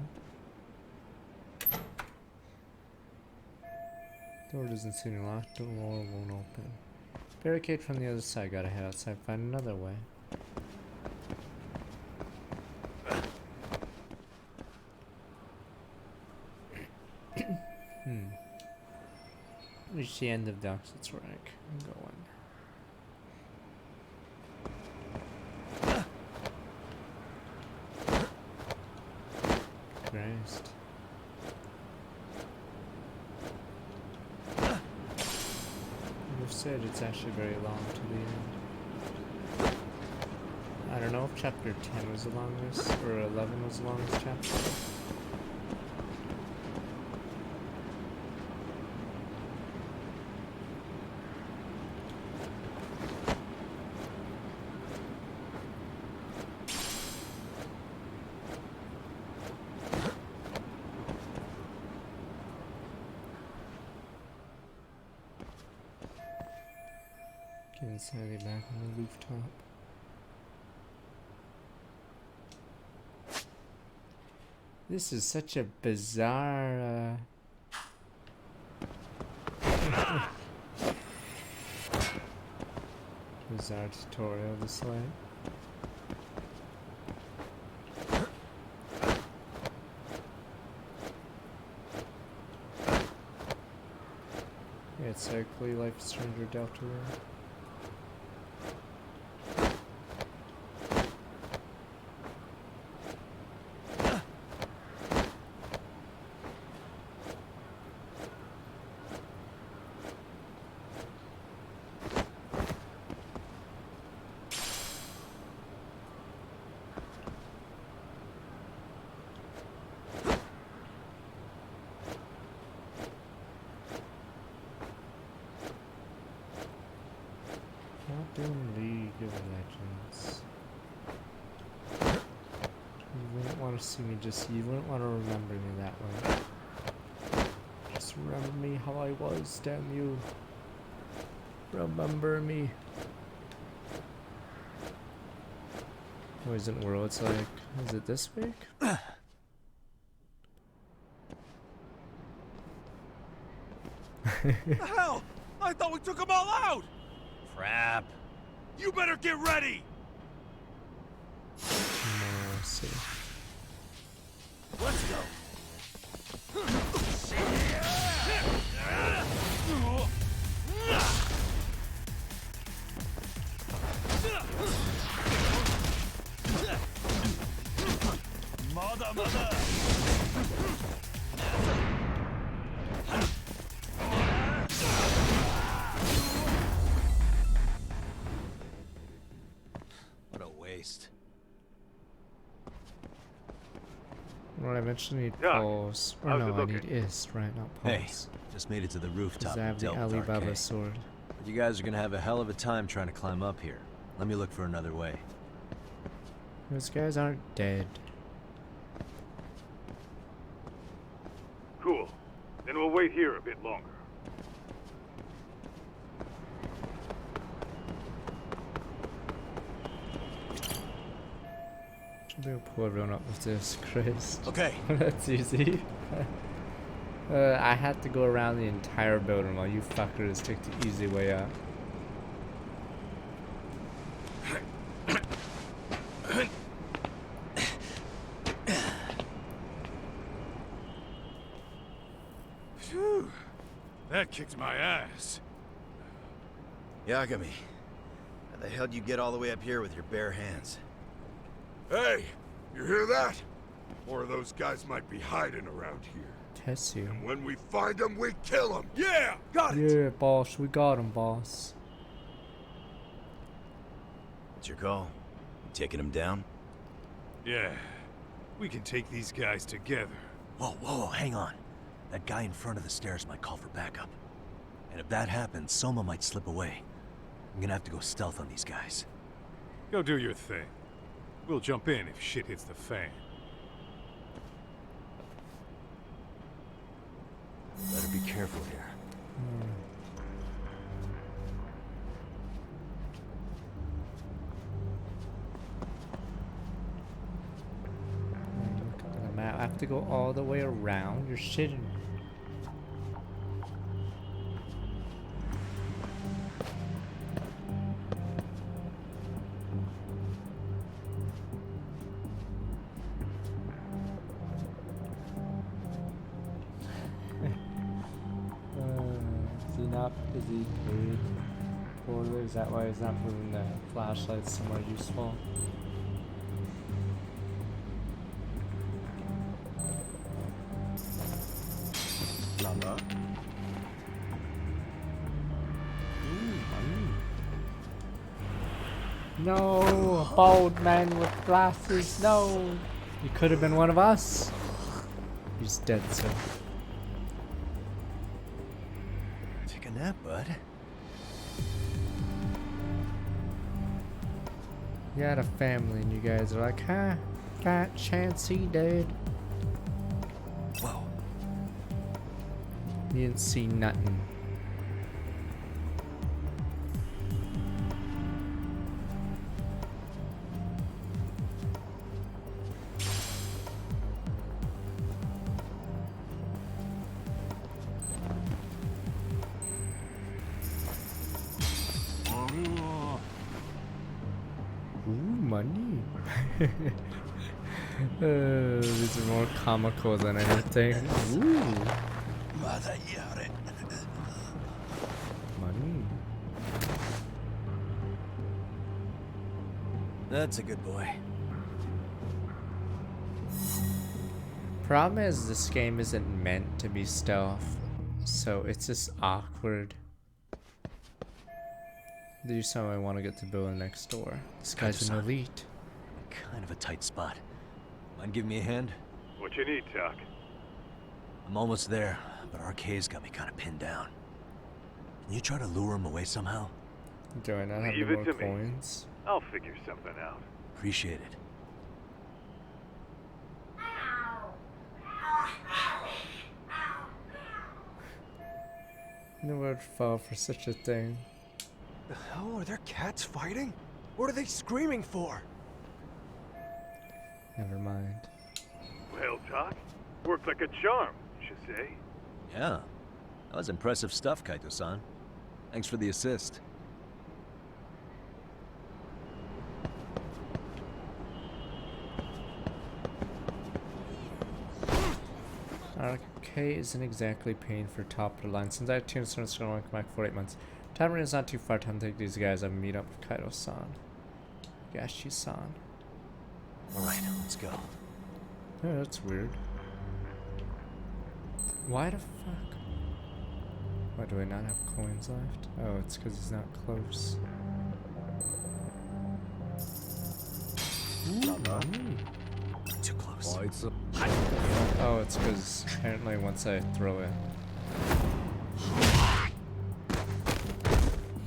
Door doesn't seem locked. Door won't open. Barricade from the other side. Gotta head outside. Find another way. Reach the end of the exit track. I'm going. Christ. You've said it's actually very long to the end. I don't know if chapter 10 was the longest or 11 was the longest chapter. Getting slightly back on the rooftop. This is such a bizarre, bizarre tutorial this way. Yeah, it's likely Life is Stranger Delta Room. Not doing League of Legends. You wouldn't want to see me you wouldn't want to remember me that way. Just remember me how I was, damn you. Remember me. Poison World's like, is it this week? The hell? I thought we took them all out! Crap. You better get ready! Mercy. Let's go! Mother! What a waste. Well, I eventually need Doc, pulse. Or how's no, it I looking? need ist, right? Not Hey, pulse. just made it to the rooftop. Because I have the and dealt with Alibaba RK. sword. But you guys are gonna have a hell of a time trying to climb up here. Let me look for another way. Those guys aren't dead. Cool. Then we'll wait here a bit longer. We'll pull everyone up with this, Christ. Okay. That's easy. I had to go around the entire building while you fuckers took the easy way up. Phew. That kicked my ass. Yagami, how the hell do you get all the way up here with your bare hands? Hey, you hear that? More of those guys might be hiding around here. Tessie. And when we find them, we kill them. Yeah, got it. Yeah, boss. We got him, boss. What's your call? You taking him down? Yeah, we can take these guys together. Whoa, whoa, hang on. That guy in front of the stairs might call for backup. And if that happens, Soma might slip away. I'm gonna have to go stealth on these guys. Go do your thing. We'll jump in if shit hits the fan. Better be careful here. Look at the map. I have to go all the way around. You're shitting me. Is he paid poorly? Is that why he's not putting the flashlight somewhere useful? Lama. No, a bald man with glasses. No, he could have been one of us. He's dead, sir. Take a nap, bud. You had a family and you guys are like, huh? Fat chance he dead. Whoa. You didn't see nothing. Money. These are more comical than anything. Ooh. Money. That's a good boy. Problem is, this game isn't meant to be stealth, so it's just awkward. Do something I want to get to building next door. This guy's an elite. Kind of a tight spot. Mind giving me a hand? What you need, Doc? I'm almost there, but RK's got me kind of pinned down. Can you try to lure him away somehow? Do I not have Leave any it more to me. coins? I'll figure something out. Appreciate it. Never would fall for such a thing. The hell are there cats fighting? What are they screaming for? Never mind. Well, Doc, worked like a charm, you should say. Yeah. That was impressive stuff, Kaito-san. Thanks for the assist. RK isn't exactly paying for top of the line. Since I have tuned started going to come back for 8 months. Tavern is not too far. Time to take these guys and meet up with Kaito-san. Gashi-san. Alright, let's go. Oh, that's weird. Why the fuck? Why do I not have coins left? Oh, it's because he's not close. Too close. Oh, it's because apparently once I throw it.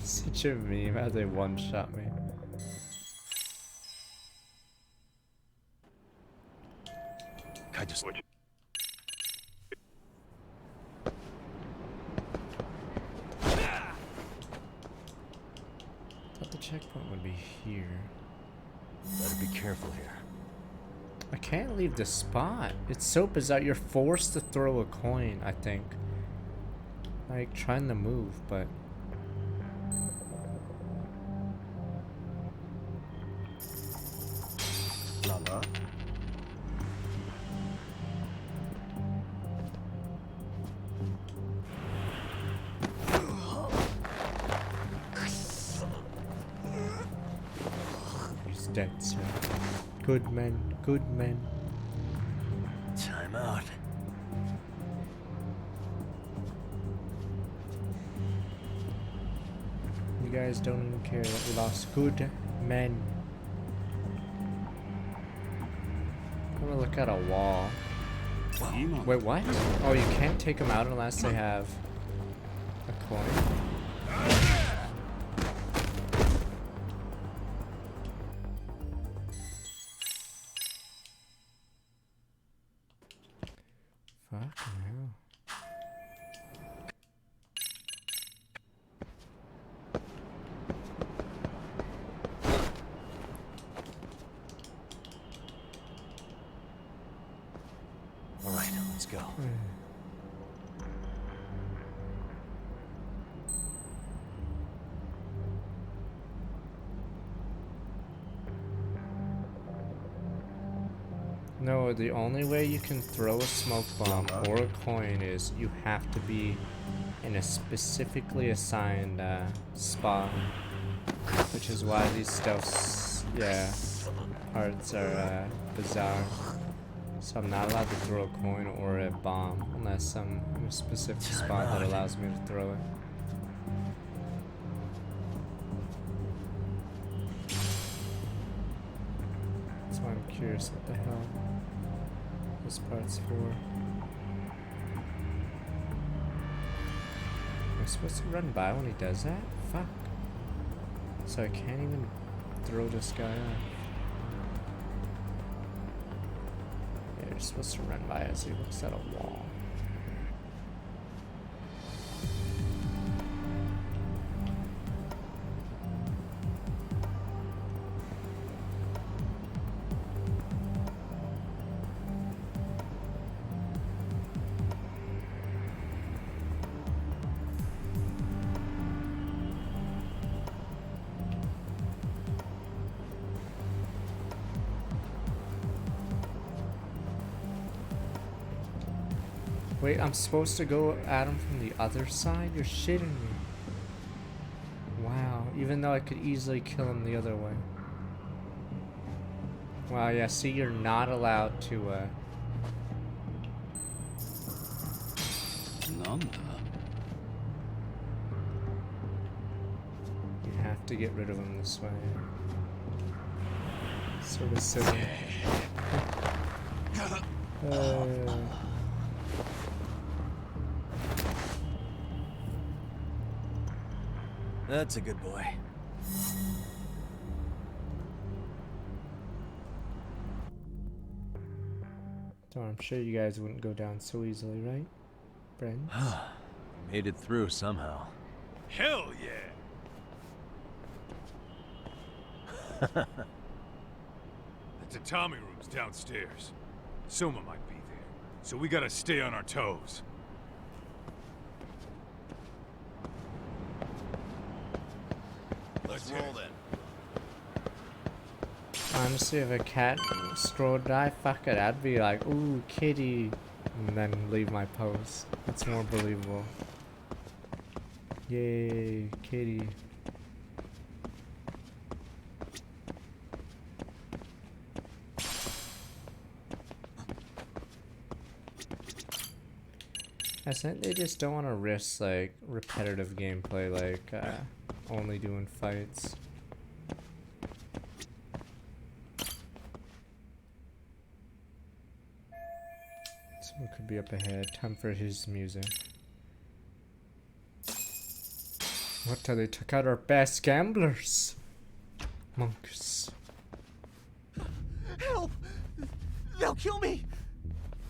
Such a meme how they one-shot me. I just... Thought the checkpoint would be here. Better be careful here. I can't leave the spot. It's so bizarre. You're forced to throw a coin, I think. Like, trying to move, but... Lala? He's dead, sir. Good men, good men. Time out. You guys don't even care that we lost good men. I'm gonna look at a wall. Wait, what? Oh, you can't take them out unless they have a coin. Fuck hell. All right, let's go. No, the only way you can throw a smoke bomb or a coin is you have to be in a specifically assigned spot. Which is why these stuffs, yeah, parts are bizarre. So I'm not allowed to throw a coin or a bomb unless I'm in a specific spot that allows me to throw it. That's why I'm curious what the hell this part's for. Am I supposed to run by when he does that? Fuck. So I can't even throw this guy off. Yeah, you're supposed to run by as he looks at a wall. Wait, I'm supposed to go at him from the other side? You're shitting me. Wow, even though I could easily kill him the other way. Wow, yeah, see, you're not allowed to, Nanda. You have to get rid of him this way. Sort of silly. That's a good boy. So I'm sure you guys wouldn't go down so easily, right, friends? Made it through somehow. Hell yeah! The tatami room's downstairs. Soma might be there, so we gotta stay on our toes. Let's roll then. Honestly, if a cat strolled by, fuck it, I'd be like, ooh, kitty, and then leave my post. It's more believable. Yay, kitty. I think they just don't want to risk like repetitive gameplay, like only doing fights. So it could be up ahead. Time for his music. What? They took out our best gamblers. Monks. Help! They'll kill me!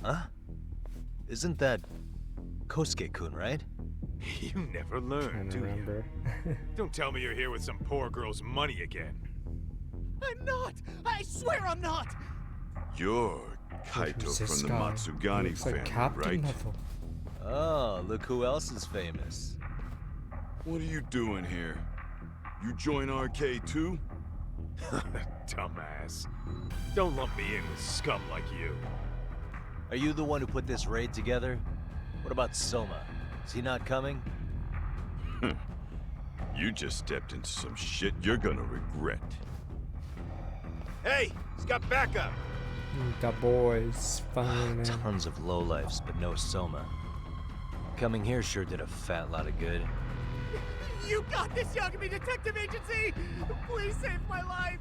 Huh? Isn't that Kosuke-kun, right? You never learn, do you? Don't tell me you're here with some poor girl's money again. I'm not! I swear I'm not! You're Kaito from the Matsugani family, right? Oh, look who else is famous. What are you doing here? You join RK too? Dumbass. Don't lump me in with scum like you. Are you the one who put this raid together? What about Soma? Is he not coming? You just stepped into some shit you're gonna regret. Hey, he's got backup. The boys, fine. Tons of lowlifes, but no Soma. Coming here sure did a fat lot of good. You got this, Yagami Detective Agency! Please save my life!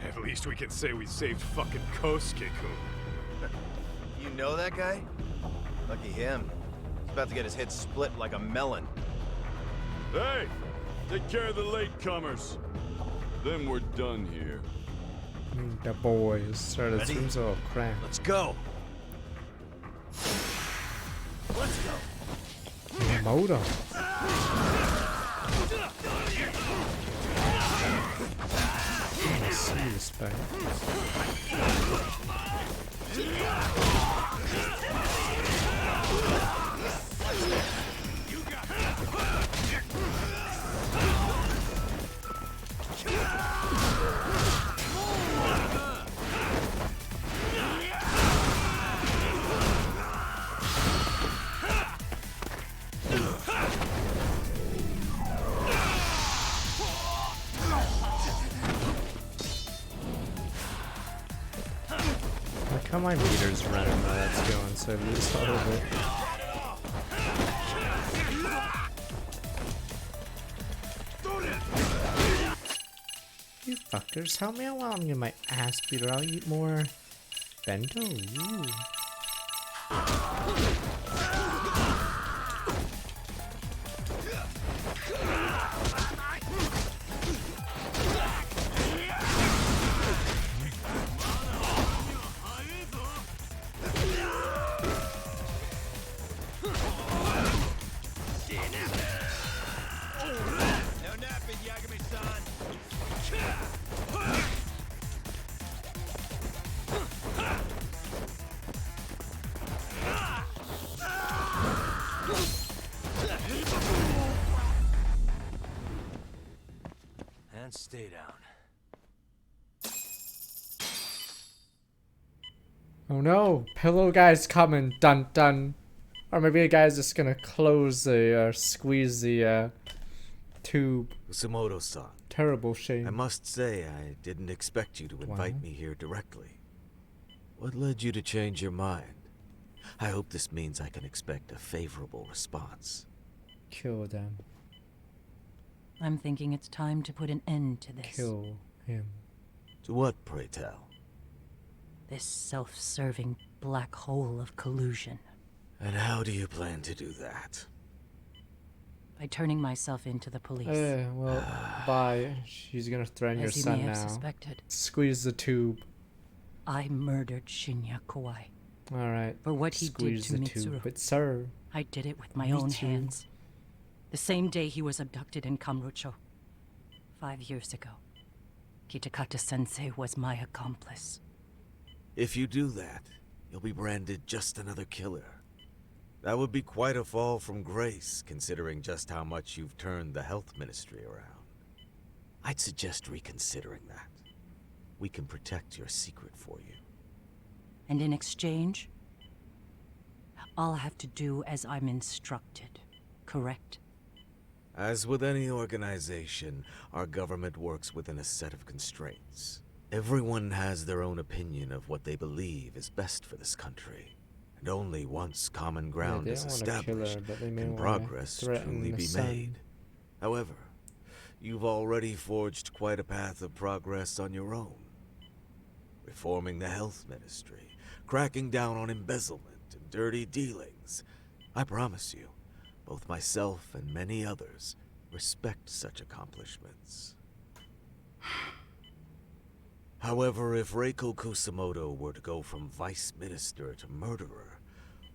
At least we can say we saved fucking Kosuke-kun. You know that guy? Lucky him. He's about to get his head split like a melon. Hey! Take care of the latecomers. Then we're done here. The boys started seems all crap. Let's go. Let's go. Moto. I see this back. Look how my meter's running while that's going, so I lose a little bit. You fuckers, help me out while I'm getting my ass beater. I'll eat more bento. Ooh. And stay down. Oh no, pillow guy's coming, dun dun. Or maybe a guy's just gonna close the, squeeze the, tube. Usamoto-san. Terrible shame. I must say, I didn't expect you to invite me here directly. What led you to change your mind? I hope this means I can expect a favorable response. Kill them. I'm thinking it's time to put an end to this. Kill him. To what, pray tell? This self-serving black hole of collusion. And how do you plan to do that? By turning myself into the police. Well, bye. She's gonna threaten your As you son may have now. suspected. Squeeze the tube. I murdered Shinya Kawai. Alright. For what he did to Mitsuru. But sir. I did it with my own hands. The same day he was abducted in Kamurocho. 5 years ago. Kitakata-sensei was my accomplice. If you do that, you'll be branded just another killer. That would be quite a fall from grace, considering just how much you've turned the health ministry around. I'd suggest reconsidering that. We can protect your secret for you. And in exchange, I'll have to do as I'm instructed, correct? As with any organization, our government works within a set of constraints. Everyone has their own opinion of what they believe is best for this country. And only once common ground they is don't wanna kill her, established but they may can wanna progress threaten truly the be sun. made. However, you've already forged quite a path of progress on your own. Reforming the health ministry, cracking down on embezzlement and dirty dealings. I promise you, both myself and many others respect such accomplishments. However, if Reiko Kusamoto were to go from vice minister to murderer,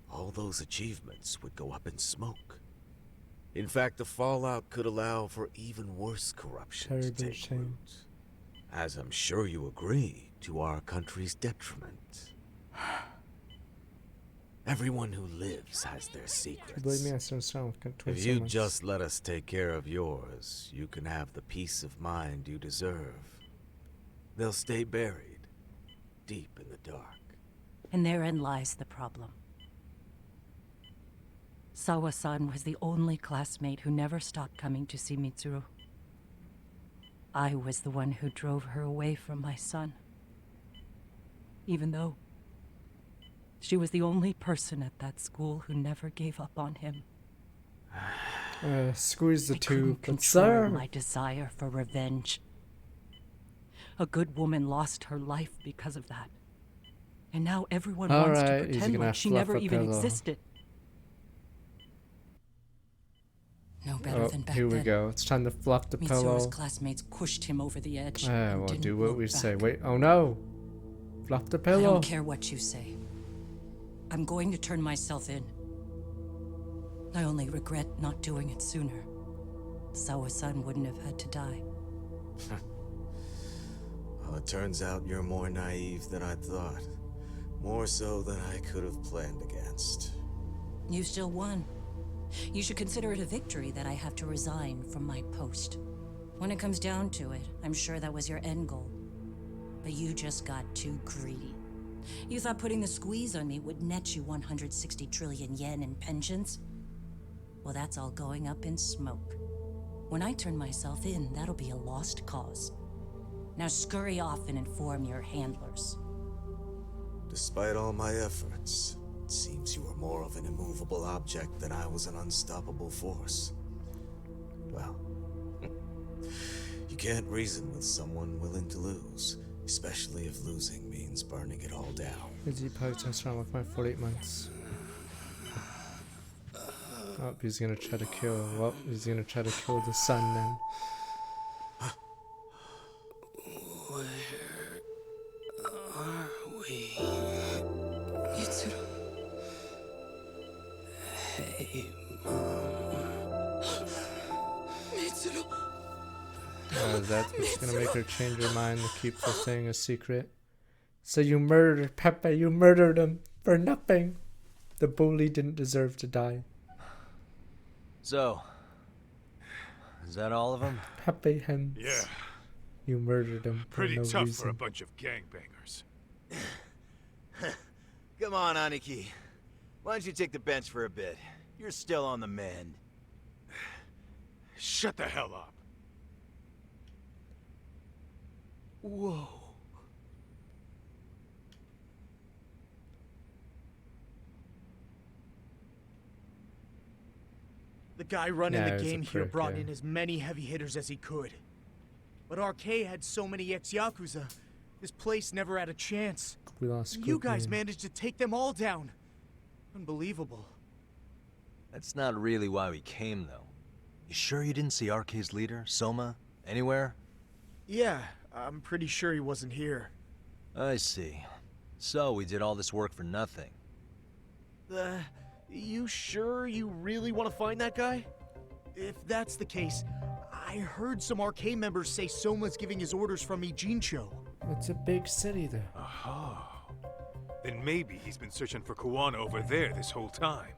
all those achievements would go up in smoke. In fact, the fallout could allow for even worse corruption to take root. As I'm sure you agree, to our country's detriment. Everyone who lives has their secrets. Believe me, I still sound like a If you just let us take care of yours, you can have the peace of mind you deserve. They'll stay buried, deep in the dark. And therein lies the problem. Sawa-san was the only classmate who never stopped coming to see Mitsuru. I was the one who drove her away from my son. Even though she was the only person at that school who never gave up on him. Squeeze the I two, couldn't but control sir. my desire for revenge. A good woman lost her life because of that. And now everyone wants to Alright, he's pretend gonna like she fluff never a even pillow. existed. No better Oh, than back here we then. go. It's time to fluff the Mitsuru's pillow. classmates pushed him over the edge. Ah, and we'll didn't do what look we back. say. Wait, oh no! Fluff the I pillow. don't care what you say. I'm going to turn myself in. I only regret not doing it sooner. Sawa-san wouldn't have had to die. Well, it turns out you're more naive than I thought. More so than I could have planned against. You still won. You should consider it a victory that I have to resign from my post. When it comes down to it, I'm sure that was your end goal. But you just got too greedy. You thought putting the squeeze on me would net you 160 trillion yen in pensions? Well, that's all going up in smoke. When I turn myself in, that'll be a lost cause. Now scurry off and inform your handlers. Despite all my efforts, it seems you were more of an immovable object than I was an unstoppable force. Well, you can't reason with someone willing to lose, especially if losing means burning it all down. Busy protest around with my 48 months. Oh, he's gonna try to kill. Well, he's gonna try to kill the sun then. Where are we? Mitsuru. Hey, Mom. Mitsuru. That's what's gonna make her change her mind to keep the thing a secret. So you murdered Pepe. You murdered him for nothing. The bully didn't deserve to die. So, is that all of them? Pepe hence. Yeah. You murdered him for Pretty no tough reason. for a bunch of gangbangers. Come on, Aniki. Why don't you take the bench for a bit? You're still on the mend. Shut the hell up. Whoa. The guy running Yeah, the he's a game here prick, brought yeah. in as many heavy hitters as he could. But RK had so many ex-Yakuza, this place never had a chance. We lost You guys Scorpion. managed to take them all down. Unbelievable. That's not really why we came, though. You sure you didn't see RK's leader, Soma, anywhere? Yeah, I'm pretty sure he wasn't here. I see. So we did all this work for nothing. You sure you really want to find that guy? If that's the case, I heard some RK members say Soma's giving his orders from Ijincho. It's a big city there. Aha. Then maybe he's been searching for Kuwana over there this whole time.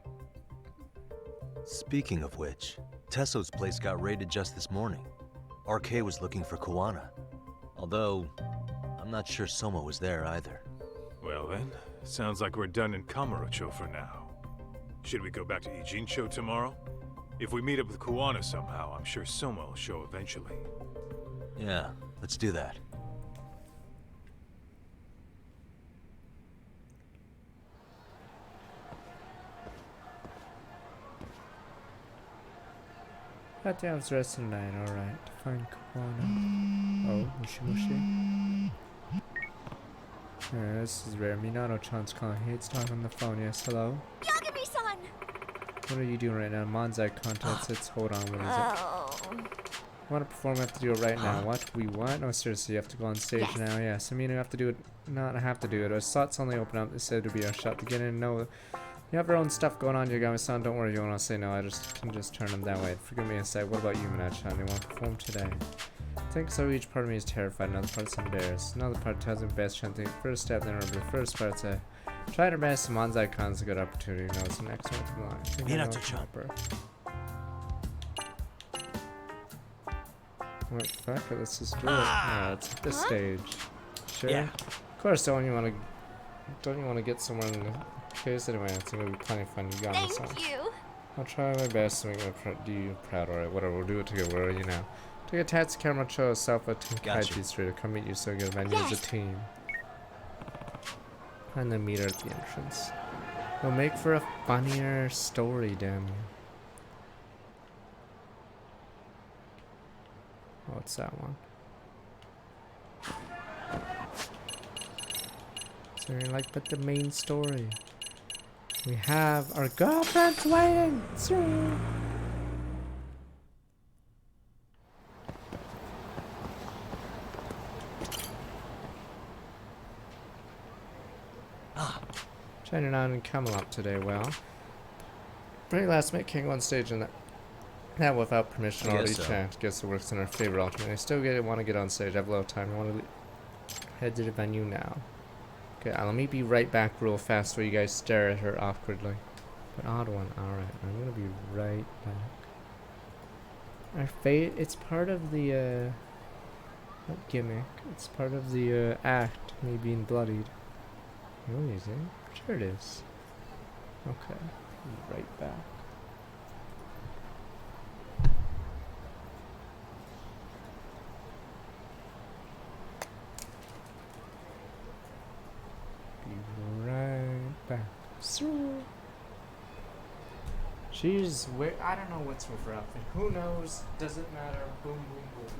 Speaking of which, Tesso's place got raided just this morning. RK was looking for Kuwana. Although, I'm not sure Soma was there either. Well then, sounds like we're done in Kamurocho for now. Should we go back to Ijincho tomorrow? If we meet up with Kuwana somehow, I'm sure Soma will show eventually. Yeah, let's do that. That damn's rest tonight, alright. Find Kawana. Oh, Mushi Mushi. This is rare. Minato-chan's calling. Hey, it's talking on the phone. Yes, hello? Yagami-san! What are you doing right now? Manzai contest. It's hold on, what is it? Oh. I want to perform, I have to do it right now. What? We what? No, seriously, you have to go on stage now. Yes, I mean, you have to do it. Not have to do it. Our slots only open up. They said to be our shot to get in. No, you have your own stuff going on, Yagami-san. Don't worry, you won't say no. I just can just turn them that way. Forgive me a sec. What about you, Minato-chan? You want to perform today? I think so. Each part of me is terrified. Another part's embarrassed. Another part tells me best chance to take the first step. Then remember the first part's a try your best. Manzai-con's a good opportunity. No, it's an excellent line. Minato-chan. What fuck? Let's just do it. Yeah, it's this stage. Sure. Yeah. Of course, don't you want to get somewhere in the case anyway? It's gonna be plenty fun. You got me, son. Thank you. I'll try my best to make you proud. Alright, whatever. We'll do it together. Where are you now? Take a taxi camera, show yourself a Tenkaichi Street. I'll come meet you so good. Man, use a team. And then meet her at the entrance. We'll make for a funnier story, damn you. Oh, it's that one. So you're like, but the main story. We have our girlfriends waiting. Sir. Shining on and Camelot today, well. Very last minute king on stage and that without permission already chant. Guess it works in our favor ultimately. I still want to get on stage. I have low time. I want to head to the venue now. Okay, let me be right back real fast while you guys stare at her awkwardly. But odd one. Alright, I'm gonna be right back. Our fate, it's part of the not gimmick. It's part of the act, me being bloodied. Oh, is it? Sure it is. Okay. Be right back. Be right back. She's where I don't know what's with her outfit. Who knows? Doesn't matter. Boom, boom, boom.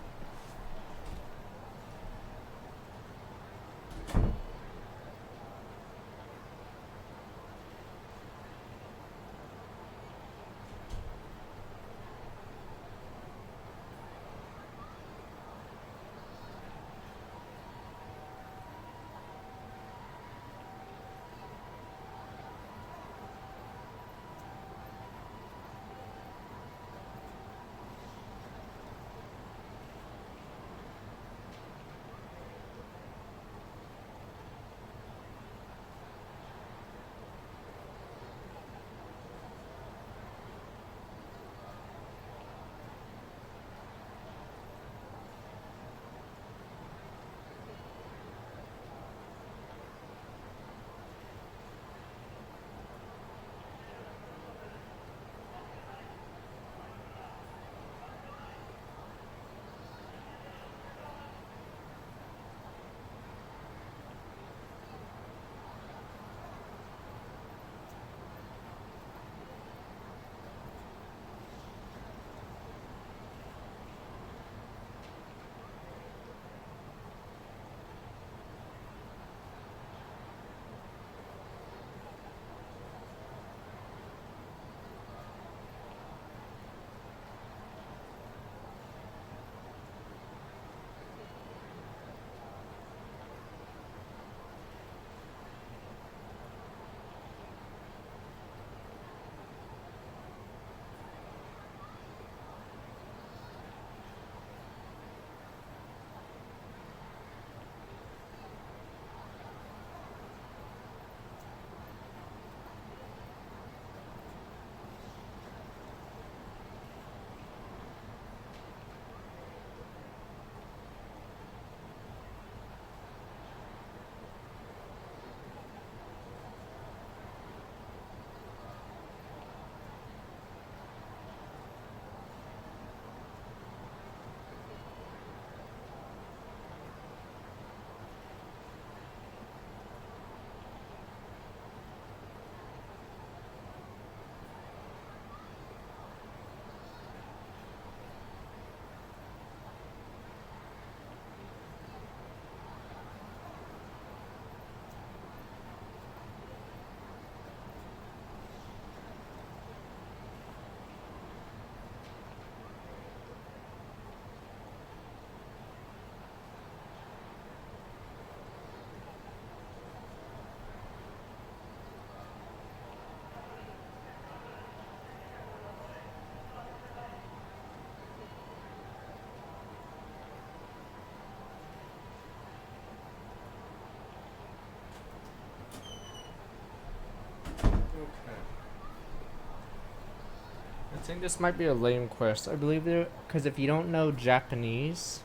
I think this might be a lame quest. I believe there, because if you don't know Japanese,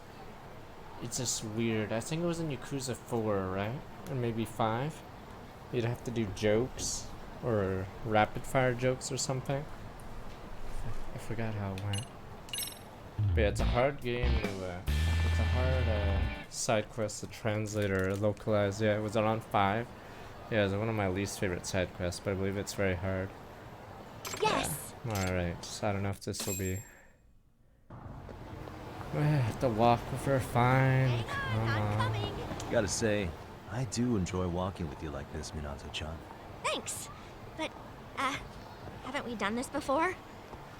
it's just weird. I think it was in Yakuza 4, right? Or maybe 5. You'd have to do jokes or rapid fire jokes or something. I forgot how it went. But yeah, it's a hard game to, it's a hard side quest to translate or localize. Yeah, it was around 5. Yeah, it was one of my least favorite side quests, but I believe it's very hard. Yes. Yeah. Alright, so I don't know if this will be... I have to walk with her, fine. Come on. Gotta say, I do enjoy walking with you like this, Minato-chan. Thanks. But, haven't we done this before?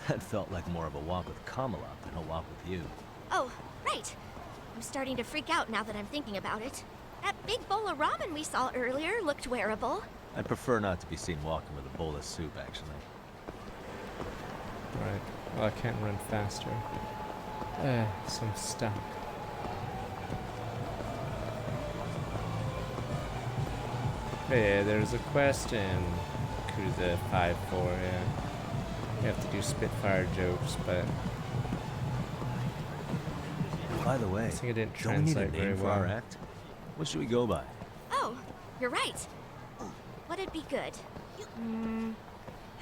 That felt like more of a walk with Kamala than a walk with you. Oh, right. I'm starting to freak out now that I'm thinking about it. That big bowl of ramen we saw earlier looked wearable. I'd prefer not to be seen walking with a bowl of soup, actually. Right. Well, I can't run faster. So I'm stuck. Yeah, there's a quest in Yakuza 5-4, yeah. You have to do Spitfire jokes, but... By the way, I think it didn't don't we need a translate very name for well. our act? What should we go by? Oh, you're right. What'd be good?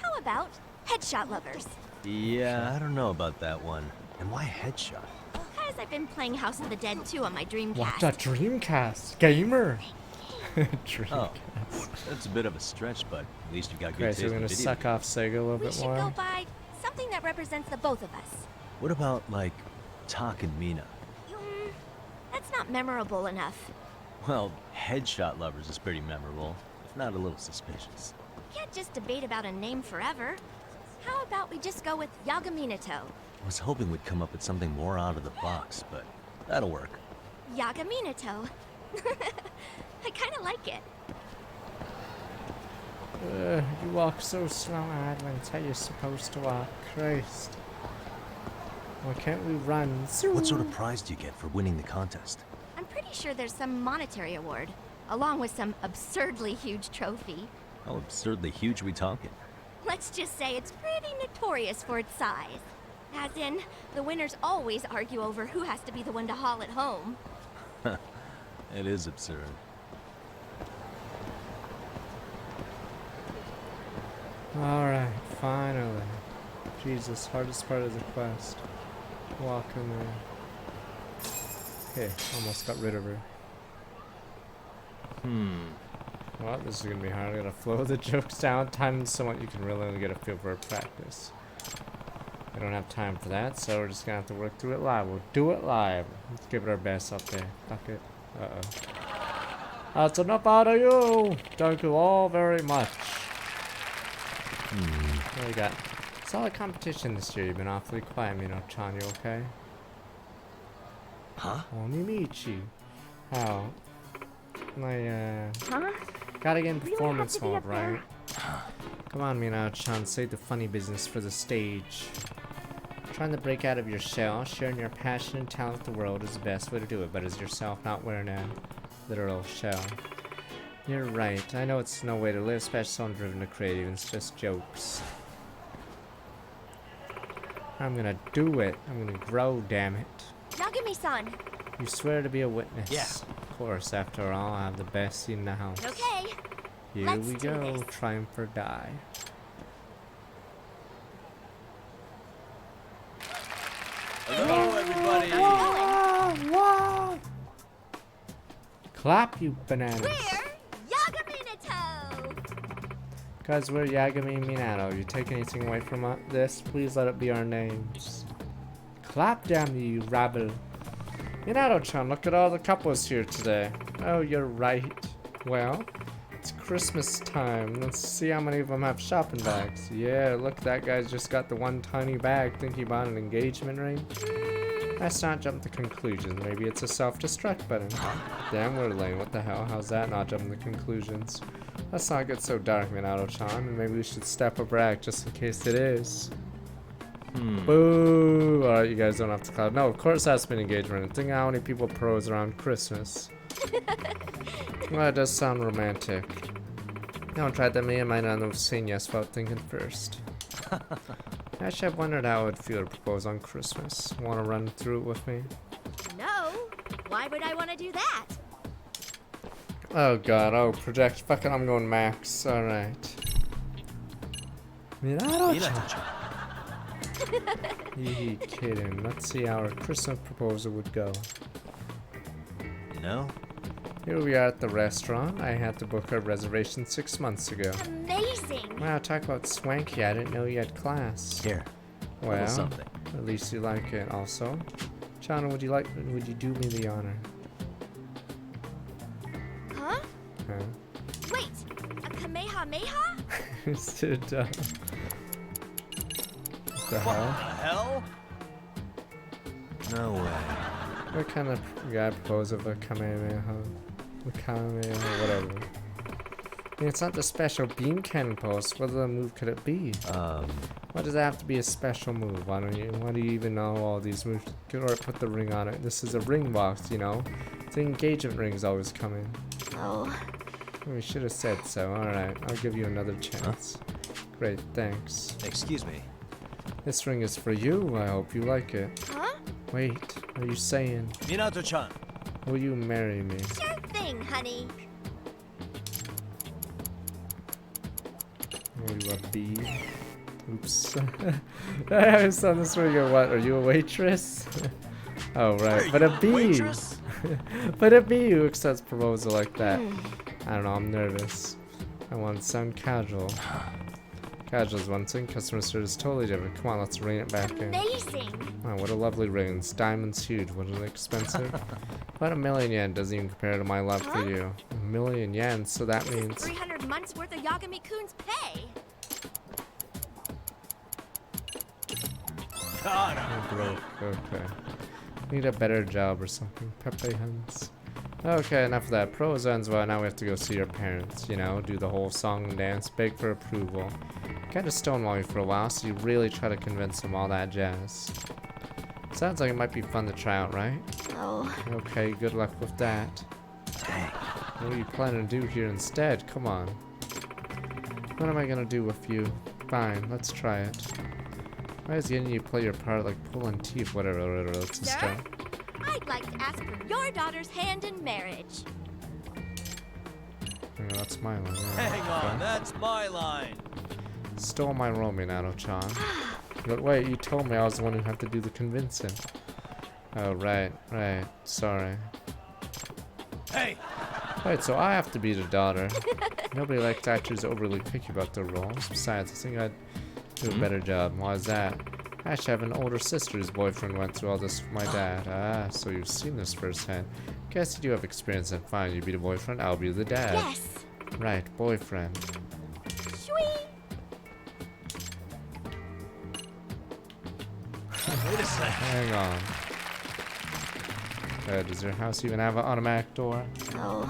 How about Headshot Lovers? Yeah, I don't know about that one. And why Headshot? Because I've been playing House of the Dead 2 on my Dreamcast. What a Dreamcast! Gamer! Dreamcast. Oh, that's a bit of a stretch, but at least you got good Okay, taste so we're in gonna video suck games. off Sega a little We bit should more. go by something that represents the both of us. What about, like, Tak and Mina? That's not memorable enough. Well, Headshot Lovers is pretty memorable, if not a little suspicious. Can't just debate about a name forever. How about we just go with Yagaminato? I was hoping we'd come up with something more out of the box, but that'll work. Yagaminato. I kind of like it. You walk so slow, Advent. How you supposed to walk? Christ. Why can't we run? What sort of prize do you get for winning the contest? I'm pretty sure there's some monetary award, along with some absurdly huge trophy. How absurdly huge are we talking? Let's just say it's pretty notorious for its size. As in, the winners always argue over who has to be the one to haul it home. It is absurd. Alright, finally. Jesus, hardest part of the quest. Walking there. Okay, almost got rid of her. Well, this is gonna be hard. I gotta flow the jokes down, time them somewhat you can really get a feel for practice. I don't have time for that, so we're just gonna have to work through it live. We'll do it live. Let's give it our best up there. Fuck it. That's enough out of you! Thank you all very much. What we got? Solid competition this year. You've been awfully quiet, Mino-chan. You okay? Huh? Onimichi. How? My, Huh? gotta get in Really performance have to be mode, up there? right? Come on, Mino-chan. Save the funny business for the stage. Trying to break out of your shell, sharing your passion and talent with the world is the best way to do it, but as yourself, not wearing a literal shell. You're right. I know it's no way to live, especially someone driven to creative. It's just jokes. I'm gonna do it. I'm gonna grow, damn it. Yagami-san. You swear to be a witness. Yeah. Of course, after all, I have the best seat in the house. Okay. Here Let's we do go. this. Triumph or die. Hello, everybody. Clap, you bananas. Yagaminato. Guys, we're Yagami Minato. You take anything away from this, please let it be our names. Clap, damn you rabble. Minato-chan, look at all the couples here today. Oh, you're right. Well, it's Christmas time. Let's see how many of them have shopping bags. Yeah, look, that guy's just got the one tiny bag. Think he bought an engagement ring? Let's not jump to conclusions. Maybe it's a self-destruct button. Damn, we're lame. What the hell? How's that not jumping to conclusions? Let's not get so dark, Minato-chan. And maybe we should step up our act just in case it is. Boo! Alright, you guys don't have to clap. No, of course that's been engagement. Think how many people propose around Christmas. Well, that does sound romantic. Don't try that. Me and might not have seen yes without thinking first. Actually, I've wondered how it would feel to propose on Christmas. Want to run through it with me? No. Why would I want to do that? Oh god, oh, project. Fucking, I'm going max. Alright. You kidding. Let's see how our Christmas proposal would go. No? Here we are at the restaurant. I had to book our reservation 6 months ago. Amazing. Wow, talk about swanky. I didn't know you had class. Here. Well, something. at least you like it. Also, Chana, would you do me the honor? Huh? Huh? Wait, a Kamehameha? Sit down. What the hell? hell? No way. What kind of guy proposed of a Kamehameha? A Kamehameha, whatever. I mean, it's not the special beam cannon post. What other move could it be? Why does it have to be a special move? Why do you even know all these moves? Or put the ring on it. This is a ring box, you know? The engagement ring's always coming. Oh. We should have said so. Alright, I'll give you another chance. Great, thanks. Excuse me. This ring is for you. I hope you like it. Huh? Wait, are you saying? Minato-chan. Will you marry me? Sure thing, honey. Are you a bee? Oops. I haven't saw this ring or what? Are you a waitress? Oh, right. But a bee! But a bee who accepts proposal like that. I don't know, I'm nervous. I want to sound casual. Casual is one thing, customer service is totally different. Come on, let's rein it back in. Amazing. Wow, what a lovely ring. This diamond's huge. Wasn't it expensive? About 1,000,000 yen doesn't even compare to my love for you. 1,000,000 yen, so that This means... is 300 months worth of Yagami-kun's pay. I'm broke. Okay. Need a better job or something. Pepe Huns. Okay, enough of that. Pros ends well. Now we have to go see your parents. You know, do the whole song and dance, beg for approval. Kind of stonewall you for a while, so you really try to convince them all that jazz. Sounds like it might be fun to try out, right? Oh. Okay, good luck with that. What are you planning to do here instead? Come on. What am I gonna do with you? Fine, let's try it. Why is getting you play your part like pulling teeth? Whatever, let's just Sir? start. I'd like to ask for your daughter's hand in marriage. Yeah, that's my line. Yeah, Hang on, okay. that's my line. Stole my Romy, Nato-chan. But wait, you told me I was the one who had to do the convincing. Oh, right. Sorry. Hey! Wait, so I have to be the daughter. Nobody likes actors overly picky about their roles. Besides, I think I'd do a better job. Why is that? I actually have an older sister whose boyfriend went through all this with my dad. Ah, so you've seen this firsthand. Guess you do have experience, and fine, you be the boyfriend, I'll be the dad. Yes. Right, boyfriend. Sweet. Wait a second. Hang on. Does your house even have an automatic door? Oh.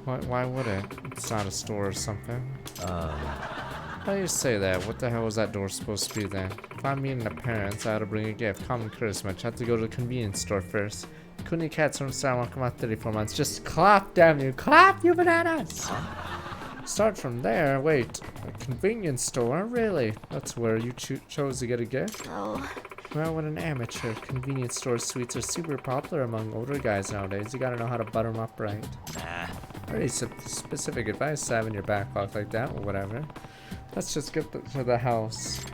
Why would it? It's not a store or something. How do you say that? What the hell was that door supposed to be then? If I'm meeting the parents, I had to bring a gift. Common courtesy. I had to go to the convenience store first. Couldn't you cats from San come out 34 months? Just clap, damn you! Clap, you bananas! Start from there. Wait, a convenience store? Really? That's where you chose to get a gift? Oh. Well, what an amateur. Convenience store sweets are super popular among older guys nowadays. You gotta know how to butter them up right. Nah. Pretty specific advice to have in your back pocket like that, or whatever. Let's just get to the house.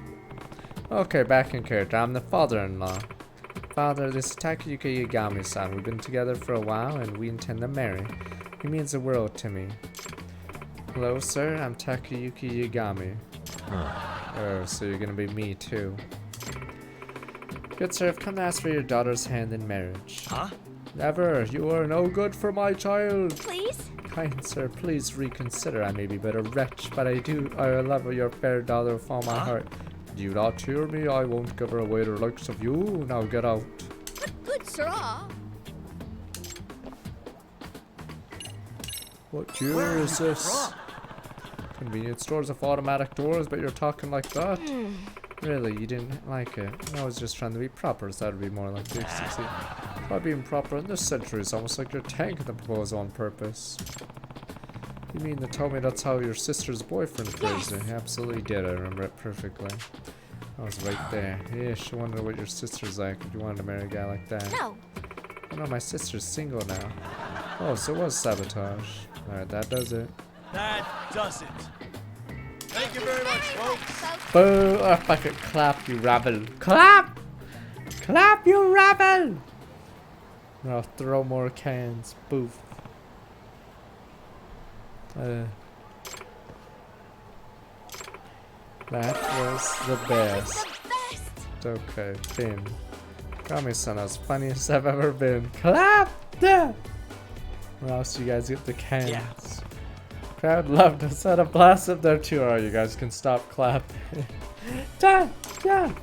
Okay, back in character. I'm the father-in-law. Father, this is Takayuki Yagami-san. We've been together for a while, and we intend to marry. He means the world to me. Hello, sir. I'm Takayuki Yagami. Oh, so you're gonna be me, too. Good sir, I've come to ask for your daughter's hand in marriage. Huh? Never. You are no good for my child. Please? Kind sir, please reconsider. I may be but a wretch, but I love your fair daughter with all my heart. Do you not hear me? I won't give her away to the likes of you. Now get out. But good sirrah. What year is this? Convenience stores with automatic doors, but you're talking like that? Really, you didn't like it? I was just trying to be proper, so that would be more like the ecstasy. Try being proper in this century is almost like you're tanking the proposal on purpose. You mean to tell me that's how your sister's boyfriend phrased it? He absolutely did, I remember it perfectly. I was right there. Yeah, she wonder what your sister's like if you wanted to marry a guy like that. No. Oh no, my sister's single now. Oh, so it was sabotage. Alright, that does it. That does it. Thank you very much, folks. Boo! Oh, fucking clap, you rabble. Clap! Clap, you rabble! Or I'll throw more cans. Boof. That was the best. Okay, Finn. Kami-san, that's the funniest I've ever been. Clap! Yeah! Or else you guys get the cans. Yeah. Crowd loved us. Had a blast up there too. Alright, you guys can stop clapping. Done! Done!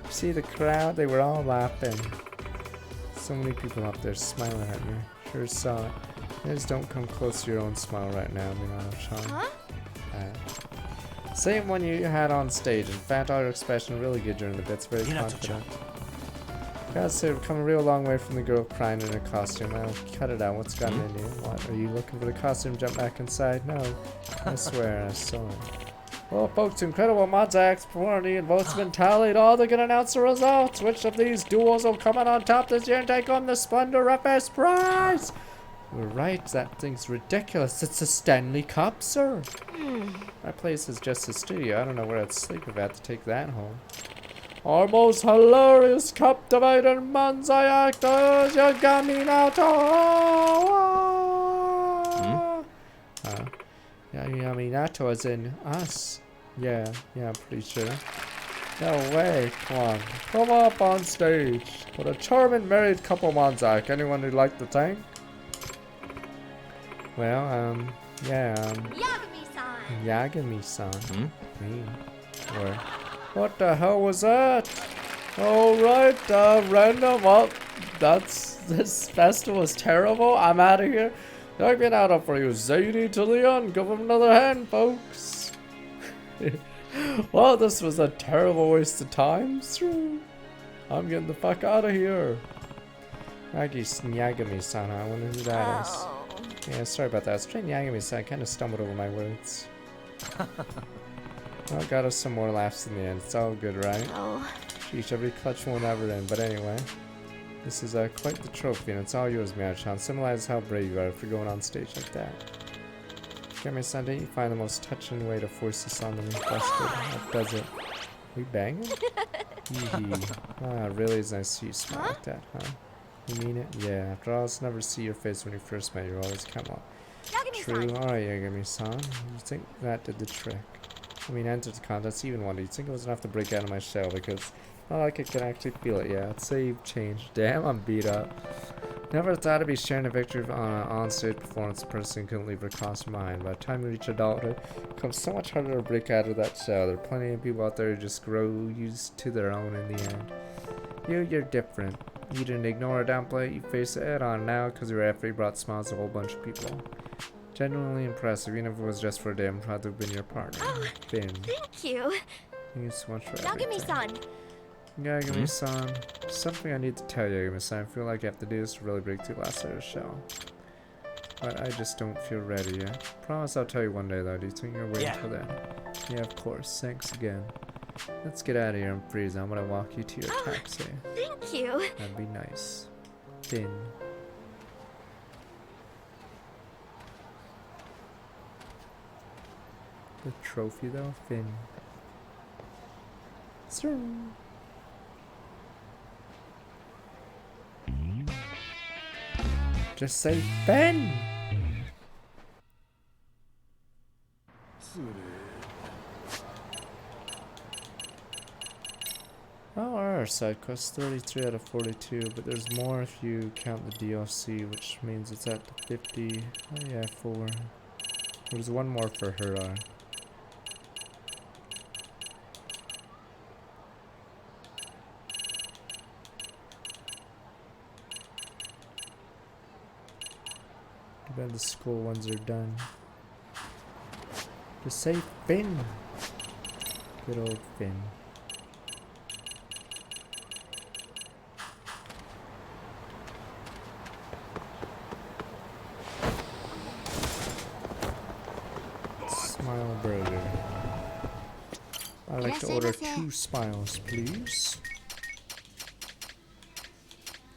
See the crowd? They were all laughing. So many people up there smiling at me. Sure saw it. You guys don't come close to your own smile right now, Minato-chan. Huh? Same one you had on stage. In fact, all your expression really good during the bits. Very confident. Gotta say, we've come a real long way from the girl crying in her costume. Now, cut it out. What's gotten in you? What? Are you looking for the costume? Jump back inside? No. I swear, I saw it. Well, folks, incredible Modzak's performance and votes have been tallied. All they can announce the results. Which of these duels will come out on top this year and take home the Splendor FS prize? We're right, that thing's ridiculous. It's a Stanley Cup, sir. My place is just a studio. I don't know where I'd sleep if I had to take that home. Our most hilarious captivating manzai actors, Yagami Nato. Yeah, Yagami Nato as in us. Yeah, I'm pretty sure. No way, come up on stage. What a charming married couple, Manzai. Anyone who'd like to thank? Well, Yagami-san. Yagami-san. Me. Or, what the hell was that? Alright, random. Well, this festival is terrible. I'm out of here. I'll get out of for you, Zadie to Leon. Give him another hand, folks. Well, this was a terrible waste of time. I'm getting the fuck out of here. Yagami-san, I wonder who that is. Yeah, sorry about that. I was trying Yagami-san. I kind of stumbled over my words. Well, got us some more laughs in the end. It's all good, right? Sheesh, every clutch won't ever end. But anyway, this is quite the trophy, and it's all yours, Miyagi-chan. Symbolizes how brave you are for going on stage like that. Yagami-san, didn't you find the most touching way to force this on me? Busted. That does it. We banging? Really is nice to see you smile like that, huh? You mean it? Yeah, after all, it's never see your face when you first met. You're always come on. True. Alright, Yagami-san. You think that did the trick? I mean, entered the contest even wonder. You'd think it was enough to break out of my shell because not like I can actually feel it. Yeah, I'd say you've changed. Damn, I'm beat up. Never thought I'd be sharing a victory on an on-stage performance. A person couldn't leave her costume behind. By the time you reach adulthood, it becomes so much harder to break out of that shell. There are plenty of people out there who just grow used to their own in the end. You're different. You didn't ignore or downplay it, you face it head on now because your effort brought smiles to a whole bunch of people. Genuinely impressive, even if it was just for a day. I'm proud to have been your partner. Finn. Thank you. Thank you so much for Yagami-san. Yagami-san. Something I need to tell you, Yagami-san. I feel like I have to do this to really break through last side of the shell. But I just don't feel ready yet. Promise I'll tell you one day though. Do you think you're waiting till then? Yeah, of course. Thanks again. Let's get out of here and freeze. I'm gonna walk you to your taxi. Thank you. That'd be nice. Finn. The trophy though, Finn. Sir. Just say Finn. Oh, our side quest 33 out of 42, but there's more if you count the DLC, which means it's at 50. Oh yeah, 4. There's one more for her. Too bad the school ones are done. Just say Finn. Good old Finn. Smile burger. I'd like to order 2 smiles, please.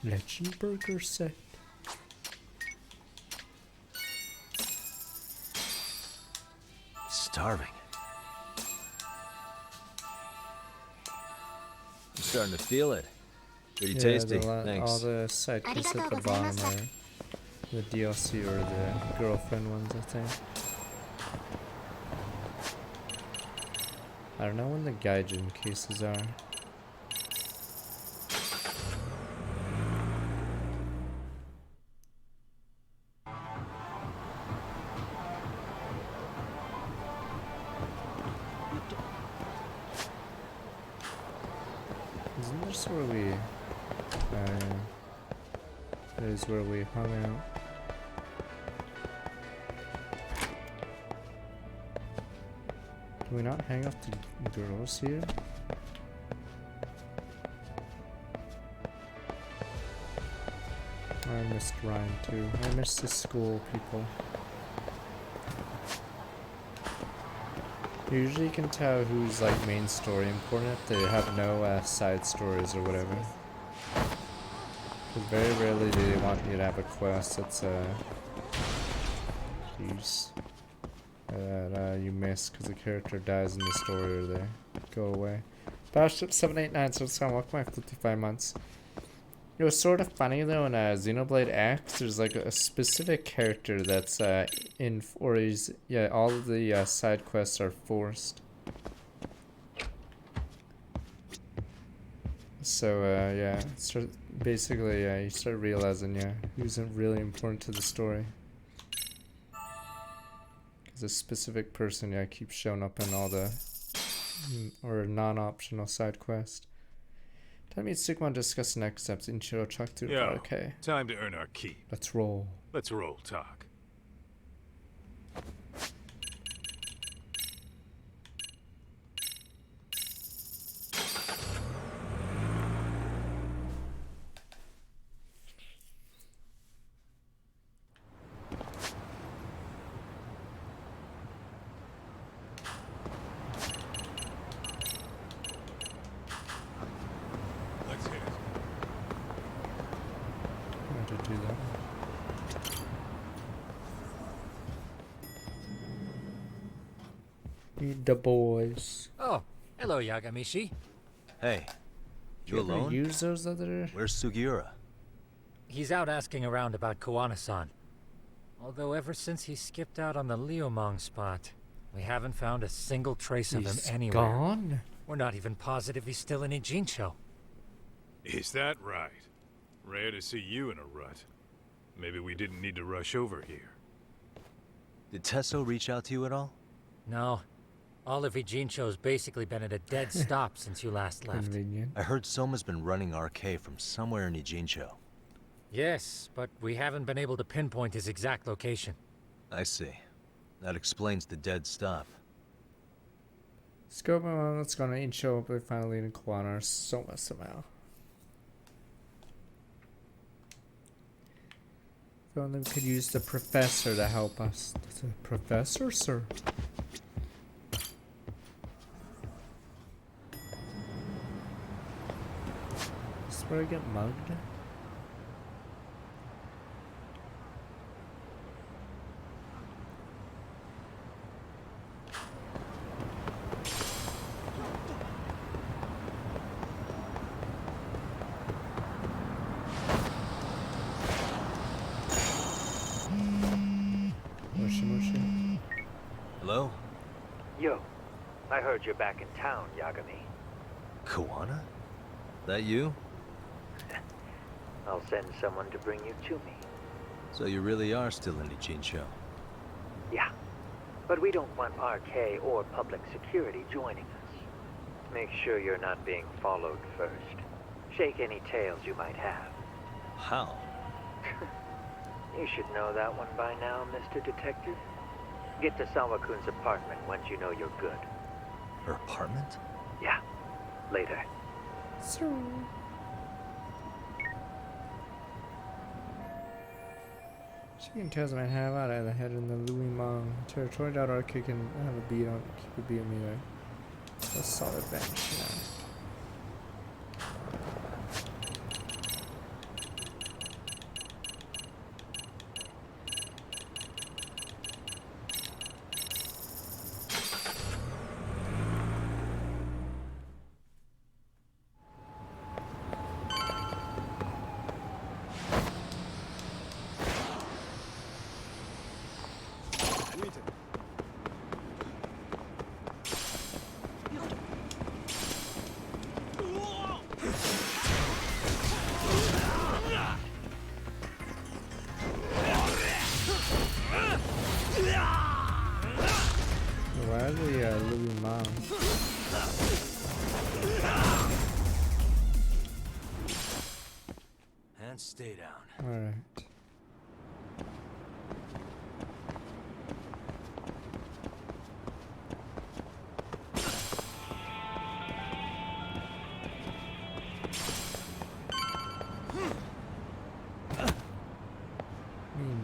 Legend burger set. Starving. I'm starting to feel it. Pretty tasty. Thanks. All the side quests at the bottom are the DLC or the girlfriend ones, I think. I don't know when the Gaijin cases are. Isn't this where we... that is where we hung out. Do we not hang off the girls here? I missed Ryan too. I missed the school people. Usually you can tell who's like main story important if they have no side stories or whatever. Because very rarely do they want you to have a quest that's jeez, that you miss because the character dies in the story or they go away. Battleship 789 says, welcome my 55 months. It was sort of funny though in Xenoblade X, there's like a specific character that's in, or he's, yeah, all of the side quests are forced. So yeah, basically you start realizing, yeah, who's really important to the story. Because a specific person, yeah, keeps showing up in all the, or non-optional side quests. Tell me, Sigma, discuss next steps in Chiro Truck through the okay. Time to earn our keep. Let's roll. Let's roll, talk. The boys. Oh, hello, Yagamishi. Hey, you ever alone? Use those other? Where's Sugiura? He's out asking around about Koana-san. Although ever since he skipped out on the Liumang spot, we haven't found a single trace of him anywhere. Gone? We're not even positive he's still in Ijincho. Is that right? Rare to see you in a rut. Maybe we didn't need to rush over here. Did Tesso reach out to you at all? No. All of Ijincho's basically been at a dead stop since you last left. Convenient. I heard Soma's been running RK from somewhere in Ijincho. Yes, but we haven't been able to pinpoint his exact location. I see. That explains the dead stop. Let's go, let's go to Incho, but finally in Koana or Soma somehow. If only we could use the professor to help us. The professor, sir? Is this where I get mugged? Hello? Yo, I heard you're back in town, Yagami. Koana? That you? I'll send someone to bring you to me. So you really are still in Ijincho? Yeah, but we don't want RK or public security joining us. Make sure you're not being followed first. Shake any tails you might have. How? You should know that one by now, Mr. Detective. Get to Sawa-kun's apartment once you know you're good. Her apartment? Yeah, later. Sir. Chicken tails might have out of the head in the Louis Mang territory. RK can have a beat on, keep a beat on me there. A solid bench now. Why are they Louis Mom? And stay down. Alright.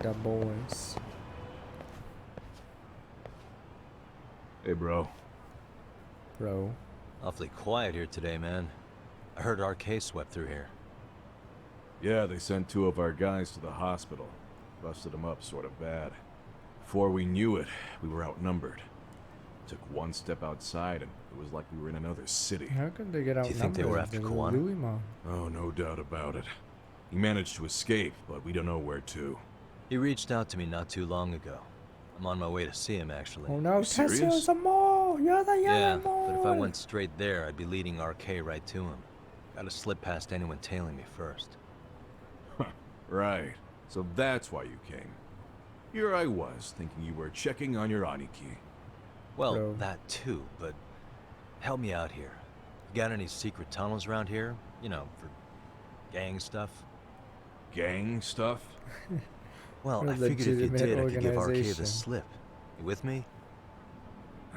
The boys. Hey, bro. Bro. Awfully quiet here today, man. I heard RK swept through here. Yeah, they sent 2 of our guys to the hospital. Busted them up sort of bad. Before we knew it, we were outnumbered. Took one step outside and it was like we were in another city. How could they get out? Do you think they were after Kuwana? Louis Mom. Oh, no doubt about it. He managed to escape, but we don't know where to. He reached out to me not too long ago. I'm on my way to see him, actually. Oh no, Tessio's a mole! You're the Yeah, yellow mole! but if I went straight there, I'd be leading RK right to him. Gotta slip past anyone tailing me first. Right. So that's why you came. Here I was, thinking you were checking on your Aniki. Well, Bro. that too, but help me out here. You got any secret tunnels around here? You know, for gang stuff? Gang stuff? Well, A I figured if you legitimate did, I could give RK organization. the slip. You with me?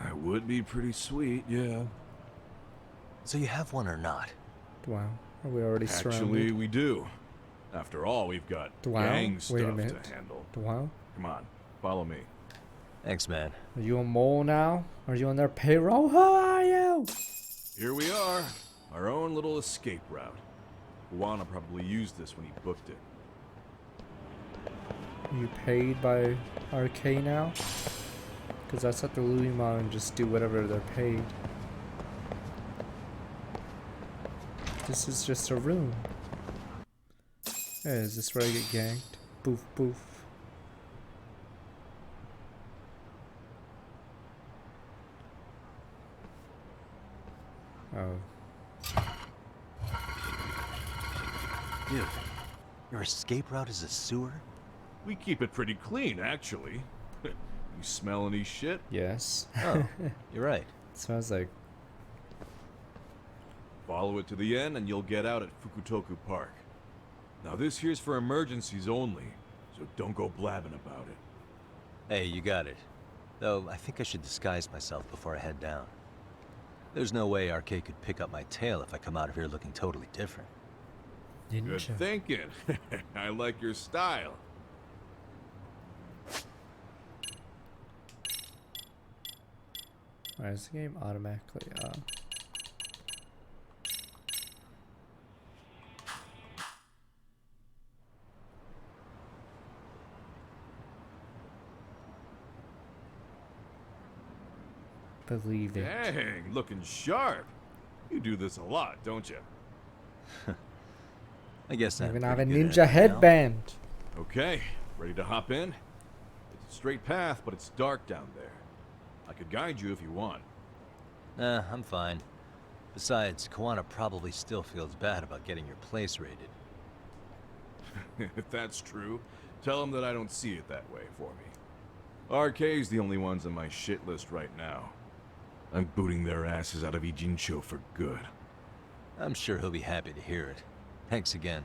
That would be pretty sweet, yeah. So you have one or not? Wow. Are we already Actually, surrounded? we do. After all, we've got Wow. gang Wait a stuff minute. to handle. Wow. Come on, follow me. Thanks, man. Are you a mole now? Are you on their payroll? Who are you? Here we are. Our own little escape route. Kuwana probably used this when he booked it. Are you paid by RK now? Because I thought the Louis Mom just do whatever they're paid. This is just a room. Hey, is this where I get ganked? Boof, boof. Oh. Dude, your escape route is a sewer? We keep it pretty clean, actually. You smell any shit? Yes. Oh, you're right. It smells like... Follow it to the end and you'll get out at Fukutoku Park. Now this here's for emergencies only, so don't go blabbing about it. Hey, you got it. Though, I think I should disguise myself before I head down. There's no way RK could pick up my tail if I come out of here looking totally different. Good thinking. I like your style. Why is the game automatically believe it. Dang, looking sharp. You do this a lot, don't you? I guess I'm Even have a pretty good ninja at it now. headband. Okay, ready to hop in? It's a straight path, but it's dark down there. I could guide you if you want. Nah, I'm fine. Besides, Kuwana probably still feels bad about getting your place raided. If that's true, tell him that I don't see it that way for me. RK's the only ones on my shit list right now. I'm booting their asses out of Ijincho for good. I'm sure he'll be happy to hear it. Thanks again.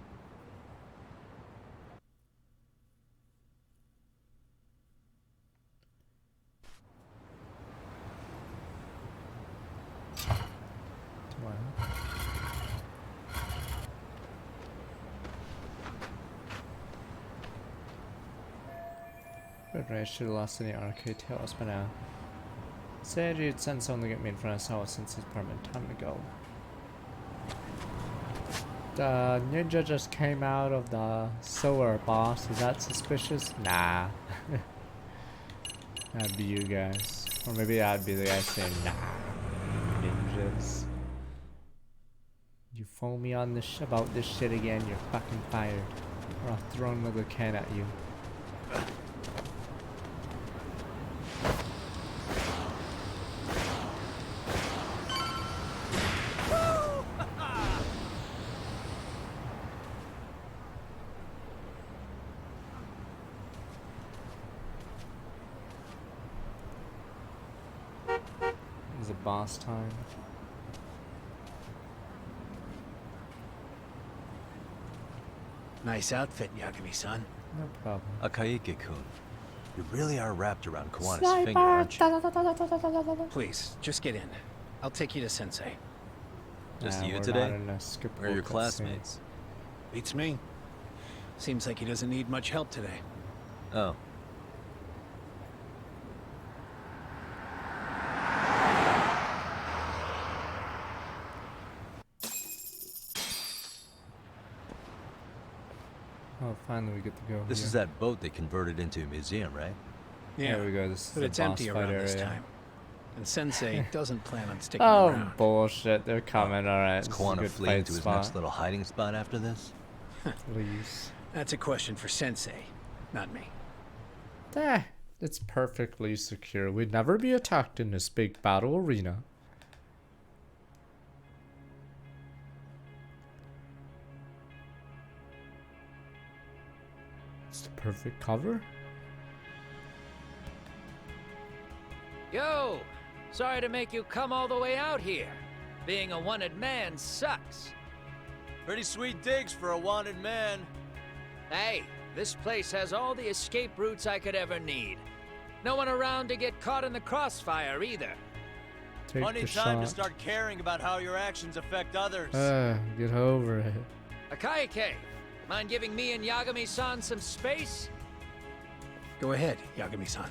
Wow. But I should have lost any arcade tails by now. Said you'd send someone to get me in front of Sawa since his permanent time to go. The ninja just came out of the sewer, boss. Is that suspicious? Nah. That'd be you guys. Or maybe I'd be the guy saying, nah. Ninjas. You phone me on this about this shit again, you're fucking fired. Or I'll throw another can at you. Is it boss time? Nice outfit, Yagami-san. No problem. Akaike-kun, you really are wrapped around Kawana's Sniper! finger, aren't you? Please, just get in. I'll take you to Sensei. Just Nah, you we're today? not in a skippable Where are your cutscene. classmates? Beats me. Seems like he doesn't need much help today. Oh. Oh, finally we get to go. This here. is that boat they converted into a museum, right? There we go. This but is it's the boss empty fight around area. this time. And Sensei doesn't plan on sticking Oh, around. bullshit. They're coming. Alright. Is This is a Kawana good flee fight into his spot. next little hiding spot after this? Please. That's a question for Sensei, not me. It's perfectly secure. We'd never be attacked in this big battle arena. It's the perfect cover. Yo! Sorry to make you come all the way out here. Being a wanted man sucks. Pretty sweet digs for a wanted man. Hey, this place has all the escape routes I could ever need. No one around to get caught in the crossfire either. Take Plenty the time to shot. start caring about how your actions affect others. Get over it. Akaike, mind giving me and Yagami-san some space? Go ahead, Yagami-san.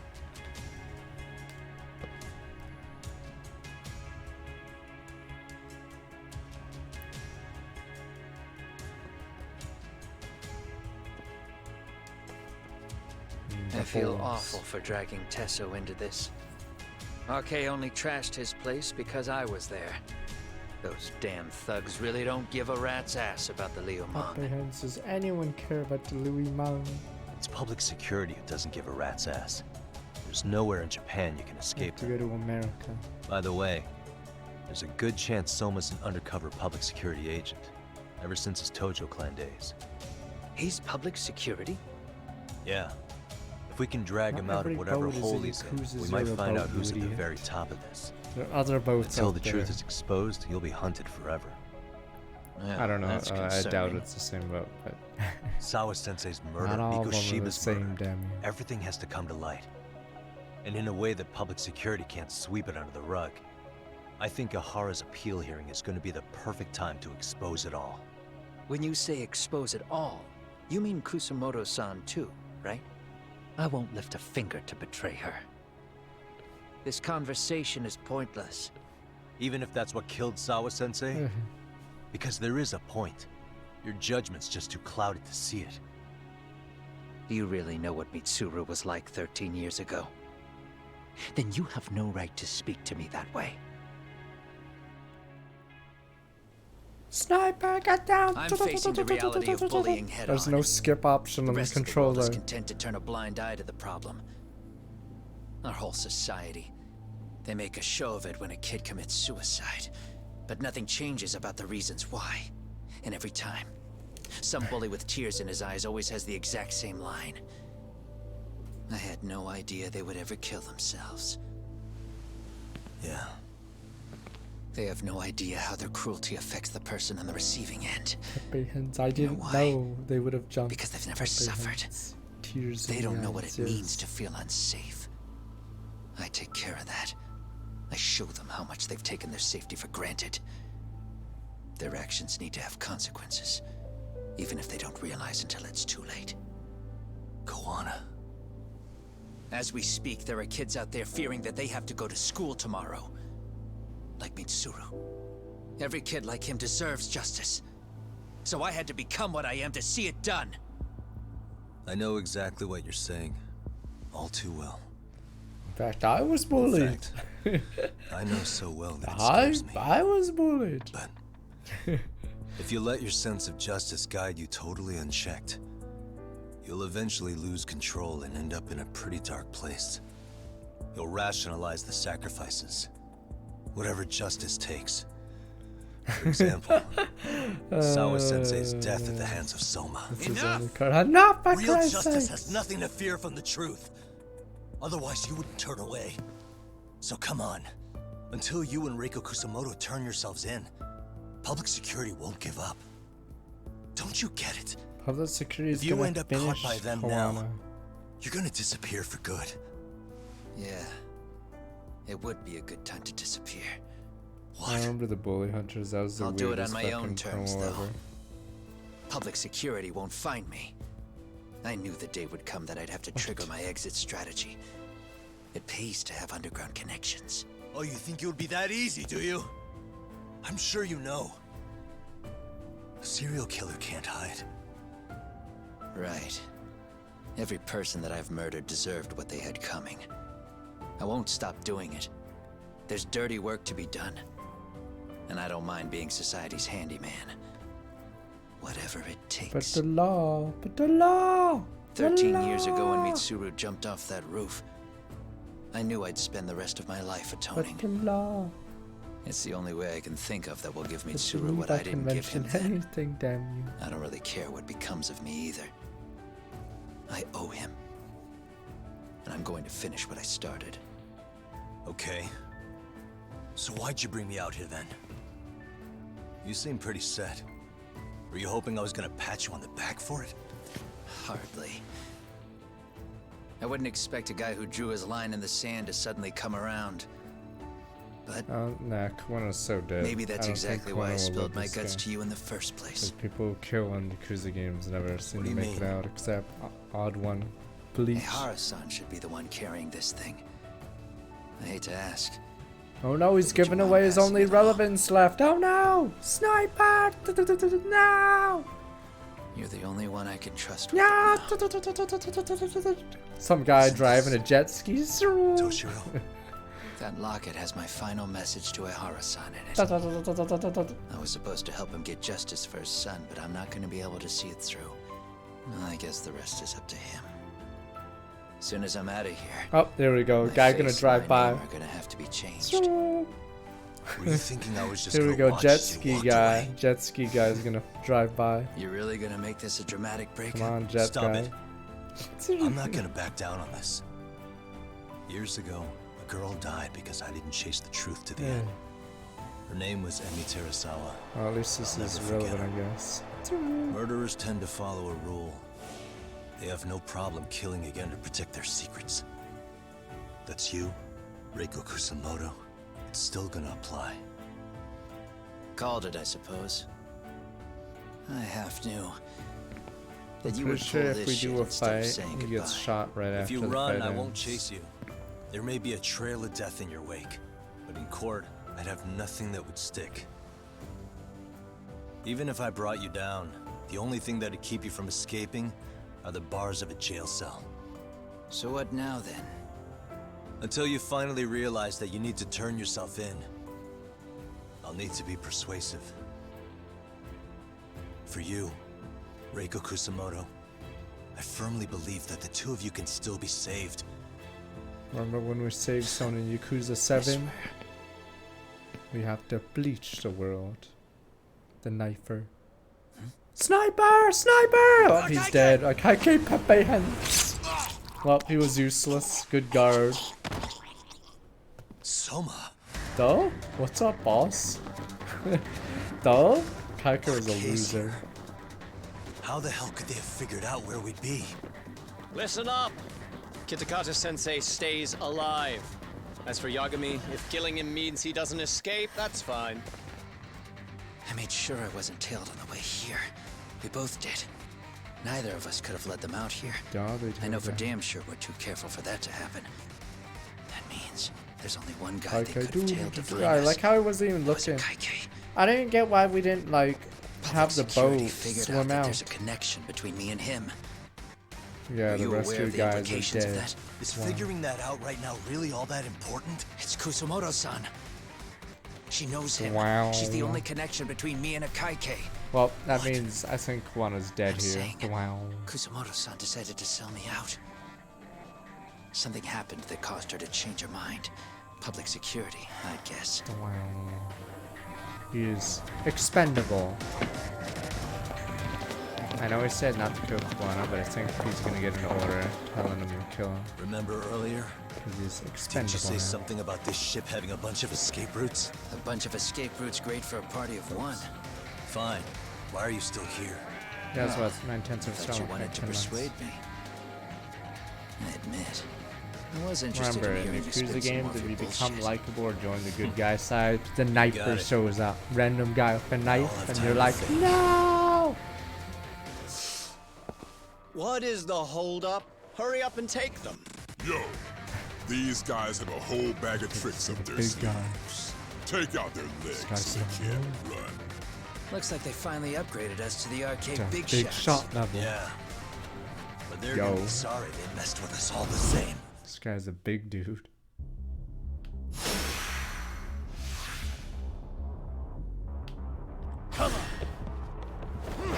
I feel awful for dragging Tesso into this. RK only trashed his place because I was there. Those damn thugs really don't give a rat's ass about the Leo Mon. Apprehensive. Does anyone care about the Louis Mang? It's public security who doesn't give a rat's ass. There's nowhere in Japan you can escape To go to America. By the way, there's a good chance Soma's an undercover public security agent, ever since his Tojo clan days. He's public security? Yeah. If we can drag Not him out every of whatever boat is a hole he's in, Yakuza we might Zero find out boat, who's you at the idiot. very top of this. There are other boats Until out the there. truth is exposed, he'll be hunted forever. I don't know. That's I doubt concerning. it's the same boat, but Sawa Sensei's murder, not all Miko of them are the Shiba's same, murder. damn you. Everything has to come to light. And in a way that public security can't sweep it under the rug. I think Ahara's appeal hearing is going to be the perfect time to expose it all. When you say expose it all, you mean Kusamoto-san too, right? I won't lift a finger to betray her. This conversation is pointless. Even if that's what killed Sawa Sensei? Because there is a point. Your judgment's just too clouded to see it. Do you really know what Mitsuru was like 13 years ago? Then you have no right to speak to me that way. Sniper, get down! I'm facing the reality of bullying head There's on. no skip option The on the rest of the world is controller. content to turn a blind eye to the problem. Our whole society. They make a show of it when a kid commits suicide. But nothing changes about the reasons why. And every time, some bully with tears in his eyes always has the exact same line. I had no idea they would ever kill themselves. Yeah. They have no idea how their cruelty affects the person on the receiving end. I didn't know they would have jumped. Because they've never suffered. Tears They in don't the know what eyes, it yes. means to feel unsafe. I take care of that. I show them how much they've taken their safety for granted. Their actions need to have consequences, even if they don't realize until it's too late. Kawana. As we speak, there are kids out there fearing that they have to go to school tomorrow. Like Mitsuru. Every kid like him deserves justice. So I had to become what I am to see it done. I know exactly what you're saying. All too well. In fact, I was bullied. I know so well that it scares me. I was bullied. But if you let your sense of justice guide you totally unchecked, you'll eventually lose control and end up in a pretty dark place. You'll rationalize the sacrifices. Whatever justice takes. For example, Sawa-sensei's death at the hands of Soma. Enough! Enough, for Real Christ's justice sake. has nothing to fear from the truth. Otherwise, you wouldn't turn away. So come on. Until you and Reiko Kusamoto turn yourselves in, public security won't give up. Don't you get it? Public security is If you gonna end up finish caught by them Koana. now, you're gonna disappear for good. Yeah. It would be a good time to disappear. I remember the bully hunters. That was the I'll do it weirdest on my own fucking terms, promo though. ever. Public security won't find me. I knew the day would come that I'd have to trigger my exit strategy. It pays to have underground connections. Oh, you think it would be that easy, do you? I'm sure you know. A serial killer can't hide. Right. Every person that I've murdered deserved what they had coming. I won't stop doing it. There's dirty work to be done. And I don't mind being society's handyman. Whatever it takes. But the law. 13 years ago when Mitsuru jumped off that roof, I knew I'd spend the rest of my life atoning. But the law. It's the only way I can think of that will give But Mitsuru believe what I didn't give mention him then. anything, damn you. I don't really care what becomes of me either. I owe him. And I'm going to finish what I started. Okay. So why'd you bring me out here then? You seem pretty set. Were you hoping I was gonna pat you on the back for it? Hardly. I wouldn't expect a guy who drew his line in the sand to suddenly come around. But nah, Koana's so dead. maybe that's I don't think exactly why I Koana will spilled live my this guts game. to you in the first place. 'Cause people who kill in Yakuza games never seem What to do you make it mean? out, except Odd One, Bleach. Ehara-san should be the one carrying this thing. I hate to ask. Oh no, he's giving away his only relevance left. Oh no! Sniper! No! You're the only one I can trust with No! it now. Some guy driving a jet ski. Toshiro. That locket has my final message to Ehara-san in it. I was supposed to help him get justice for his son, but I'm not going to be able to see it through. I guess the rest is up to him. As soon as I'm out of here, Oh, there we go. my Guy gonna face drive and by. my name are gonna have to be changed. Were you thinking I was just Here we gonna go, watch jet as you ski walked guy. away? Jet ski guy's gonna drive by. You're really gonna make this a dramatic breakup? Come on, jet Stop guy. it. I'm not gonna back down on this. Years ago, a girl died because I didn't chase the truth to the Yeah. end. Her name was Emi Terasawa. Well, at least this I'll is never forget relevant, her. I guess. Murderers tend to follow a rule. They have no problem killing again to protect their secrets. That's you, Reiko Kusamoto. It's still gonna apply. Called it, I suppose. I half knew that you Pretty would sure pull if we this do shit a instead of fight, saying he goodbye. gets shot right If after you the run, fight I won't ends. chase you. There may be a trail of death in your wake, but in court, I'd have nothing that would stick. Even if I brought you down, the only thing that'd keep you from escaping are the bars of a jail cell. So what now, then? Until you finally realize that you need to turn yourself in, I'll need to be persuasive. For you, Reiko Kusamoto, I firmly believe that the two of you can still be saved. Remember when we saved someone in Yakuza 7? We have to bleach the world. The knifer. Sniper! Sniper! Oh, he's dead. I can't keep Pepe hands. Well, he was useless. Good guard. Soma. Duh? What's up, boss? Duh? Kaika was a loser. How the hell could they have figured out where we'd be? Listen up! Kitakata-sensei stays alive. As for Yagami, if killing him means he doesn't escape, that's fine. I made sure I wasn't tailed on the way here. We both did. Neither of us could have let them out here. Garbage. I know for damn sure we're too careful for that to happen. That means there's only one guy they could have tailed to find I us. like how he wasn't even looking. I didn't get why we didn't like have the boat swim out. There's a connection between me and him. Yeah, Are the you rest aware of of you the guys are implications of dead. that? Is Wow. figuring that out right now really all that important? It's Kusumoto-san. She knows him. Wow. She's the only connection between me and a Kaike. Well, that means I think Kuwano's dead I'm here. saying Wow. Kusumoto-san decided to sell me out. Something happened that caused her to change her mind. Public security, I'd guess. Wow. He is expendable. I know he said not to kill Kuwano, but I think he's gonna get an order telling him to kill him. Remember earlier? Because he's Didn't expendable you say now. something about this ship having a bunch of escape routes? A bunch of escape routes great for a party of one. Fine. Why are you still here? Yeah, that's what 9/10 of Thought you wanted to 10 months. persuade me. I admit, I was interested Remember, in in hearing the you spit Yakuza some games, more of if your you become bullshit. likable or join the good guy side, the knifer Got it. shows up. Random guy with a knife, have and time you're to like, think. no! What is the holdup? Hurry up and take them. Yo, these guys have a whole bag of tricks up their Big sleeves. guys. Take out their legs guy's so they so can't run. Looks like they finally upgraded us to the arcade To big, big shots. shot level. Yeah. But they're Yo. gonna be sorry they messed with us all the same. This guy's a big dude. Come on.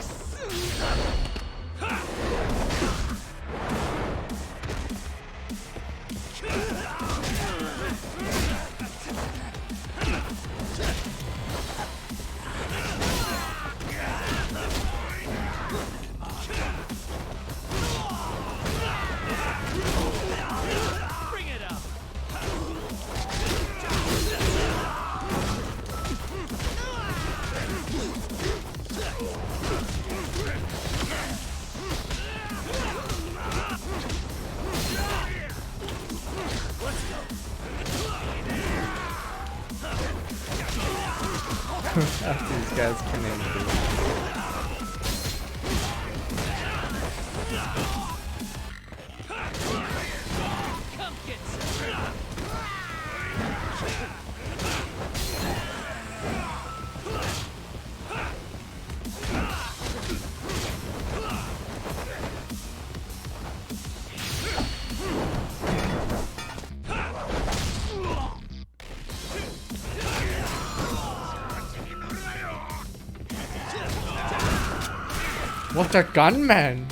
Bring it up! These guys can do. Come get some! What a gunman!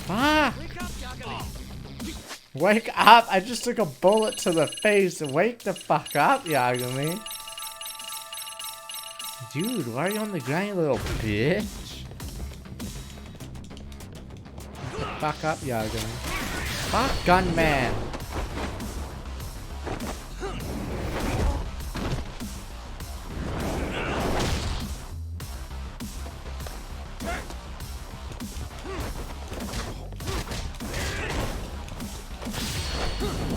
Ah! Wake up! I just took a bullet to the face. Wake the fuck up, Yagami. Dude, why are you on the ground, you little bitch? Wake the fuck up, Yagami. Fuck gunman!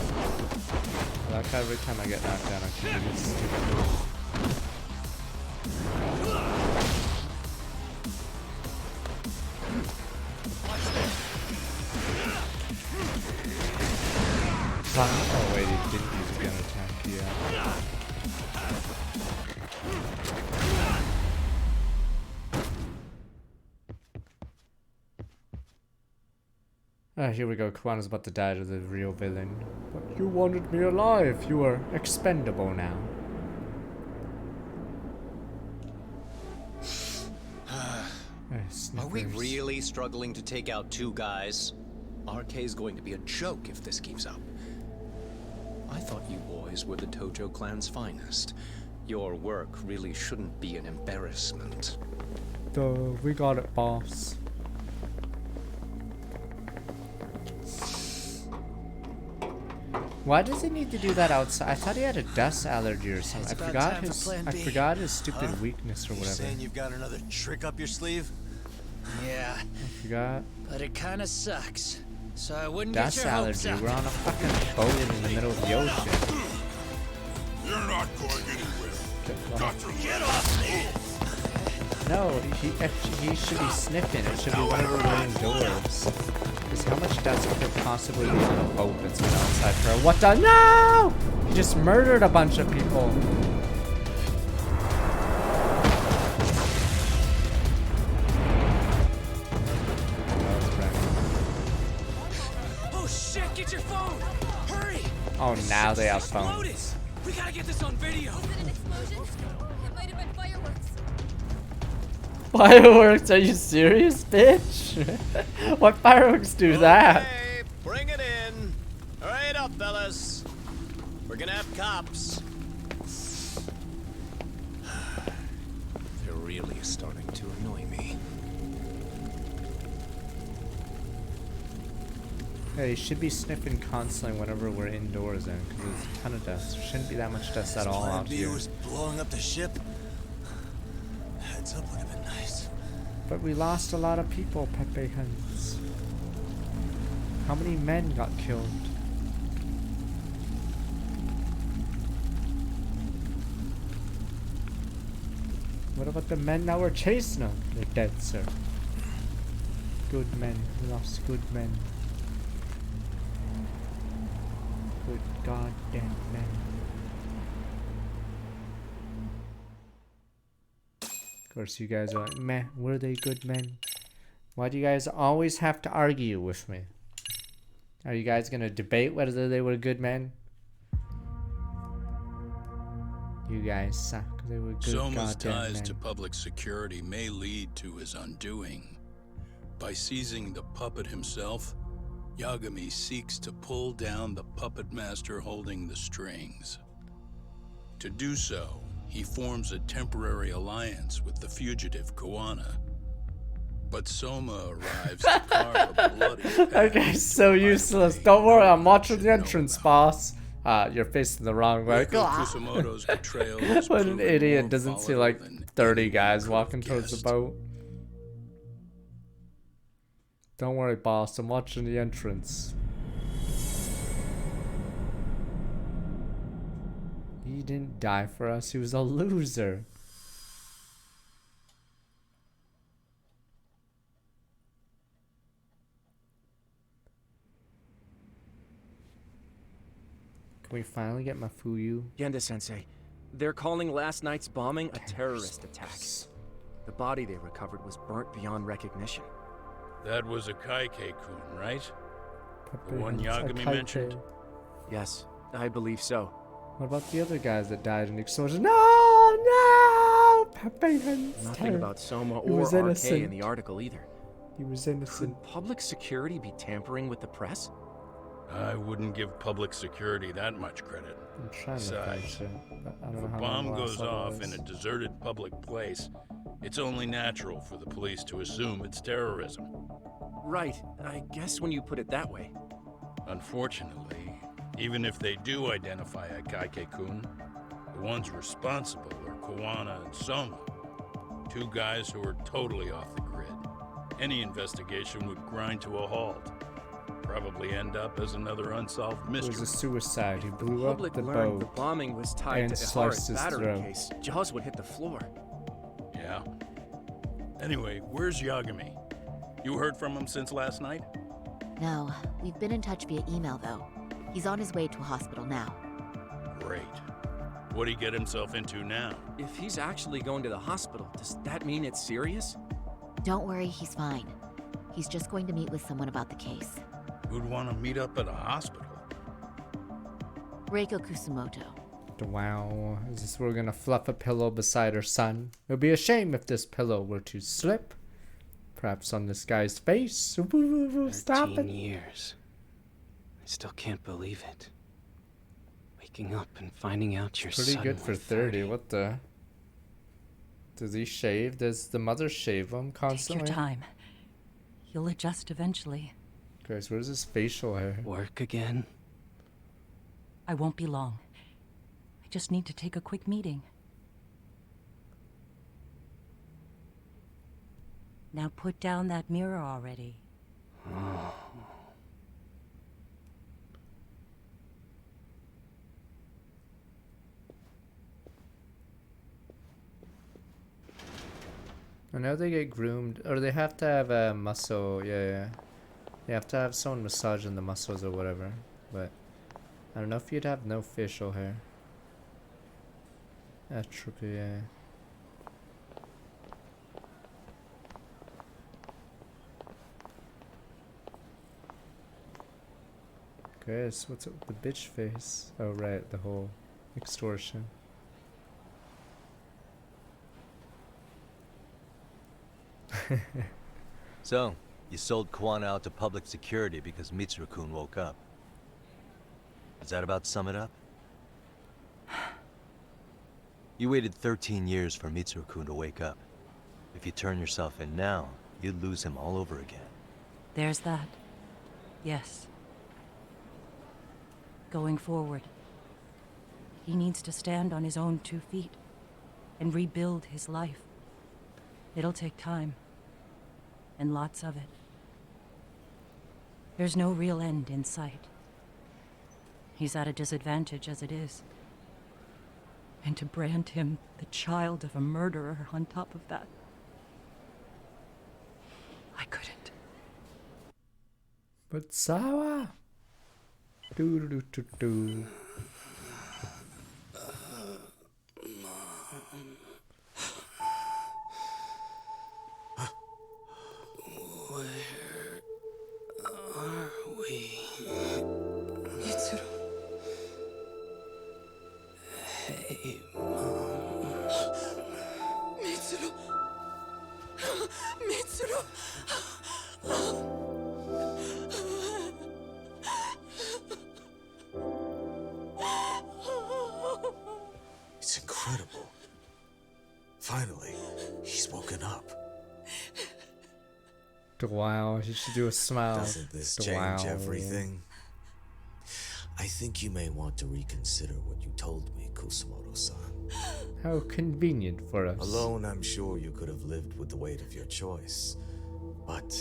I like how every time I get knocked down, I can do this stupid move. Oh wait, he didn't use a gun attack, yeah. Ah, here we go. Kuwano's about to die to the real villain. But you wanted me alive. You are expendable now. Are we really struggling to take out two guys? RK's going to be a joke if this keeps up. I thought you boys were the Tojo clan's finest. Your work really shouldn't be an embarrassment. Duh, we got it, boss. Why does he need to do that outside? I thought he had a dust allergy or something. It's I about forgot time for his plan B. stupid weakness or You whatever. saying you've got another trick up your sleeve? Yeah. I forgot. But it kinda sucks. So I wouldn't That's get your hopes allergy. up. We're on a fucking boat in the middle of the ocean. You're not going anywhere. Get off me! No, he should be sniffing. It should be whenever we're indoors. Because how much dust could there possibly be on a boat that's been outside for what the— No! He just murdered a bunch of people. Oh shit, get your phone! Hurry! Oh, now they have phones. We gotta get this on video! Was it an explosion? It might have been fireworks. Fireworks? Are you serious, bitch? What fireworks do that? Okay, bring it in. Hurry it up, fellas. We're gonna have cops. They're really starting to annoy me. Yeah, he should be sniffing constantly whenever we're indoors then, because there's a ton of dust. There shouldn't be that much dust at all out here. was blowing up the ship. Heads up would have been nice. But we lost a lot of people, Pepe Hens. How many men got killed? What about the men that were chasing them? They're dead, sir. Good men. We lost good men. Good goddamn men. Of course, you guys are like, meh, were they good men? Why do you guys always have to argue with me? Are you guys gonna debate whether they were good men? You guys suck. They were good Soma's goddamn ties men. to public security may lead to his undoing. By seizing the puppet himself, Yagami seeks to pull down the puppet master holding the strings. To do so, he forms a temporary alliance with the fugitive Kuwana. But Soma arrives to carve a bloody path. Okay, so useless. Don't worry, I'm watching the entrance, boss. You're facing the wrong way. Reiko Kusumoto's betrayal has What an proven idiot. more Doesn't see volatile like than 30 anyone guys could walking have towards the guessed. boat. Don't worry, boss. I'm watching the entrance. He didn't die for us. He was a loser. Can we finally get Mafuyu? Yenda-sensei, they're calling last night's bombing a terrorist attack. The body they recovered was burnt beyond recognition. That was a Kaike-kun, right? The Pepe one Hens, Yagami Akaike. mentioned? Yes, I believe so. What about the other guys that died in the explosion? No, no! Pepe Hens. Nothing about Soma He or was RK innocent. in the article either. He was innocent. Could public security be tampering with the press? I wouldn't give public security that much credit. I'm trying to Besides, finish it, but I don't if know a how bomb long goes the last off level in a is. deserted public place, it's only natural for the police to assume it's terrorism. Right, I guess when you put it that way. Unfortunately, even if they do identify a Kaike-kun, the ones responsible are Kuwana and Soma, two guys who are totally off the grid. Any investigation would grind to a halt. Probably end up as another unsolved It mystery. was a suicide. He If the blew up public the learned the boat. bombing was tied and to sliced Ihara's his battery throat. case, jaws would hit the floor. Yeah. Anyway, where's Yagami? You heard from him since last night? No, we've been in touch via email though. He's on his way to a hospital now. Great. What'd he get himself into now? If he's actually going to the hospital, does that mean it's serious? Don't worry, he's fine. He's just going to meet with someone about the case. Who'd want to meet up at a hospital? Reiko Kusumoto. Wow, is this where we're gonna fluff a pillow beside her son? It would be a shame if this pillow were to slip. Perhaps on this guy's face. Stop 13 it. years. I still can't believe it. Waking up and finding out your Pretty son good for was 30. What the? Does he shave? Does the mother shave him Take constantly? your time. You'll adjust eventually. Guys, where's his facial hair? Work again? I won't be long. I just need to take a quick meeting. Now put down that mirror already. I know they get groomed, or they have to have a muscle, yeah. They have to have someone massaging the muscles or whatever, but I don't know if you'd have no facial hair. That's true, yeah. Chris, what's up with the bitch face? Oh right, the whole extortion. So, you sold Kwana out to public security because Mitsuru-kun woke up. Does that about sum it up? You waited 13 years for Mitsuru-kun to wake up. If you turn yourself in now, you'd lose him all over again. There's that. Yes. Going forward, he needs to stand on his own 2 feet and rebuild his life. It'll take time, and lots of it. There's no real end in sight. He's at a disadvantage as it is. And to brand him the child of a murderer on top of that, I couldn't. But Sawa. Do do do do. Where are we? Mitsuru. Hey, Mom. Mitsuru. Mitsuru. It's incredible. Finally, he's woken up. Wow, you should do a smile. Doesn't this Wow. change everything? I think you may want to reconsider what you told me, Kusumoto-san. How convenient for us. Alone, I'm sure you could have lived with the weight of your choice. But...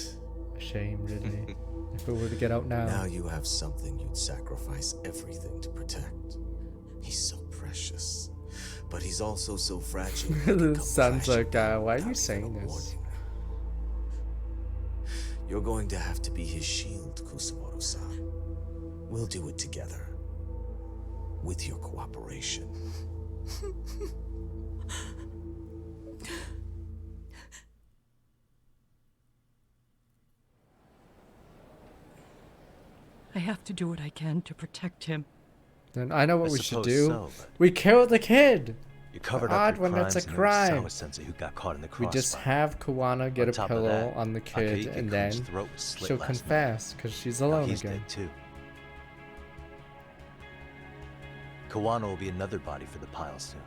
Shame, really. If it were to get out now. Now you have something you'd sacrifice everything to protect. He's so precious. But he's also so fragile. This sounds like, why are you saying this? Warning. You're going to have to be his shield, Kusumoto-san. We'll do it together. With your cooperation. I have to do what I can to protect him. Then I know what I we should suppose do. so, but- We killed the kid. You covered The up odd your when crimes that's a and there was crime. Sawa-sensei who got caught in the We crossfire. just have Kawana get On a top of pillow that, on the kid, Akihiko-kun's and then throat was slit she'll last night. confess because she's Now alone he's again. dead too. Kawana will be another body for the pile soon.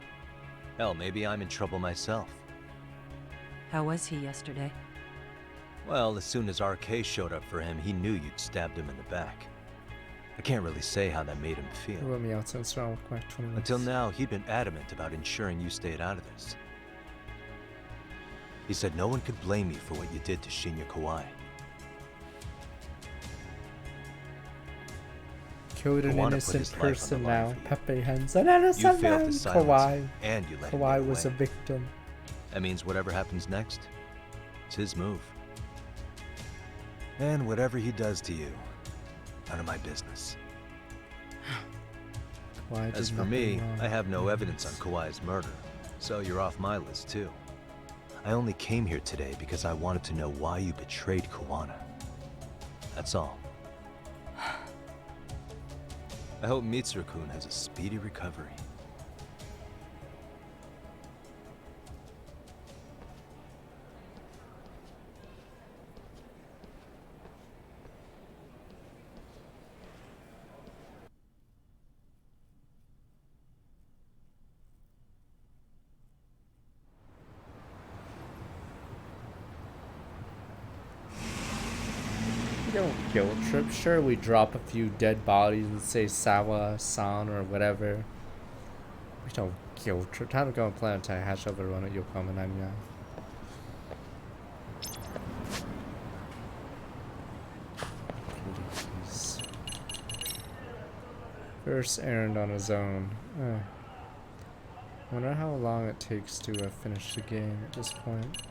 Hell, maybe I'm in trouble myself. How was he yesterday? Well, as soon as RK showed up for him, he knew you'd stabbed him in the back. I can't really say how that made him feel. Let me out since around quick 20 minutes. Until now, he'd been adamant about ensuring you stayed out of this. He said no one could blame you for what you did to Shinya Kawai. Killed an Kawana put innocent his life on the person line now. for you. Pepe Hen's an innocent You failed man. to silence Kawhi. him, and you let him Kawhi get was a away. victim. That means whatever happens next, it's his move. And whatever he does to you, none of my business. Kawhi did As for nothing me, wrong. I have no evidence on Kawhi's murder, so you're off my list too. I only came here today because I wanted to know why you betrayed Kawana. That's all. I hope Mitsuru-kun has a speedy recovery. We don't guilt trip. Sure, we drop a few dead bodies and say Sawa-san or whatever. We don't guilt trip. Time to go and plan to hash over one at Yokohama Nanya. First errand on his own. Wonder how long it takes to finish the game at this point.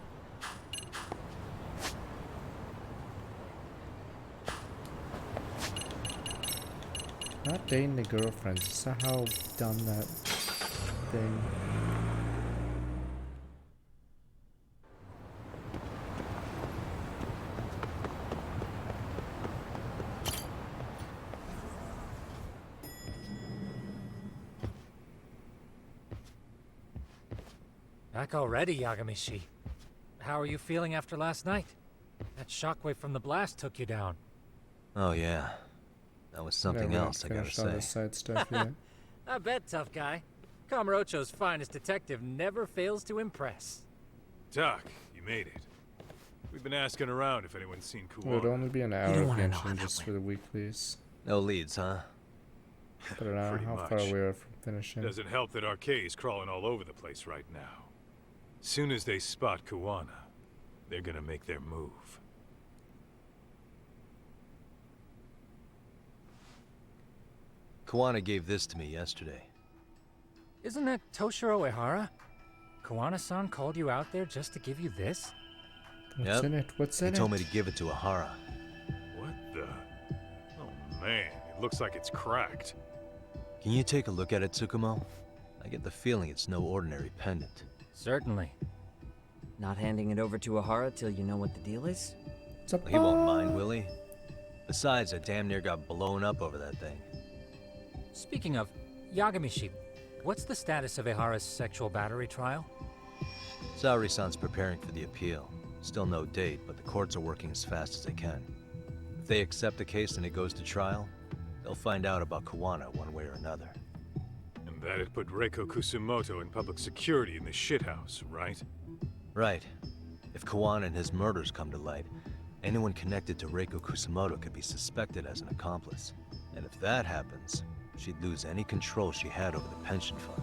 Not dating the girlfriends. Is that how dumb that thing? Back already, Yagamishi. How are you feeling after last night? That shockwave from the blast took you down. Oh yeah. That was something else, I gotta Finish all the say. side stuff yet. I bet, tough guy. Kamurocho's finest detective never fails to impress. Doc, you made it. We've been asking around if anyone's seen It would Kuwana. only be an hour of mention just for the weeklies. No leads, huh? But I don't know Pretty how much. far we are from finishing. Doesn't help that Arcade's crawling all over the place right now. Soon as they spot Kuwana, they're gonna make their move. Kuwana gave this to me yesterday. Isn't that Toshiro Ehara? Kawana-san called you out there just to give you this? What's in it? What's in it? He told me to give it to Ehara. What the? Oh man, it looks like it's cracked. Can you take a look at it, Tsukumo? I get the feeling it's no ordinary pendant. Certainly. Not handing it over to Ehara till you know what the deal is? He won't mind, will he? Besides, I damn near got blown up over that thing. Speaking of, Yagamishi, what's the status of Ehara's sexual battery trial? Saori-san's preparing for the appeal. Still no date, but the courts are working as fast as they can. If they accept the case and it goes to trial, they'll find out about Kuwana one way or another. And that'd put Reiko Kusumoto in public security in the shithouse, right? Right. If Kuwana and his murders come to light, anyone connected to Reiko Kusumoto could be suspected as an accomplice. And if that happens, she'd lose any control she had over the pension fund.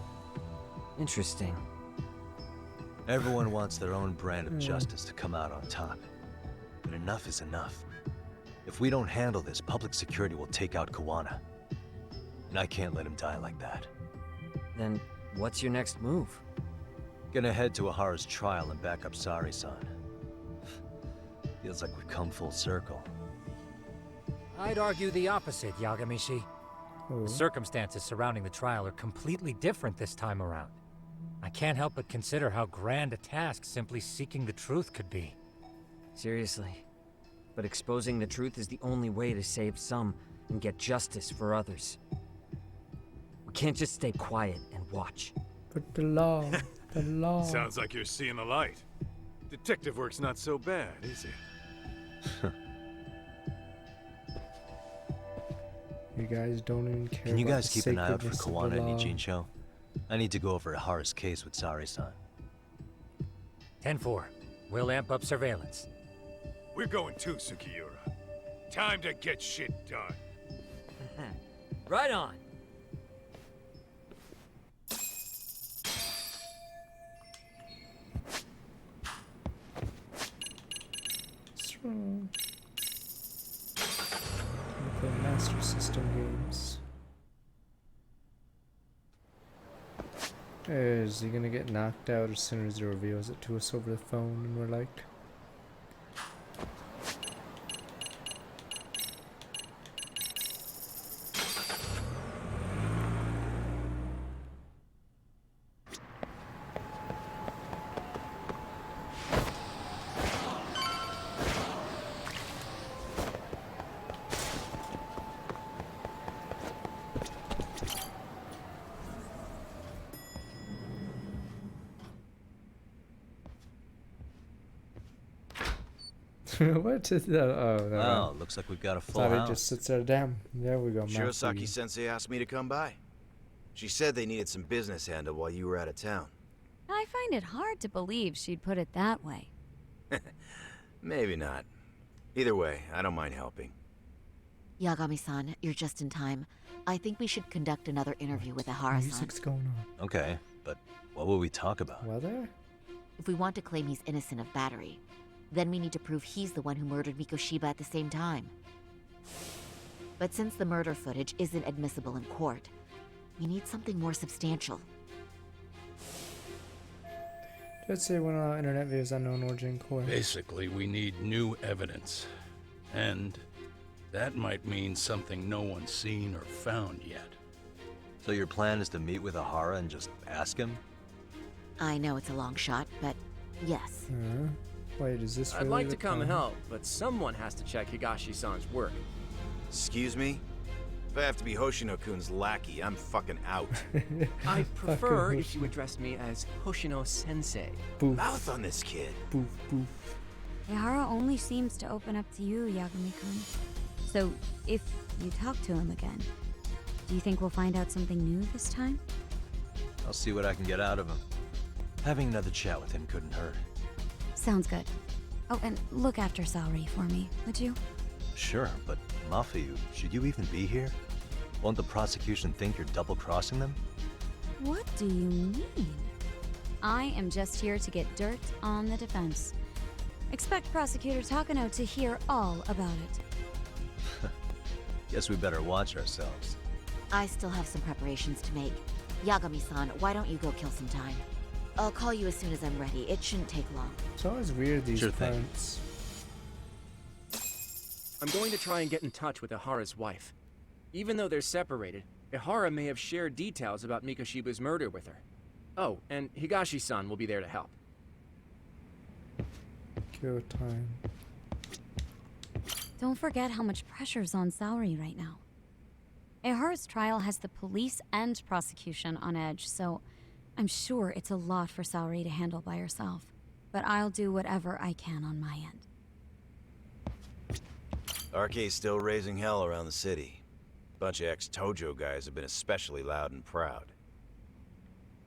Interesting. Everyone wants their own brand of justice to come out on top. But enough is enough. If we don't handle this, public security will take out Kuwana. And I can't let him die like that. Then what's your next move? Gonna head to Ehara's trial and back up Saori-san. Feels like we've come full circle. I'd argue the opposite, Yagamishi. The circumstances surrounding the trial are completely different this time around. I can't help but consider how grand a task simply seeking the truth could be. Seriously. But exposing the truth is the only way to save some and get justice for others. We can't just stay quiet and watch. But the law, the law. Sounds like you're seeing the light. Detective work's not so bad, is it? You guys don't even care. Can you about guys the keep an eye out for sacredness of the Kuwana and law. Ijincho? I need to go over Ehara's case with Saori-san. 10-4. We'll amp up surveillance. We're going too, Sukiura. Time to get shit done. Right on. What's wrong? I play Master System games. Is he gonna get knocked out as soon as he reveals it to us over the phone and we're like, what is that? Oh, no. Wow, looks like we've got a full Thought house. he just sits there. Damn. There we go. Shirosaki Sensei asked me to come by. She said they needed some business handled while you were out of town. I find it hard to believe she'd put it that way. Maybe not. Either way, I don't mind helping. Yagami-san, you're just in time. I think we should conduct another interview with Ehara-san. Music's going on. Okay, but what will we talk about? Weather? If we want to claim he's innocent of battery, then we need to prove he's the one who murdered Mikoshiba at the same time. But since the murder footage isn't admissible in court, we need something more substantial. Let's say when our internet views unknown origin core. Basically, we need new evidence. And that might mean something no one's seen or found yet. So your plan is to meet with Ahara and just ask him? I know it's a long shot, but yes. Wait, is this I'd really like the to come plan? help, but someone has to check Higashi-san's work. Excuse me? If I have to be Hoshino-kun's lackey, I'm fucking out. I prefer if you addressed me as Hoshino-sensei. Mouth on this kid. Boof, boof. Ehara only seems to open up to you, Yagami-kun. So, if you talk to him again, do you think we'll find out something new this time? I'll see what I can get out of him. Having another chat with him couldn't hurt. Sounds good. Oh, and look after Saori for me, would you? Sure, but Mafiu, should you even be here? Won't the prosecution think you're double-crossing them? What do you mean? I am just here to get dirt on the defense. Expect Prosecutor Takano to hear all about it. Guess we better watch ourselves. I still have some preparations to make. Yagami-san, why don't you go kill some time? I'll call you as soon as I'm ready. It shouldn't take long. It's always weird, these Sure thing. parents. I'm going to try and get in touch with Ihara's wife. Even though they're separated, Ihara may have shared details about Mikoshiba's murder with her. Oh, and Higashi-san will be there to help. Kill time. Don't forget how much pressure's on Saori right now. Ehara's trial has the police and prosecution on edge, so I'm sure it's a lot for Saori to handle by herself. But I'll do whatever I can on my end. RK's still raising hell around the city. Bunch of ex-Tojo guys have been especially loud and proud.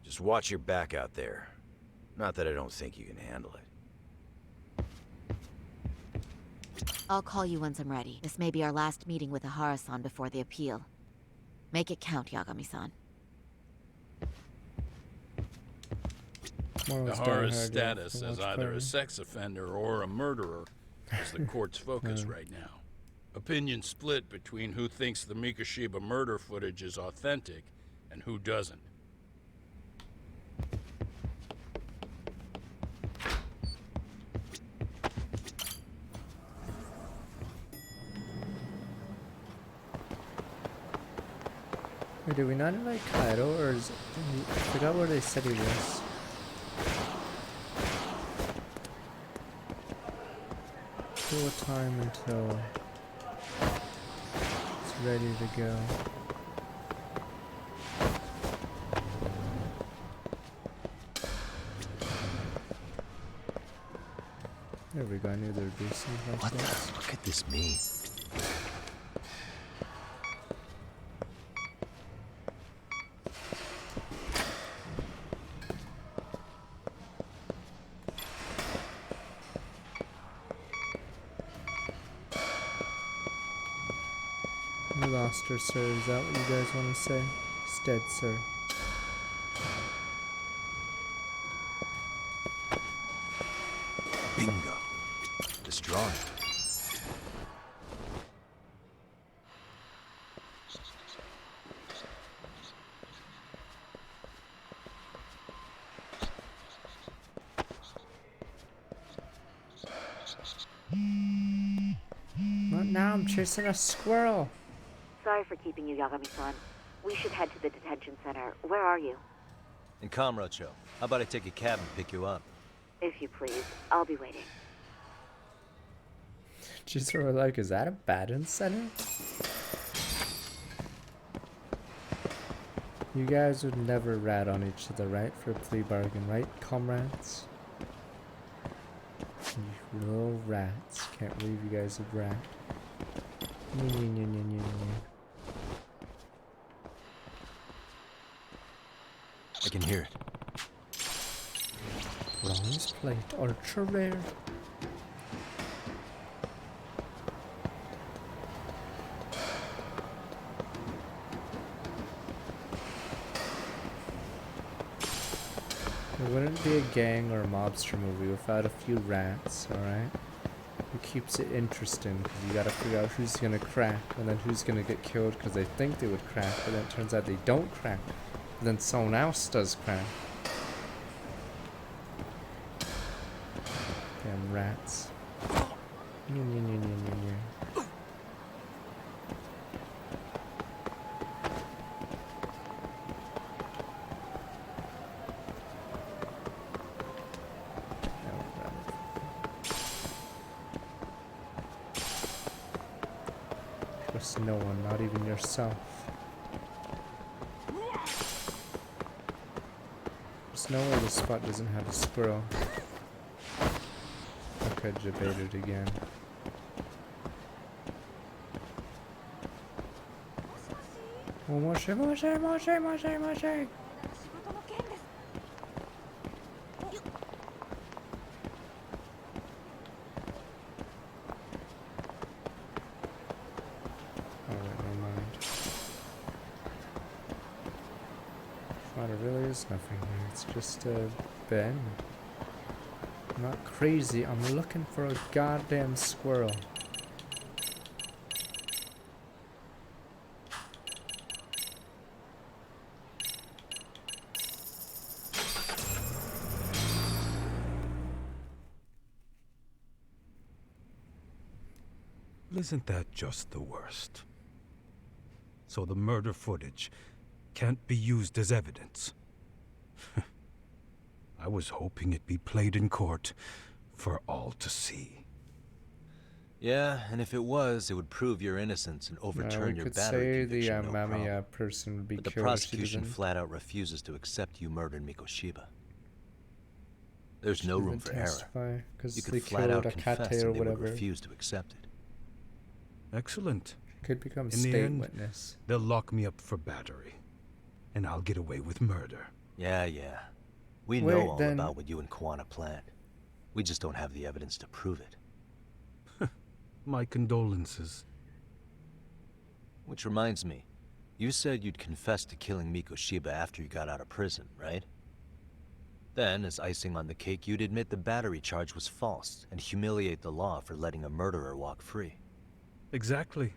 Just watch your back out there. Not that I don't think you can handle it. I'll call you once I'm ready. This may be our last meeting with Ahara-san before the appeal. Make it count, Yagami-san. Ahara's status as either a sex offender or a murderer is the court's focus right now. Opinion split between who thinks the Mikoshiba murder footage is authentic and who doesn't. Wait, did we not invite Kaito, or is I forgot where they said he was. Kill time until it's ready to go. There we go, I knew there'd be something like What the this. fuck could this mean? We lost her, sir. Is that what you guys want to say? She's dead, sir. Bingo. Destroy. Not now, I'm chasing a squirrel. Sorry for keeping you, Yagami-san. We should head to the detention center. Where are you? In Kamurocho. How about I take a cab and pick you up? If you please. I'll be waiting. She's sort of like, is that a bad incentive? You guys would never rat on each other, right? For a plea bargain, right, comrades? You little rats. Can't believe you guys would rat. I can hear it. Bronze plate, ultra rare. It wouldn't be a gang or a mobster movie without a few rats, alright? It keeps it interesting because you gotta figure out who's gonna crack and then who's gonna get killed because they think they would crack, but then it turns out they don't crack. And then someone else does crack. Damn rats. Trust no one, not even yourself. There's no way this spot doesn't have a squirrel. Okay, debated again. Oh, Moshe. Really is nothing here. It's just a bend. I'm not crazy. I'm looking for a goddamn squirrel. Isn't that just the worst? So the murder footage can't be used as evidence. I was hoping it'd be played in court for all to see. Yeah, and if it was, it would prove your innocence and overturn your battery conviction, no problem. Person would be but the killed prosecution flat out refuses to accept you murdered Mikoshiba. There's no room for error. You could flat out confess and they would refuse to accept it. Excellent. Could become in state the end, witness. They'll lock me up for battery, and I'll get away with murder. Yeah. We know all about what you and Kwana planned. We just don't have the evidence to prove it. My condolences. Which reminds me, you said you'd confess to killing Mikoshiba after you got out of prison, right? Then, as icing on the cake, you'd admit the battery charge was false and humiliate the law for letting a murderer walk free. Exactly.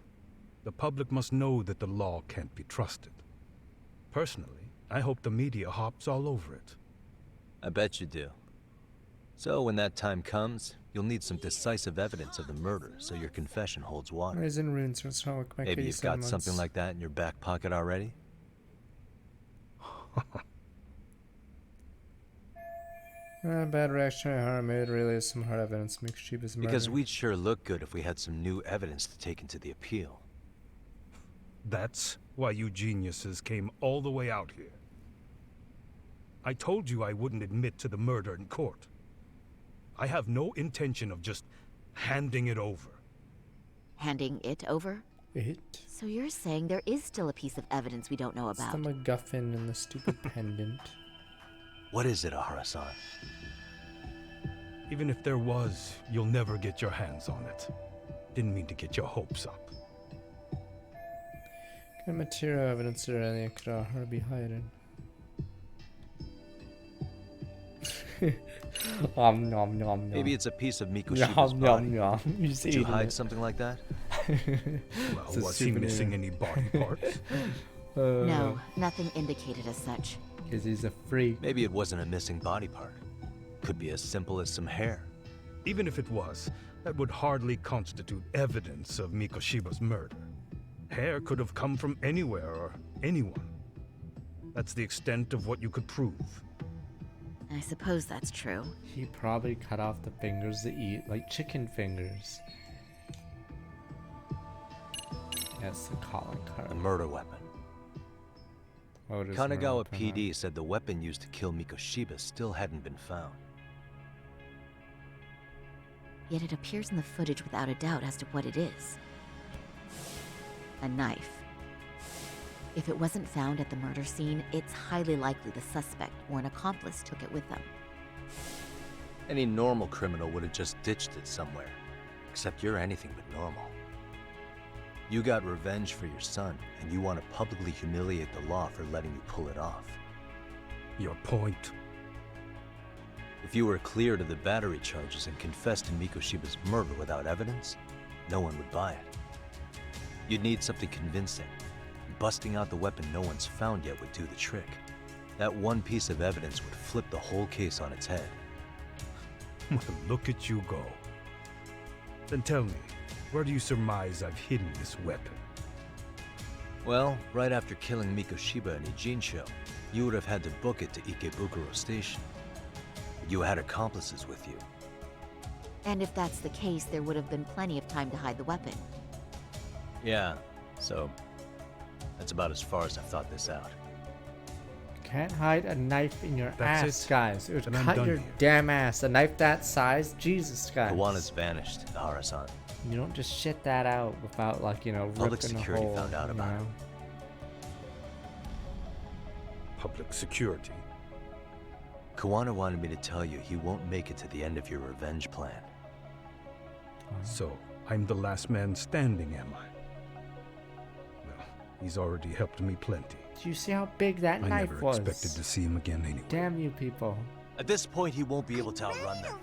The public must know that the law can't be trusted. Personally, I hope the media hops all over it. I bet you do. So when that time comes, you'll need some decisive evidence of the murder so your confession holds water. Maybe you've got something like that in your back pocket already? Bad reaction I harm made really is some hard evidence Mikoshiba's murder. Because we'd sure look good if we had some new evidence to take into the appeal. That's why you geniuses came all the way out here. I told you I wouldn't admit to the murder in court. I have no intention of just handing it over. Handing it over? It? So you're saying there is still a piece of evidence we don't know about? It's the MacGuffin and the stupid pendant. What is it, Ahara-san? Even if there was, you'll never get your hands on it. Didn't mean to get your hopes up. What kind of material evidence or anything could Ahara be hiding? Nom nom nom. Maybe it's a piece of Mikoshiba's body. Did you hide something like that? Well, was he missing any body parts? No, nothing indicated as such. Because he's a freak. Maybe it wasn't a missing body part. Could be as simple as some hair. Even if it was, that would hardly constitute evidence of Mikoshiba's murder. Hair could have come from anywhere or anyone. That's the extent of what you could prove. I suppose that's true. He probably cut off the fingers to eat, like chicken fingers. Yes, the calling card. A murder weapon. Kanagawa PD said the weapon used to kill Mikoshiba still hadn't been found. Yet it appears in the footage without a doubt as to what it is. A knife. If it wasn't found at the murder scene, it's highly likely the suspect or an accomplice took it with them. Any normal criminal would have just ditched it somewhere. Except you're anything but normal. You got revenge for your son, and you want to publicly humiliate the law for letting you pull it off. Your point? If you were cleared of the battery charges and confessed to Mikoshiba's murder without evidence, no one would buy it. You'd need something convincing. Busting out the weapon no one's found yet would do the trick. That one piece of evidence would flip the whole case on its head. Well, look at you go. Then tell me, where do you surmise I've hidden this weapon? Well, right after killing Mikoshiba and Ijincho, you would have had to book it to Ikebukuro Station. You had accomplices with you. And if that's the case, there would have been plenty of time to hide the weapon. Yeah, so that's about as far as I've thought this out. Can't hide a knife in your That's ass, it. guys. It would Then I'm cut done your here. damn ass. A knife that size? Jesus, guys. Kawana's vanished, Hara-san. You don't just shit that out without, like, you know, Public ripping a security hole, found out you about know? Public security. Kawana wanted me to tell you he won't make it to the end of your revenge plan. So, I'm the last man standing, am I? Well, he's already helped me plenty. Do you see how big that I knife never was? expected to see him again anyway. Damn you people. At this point, he won't be able to outrun them.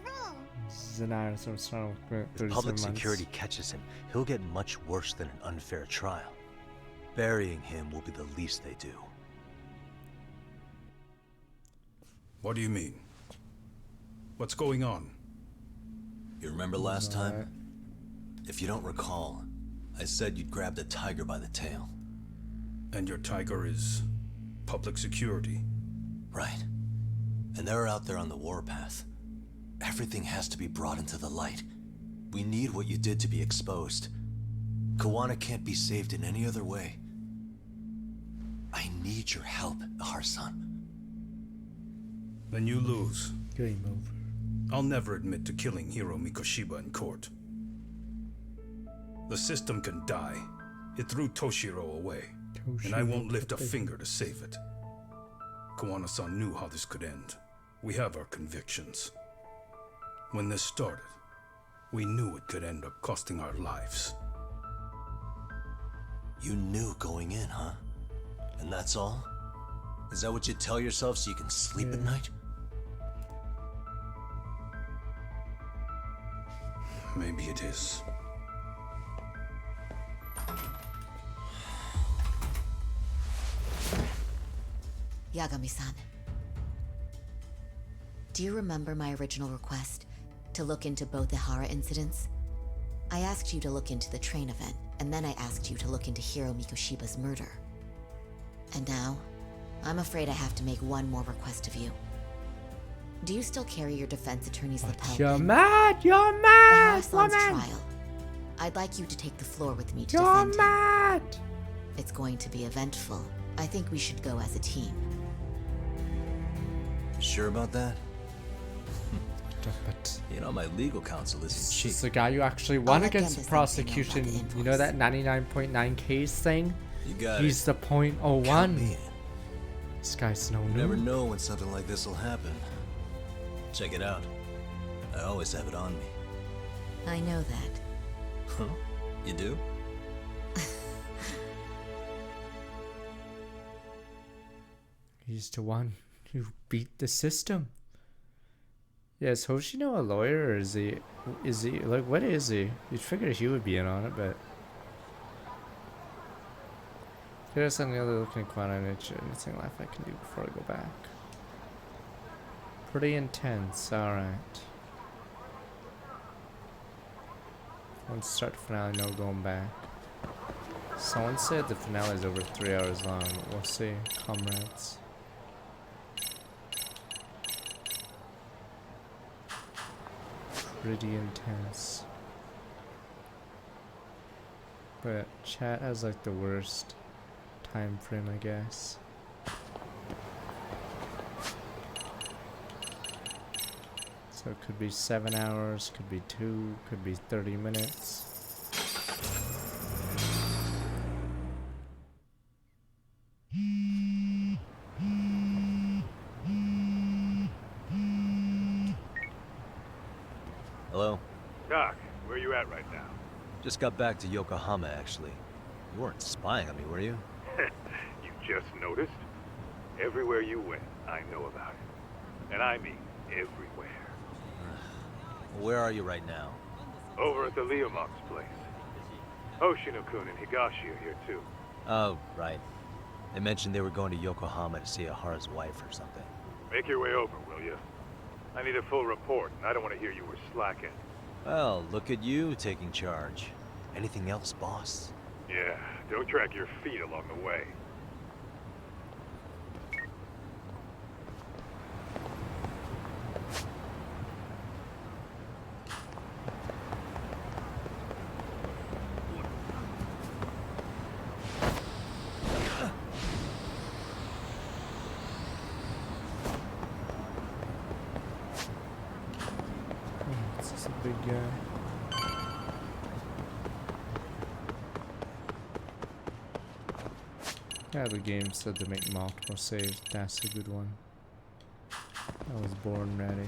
Zenara, so strong. If public security catches him, he'll get much worse than an unfair trial. Burying him will be the least they do. What do you mean? What's going on? You remember last time? If you don't recall, I said you'd grabbed a tiger by the tail. And your tiger is public security? Right. And they're out there on the warpath. Everything has to be brought into the light. We need what you did to be exposed. Kawana can't be saved in any other way. I need your help, Ahar-san. Then you lose. Game over. I'll never admit to killing Hiro Mikoshiba in court. The system can die. It threw Toshiro away. And I won't lift a finger to save it. Kawana-san knew how this could end. We have our convictions. When this started, we knew it could end up costing our lives. You knew going in, huh? And that's all? Is that what you tell yourself so you can sleep at night? Maybe it is. Yagami-san. Do you remember my original request to look into both the Hara incidents? I asked you to look into the train event, and then I asked you to look into Hiro Mikoshiba's murder. And now, I'm afraid I have to make one more request of you. Do you still carry your defense attorney's lapel You're pin? mad! You're mad, Hara-san's woman! trial. I'd like you to take the floor with me to You're defend him. mad! It's going to be eventful. I think we should go as a team. Sure about that? But You know, my legal counsel isn't cheap. it's the guy you actually won let against the Gentis know about the prosecution. You know that 99.9 case thing? You got He's it. the Count 0.01. me in. This guy's no You never noob. know when something like this will happen. Check it out. I always have it on me. I know that. Huh? You do? He's the one who beat the system. Yeah, is Hoshino a lawyer, or is he like, what is he? You'd figure he would be in on it, but here's any other looking at Kwana nature. Anything left I can do before I go back? Pretty intense, alright. Once start the finale, no going back. Someone said the finale is over 3 hours long. We'll see, comrades. Pretty intense. But chat has like the worst time frame, I guess. So it could be 7 hours, could be 2, could be 30 minutes. Hello? Doc, where you at right now? Just got back to Yokohama, actually. You weren't spying on me, were you? You just noticed? Everywhere you went, I know about it. And I mean everywhere. Where are you right now? Over at the Leomob's place. Hoshino-kun and Higashi are here too. Oh, right. They mentioned they were going to Yokohama to see Ahara's wife or something. Make your way over, will you? I need a full report, and I don't want to hear you were slacking. Well, look at you taking charge. Anything else, boss? Yeah, don't drag your feet along the way. This is a big guy. Yeah, the game said to make multiple saves. That's a good one. I was born ready.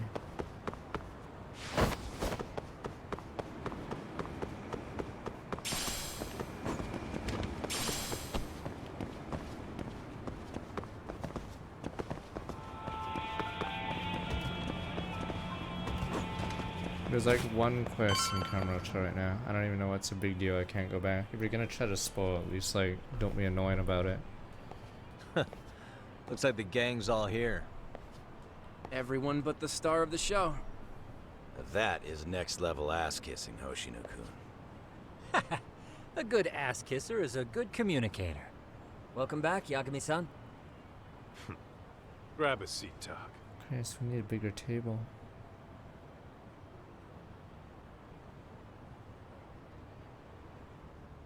There's like one quest in Kamurocho right now. I don't even know what's a big deal. I can't go back. If you're gonna try to spoil, at least like don't be annoying about it. Looks like the gang's all here. Everyone but the star of the show. That is next level ass kissing, Hoshino-kun. A good ass kisser is a good communicator. Welcome back, Yagami-san. Grab a seat, Tak. Okay, so we need a bigger table.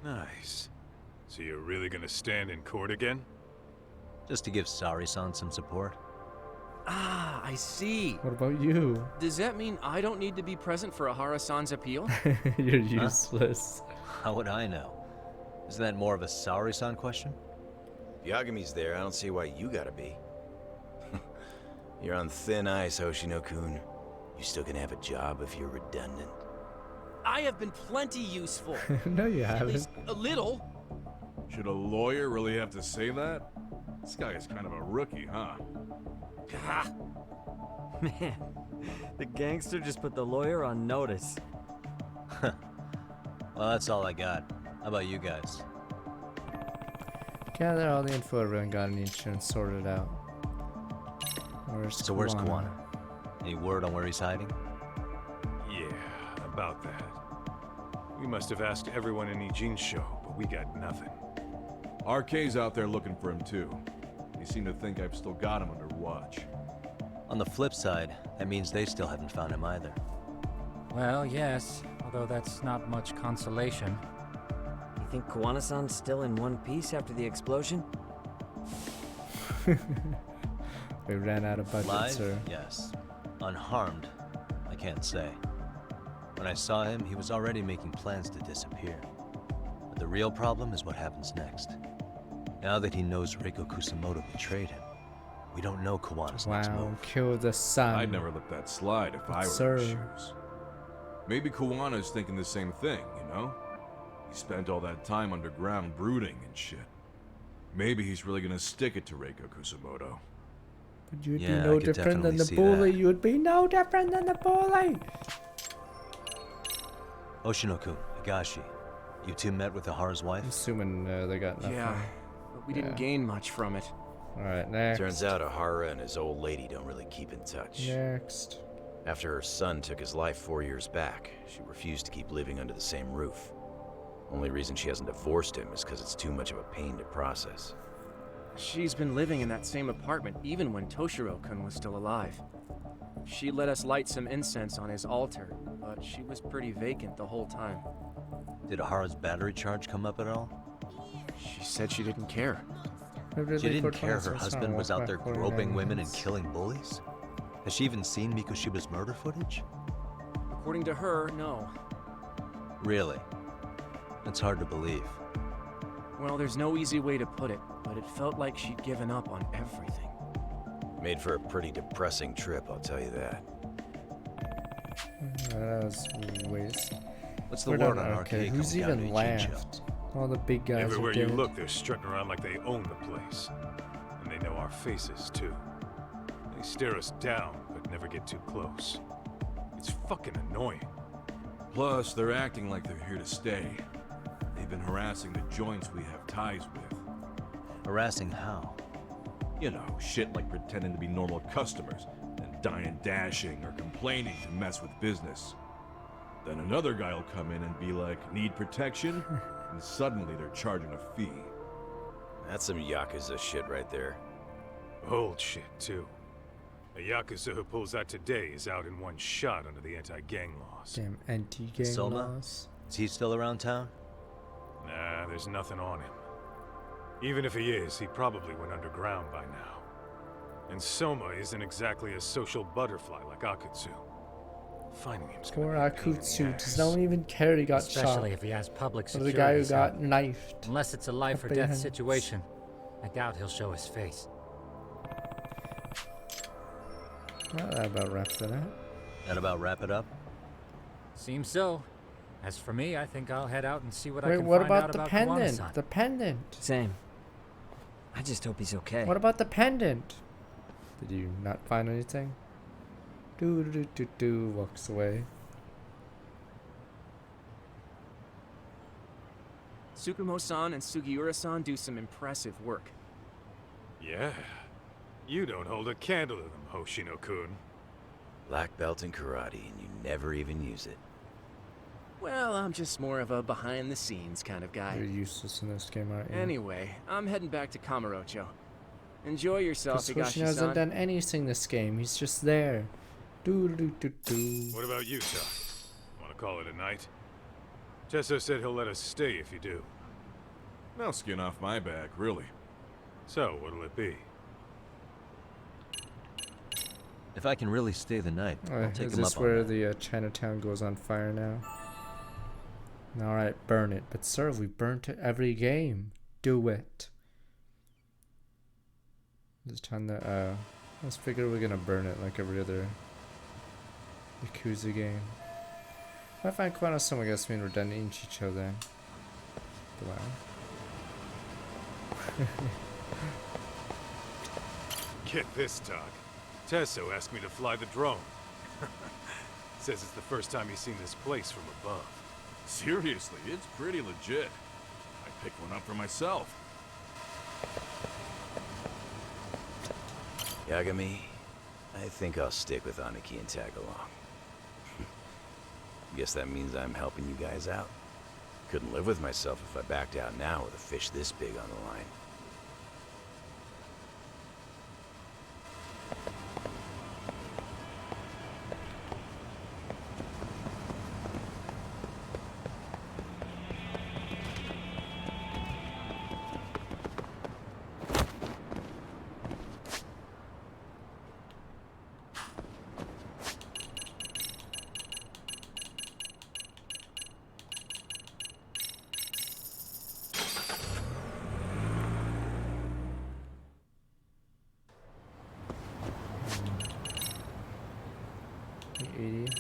Nice. So you're really gonna stand in court again? Just to give Sari-san some support. Ah, I see. What about you? Does that mean I don't need to be present for Ahara-san's appeal? You're useless. How would I know? Isn't that more of a Sari-san question? If Yagami's there, I don't see why you gotta be. You're on thin ice, Hoshino-kun. You still gonna have a job if you're redundant. I have been plenty useful. No, you At haven't. least a little. Should a lawyer really have to say that? This guy is kind of a rookie, huh? Man, the gangster just put the lawyer on notice. Well, that's all I got. How about you guys? Gather all the info everyone got in each and sort it out. Where's Kawana? Any word on where he's hiding? Yeah, about that. We must have asked everyone in Ijincho, but we got nothing. RK's out there looking for him too. They seem to think I've still got him under watch. On the flip side, that means they still haven't found him either. Well, yes, although that's not much consolation. You think Kawana-san's still in one piece after the explosion? We ran out of budget, Live? sir. Yes. Unharmed? I can't say. When I saw him, he was already making plans to disappear. But the real problem is what happens next. Now that he knows Reiko Kusamoto betrayed him, we don't know Kawana's next Wow, move. kill the sun. I'd never let that slide if I were in his shoes. Maybe Kawana's thinking the same thing, you know? He spent all that time underground brooding and shit. Maybe he's really gonna stick it to Reiko Kusamoto. But you'd Yeah, be I no could different than definitely the see bully. that. You would be no different than the bully. Oshino-kun, Higashi, you two met with Ahara's wife? Assuming they got nothing. Yeah, but we didn't gain much from it. Alright, next. Turns out Ahara and his old lady don't really keep in touch. Next. After her son took his life 4 years back, she refused to keep living under the same roof. Only reason she hasn't divorced him is because it's too much of a pain to process. She's been living in that same apartment even when Toshiro-kun was still alive. She let us light some incense on his altar, but she was pretty vacant the whole time. Did Ahara's battery charge come up at all? She said she didn't care. She didn't care her husband was out there groping women and killing bullies? Has she even seen Mikushiba's murder footage? According to her, no. Really? It's hard to believe. Well, there's no easy way to put it, but it felt like she'd given up on everything. Made for a pretty depressing trip, I'll tell you that. That was waste. What's the We're word done. on Okay, RK who's coming down even to left? All the big guys Everywhere are you dead. look, they're strutting around like they own the place. And they know our faces, too. They stare us down, but never get too close. It's fucking annoying. Plus, they're acting like they're here to stay. They've been harassing the joints we have ties with. Harassing how? You know, shit like pretending to be normal customers, and dying dashing or complaining to mess with business. Then another guy will come in and be like, need protection? And suddenly they're charging a fee. That's some Yakuza shit right there. Old shit, too. A Yakuza who pulls that today is out in one shot under the anti-gang laws. Damn anti-gang Soma? laws. Is he still around town? Nah, there's nothing on him. Even if he is, he probably went underground by now. And Soma isn't exactly a social butterfly like Akutsu. Finding him's Poor Akutsu does not even care he got shot. Especially if he has public Or security. the guy who got help. knifed. Unless it's a life or Up death behind. situation. I doubt he'll show his face. Well, that about wraps it up. That about wrap it up? Seems so. As for me, I think I'll head out and see what I Wait, can what find about out the about pendant? Kiwano-san. The pendant. Same. I just hope he's okay. What about the pendant? Did you not find anything? Do walks away. Tsukumo-san and Sugiura-san do some impressive work. Yeah. You don't hold a candle to them, Hoshino-kun. Black belt in karate, and you never even use it. Well, I'm just more of a behind-the-scenes kind of guy. You're useless in this game, aren't you? Anyway, I'm heading back to Kamurocho. Enjoy yourself, Because Hoshino hasn't Higashi-san. done anything this game. He's just there. Do. What about you, Doc? Want to call it a night? Tesso said he'll let us stay if you do. No skin off my back, really. So, what'll it be? If I can really stay the night, I'll take Is him this up on where that. the Chinatown goes on fire now? Alright, burn it. But sir, we burnt it every game. Do it. This time the let's figure we're gonna burn it like every other Yakuza game. If I find Kiwano-san, I guess we're done in Chicho then. Wow. Get this, Doc. Tesso asked me to fly the drone. Says it's the first time he's seen this place from above. Seriously, it's pretty legit. I picked one up for myself. Yagami, I think I'll stick with Aniki and tag along. Guess that means I'm helping you guys out. Couldn't live with myself if I backed out now with a fish this big on the line.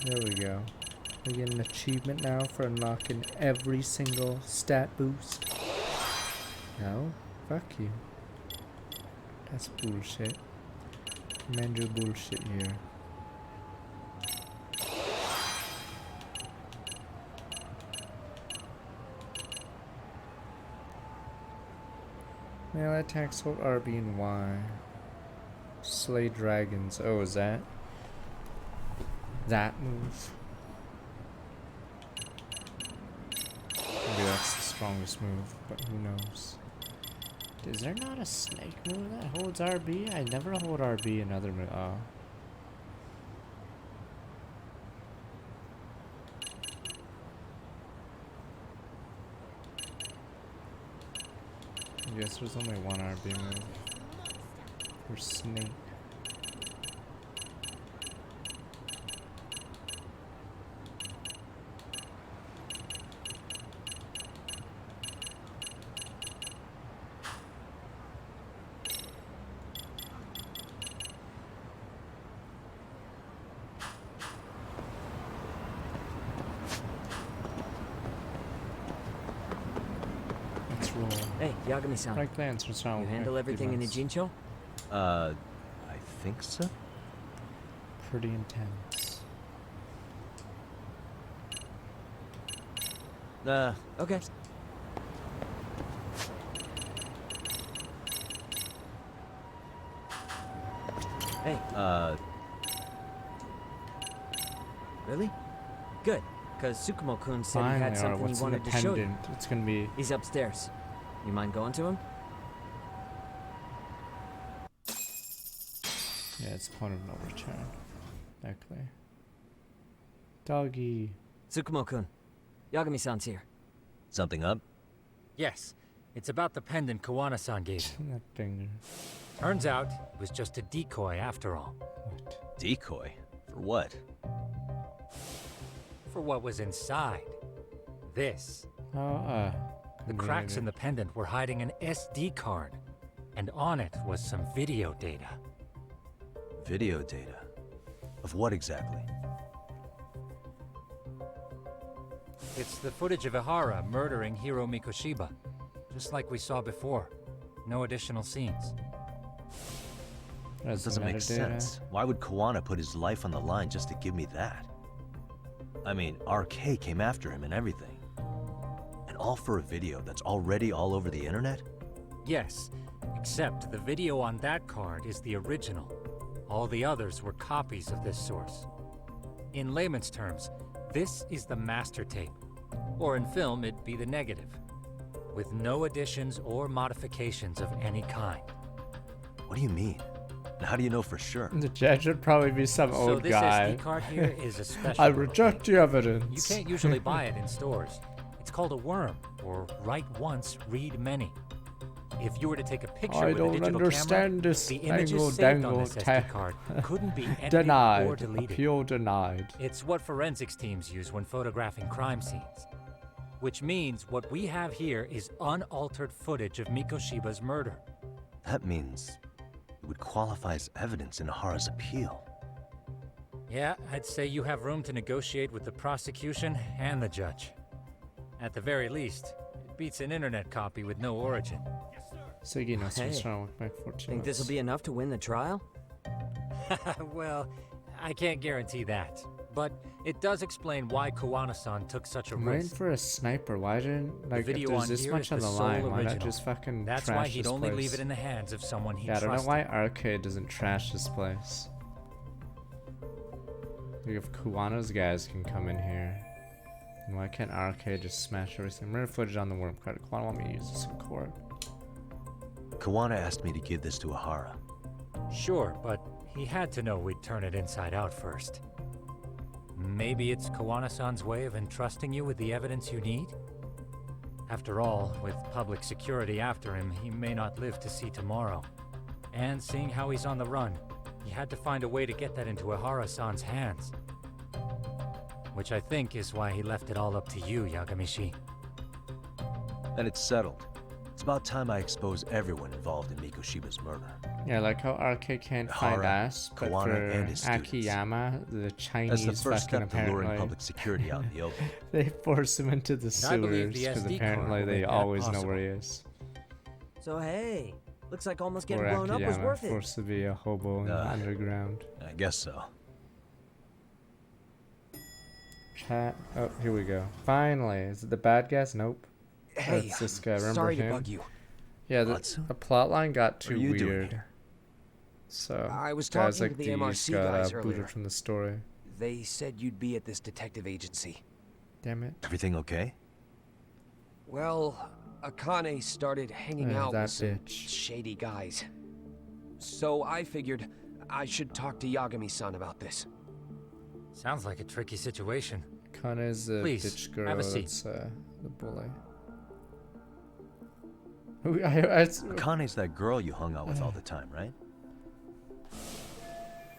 There we go. We get an achievement now for unlocking every single stat boost. No? Fuck you. That's bullshit. Commander bullshit here. Melee attacks hold RB and Y. Slay dragons. Oh, is that move? Maybe that's the strongest move, but who knows? Is there not a snake move that holds RB? I never hold RB in other moves. Oh. I guess there's only one RB move for snake. Hey, Yagami-san. Right glance, what's wrong? You handle everything in Ijincho? I think so. pretty intense. Okay. Hey. Really? Good, because Tsukumo-kun said he had something he wanted to show you. It's gonna be... He's upstairs. You mind going to him? Yeah, it's point of no return. Exactly. Doggy. Tsukumo-kun, Yagami-san's here. Something up? Yes, it's about the pendant Kawana-san gave you. That finger. Turns out it was just a decoy after all. What? Decoy? For what? For what was inside. This. Oh, The cracks in the pendant were hiding an SD card, and on it was some video data. Video data? Of what exactly? It's the footage of Ihara murdering Hiro Mikoshiba, just like we saw before. No additional scenes. That doesn't make sense. Why would Kawana put his life on the line just to give me that? I mean, RK came after him and everything. And all for a video that's already all over the internet? Yes, except the video on that card is the original. All the others were copies of this source. In layman's terms, this is the master tape. Or in film, it'd be the negative. With no additions or modifications of any kind. What do you mean? And how do you know for sure? The judge would probably be some old guy. So this SD card here is a special. I reject the evidence. You can't usually buy it in stores. It's called a worm, or write once, read many. If you were to take a picture with a digital camera, the images saved on this SD card couldn't be edited denied. or deleted. Appeal denied. It's what forensics teams use when photographing crime scenes. Which means what we have here is unaltered footage of Mikoshiba's murder. That means it would qualify as evidence in Ihara's appeal. Yeah, I'd say you have room to negotiate with the prosecution and the judge. At the very least, it beats an internet copy with no origin. Hey, think this'll be enough to win the trial? Well, I can't guarantee that. But it does explain why Kawana-san took such a I'm risk. waiting for a sniper. Why didn't, like, if there's this much on the line, why not just fucking That's trash why he'd this only place? leave it in the hands of someone he Yeah, I don't trusted. know why Arcade doesn't trash this place. Like, if Kuwano's guys can come in here, then why can't Arcade just smash everything? Mirror footage on the worm card. Kuwano want me to use this in court. Kawana asked me to give this to Ihara. Sure, but he had to know we'd turn it inside out first. Maybe it's Kawana-san's way of entrusting you with the evidence you need? After all, with public security after him, he may not live to see tomorrow. And seeing how he's on the run, he had to find a way to get that into Ihara-san's hands. Which I think is why he left it all up to you, Yagamishi. And it's settled. It's about time I expose everyone involved in Mikoshiba's murder. Yeah, like how RK can't find us, but Kawana, for and his students. Akiyama, the Chinese As the first fucking step to luring apparently, public security out in the open. they force him into the I believe sewers the because SD apparently card will they make that always know possible. where he is. So hey, looks like almost getting Or blown up was Akiyama worth it. forced to be a hobo in the underground. I guess so. Chat. Oh, here we go. Finally, is it the bad guys? Nope. Hey, That's this guy. Remember sorry him? to bug you. Yeah, the plot line got too What are you doing weird. here? So I was guys talking like to the these MRC got guys booted earlier. from the story. They said you'd be at this detective agency. Damn it. Everything okay? Well, Akane started hanging out with some shady guys. So I figured I should talk to Yagami-san about this. Sounds like a tricky situation. Kane's a Please, bitch girl. have a seat. That's the bully. Who- Akane's that girl you hung out with all the time, right?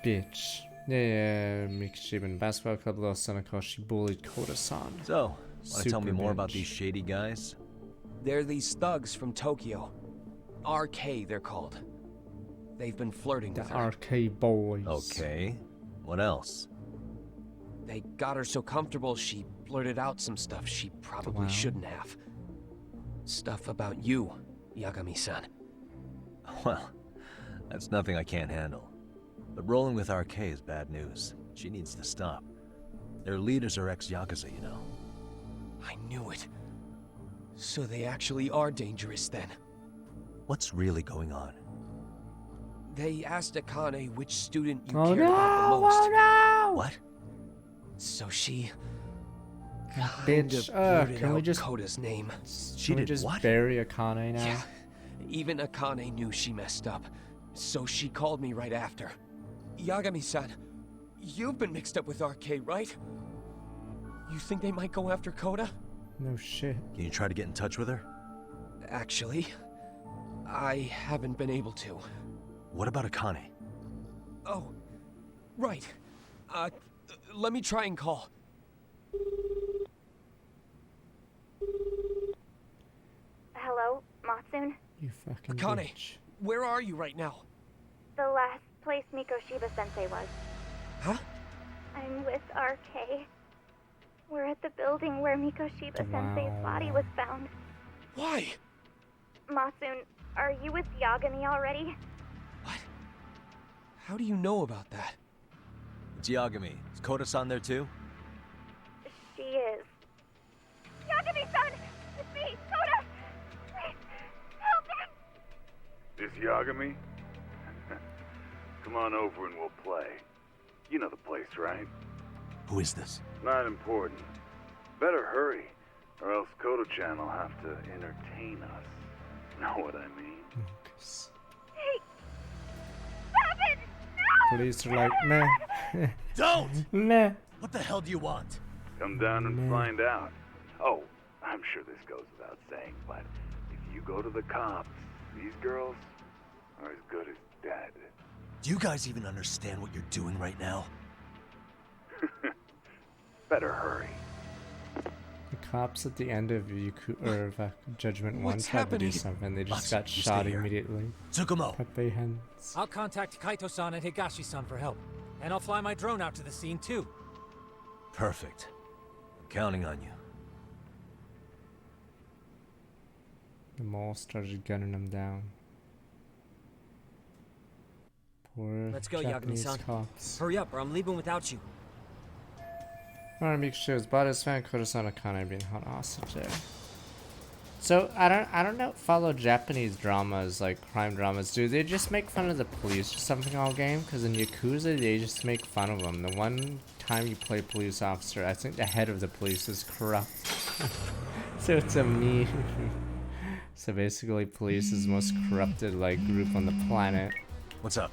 Bitch. Yeah, Mikoshiba in basketball club Los Seneca, she bullied Koda-san. So, want to tell me Super more about bitch. these shady guys? They're these thugs from Tokyo. RK, they're called. They've been flirting The with her. RK boys. Okay. What else? They got her so comfortable she blurted out some stuff she probably Wow. shouldn't have. Stuff about you, Yagami-san. Well, that's nothing I can't handle. But rolling with RK is bad news. She needs to stop. Their leaders are ex-Yakuza, you know. I knew it. So they actually are dangerous then. What's really going on? They asked Akane which student you Oh cared no! about the most. Oh no! What? So she Bitch, blurted can we out just Koda's name. Can we just bury Akane now? Yeah. Even Akane knew she messed up. So she called me right after. Yagami-san, you've been mixed up with RK, right? You think they might go after Koda? No shit. Can you try to get in touch with her? Actually, I haven't been able to. What about Akane? Oh, right. Let me try and call. Hello, Matsun? You fucking Akane, bitch. where are you right now? The last place Mikoshiba-sensei was. Huh? I'm with RK. We're at the building where Mikoshiba-sensei's body was found. Why? Matsun, are you with Yagami already? How do you know about that? It's Yagami. Is Koda-san there too? She is. Yagami-san! It's me, Koda! Please, help me! This Yagami? Come on over and we'll play. You know the place, right? Who is this? Not important. Better hurry, or else Kodo-chan will have to entertain us. Know what I mean? Police are like, meh. Don't! Meh. What the hell do you want? Come down and find out. Oh, I'm sure this goes without saying, but if you go to the cops, these girls are as good as dead. Do you guys even understand what you're doing right now? Better hurry. The cops at the end of Judgment 1 tried to do something. They just got shot immediately. Tsukumo. Pepe hands. I'll contact Kaito-san and Higashi-san for help. And I'll fly my drone out to the scene too. Perfect. I'm counting on you. The mall started gunning them down. Poor Let's go, Japanese Yagami-san. cops. Hurry up, or I'm leaving without you. Alright, make sure his body's found. Koda-san Akane being held hostage there. So I don't follow Japanese dramas like crime dramas. Do they just make fun of the police or something all game? Because in Yakuza they just make fun of them. The one time you play police officer, I think the head of the police is corrupt. So it's a meme. So basically, police is the most corrupted like group on the planet. What's up?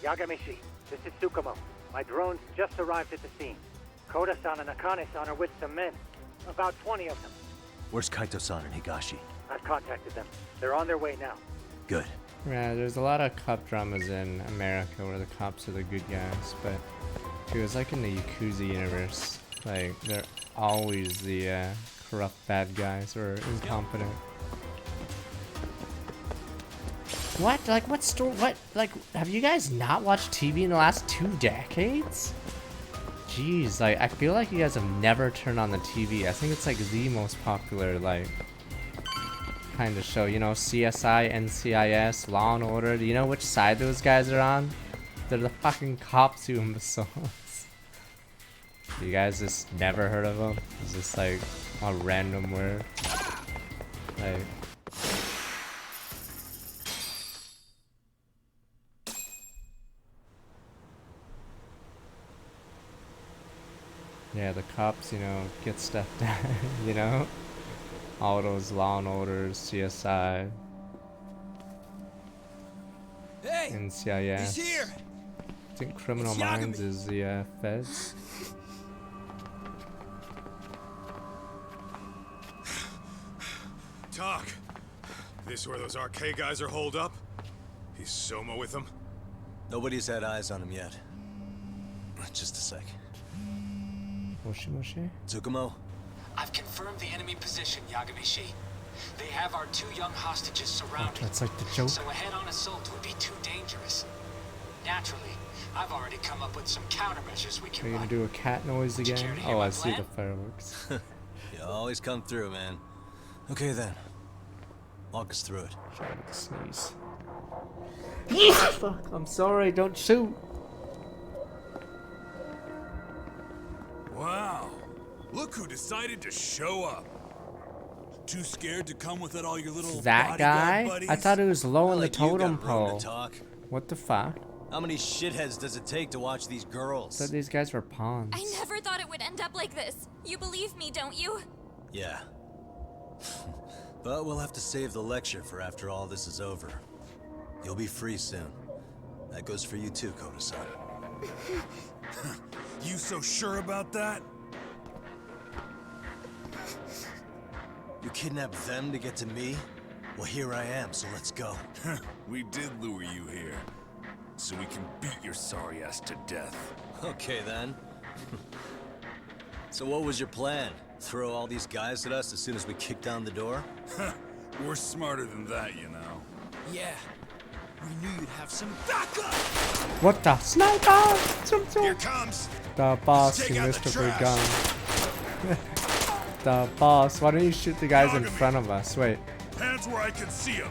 Yagamishi, this is Tsukumo. My drones just arrived at the scene. Koda-san and Akane-san are with some men. About 20 of them. Where's Kaito-san and Higashi? I've contacted them. They're on their way now. Good. Yeah, there's a lot of cop dramas in America where the cops are the good guys, but it was like in the Yakuza universe, like they're always the corrupt bad guys or incompetent. What? Like what story? What? Like have you guys not watched TV in the last 2 decades? Jeez, like I feel like you guys have never turned on the TV. I think it's like the most popular like kind of show. You know, CSI, NCIS, Law and Order. Do you know which side those guys are on? They're the fucking cops, you imbeciles. You guys just never heard of them? It's just like a random word. Like. Yeah, the cops, you know, get stuff done, you know? All those Law and Orders, CSI, Hey, NCIS. he's here. I think Criminal It's Minds Yagami. is the feds. Talk. This where those RK guys are holed up? Is Soma with them? Nobody's had eyes on him yet. Just a sec. Moshi Moshi? Tsukumo? I've confirmed the enemy position, Yagamishi. They have our 2 young hostages surrounded. That's like the joke. So a head-on assault would be too dangerous. Naturally, I've already come up with some countermeasures we Are can you gonna run. do a cat noise again? Oh, I see the fireworks. You always come through, man. Okay then. Walk us through it. Sneeze. Fuck, I'm sorry, don't shoot. Wow. Look who decided to show up. Too scared to come with all your little That guy? buddies? I thought it was low on the Like you got totem room to pole. talk. What the fuck? How many shitheads does it take to watch these girls? I thought these guys were pawns. I never thought it would end up like this. You believe me, don't you? Yeah. But we'll have to save the lecture for after all this is over. You'll be free soon. That goes for you too, Koda-san. You so sure about that? You kidnapped them to get to me? Well, here I am, so let's go. We did lure you here, so we can beat your sorry ass to death. Okay, then. So what was your plan? Throw all these guys at us as soon as we kick down the door? We're smarter than that, you know. Yeah. We knew you'd have some backup! What the? Sniper! Here comes! The boss Take who out missed the a trash. gun. The boss. Why don't you shoot the guys in front of us? Wait. Hands where I can see them.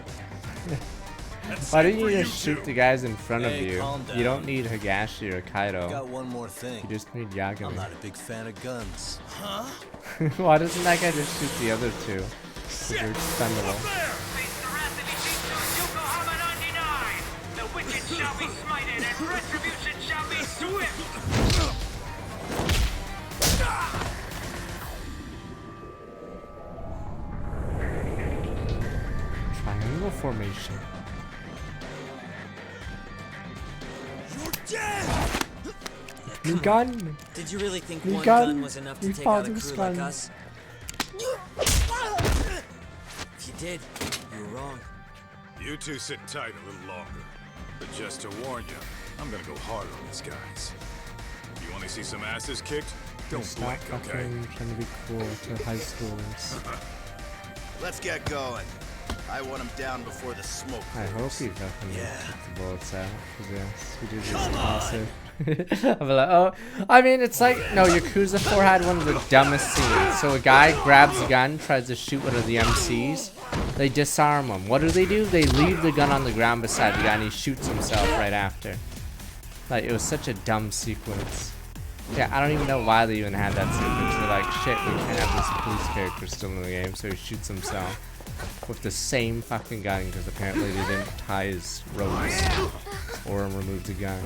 Why don't you just shoot the guys in front of Hey, you? calm You don't down. need Higashi or Kaido. Got one more thing. You just need I'm Yagami. not a big fan of guns. Huh? Why doesn't that guy just shoot the other two? 'Cause they're expendable. The wicked shall be smited and retribution shall be swift! Triangle formation. You're dead! New gun! Did you really think New one gun! gun was enough to New take out a father's crew like gun. us? If you did, you were wrong. You two sit tight a little longer. But just to warn you, I'm gonna go hard on these guys. You want to see some asses kicked? Don't Stop blink, okay? fucking trying to be cool to high schoolers. Let's get going. I want him down before the smoke I hope clears. he fucking Yeah. gets the bullets out. 'Cause yes, we did just toss it. I'm like, oh, I mean, it's like, no, Yakuza 4 had one of the dumbest scenes. So a guy grabs a gun, tries to shoot one of the MCs. They disarm him. What do? They leave the gun on the ground beside the guy and he shoots himself right after. Like, it was such a dumb sequence. Yeah, I don't even know why they even had that sequence. They're like, shit, we can't have this police character still in the game, so he shoots himself with the same fucking gun because apparently they didn't tie his ropes or remove the gun.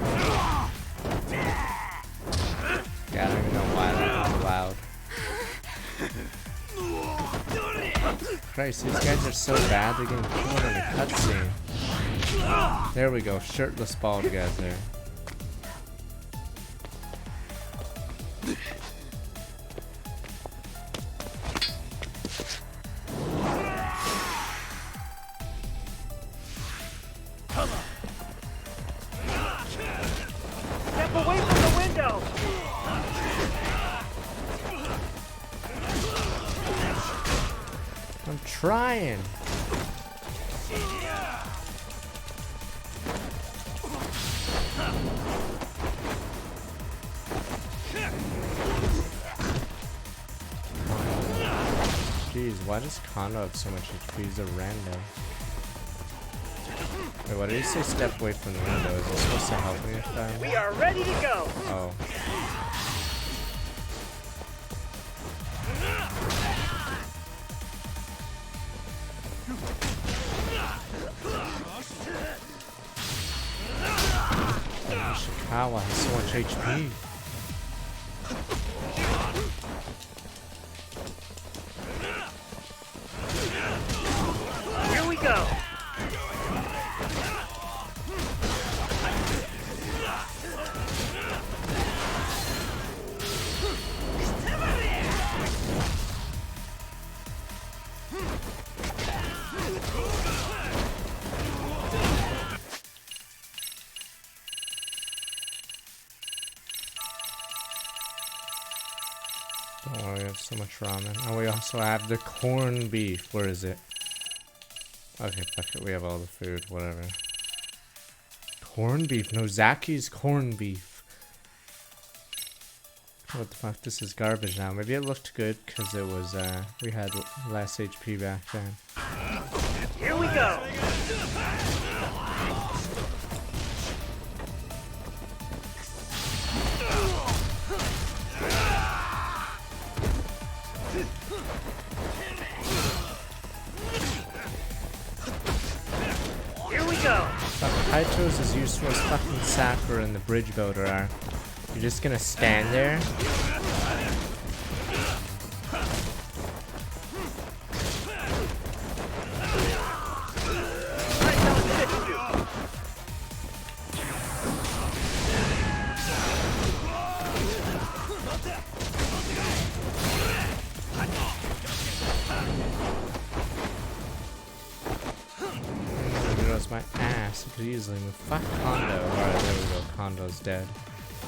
Yeah, I don't even know why that was allowed. Christ, these guys are so bad, they're getting killed in a cutscene. There we go, shirtless bald guys there. Step away from the window! I'm trying. Jeez, why does Kondo have so much HP? He's a rando. Wait, what did he say? Step away from the window. Is he supposed to help me if I... We are ready to go! Oh. Ishikawa has so much HP. Here we go! Oh, we have so much ramen. Oh, we also have the corned beef. Where is it? Okay, fuck it. We have all the food. Whatever. Corned beef. Nozaki's corned beef. What the fuck? This is garbage now. Maybe it looked good because it was, we had less HP back then. Here we go! Kaicho's as useful as fucking Sakura in the bridge builder arc. You're just gonna stand there? My ass. You could easily move. Fuck Kondo. Alright, there we go. Kondo's dead.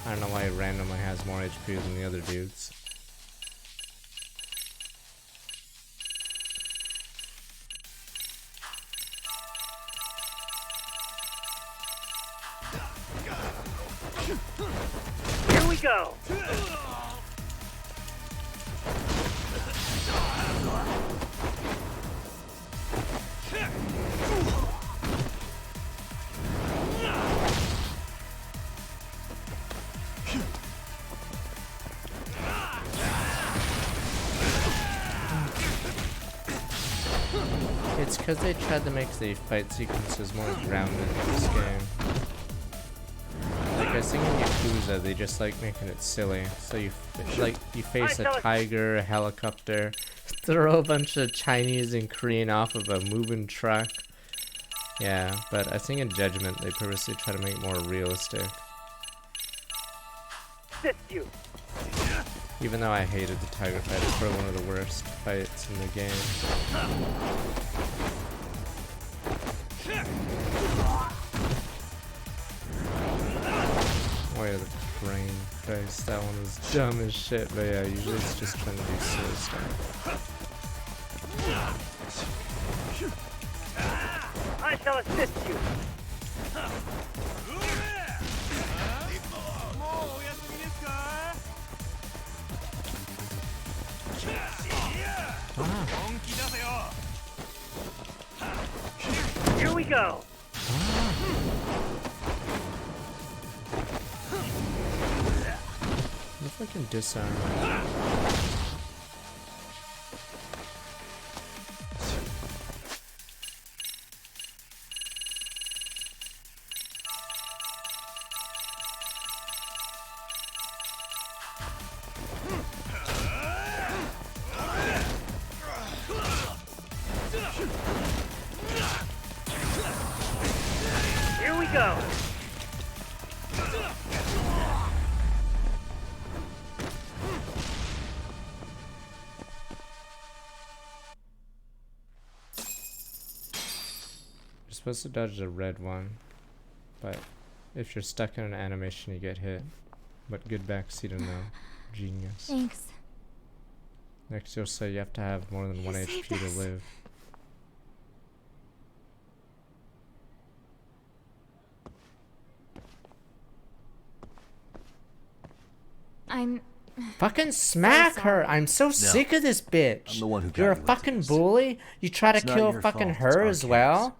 I don't know why he randomly has more HP than the other dudes. Here we go. It's because they tried to make the fight sequences more grounded in this game. Like I think in Yakuza, they just like making it silly. So you face a tiger, a helicopter, throw a bunch of Chinese and Korean off of a moving truck. Yeah, but I think in Judgment they purposely try to make it more realistic. You. Even though I hated the tiger fight, it's probably one of the worst fights in the game. Oh yeah, the brain face, that one was dumb as shit, but yeah, usually it's just trying to do silly stuff. I shall assist you. Here we go. What if I can disarm it? Here we go. You're supposed to dodge the red one, but if you're stuck in an animation, you get hit. But good backseat to know. Genius. Thanks. Next, you'll say you have to have more than 1 HP to live. I'm Fucking smack her! I'm so sick of this bitch! I'm the one who got You're a you into fucking this. bully? You try to It's not kill your fucking fault, it's her as Arcane's. well?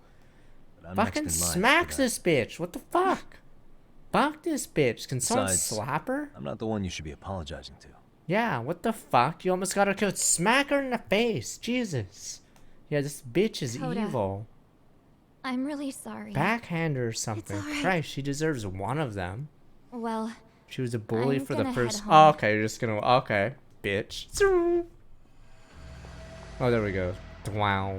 But I'm next Fucking in line smacks for that. this bitch! What the fuck? Fuck this bitch! Can someone Besides, slap her? I'm not the one you should be apologizing to. Yeah, what the fuck? You almost got her killed. Smack her in the face! Jesus! Yeah, this bitch is Coda. evil. I'm really sorry. Backhand her or something. alright. Christ, she deserves one of them. Well, She was a bully I'm for the gonna first. head Oh, home. okay, you're just gonna. Okay, bitch. Oh, there we go. Wow.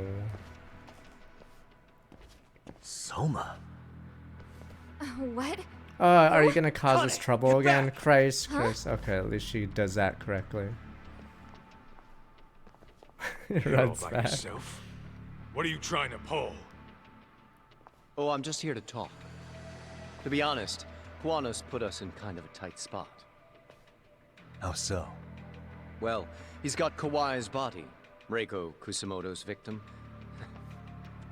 Soma. What? Are you gonna cause us Connie, trouble you're again? back. Christ, Huh? Christ. Okay, at least she does that correctly. You're all Runs by back. yourself. What are you trying to pull? Oh, I'm just here to talk. To be honest, Kuano's put us in kind of a tight spot. How so? Well, he's got Kawai's body, Reiko Kusamoto's victim,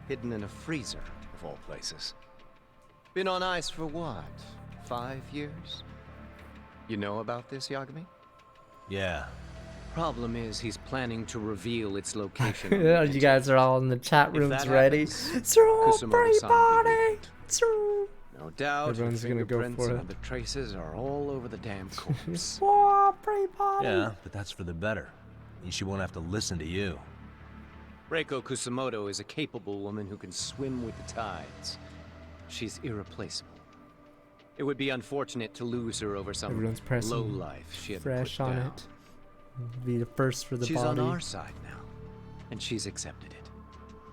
hidden in a freezer, of all places. Been on ice for what, 5 years? You know about this, Yagami? Yeah. Problem is, he's planning to reveal its location. Yeah, you guys are all in the chat If rooms that ready. happens, Throw Kusamoto-san will be ruined. Throw. No doubt, Everyone's the gonna go fingerprints for and it. other traces are all over the damn corpse. Yeah, but that's for the better. Means she won't have to listen to you. Reiko Kusamoto is a capable woman who can swim with the tides. she's irreplaceable. It would be unfortunate to lose her over some Everyone's pressing low life she had fresh put on down. it. Be the first for the She's body. on our side now, and she's accepted it.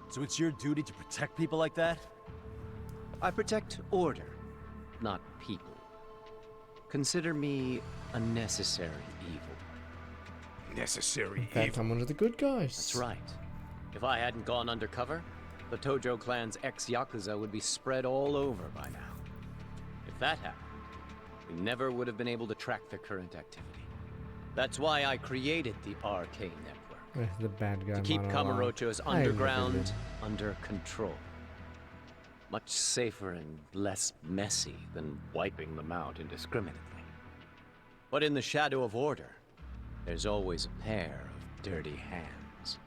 So it's your duty to protect people like that? I protect order, not people. Consider me a necessary evil. Necessary In fact, I'm one of the good guys. That's right. If I hadn't gone undercover, the Tojo clan's ex-Yakuza would be spread all over by now. If that happened, we never would have been able to track their current activity. That's why I created the RK network. The bad guy to keep monologue. Kamurocho's I never underground did. under control. Much safer and less messy than wiping them out indiscriminately. But in the shadow of order, there's always a pair of dirty hands.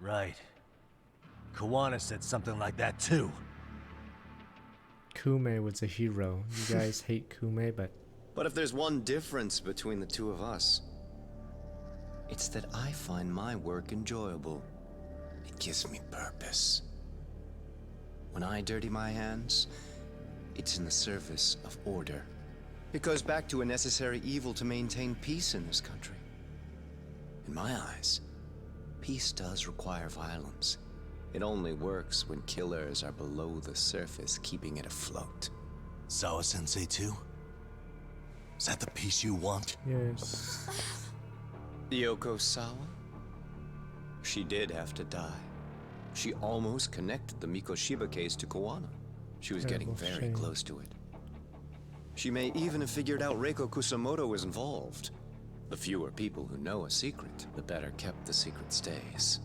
Right. Kawana said something like that too. Kume was a hero. You guys hate Kume, but But if there's one difference between the two of us, it's that I find my work enjoyable. It gives me purpose. When I dirty my hands, it's in the service of order. It goes back to a necessary evil to maintain peace in this country. In my eyes, peace does require violence. It only works when killers are below the surface, keeping it afloat. Sawa-sensei too? Is that the peace you want? yes. Yoko Sawa? She did have to die. She almost connected the Mikoshiba case to Kawana. She was getting Terrible very shame. close to it. She may even have figured out Reiko Kusamoto was involved. The fewer people who know a secret, the better kept the secret stays.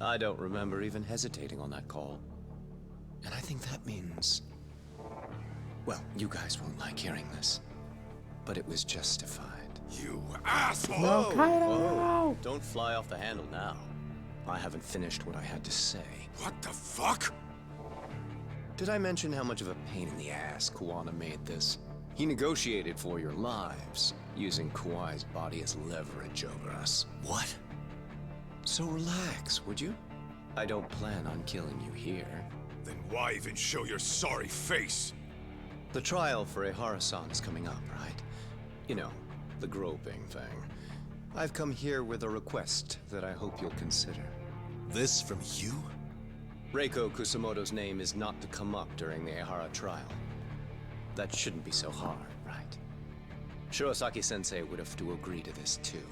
I don't remember even hesitating on that call. And I think that means... Well, you guys won't like hearing this, but it was justified. You asshole! No, cut it Whoa. out! Don't fly off the handle now. I haven't finished what I had to say. What the fuck? Did I mention how much of a pain in the ass Kawana made this? He negotiated for your lives, using Kawai's body as leverage over us. What? So relax, would you? I don't plan on killing you here. Then why even show your sorry face? The trial for Ehara-san is coming up, right? You know, the groping thing. I've come here with a request that I hope you'll consider. This from you? Reiko Kusamoto's name is not to come up during the Ehara trial. That shouldn't be so hard, right? Shirosaki-sensei would have to agree to this too.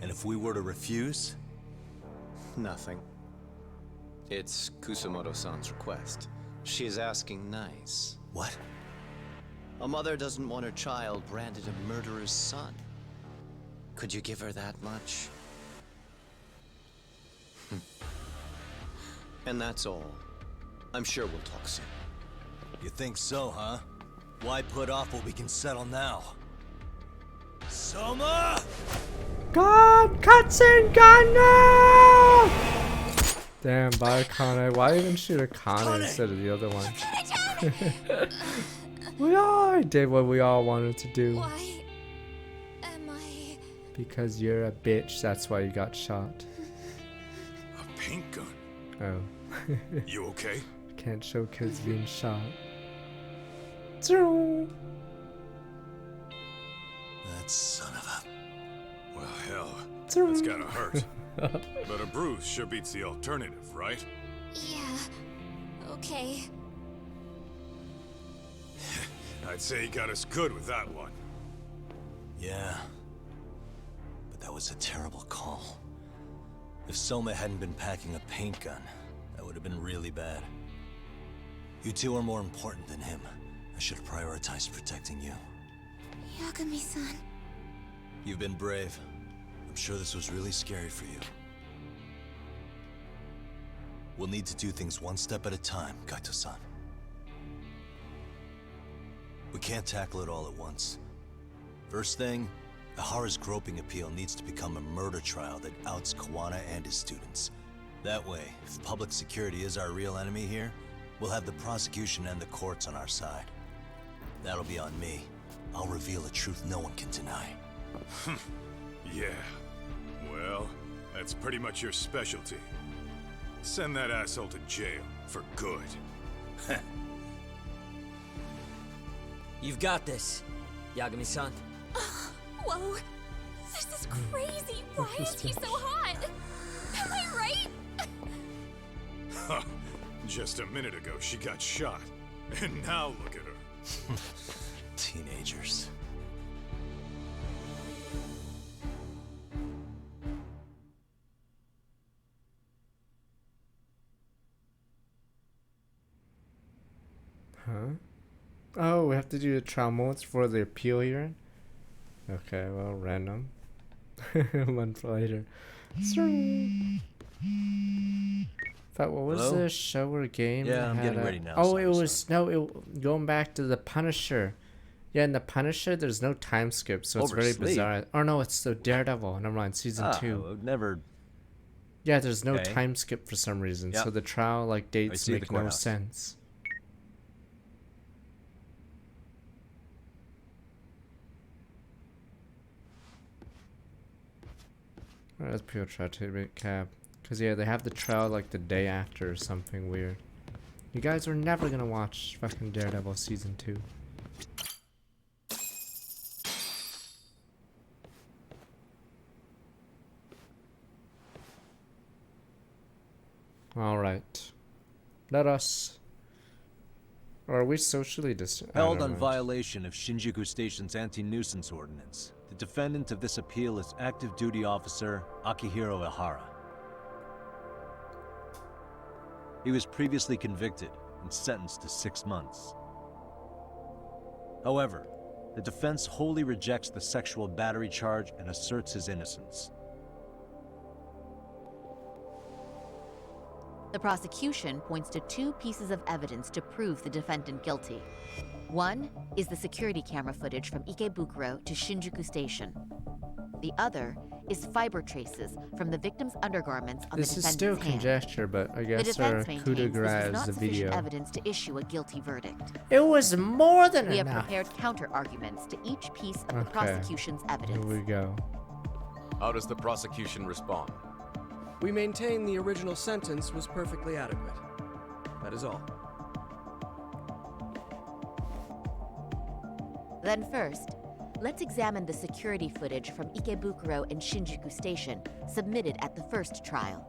And if we were to refuse? Nothing. It's Kusamoto-san's request. She is asking nice. What? A mother doesn't want her child branded a murderer's son. Could you give her that much? And that's all. I'm sure we'll talk soon. You think so, huh? Why put off what we can settle now? Soma! God! Cutscene! God, no! Damn, bye, Kane. Why even shoot a Kane instead of the other one? I did what we all wanted to do. Why am I... Because you're a bitch, that's why you got shot. A paint gun? Oh. You okay? Can't show kids being shot. Zoom. That son of a... Well, hell, that's gotta hurt. But a bruise sure beats the alternative, right? Yeah. Okay. I'd say you got us good with that one. Yeah. But that was a terrible call. If Soma hadn't been packing a paint gun, that would have been really bad. You two are more important than him. I should have prioritized protecting you. Yagami-san. You've been brave. I'm sure this was really scary for you. We'll need to do things one step at a time, Kaito-san. We can't tackle it all at once. First thing, Ehara's groping appeal needs to become a murder trial that outs Kawana and his students. That way, if public security is our real enemy here, we'll have the prosecution and the courts on our side. That'll be on me. I'll reveal a truth no one can deny. Yeah. Well, that's pretty much your specialty. Send that asshole to jail, for good. You've got this, Yagami-san. Whoa. This is crazy. Why is he so hot? Am I right? Huh. Just a minute ago, she got shot. And now look at her. Teenagers. Huh? Oh, we have to do the trial modes for the appeal hearing? Okay, well, random. A month later. But what was Hello? the show or game? Yeah, that I'm had getting a- ready now, Oh, sorry, it was going back to the Punisher. Yeah, in the Punisher, there's no time skip, so it's very Oversleep? bizarre. Oh no, it's the Daredevil. Never mind, season 2. I would never. Yeah, there's no Okay. time skip for some reason, Yep. so the trial like dates see the make no courthouse. sense. Alright, let's pure try to make cab. Cause yeah, they have the trial like the day after or something weird. You guys are never gonna watch fucking Daredevil season 2. Alright. Let us. Or are we socially distant? Held on violation of Shinjuku Station's anti-nuisance ordinance. The defendant of this appeal is active duty officer Akihiro Ihara. He was previously convicted and sentenced to 6 months. However, the defense wholly rejects the sexual battery charge and asserts his innocence. The prosecution points to 2 pieces of evidence to prove the defendant guilty. One is the security camera footage from Ikebukuro to Shinjuku Station. The other is fiber traces from the victim's undergarments on This the is defendant's still hand. conjecture, but I The guess our defense coup de maintains this grace was is not the sufficient video. evidence to issue a guilty verdict. It was more than We have enough. prepared counter-arguments to each piece of the Okay. prosecution's evidence. Here we go. How does the prosecution respond? We maintain the original sentence was perfectly adequate. That is all. Then first, let's examine the security footage from Ikebukuro and Shinjuku Station submitted at the first trial.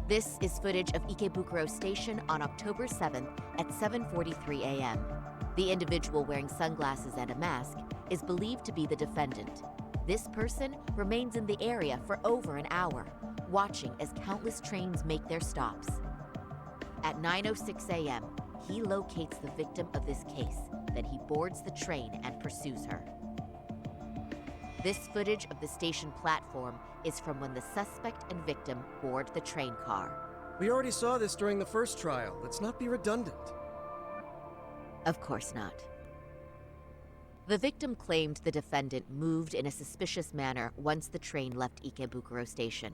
This is footage of Ikebukuro Station on October 7th at 7:43 a.m. The individual wearing sunglasses and a mask is believed to be the defendant. This person remains in the area for over an hour, watching as countless trains make their stops. At 9:06 a.m., he locates the victim of this case. Then he boards the train and pursues her. This footage of the station platform is from when the suspect and victim board the train car. We already saw this during the first trial. Let's not be redundant. Of course not. The victim claimed the defendant moved in a suspicious manner once the train left Ikebukuro Station,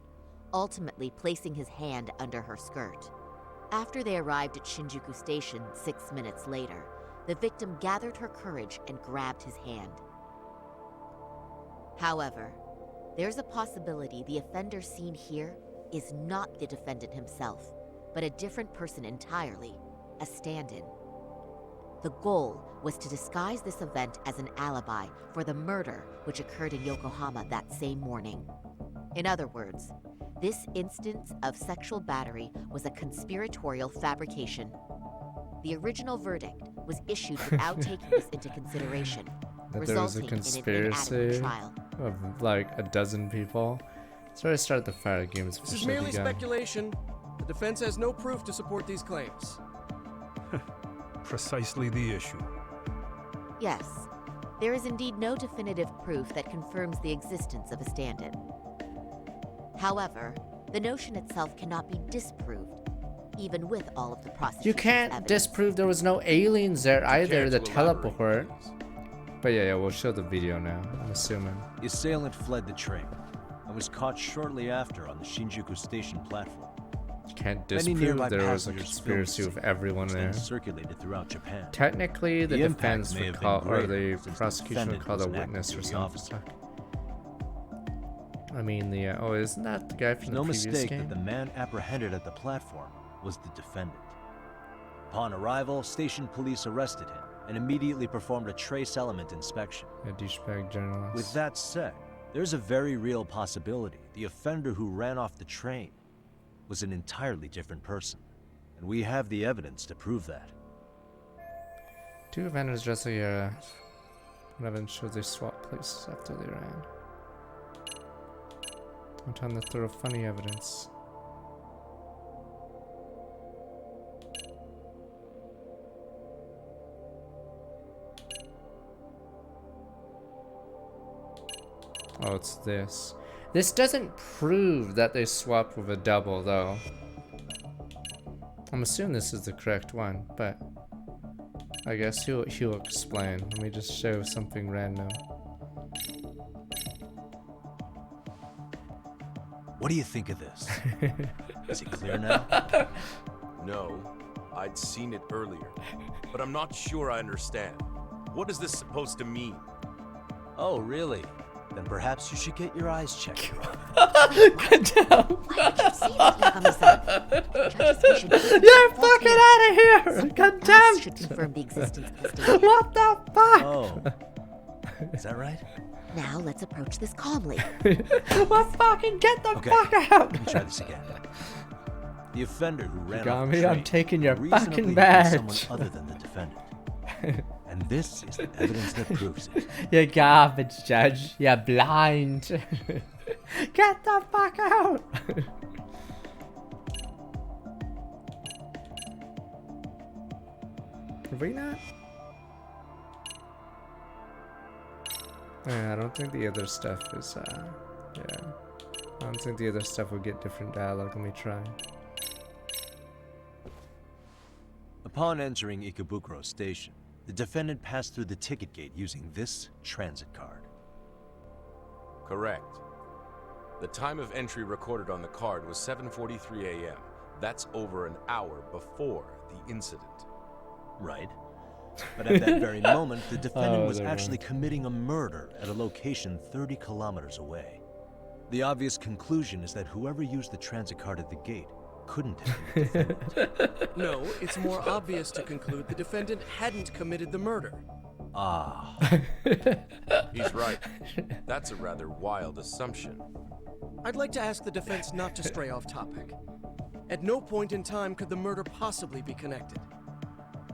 ultimately placing his hand under her skirt. After they arrived at Shinjuku Station 6 minutes later, the victim gathered her courage and grabbed his hand. However, there's a possibility the offender seen here is not the defendant himself, but a different person entirely, a stand-in. The goal was to disguise this event as an alibi for the murder which occurred in Yokohama that same morning. In other words, this instance of sexual battery was a conspiratorial fabrication. The original verdict was issued without taking this into consideration, That there was a resulting in an conspiracy inadequate trial. of like a dozen people. So I started the fire games. This is merely speculation. The defense has no proof to support these claims. Precisely the issue. Yes, there is indeed no definitive proof that confirms the existence of a stand-in. However, the notion itself cannot be disproved, even with all of the prosecution's You can't evidence. disprove there was no aliens there either. The care to elaborate, teleport. But yeah, we'll show the video now. I'm assuming. The assailant fled the train and was caught shortly after on the Shinjuku Station platform. You can't Many disprove nearby there was a passengers conspiracy filmed with the scene, everyone which there. then circulated throughout Japan. Technically, the impact defense may would have been call, or greater the since prosecution would defendant call was the an active witness or duty something. officer. I mean, the oh, isn't that the guy from No the previous mistake game? that the man apprehended at the platform was the defendant. Upon arrival, station police arrested him and immediately performed a trace element inspection. A douchebag journalist. With that said, there's a very real possibility the offender who ran off the train was an entirely different person. And we have the evidence to prove that. Two offenders dressed like one evidence shows they swapped places after they ran. I'm trying to throw funny evidence. Oh, it's this. This doesn't prove that they swapped with a double, though. I'm assuming this is the correct one, but I guess he'll explain. Let me just show something random. What do you think of this? Is it clear now? No, I'd seen it earlier, but I'm not sure I understand. What is this supposed to mean? Oh, really? Then perhaps you should get your eyes checked. Get down! You're fucking out of here! Contempt! Should confirm the existence of this What the fuck? Oh. Is that right? Now let's approach this calmly. Well, fucking get the fuck out! Let me try this again. The offender who ran got off me, the I'm train taking your reasonably fucking was badge. someone other than the defendant. And this is the evidence that proves it. You're garbage, Judge. You're blind. Get the fuck out! Are we not? Yeah, I don't think the other stuff is, yeah. I don't think the other stuff will get different dialogue. Let me try. Upon entering Ikebukuro Station, the defendant passed through the ticket gate using this transit card. Correct. The time of entry recorded on the card was 7:43 a.m. That's over an hour before the incident. Right. But at that very moment, the defendant Oh, was they're actually right. committing a murder at a location 30 kilometers away. The obvious conclusion is that whoever used the transit card at the gate couldn't have been the defendant. No, it's more obvious to conclude the defendant hadn't committed the murder. Ah. He's right. That's a rather wild assumption. I'd like to ask the defense not to stray off topic. At no point in time could the murder possibly be connected.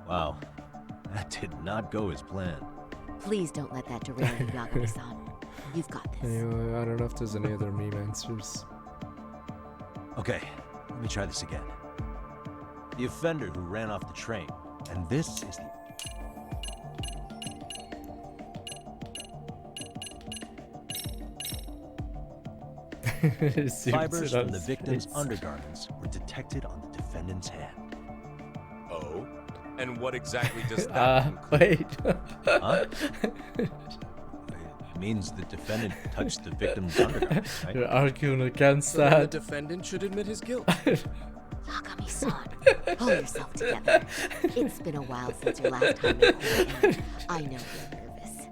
Wow. That did not go as planned. Please don't let that derail you, Yagami-san. You've got this. Anyway, I don't know if there's any other meme answers. Okay, let me try this again. The offender who ran off the train, and this is the... Fibers from the victim's undergarments were detected on the defendant's hand. Oh? And what exactly does that Wait. Huh? It means the defendant touched the victim's undergarments, right? You're arguing against So then the that. defendant should admit his guilt. Yagami-san, pull yourself together. It's been a while since your last time in court, and I know you're nervous.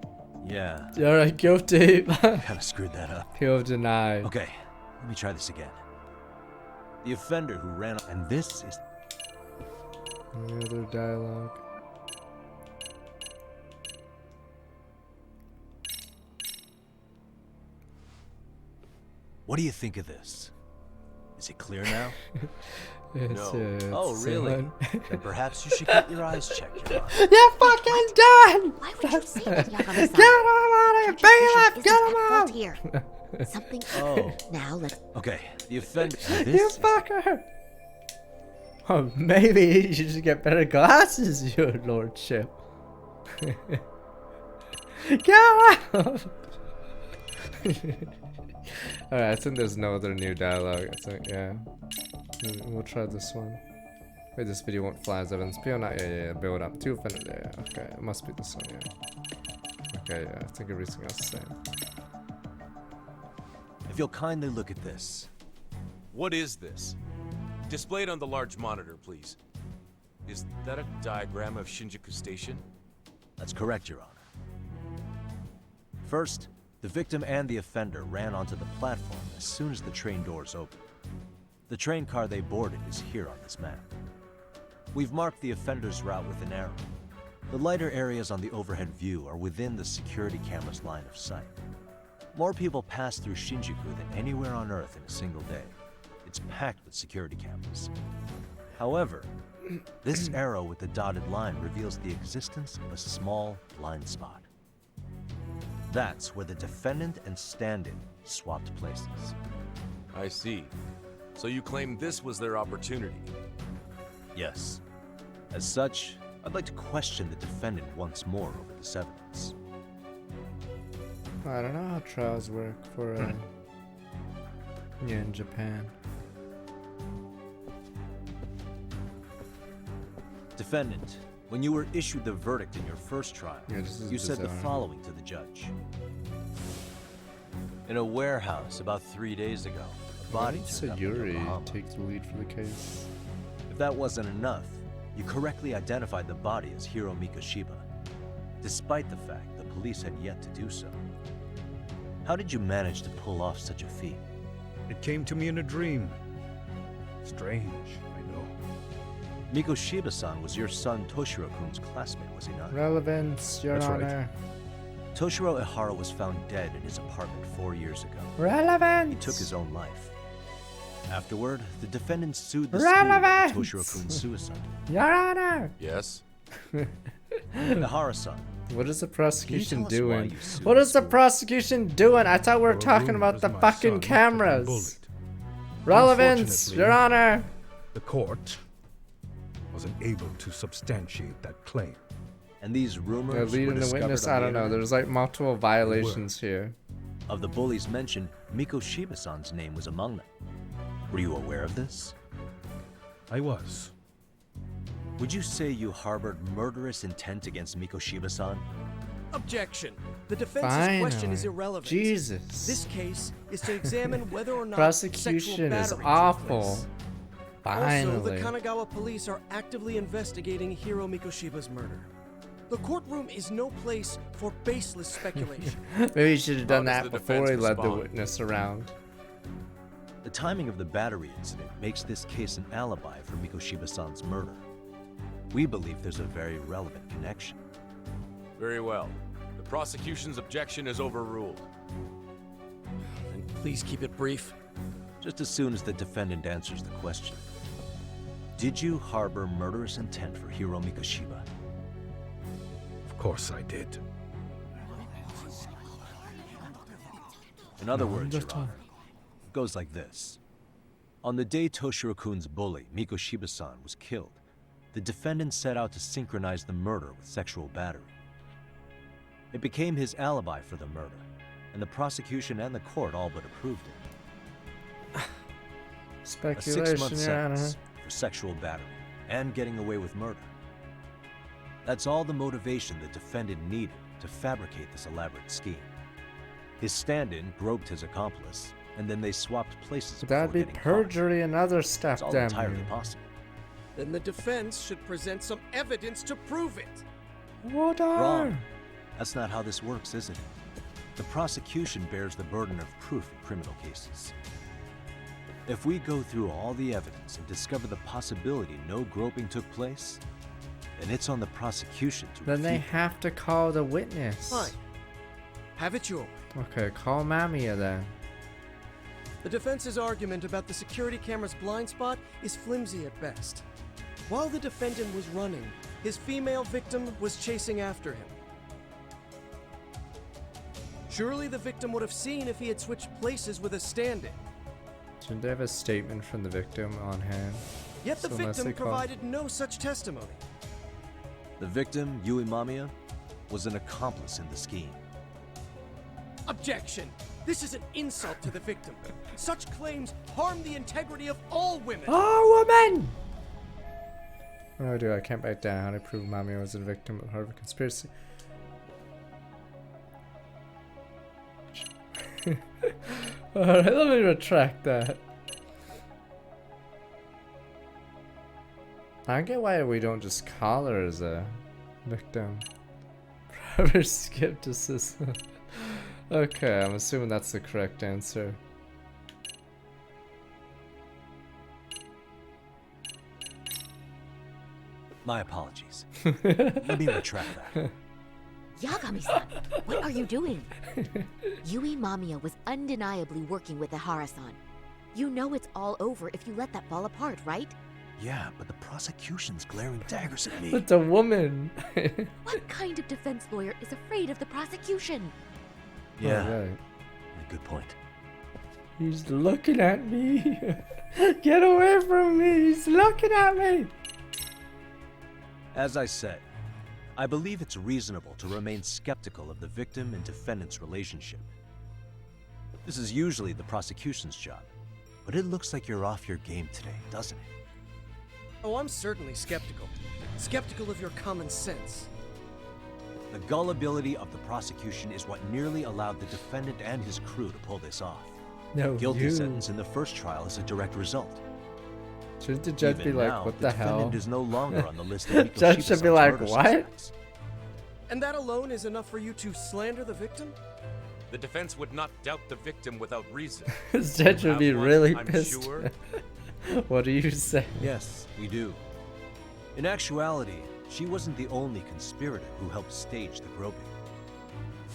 Yeah. You're guilty. Kinda screwed that up. He'll deny. Okay, let me try this again. The offender who ran off, and this is... Any other dialogue? What do you think of this? Is it clear now? Oh, really? Then perhaps you should get your eyes checked, Your Honor. You're fucking done! Why would you say that, Yagami-san? Get him out of here! Bailiff, get him out! Here. Something. Oh. Now let's. Okay, the offender... and You this fucker! Oh, maybe you should just get better glasses, your lordship. Get out! Alright, I think there's no other new dialogue. I think, yeah. We'll try this one. Wait, this video won't fly as evidence. PO not, yeah, build up. Two offenders, yeah, okay. It must be this one, yeah. Okay, yeah, I think everything else is the same. If you'll kindly look at this. What is this? Display it on the large monitor, please. Is that a diagram of Shinjuku Station? That's correct, Your Honor. First, the victim and the offender ran onto the platform as soon as the train doors opened. The train car they boarded is here on this map. We've marked the offender's route with an arrow. The lighter areas on the overhead view are within the security camera's line of sight. More people pass through Shinjuku than anywhere on Earth in a single day. It's packed with security cameras. However, this arrow with the dotted line reveals the existence of a small blind spot. That's where the defendant and stand-in swapped places. I see. So you claim this was their opportunity? Yes. As such, I'd like to question the defendant once more over this evidence. I don't know how trials work for in Japan. Defendant, when you were issued the verdict in your first trial, you said the following to the judge. In a warehouse about 3 days ago, a body turned up in Yokohama. Take the lead for the case. If that wasn't enough, you correctly identified the body as Hiro Mikoshiba, despite the fact the police had yet to do so. How did you manage to pull off such a feat? It came to me in a dream. Strange, I know. Mikoshiba-san was your son Toshiro-kun's classmate, was he not? Relevance, Your That's right. Honor. Toshiro Ihara was found dead in his apartment 4 years ago. Relevance! He took his own life. Afterward, the defendant sued the school over Toshiro-kun's suicide. Your Honor! Yes? Ihara-san. What is the prosecution tell us why doing? you sued What the is the school? prosecution doing? I thought we were Your talking room about was the my fucking son, cameras. bullied. Relevance, Unfortunately, Your Honor! The court wasn't able to substantiate that claim. And these rumors They're were leading the discovered witness. on I the don't know. internet? There's like multiple violations here. Of the bullies mentioned, Mikoshiba-san's name was among them. Were you aware of this? I was. Would you say you harbored murderous intent against Mikoshiba-san? Objection. The defense's question is Finally. irrelevant. Jesus. This case is to examine whether or not Prosecution is sexual battery took awful. place. Finally. Also, the Kanagawa police are actively investigating Hiro Mikoshiba's murder. The courtroom is no place for baseless speculation. Maybe he should have done How does that the before he defense led the respond? witness around. The timing of the battery incident makes this case an alibi for Mikoshiba-san's murder. We believe there's a very relevant connection. Very well. The prosecution's objection is overruled. And please keep it brief. Just as soon as the defendant answers the question. Did you harbor murderous intent for Hiro Mikoshiba? Of course I did. In other words, Your Honor, it goes like this. On the day Toshiro-kun's bully, Mikoshiba-san, was killed, the defendant set out to synchronize the murder with sexual battery. It became his alibi for the murder, and the prosecution and the court all but approved it. A Speculation, 6-month Your Honor. sentence for sexual battery and getting away with murder. That's all the motivation the defendant needed to fabricate this elaborate scheme. His stand-in groped his accomplice, and then they swapped places. That'd be before getting perjury, another caught. step, It's all damn entirely you. possible. Then the defense should present some evidence to prove it. What Wrong. That's not how this works, is it? The prosecution bears the burden of proof in criminal cases. If we go through all the evidence and discover the possibility no groping took place, then it's on the prosecution to Then they refute. have to call the witness. Fine. Have it your way. Okay, call Mamiya then. The defense's argument about the security camera's blind spot is flimsy at best. While the defendant was running, his female victim was chasing after him. Surely the victim would have seen if he had switched places with a stand-in. Shouldn't they have a statement from the victim on hand? Yet the So unless victim they call- provided no such testimony. The victim, Yui Mamiya, was an accomplice in the scheme. Objection! This is an insult to the victim. Such claims harm the integrity of all women. Oh, woman! What do I do? I can't back down. How to prove Mamiya was a victim of part of a conspiracy? Alright, let me retract that. I don't get why we don't just call her as a victim. Proper skepticism. Okay, I'm assuming that's the correct answer. My apologies. Let me retract that. Yagami-san, what are you doing? Yui Mamiya was undeniably working with Ihara-san. You know it's all over if you let that fall apart, right? Yeah, but the prosecution's glaring daggers at me. It's a woman. What kind of defense lawyer is afraid of the prosecution? Yeah, Oh, right. good point. He's looking at me. Get away from me. He's looking at me. As I said, I believe it's reasonable to remain skeptical of the victim and defendant's relationship. This is usually the prosecution's job, but it looks like you're off your game today, doesn't it? Oh, I'm certainly skeptical. Skeptical of your common sense. The gullibility of the prosecution is what nearly allowed the defendant and his crew to pull this off. No, Guilty you. sentence in the first trial is a direct result. Shouldn't the judge Even be like, now, what the hell? defendant is no longer on the list of Judge should be like, what? And that alone is enough for you to slander the victim? The defense would not doubt the victim without reason. This judge would be Have one, really I'm pissed. sure. What do you say? Yes, we do. In actuality, she wasn't the only conspirator who helped stage the groping.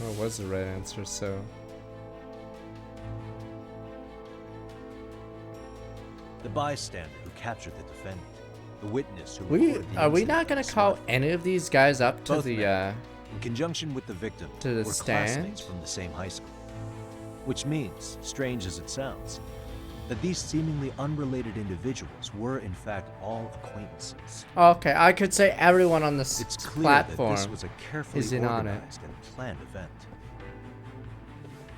Well, it was the right answer, so... The bystander who captured the defendant, the witness who We reported the are we incident not gonna on call smartphone. any of these guys up to Both the men, in conjunction with the victim, to the were stand? classmates from the same high school. Which means, strange as it sounds, that these seemingly unrelated individuals were in fact all acquaintances. Okay, I could say everyone on this It's clear platform that this was a carefully is in on it. organized and planned event.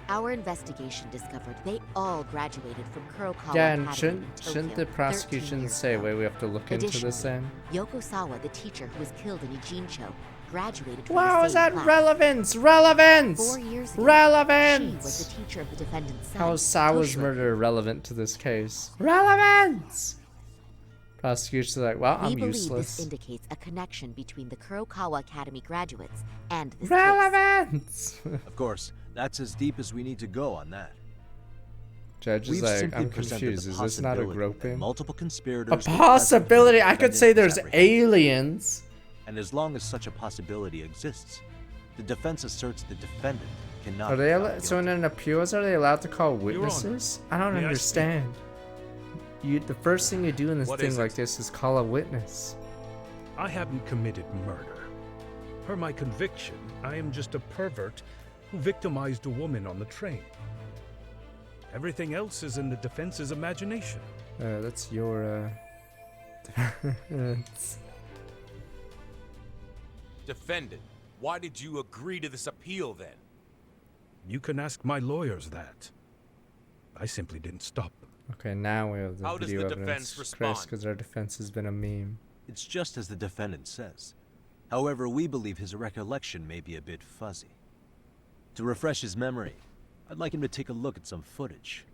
Our investigation discovered they all graduated from Kurokawa Yeah, and Academy in shouldn't Tokyo the prosecution 13 years say, ago. wait, we have to look into Additionally, this then? Yoko Sawa, the teacher who was killed in Ijincho, graduated from Wow, the is same that class. relevance? Relevance! 4 years ago, Relevance! she was the teacher of the defendant's son. How is Sawa's Toshiro. murder relevant to this case? Relevance! Prosecution's like, well, We I'm believe useless. this indicates a connection between the Kurokawa Academy graduates and this Relevance! Of course, that's as deep as we need to go on that. Judge is We've like, simply I'm presented confused. The Is this not a possibility that groping? multiple A conspirators were present possibility? when the I could say defendant there's was apprehended. aliens. And as long as such a possibility exists, the defense asserts the defendant cannot Are be they found so in guilty. an appeals, are they allowed to call Honor, witnesses? I don't may I understand. The first thing you do in this What thing is like it? this is call a witness. I haven't committed murder. Per my conviction, I am just a pervert who victimized a woman on the train. Everything else is in the defense's imagination. That's your defense. Defendant, why did you agree to this appeal then? You can ask my lawyers that. I simply didn't stop them. Okay, now we have the How does video the evidence, defense Chris, respond? because our defense has been a meme. It's just as the defendant says. However, we believe his recollection may be a bit fuzzy. To refresh his memory, I'd like him to take a look at some footage.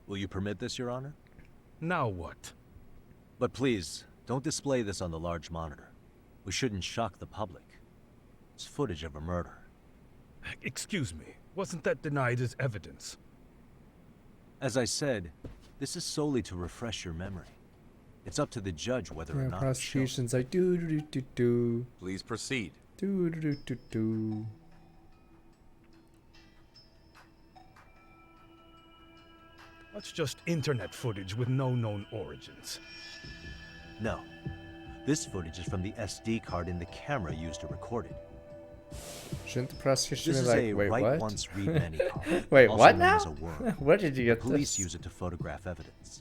Will you permit this, Your Honor? Now what? But please, don't display this on the large monitor. We shouldn't shock the public. It's footage of a murder. Excuse me, wasn't that denied as evidence? As I said, this is solely to refresh your memory. It's up to the judge whether or Yeah, not prosecution's like do do do do do. Please proceed. Do do do do do. That's just internet footage with no known origins. No. This footage is from the SD card in the camera used to record it. Shouldn't the prosecution This be is like, a wait, write what? once, read many card. Wait, also what known now? as a worm. Where did you get the police this? use it to photograph evidence.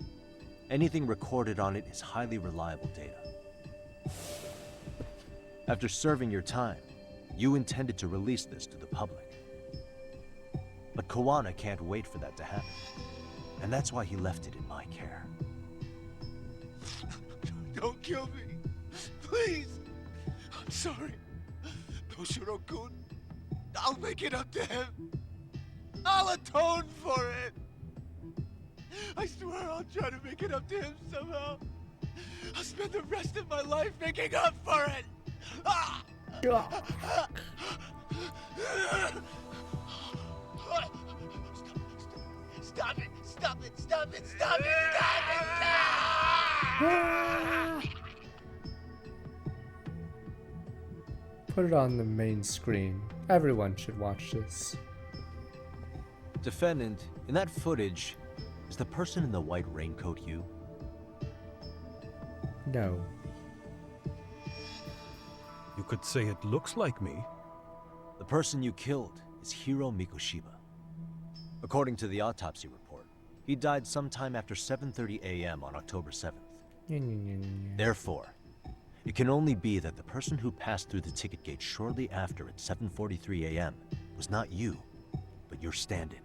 Anything recorded on it is highly reliable data. After serving your time, you intended to release this to the public. But Kawana can't wait for that to happen. And that's why he left it in my care. Don't kill me. Please. I'm sorry. Toshiro-kun. I'll make it up to him. I'll atone for it. I swear I'll try to make it up to him somehow. I'll spend the rest of my life making up for it. Ah! Stop it! Stop it! Stop it! Stop it! Stop it! Put it on the main screen. Everyone should watch this. Defendant, in that footage, is the person in the white raincoat you? No. You could say it looks like me. The person you killed is Hiro Mikoshiba. According to the autopsy report, he died sometime after 7:30 a.m. on October 7th. Therefore, it can only be that the person who passed through the ticket gate shortly after at 7:43 a.m. was not you, but your stand-in.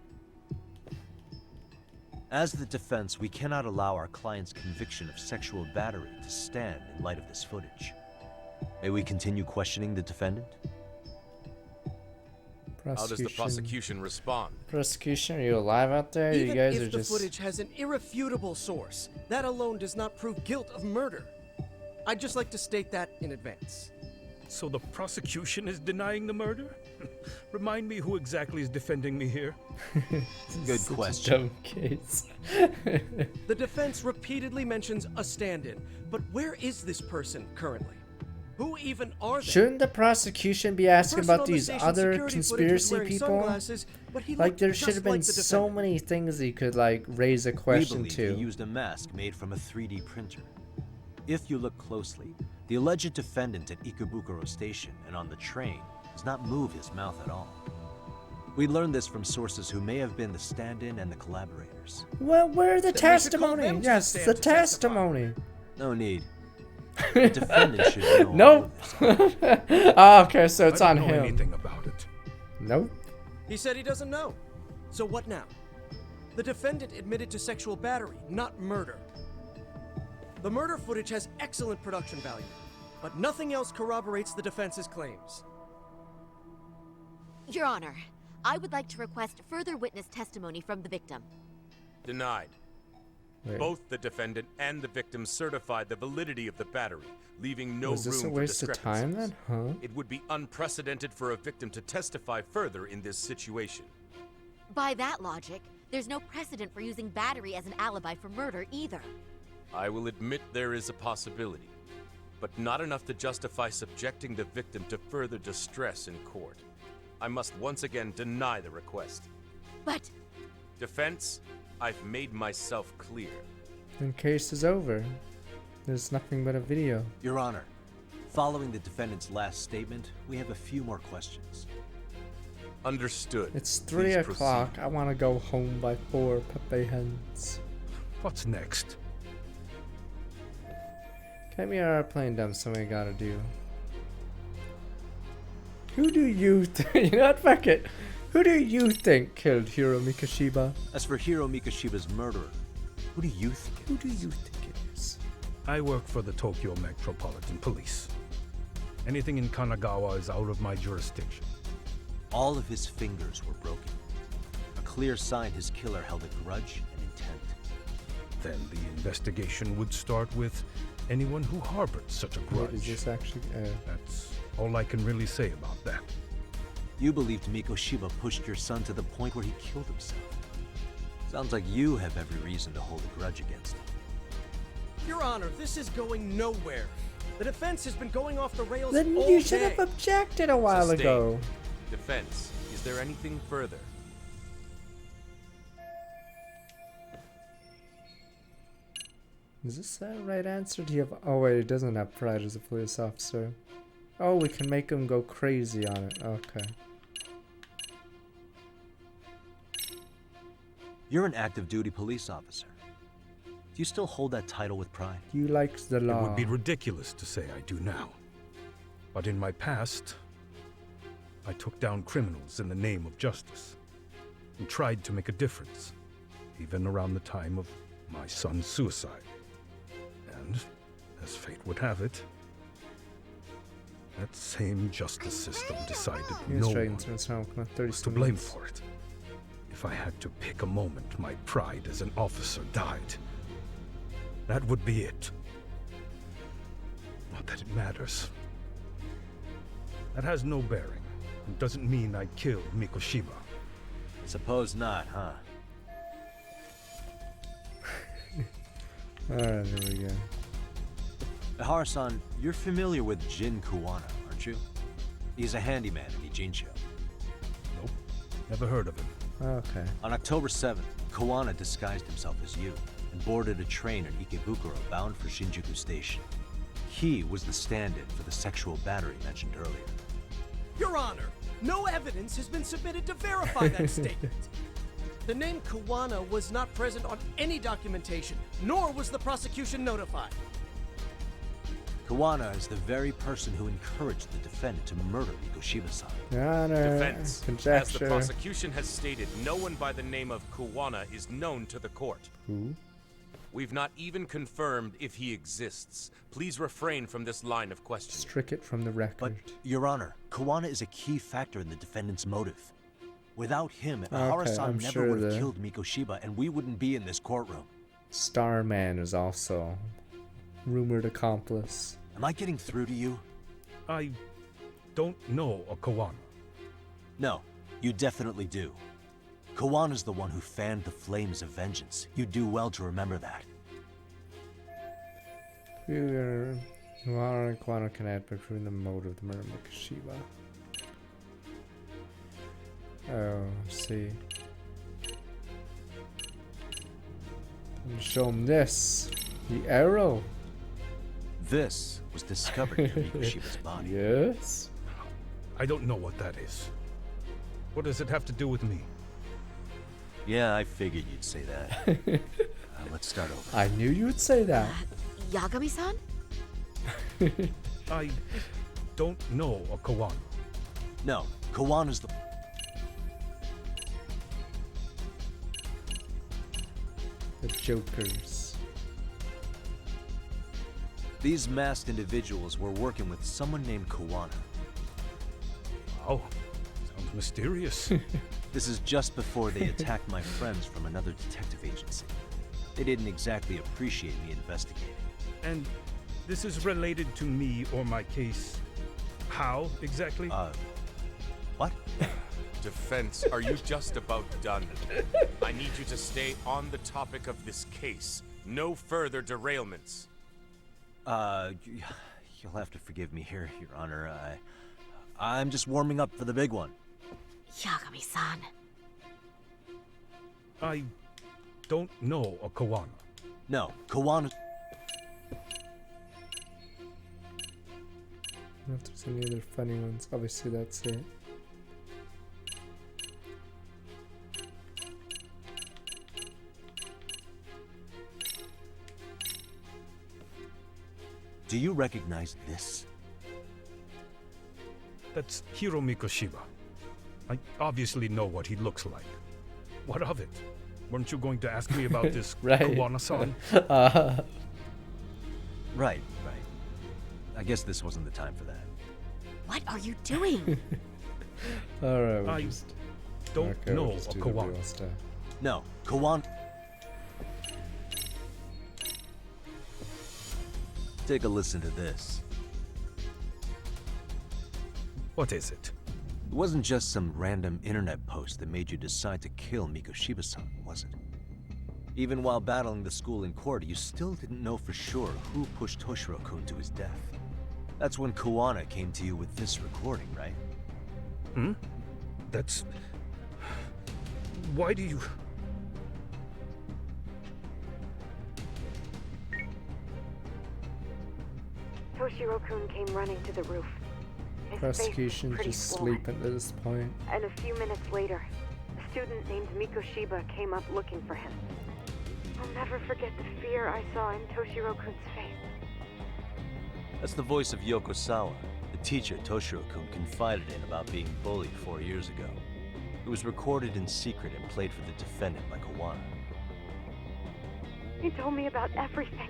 As the defense, we cannot allow our client's conviction of sexual battery to stand in light of this footage. May we continue questioning the defendant? How does the prosecution respond? Prosecution, are you alive out there? Even you guys if are the just... footage has an irrefutable source, that alone does not prove guilt of murder. I'd just like to state that in advance. So the prosecution is denying the murder? Remind me who exactly is defending me here. Good Such a question. dumb case. The defense repeatedly mentions a stand-in, but where is this person currently? Who even are they? Shouldn't the prosecution be asking person about on the these station other security footage was conspiracy wearing people? sunglasses, but he Like looked there just should have been like the so defendant. many things he could like raise a question we believe to. he used a mask made from a 3D printer. If you look closely, the alleged defendant at Ikebukuro Station and on the train does not move his mouth at all. We learned this from sources who may have been the stand-in and the collaborators. Well, where are the Then we should call testimony? them to the Yes, stand the to testify. testimony. No need. The defendant should know. all Nope. of this. Oh, okay, so it's I on don't know him. anything about it. Nope. He said he doesn't know. So what now? The defendant admitted to sexual battery, not murder. The murder footage has excellent production value, but nothing else corroborates the defense's claims. Your Honor, I would like to request further witness testimony from the victim. Denied. Wait. Both the defendant and the victim certified the validity of the battery, leaving no Was this a room for waste of time discrepancies. then? Huh? It would be unprecedented for a victim to testify further in this situation. By that logic, there's no precedent for using battery as an alibi for murder either. I will admit there is a possibility, but not enough to justify subjecting the victim to further distress in court. I must once again deny the request. But... Defense, I've made myself clear. The case is over. There's nothing but a video. Your Honor, following the defendant's last statement, we have a few more questions. Understood. It's 3 Please o'clock. proceed. I want to go home by 4, Pepe Hens. What's next? Can we are playing dumb, so we gotta do. Who do you think? You know what? Fuck it. Who do you think killed Hiro Mikoshiba? As for Hiro Mikoshiba's murderer, who do you think? Who do you think it is? I work for the Tokyo Metropolitan Police. Anything in Kanagawa is out of my jurisdiction. All of his fingers were broken. A clear sign his killer held a grudge and intent. Then the investigation would start with anyone who harbored such a What is grudge. this actually? That's all I can really say about that. You believed Mikoshiba pushed your son to the point where he killed himself. Sounds like you have every reason to hold a grudge against him. Your Honor, this is going nowhere. The defense has been going off the rails Then all you should day. have objected a while Sustained. ago. Defense, is there anything further? Is this the right answer? Do you have? Oh wait, it doesn't have pride as a police officer. Oh, we can make him go crazy on it. Okay. You're an active duty police officer. Do you still hold that title with pride? You likes the It law. would be ridiculous to say I do now. But in my past, I took down criminals in the name of justice and tried to make a difference, even around the time of my son's suicide. And, as fate would have it, that same justice system decided no one was to blame for it. If I had to pick a moment my pride as an officer died, that would be it. Not that it matters. That has no bearing. It doesn't mean I killed Mikoshiba. Suppose not, huh? Alright, here we go. Ihara-san, you're familiar with Jin Kuwana, aren't you? He's a handyman in Ijincho. Nope. Never heard of him. Okay. On October 7th, Kawana disguised himself as you and boarded a train in Ikebukuro bound for Shinjuku Station. He was the stand-in for the sexual battery mentioned earlier. Your Honor, no evidence has been submitted to verify that statement. The name Kawana was not present on any documentation, nor was the prosecution notified. Kawana is the very person who encouraged the defendant to murder Mikoshiba-san. Defense. As the Conjecture. prosecution has stated, no one by the name of Kawana is known to the court. Who? We've not even confirmed if he exists. Please refrain from this line of questioning. Strike it from the record. But, Your Honor, Kawana is a key factor in the defendant's motive. Without him, Okay, Harasan I'm never sure would have the- killed Mikoshiba, and we wouldn't be in this courtroom. Starman is also rumored accomplice. Am I getting through to you? I don't know a Kawana. No, you definitely do. Kawana's the one who fanned the flames of vengeance. You do well to remember that. Kawana and Kawana can add between the motive of the murder of Mikoshiba. Oh, see. And show him this. The arrow. This was discovered near Mikoshiba's body. Yes? I don't know what that is. What does it have to do with me? Yeah, I figured you'd say that. Let's start over. I knew you would say that. Yagami-san? I don't know a Kawana. No, Kawana's the... The Jokers. These masked individuals were working with someone named Kawana. Wow, sounds mysterious. This is just before they attacked my friends from another detective agency. They didn't exactly appreciate me investigating. And this is related to me or my case. How exactly? What? Defense, are you just about done? I need you to stay on the topic of this case. No further derailments. You'll have to forgive me here, Your Honor. I'm just warming up for the big one. Yagami-san. I don't know a Kawana. No, Kawana... I don't know if there's any other funny ones. Obviously, that's it. Do you recognize this? That's Hiro Mikoshiba. I obviously know what he looks like. What of it? Weren't you going to ask me about this Right. Kawana-san? Right. I guess this wasn't the time for that. What are you doing? Alright, we'll I just... don't okay, know we'll just a do the Kawana. real stuff. No, Kawana... Take a listen to this. What is it? It wasn't just some random internet post that made you decide to kill Mikoshiba-san, was it? Even while battling the school in court, you still didn't know for sure who pushed Toshiro-kun to his death. That's when Kawana came to you with this recording, right? Hmm? That's... Why do you... Toshiro-kun came running to the roof. His Prosecution face was pretty just swollen. sleeping at this point. And a few minutes later, a student named Mikoshiba came up looking for him. I'll never forget the fear I saw in Toshiro-kun's face. That's the voice of Yokosawa, the teacher Toshiro-kun confided in about being bullied 4 years ago. It was recorded in secret and played for the defendant by Kawana. He told me about everything.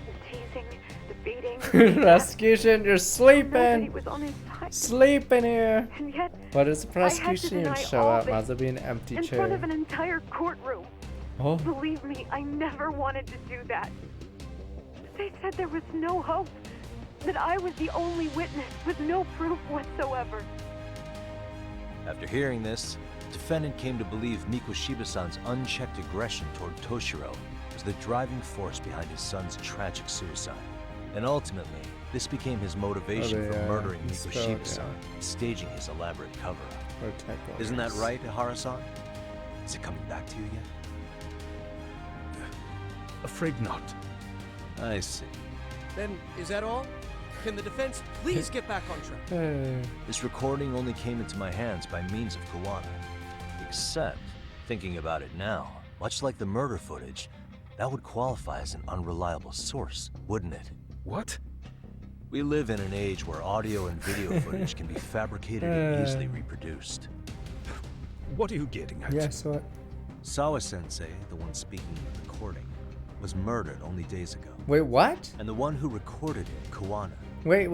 The teasing, the beating. Prosecution, you're He sleeping! was on his side. Sleeping here! And yet, Why does the I had to prosecution even deny show all up? this Might as well be an empty in chair. front of an entire courtroom. Oh. Believe me, I never wanted to do that. They said there was no hope. That I was the only witness with no proof whatsoever. After hearing this, the defendant came to believe Mikoshiba-san's unchecked aggression toward Toshiro was the driving force behind his son's tragic suicide. And ultimately, This became his motivation for murdering misspelled, Mikoshiba-san and staging his elaborate cover-up. Or typo. Isn't that right, Ihara-san? Is it coming back to you yet? Afraid not. I see. Then, is that all? Can the defense please get back on track? This recording only came into my hands by means of Kawana. Except, thinking about it now, much like the murder footage, that would qualify as an unreliable source, wouldn't it? What? We live in an age where audio and video footage can be fabricated and easily reproduced. What are you getting at? Yes, what? Sawa-sensei, the one speaking in the recording, was murdered only days ago. Wait, what? And the one who recorded it, Kawana. Wait.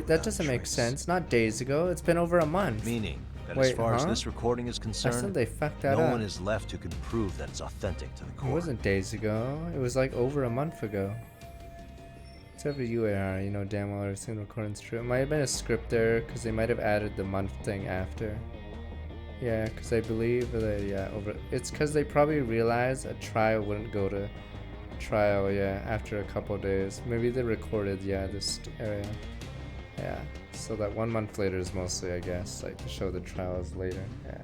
That doesn't make sense. Not days ago. It's been over a month. Meaning that as far as this recording is concerned, they fucked that no up. one is left who can prove that it's authentic to the core. It wasn't days ago. It was like over a month ago. Except for you, AR, you know damn well everything the recording's true. It might have been a script error because they might have added the month thing after. Yeah, because I believe that, it's because they probably realized a trial wouldn't go to trial, after a couple of days. Maybe they recorded, this area. Yeah, so that 1 month later is mostly, I guess, like to show the trials later. Yeah.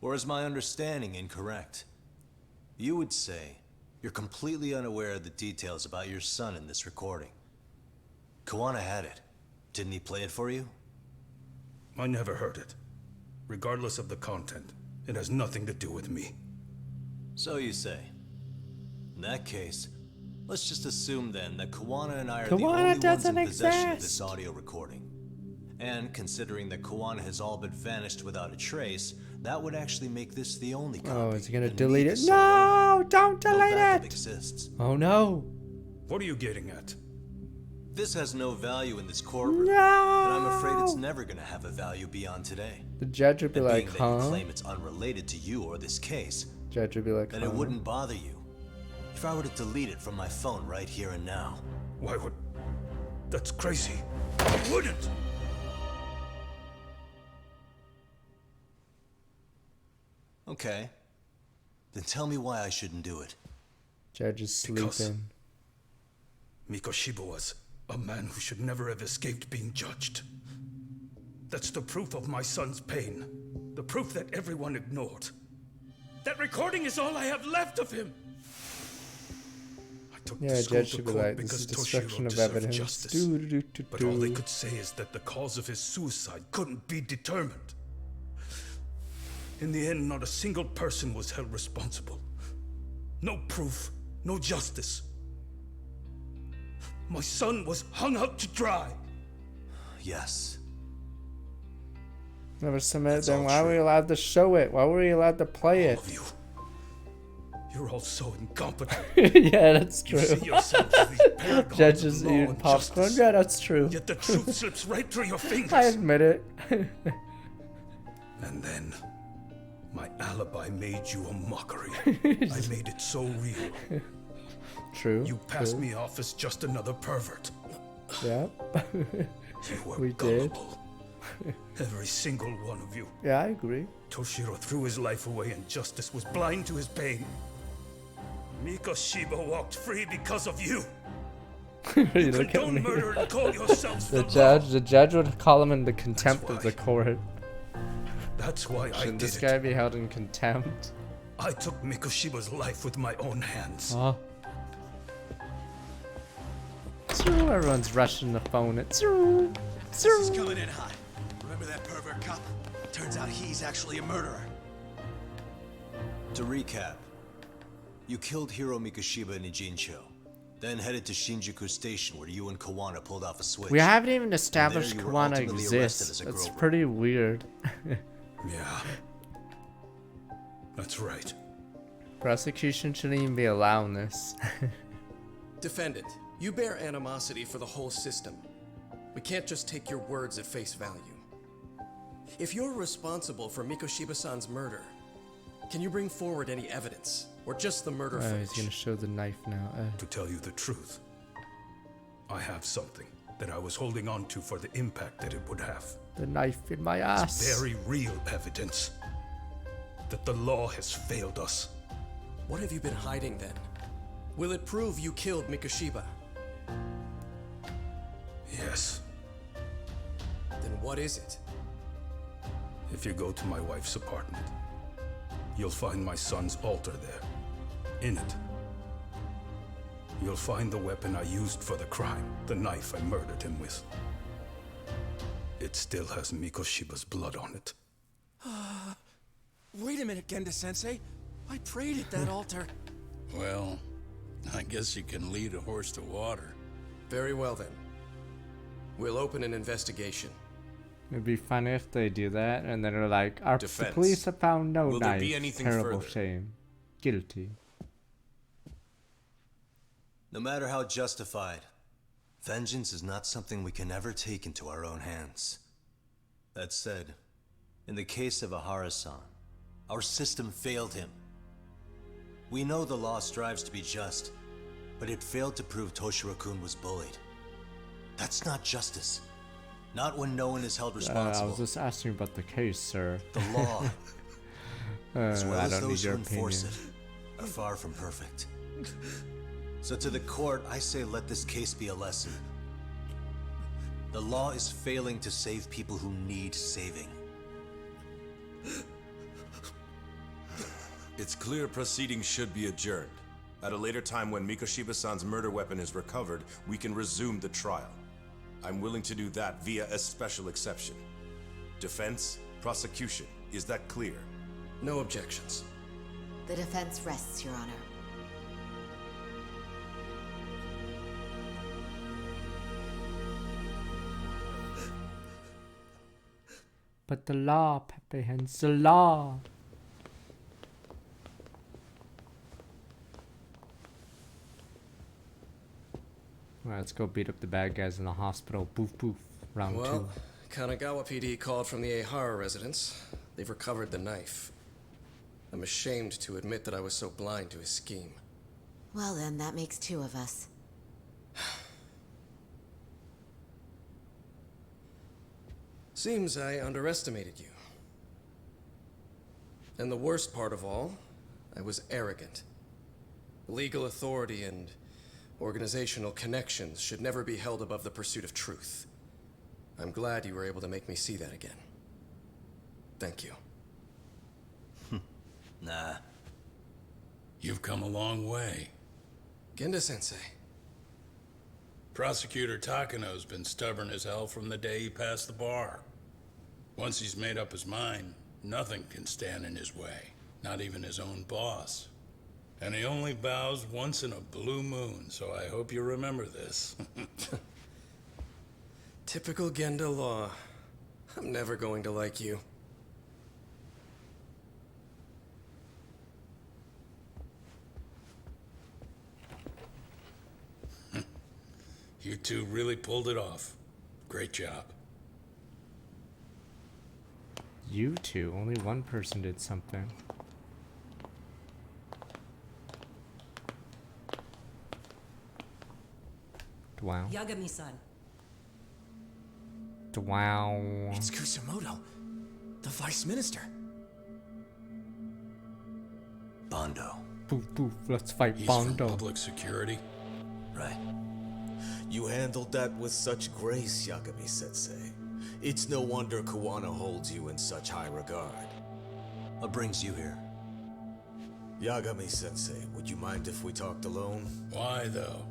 Or is my understanding incorrect? You would say you're completely unaware of the details about your son in this recording. Kawana had it. Didn't he play it for you? I never heard it. Regardless of the content, it has nothing to do with me. So you say. In that case, let's just assume then that Kawana and I are the only ones in possession of this audio recording. And considering that Kawana has all but vanished without a trace, that would actually make this the only copy. Oh, is he gonna delete it? No! Don't delete it! Exists. Oh no! What are you getting at? This has no value in this courtroom. No! And I'm afraid it's never gonna have a value beyond today. The judge would be like, being that you claim it's unrelated to you or this case, judge would be like, then it wouldn't bother you if I were to delete it from my phone right here and now. Why would... That's crazy. I wouldn't! Okay. Then tell me why I shouldn't do it. Judge is sleeping. Mikoshiba was a man who should never have escaped being judged. That's the proof of my son's pain. The proof that everyone ignored. That recording is all I have left of him! I took the school judge to should be court like, this because is destruction Toshiro of deserved evidence. justice. But all they could say is that the cause of his suicide couldn't be determined. In the end, not a single person was held responsible. No proof, no justice. My son was hung out to dry. Yes. Never submitted, then why were you allowed to show it? Why were you allowed to play it? You're all so incompetent. Yeah, that's true. You see yourselves as these paragons Judges of law eating and popcorn. justice. Yeah, that's true. Yet the truth slips right through your fingers. I admit it. And then, my alibi made you a mockery. I made it so real. True. You passed me off as just another pervert. Yeah. You were We did. gullible. Every single one of you. Yeah, I agree. Toshiro threw his life away and justice was blind to his pain. Mikoshiba walked free because of you. You look at me. Murder and call yourselves The the judge would call him in the contempt of the court. That's why I Shouldn't did this it. guy be held in contempt? I took Mikoshiba's life with my own hands. Everyone's rushing the phone. It's This is coming in hot. Remember that pervert cop? Turns out he's actually a murderer. To recap, you killed Hiro Mikoshiba in Ijincho, then headed to Shinjuku Station where you and Kawana pulled off a switch. We haven't even And established there you were Kawana ultimately arrested exists. as a That's Grover. pretty weird. Yeah. That's right. Prosecution shouldn't even be allowing this. Defendant, you bear animosity for the whole system. We can't just take your words at face value. If you're responsible for Mikoshiba-san's murder, can you bring forward any evidence? Or just the murder He's footage? gonna show the knife now. To tell you the truth, I have something that I was holding on to for the impact that it would have. The knife in my ass. It's very real evidence that the law has failed us. What have you been hiding then? Will it prove you killed Mikoshiba? Yes. Then what is it? If you go to my wife's apartment, you'll find my son's altar there. In it, you'll find the weapon I used for the crime, the knife I murdered him with. It still has Mikoshiba's blood on it. Wait a minute, Genda-sensei. I prayed at that altar. Well, I guess you can lead a horse to water. Very well then. We'll open an investigation. It'd be funny if they do that and then they're like, the Defense. police have found no Will there knife. be anything Terrible further? shame. Guilty. No matter how justified, vengeance is not something we can ever take into our own hands. That said, in the case of Ahara-san, our system failed him. We know the law strives to be just, but it failed to prove Toshiro-kun was bullied. That's not justice. Not when no one is held I responsible. was just asking about the case, sir. The law, as well I as don't need those who your enforce opinion. it, are far from perfect. So to the court, I say let this case be a lesson. The law is failing to save people who need saving. It's clear proceedings should be adjourned. At a later time when Mikoshiba-san's murder weapon is recovered, we can resume the trial. I'm willing to do that via a special exception. Defense, prosecution, is that clear? No objections. The defense rests, Your Honor. But the law, Pepe Hens, the law. Alright, let's go beat up the bad guys in the hospital. Poof poof. Round Well, 2. Kanagawa PD called from the Ehara residence. They've recovered the knife. I'm ashamed to admit that I was so blind to his scheme. Well then, that makes 2 of us. Seems I underestimated you. And the worst part of all, I was arrogant. Legal authority and organizational connections should never be held above the pursuit of truth. I'm glad you were able to make me see that again. Thank you. Nah. You've come a long way. Genda-sensei. Prosecutor Takano's been stubborn as hell from the day he passed the bar. Once he's made up his mind, nothing can stand in his way, not even his own boss. And he only bows once in a blue moon, so I hope you remember this. Typical Genda law. I'm never going to like you. You two really pulled it off. Great job. You two, only one person did something. Wow. Yagami-san. Wow. It's Kusamoto, the vice minister. Bondo. Poof poof, let's fight He's Bondo. from public security. Right. You handled that with such grace, Yagami-sensei. It's no wonder Kuwana holds you in such high regard. What brings you here? Yagami-sensei, would you mind if we talked alone? Why, though?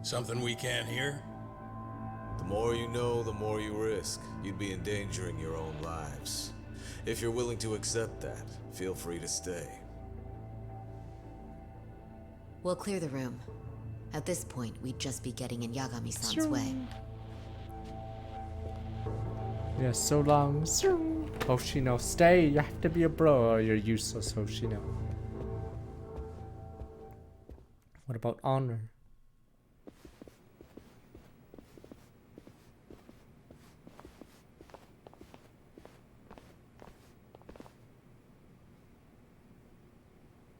Something we can't hear? The more you know, the more you risk. You'd be endangering your own lives. If you're willing to accept that, feel free to stay. We'll clear the room. At this point, we'd just be getting in Yagami-san's way. Yeah, so long. Hoshino, stay. You have to be a bro or you're useless, Hoshino. What about honor?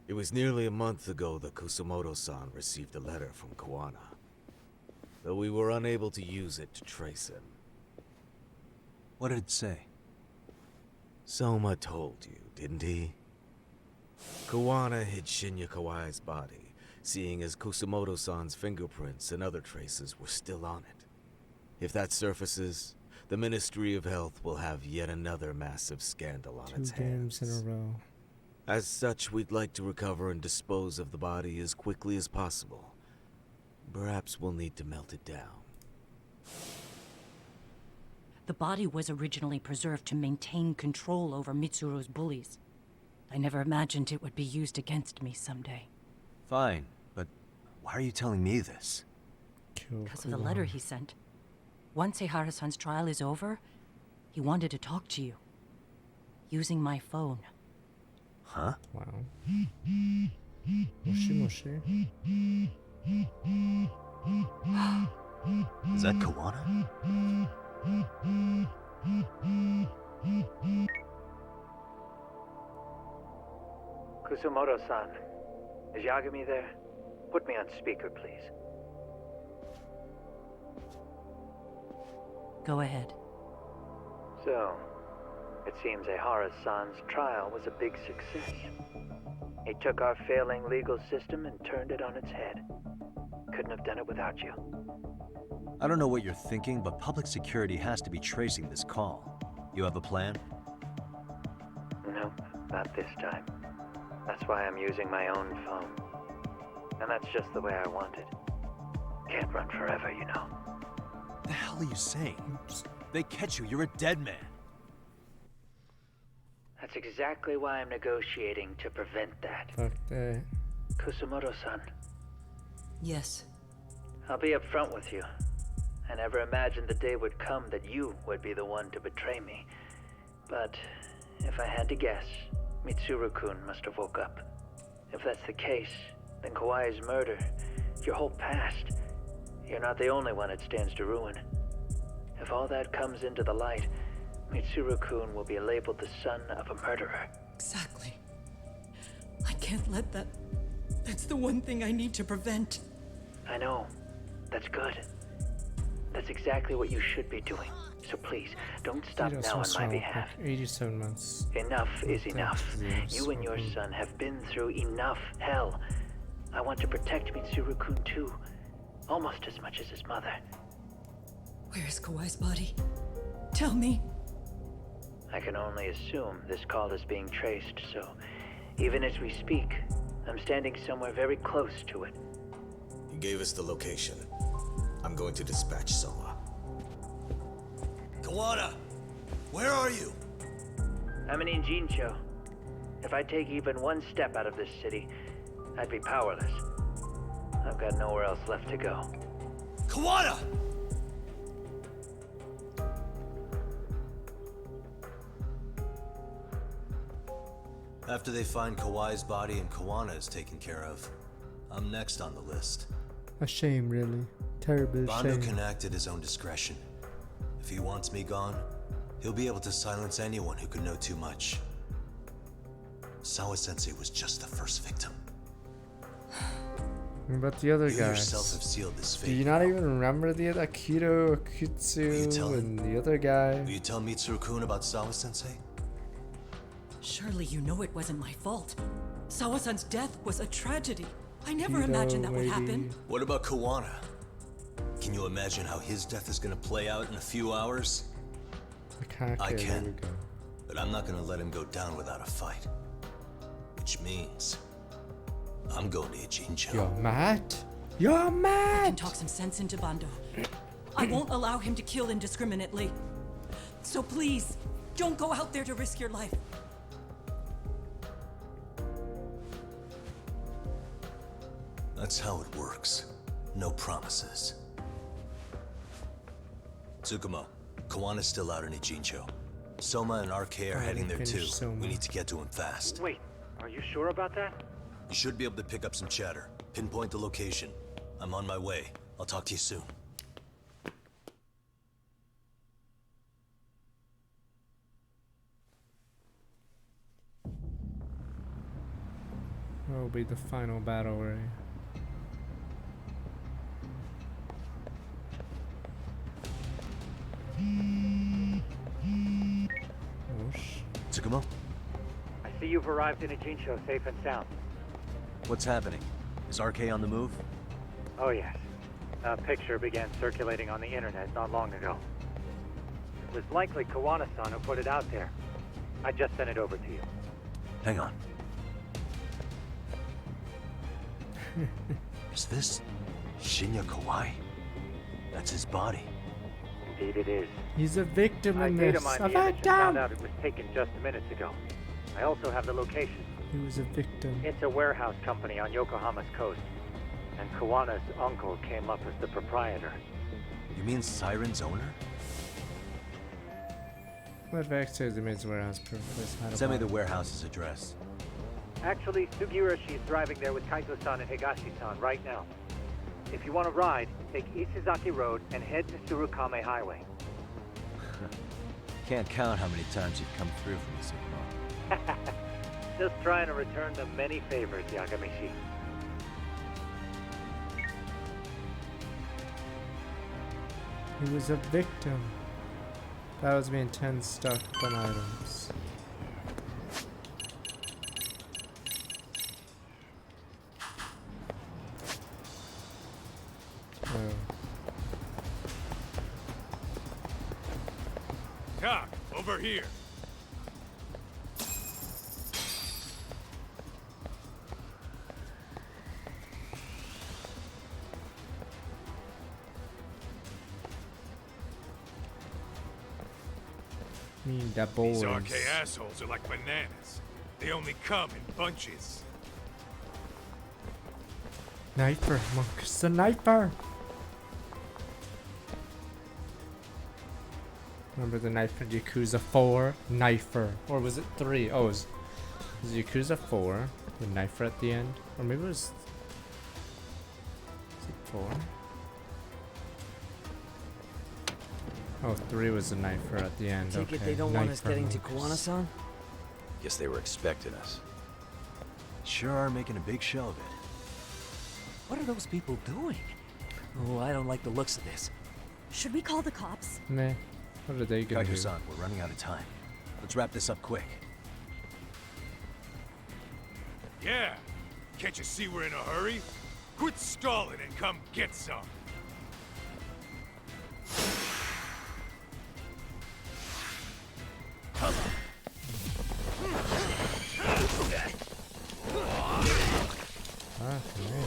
It was nearly a month ago that Kusamoto-san received a letter from Kuwana. Though we were unable to use it to trace him. What did it say? Soma told you, didn't he? Kuwana hid Shinya Kawai's body, seeing as Kusumoto-san's fingerprints and other traces were still on it. If that surfaces, the Ministry of Health will have yet another massive scandal on its hands. 2 games in a row. As such, we'd like to recover and dispose of the body as quickly as possible. Perhaps we'll need to melt it down. The body was originally preserved to maintain control over Mitsuru's bullies. I never imagined it would be used against me someday. Fine, but why are you telling me this? Because of the letter he sent. Once Eihara-san's trial is over, he wanted to talk to you. Using my phone. Huh? Wow. Moshi. Is that Kawana? Kusumoto-san, is Yagami there? Put me on speaker, please. Go ahead. So, it seems Eihara-san's trial was a big success. He took our failing legal system and turned it on its head. Couldn't have done it without you. I don't know what you're thinking, but public security has to be tracing this call. You have a plan? No, not this time. That's why I'm using my own phone. And that's just the way I want it. Can't run forever, you know. The hell are you saying? They catch you, you're a dead man. That's exactly why I'm negotiating to prevent that. Fuck that. Kusumoto-san. Yes. I'll be upfront with you. I never imagined the day would come that you would be the one to betray me. But if I had to guess, Mitsuru-kun must have woke up. If that's the case, then Kawai's murder, your whole past, you're not the only one it stands to ruin. If all that comes into the light, Mitsuru-kun will be labeled the son of a murderer. Exactly. I can't let that... That's the one thing I need to prevent. I know. That's good. That's exactly what you should be doing. So please, don't stop now on my behalf. 87 months. Enough is enough. You and your son have been through enough hell. I want to protect Mitsuru-kun too. Almost as much as his mother. Where is Kawai's body? Tell me. I can only assume this call is being traced, so even as we speak, I'm standing somewhere very close to it. He gave us the location. I'm going to dispatch Soma. Kawana! Where are you? I'm in Injincho. If I take even one step out of this city, I'd be powerless. I've got nowhere else left to go. Kawana! After they find Kawai's body and Kawana is taken care of, I'm next on the list. A shame, really. Terrible Bando shame. can act at his own discretion. If he wants me gone, he'll be able to silence anyone who could know too much. Sawa-sensei was just the first victim. What about the other You guys? yourself have sealed this fate. Do you not even remember the other Akito, Akutsu, and the other guy? Will you tell Mitsuru-kun about Sawa-sensei? Surely you know it wasn't my fault. Sawa-san's death was a tragedy. I never Akito, imagined that would maybe. happen. What about Kawana? Can you imagine how his death is gonna play out in a few hours? I There we can, go. but I'm not gonna let him go down without a fight. Which means I'm going to Ijincho. You're mad? You're mad! I can talk some sense into Bando. I won't allow him to kill indiscriminately. So please, don't go out there to risk your life. That's how it works. No promises. Tsukumo, Kawana's still out in Ijincho. Soma and RK are heading there too. We need to get to him fast. Wait, are you sure about that? You should be able to pick up some chatter. Pinpoint the location. I'm on my way. I'll talk to you soon. What will be the final battle, right? Tsukumo? I see you've arrived in Ijincho safe and sound. What's happening? Is RK on the move? Oh, yes. A picture began circulating on the internet not long ago. It was likely Kawana-san who put it out there. I just sent it over to you. Hang on. Is this Shinya Kawai? That's his body. Indeed it is. He's a victim I in data this. mined A the image and victim! found out it was taken just minutes ago. I also have the location. He was a victim. It's a warehouse company on Yokohama's coast. And Kawana's uncle came up as the proprietor. You mean Siren's owner? What Vector the maid's warehouse place had Send me the warehouse's address. Actually, Sugiyoshi's driving there with Kaito-san and Higashi-san right now. If you want to ride, take Isizaki Road and head to Surukame Highway. Can't count how many times you've come through for me, Sugiyama. Just trying to return the many favors, Yagamishi. He was a victim. That was being 10 stuck on items. Doc, over here. The boys. These RK assholes are like bananas. They only come in bunches. Sniper, monk, sniper! Remember the knife in Yakuza 4? Knifer. Or was it 3? Oh, it was Yakuza 4, the knifer at the end? Or maybe it was... Is it 4? Oh, 3 was the knifer at the end. Take okay. it they don't want us Knifer getting to monks. Kawana-san? Guess they were expecting us. Sure are making a big show of it. What are those people doing? Oh, I don't like the looks of this. Should we call the cops? Meh. What are they gonna do? Kaito-san, we're running out of time. Let's wrap this up quick. Yeah. Can't you see we're in a hurry? Quit stalling and come get some. Ah, man.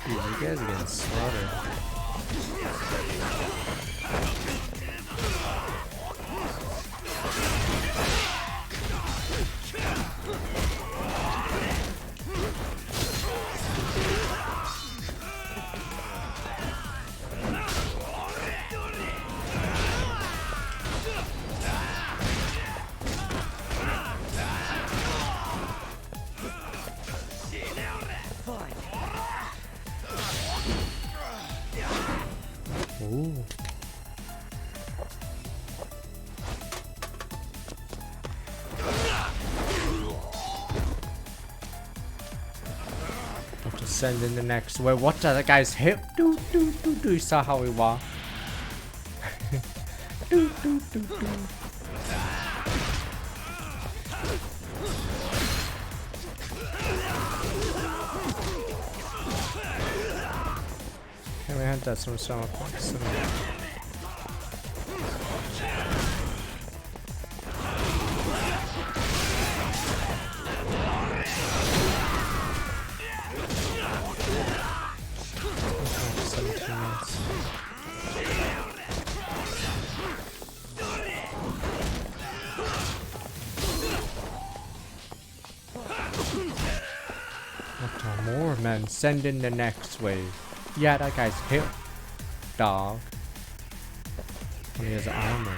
Dude, you guys are getting slaughtered. Ooh. Have to send in the next way. What the guy's hip? Do. You saw how he walked. do. Can we hunt that some summer points? More men, send in the next wave. Yeah, that guy's hit, dog. And he has armor.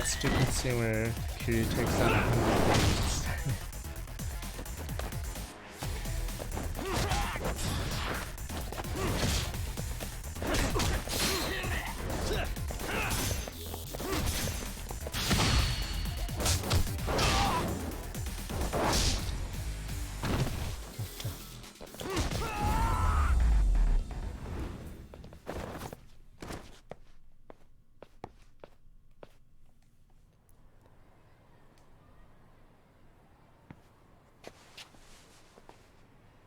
that stupid scene where Kiryu takes down 100 dudes.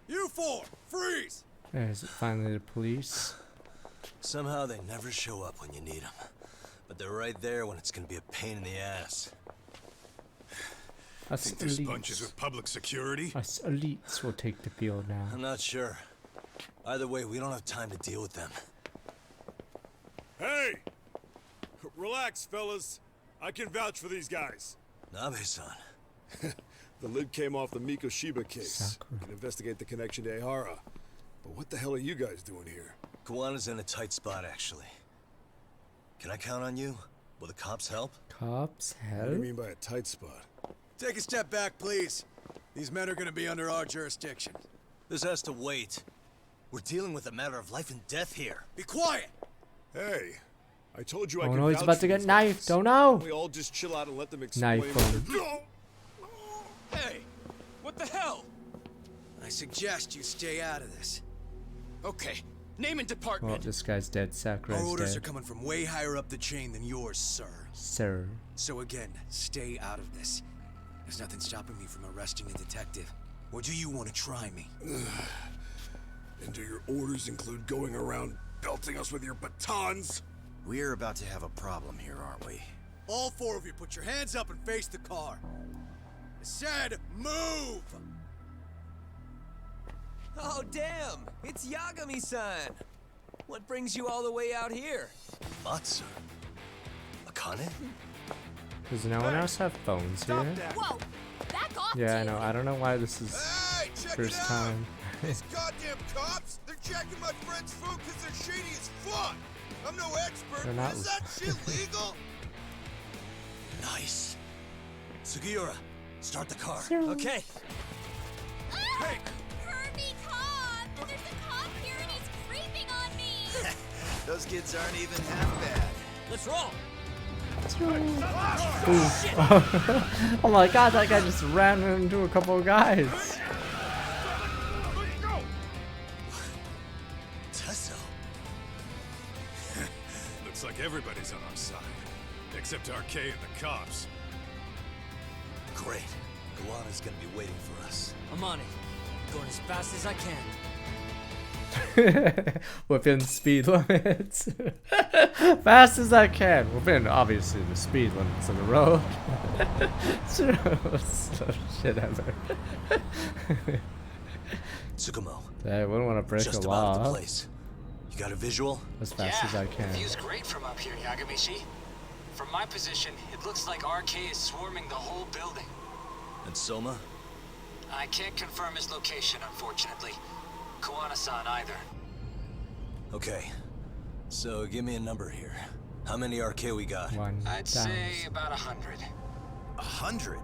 You four, freeze! Is it finally the police? Somehow they never show up when you need them. But they're right there when it's gonna be a pain in the ass. Us Think this elites. bunch is with public security? Us elites will take the field now. I'm not sure. Either way, we don't have time to deal with them. Hey! Relax, fellas. I can vouch for these guys. Nabe-san. The lid came off the Mikoshiba case. We can investigate the connection to Ehara. But what the hell are you guys doing here? Kawana's in a tight spot, actually. Can I count on you? Will the cops help? Cops What do you mean by a tight spot? Take a step back, please. These men are gonna be under our jurisdiction. This has to wait. We're dealing with a matter of life and death here. Be quiet! Hey, I told you I Oh could no, he's vouch about for to get these knifed. guys. Oh no! We all just chill out and let them explain. Knife what him. they're doing. Hey, what the hell? I suggest you stay out of this. Okay, name and Well, department. this guy's dead. Our Sakurai's orders are dead. coming from way higher up the chain than yours, sir. Sir. So again, stay out of this. There's nothing stopping me from arresting a detective. Or do you want to try me? And do your orders include going around belting us with your batons? We're about to have a problem here, aren't we? All four of you, put your hands up and face the car. I said, move! Oh, damn! It's Yagami-san! What brings you all the way out here? Matsu? Akane? Does no one else have phones here? Whoa! Back off! Yeah, I know. I don't know why this is Hey, check first it out. time. These goddamn cops, they're checking my friend's food because they're shady as fuck. I'm no expert, They're but not- is that shit legal? Nice. Sugiura, start the car. Okay. Hey! Herbie, cop! There's a cop here and he's creeping on me! Those kids aren't even half bad. Let's roll! Oh my god, that guy just ran into a couple of guys. Tesso. Looks like everybody's on our side. Except RK and the cops. Great. Kawana's gonna be waiting for us. I'm on it. Going as fast as I can. Within speed limits. Fast as I can. Within, obviously, the speed limits of the road. So shit ever. Tsukumo. I wouldn't want to break Just a about at the law. place. You got a visual? As fast as I can. The view's great from up here, Yagamishi. From my position, it looks like RK is swarming the whole building. And Soma? I can't confirm his location, unfortunately. Kawana-san either. Okay. So give me a number here. How many RK we got? I'd say about 100. 100?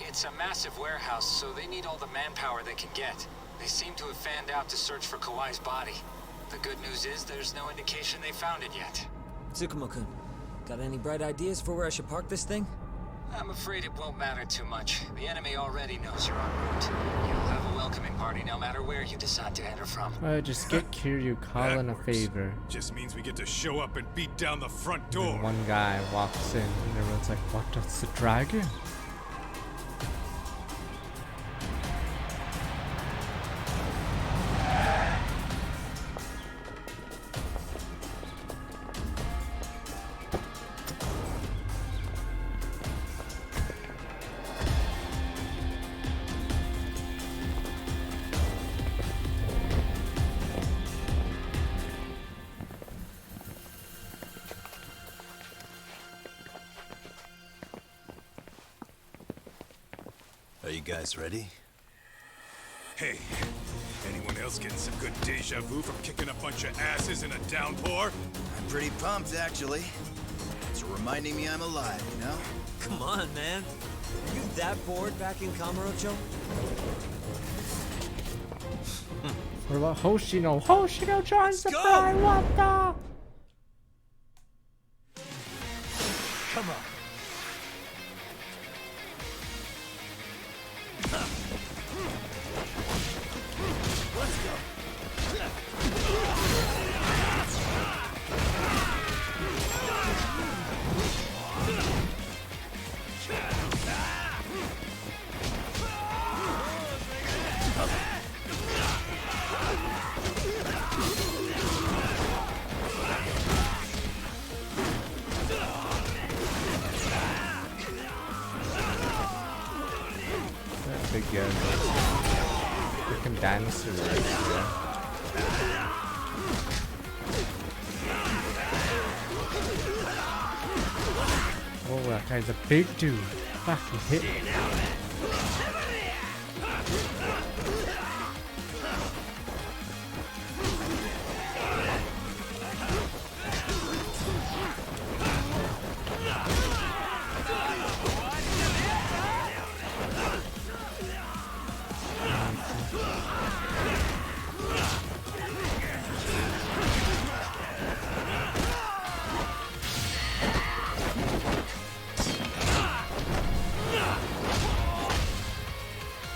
It's a massive warehouse, so they need all the manpower they can get. They seem to have fanned out to search for Kawai's body. The good news is there's no indication they found it yet. Tsukumo-kun, got any bright ideas for where I should park this thing? I'm afraid it won't matter too much. The enemy already knows you're en route. You'll have a welcoming party no matter where you decide to enter from. Just get Kiryu Colin a favor. Just means we get to show up and beat down the front door. And one guy walks in and everyone's like, what, that's the dragon? Are you guys ready? Hey, anyone else getting some good deja vu from kicking a bunch of asses in a downpour? I'm pretty pumped, actually. Let's for reminding me I'm alive, you know? Come on, man. Are you that bored back in Kamurocho? What about Hoshino? Hoshino joins the fray, what the? Come on. Let's go. That big guy. Freaking dinosaur right here. Oh, that guy's a big dude. Fucking hit me.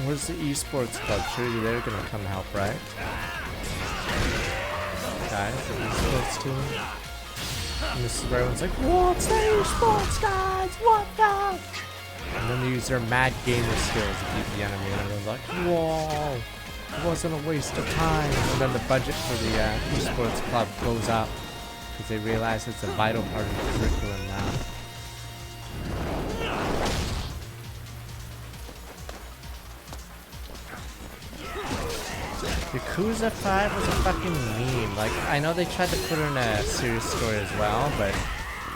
Where's the esports club? Surely they're gonna come help, right? Guys, the esports team. And this is where everyone's like, what's the esports, guys? What the? And then they use their mad gamer skills to beat the enemy, and everyone's like, whoa, it wasn't a waste of time. And then the budget for the esports club goes up because they realize it's a vital part of the curriculum now. Yakuza 5 was a fucking meme. Like, I know they tried to put it in a serious story as well, but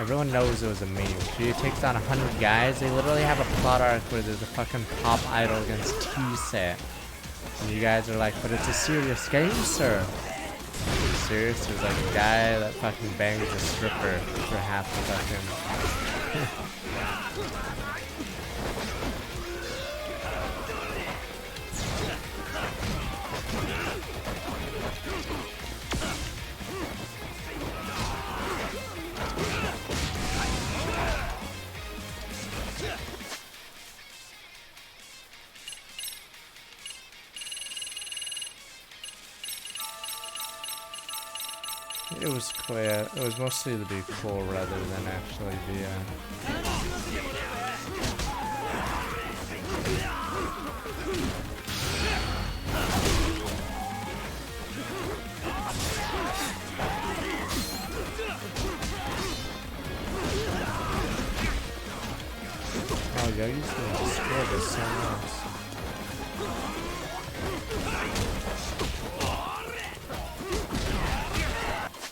everyone knows it was a meme. She takes on 100 guys. They literally have a plot arc where there's a fucking pop idol against T-Set. And you guys are like, but it's a serious game, sir. Are you serious? There's like a guy that fucking bangs a stripper for half the fucking... It was clear. It was mostly to be cool rather than actually be Oh, Yogi's gonna destroy this so much.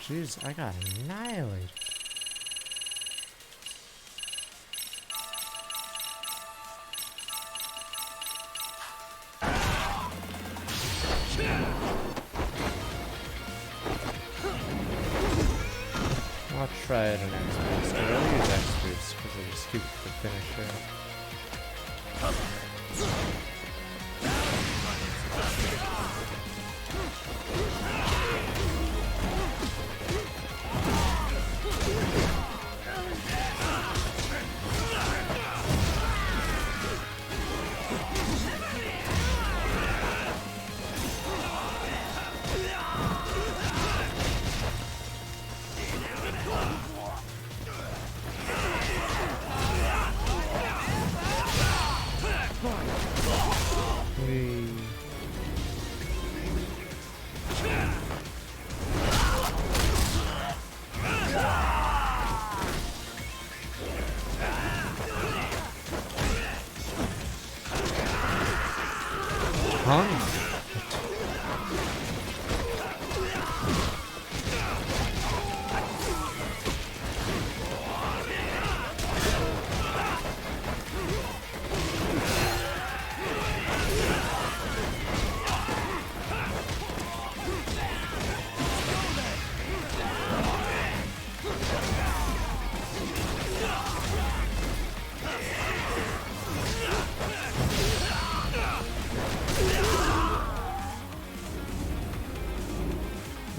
Jeez, I got annihilated. I'll try it an X boost. I really use X boost because I just keep the finisher.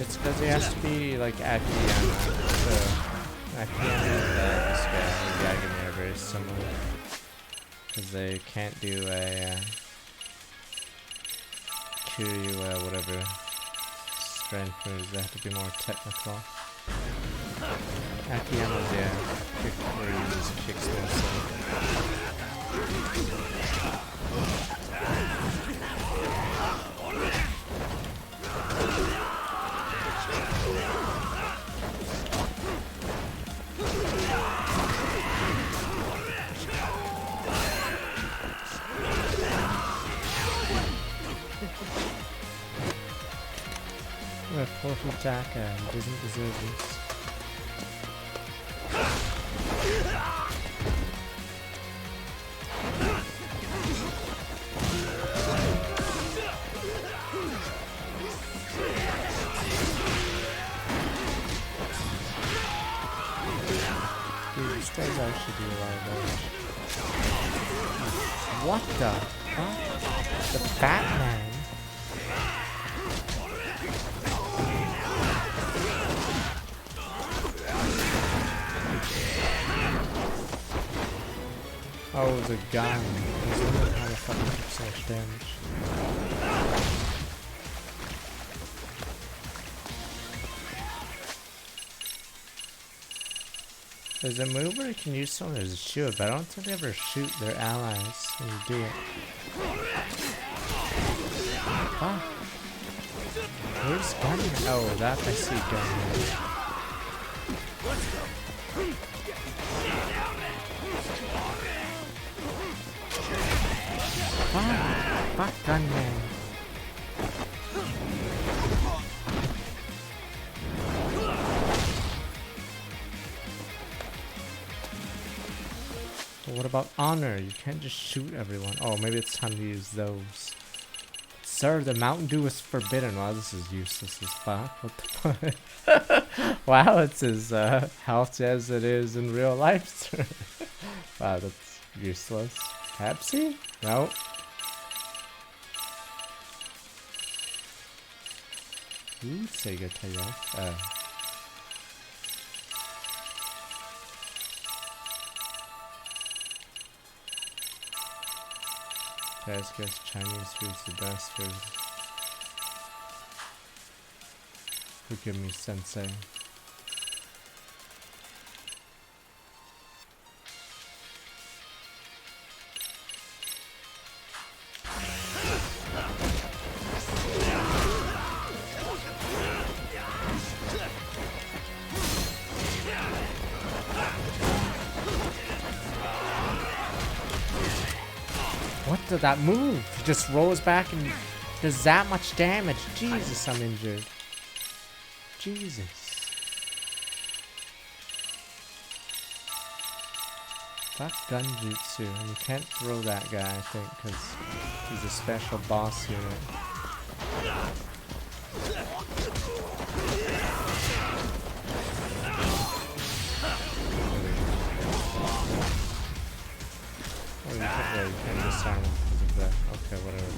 It's because he has to be like Akiyama. So Akiyama and this guy, Yagami, are very similar. Because they can't do a Kiryu, whatever strength moves. They have to be more technical. Akiyama's, yeah, kick where he uses kicks mostly. We're fourth attacker and doesn't deserve this. Dude, these guys actually do a lot of damage. What the fuck? The fat man? Oh, it was a gun. I was wondering how the fuck it took so much damage. There's a move where you can use someone as a shield, but I don't think they ever shoot their allies when you do it. Ah. Where's Gunman? Oh, that I see Gunman. Ah, fuck Gunman. What about honor? You can't just shoot everyone. Oh, maybe it's time to use those. Sir, the Mountain Dew is forbidden. Wow, this is useless as fuck. What the fuck? Wow, it's as health as it is in real life, sir. Wow, that's useless. Pepsi? No. Ooh, Sega Tayo. Guys, guess Chinese food's the best food. Forgive me, sensei. What did that move? He just rolls back and does that much damage. Jesus, I'm injured. Jesus. Fuck Gunjutsu. And you can't throw that guy, I think, because he's a special boss unit. Oh, you can't disarm him because of that. Okay, whatever.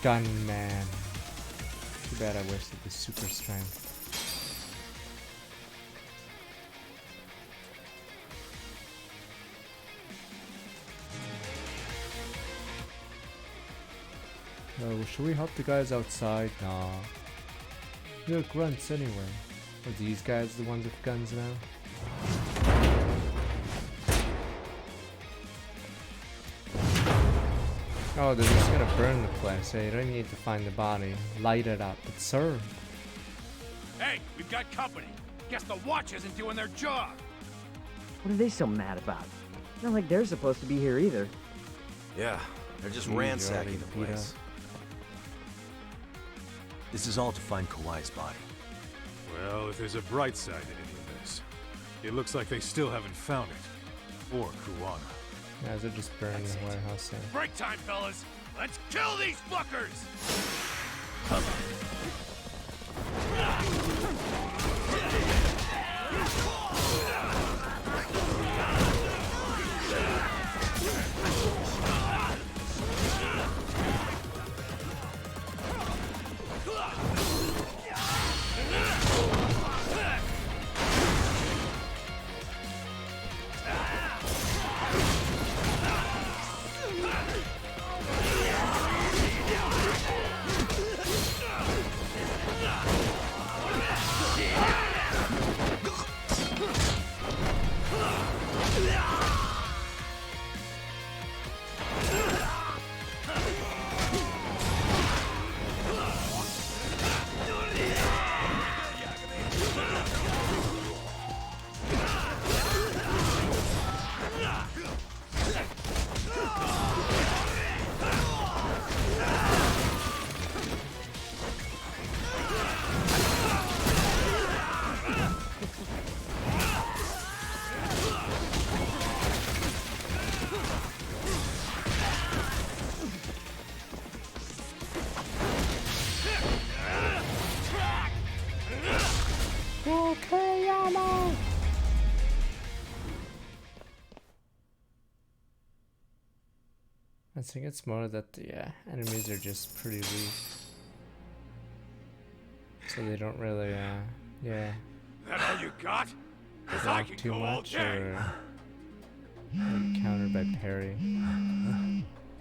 Gunman. Too bad I wasted the super strength. Oh, should we help the guys outside? Nah. They're grunts anyway. Are these guys the ones with guns now? Oh, they're just gonna burn the place. Hey, you don't need to find the body. Light it up. It's served. Hey, we've got company. Guess the watch isn't doing their job. What are they so mad about? Not like they're supposed to be here either. Yeah, they're just ransacking the place. This is all to find Kawhi's body. Well, if there's a bright side to any of this, it looks like they still haven't found it. Or Kuwana. Yeah, they're just burning the warehouse in. Break time, fellas. Let's kill these fuckers. I think it's more that the enemies are just pretty weak, so they don't really, That all you got? 'Cause I block can too go all much, day. or like, countered by parry.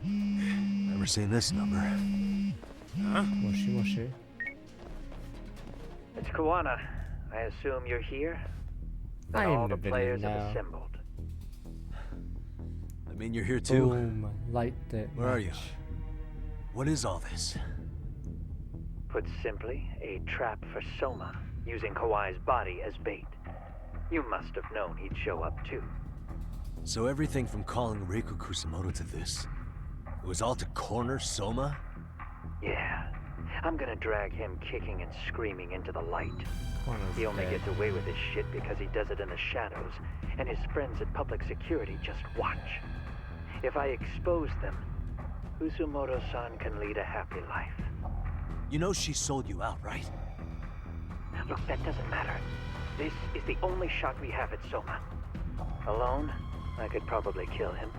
Never seen this number. Huh? Moshi moshi. It's Kawana. I assume you're here? Then I'm all the the villain players have now. assembled. I mean, you're here too? Boom. Light that Where are you? match. What is all this? Put simply, a trap for Soma, using Kawai's body as bait. You must have known he'd show up too. So everything from calling Reiko Kusamoto to this, it was all to corner Soma? Yeah. I'm gonna drag him kicking and screaming into the light. Kawano's He only dead. gets away with his shit because he does it in the shadows, and his friends at public security just watch. If I expose them, Kusumoto-san can lead a happy life. You know she sold you out, right? Look, that doesn't matter. This is the only shot we have at Soma. Alone, I could probably kill him,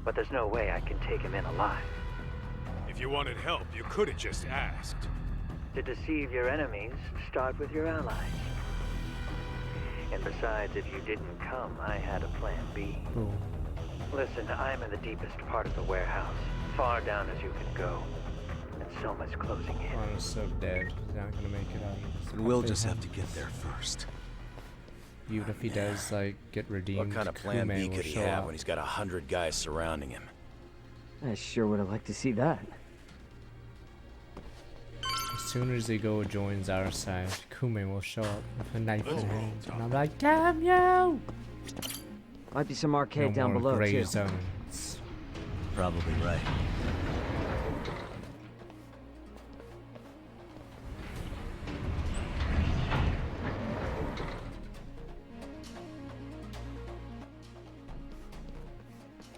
but there's no way I can take him in alive. If you wanted help, you could have just asked. To deceive your enemies, start with your allies. And besides, if you didn't come, I had a plan B. Boom. Listen, I'm in the deepest part of the warehouse, far down as you can go. And Soma's closing in. Kawano's so dead. He's not gonna make it out of this. And we'll just have to get there first. Even if he does, like, get redeemed, What kind of plan Kume B will could he show have up. when he's got 100 guys surrounding him? I sure would have liked to see that. As soon as Ego joins our side, Kume will show up with a knife in hand, and I'm like, damn you! Might be some arcade No down more below gray too. zones. Probably right.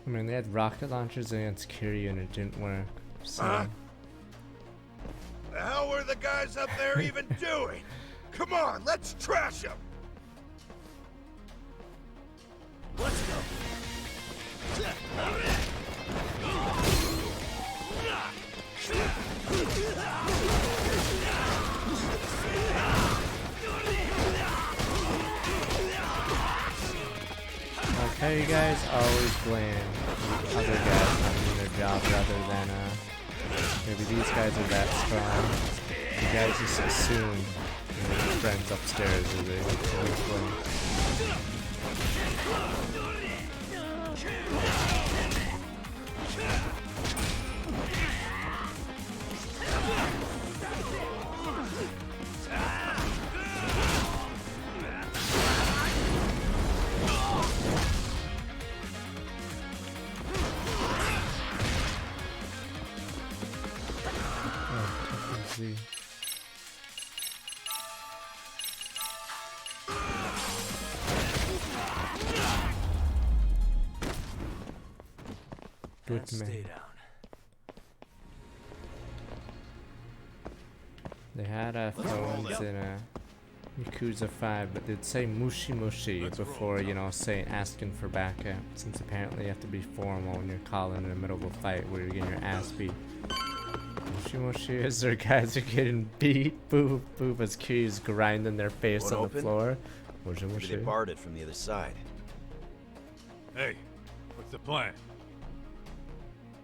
I mean, they had rocket launchers against Kiryu and it didn't work, so... The hell were the guys up there even doing? Come on, let's trash them! Let's go. Like how you guys always blame the other guys not doing their job rather than, maybe these guys are that strong. You guys just assume, your friends upstairs are the weak link. Z. Good Let's man. stay down. They had phones in Yakuza 5, but they'd say mushi mushi before, you know, asking for backup, since apparently you have to be formal when you're calling in the middle of a fight where you're getting your ass beat. Mushi mushi is their guys are getting beat, boop boop, as Kiryu's grinding their face Won't on the open? floor. Mushi Maybe they mushi. barred it from the other side. Hey, what's the plan?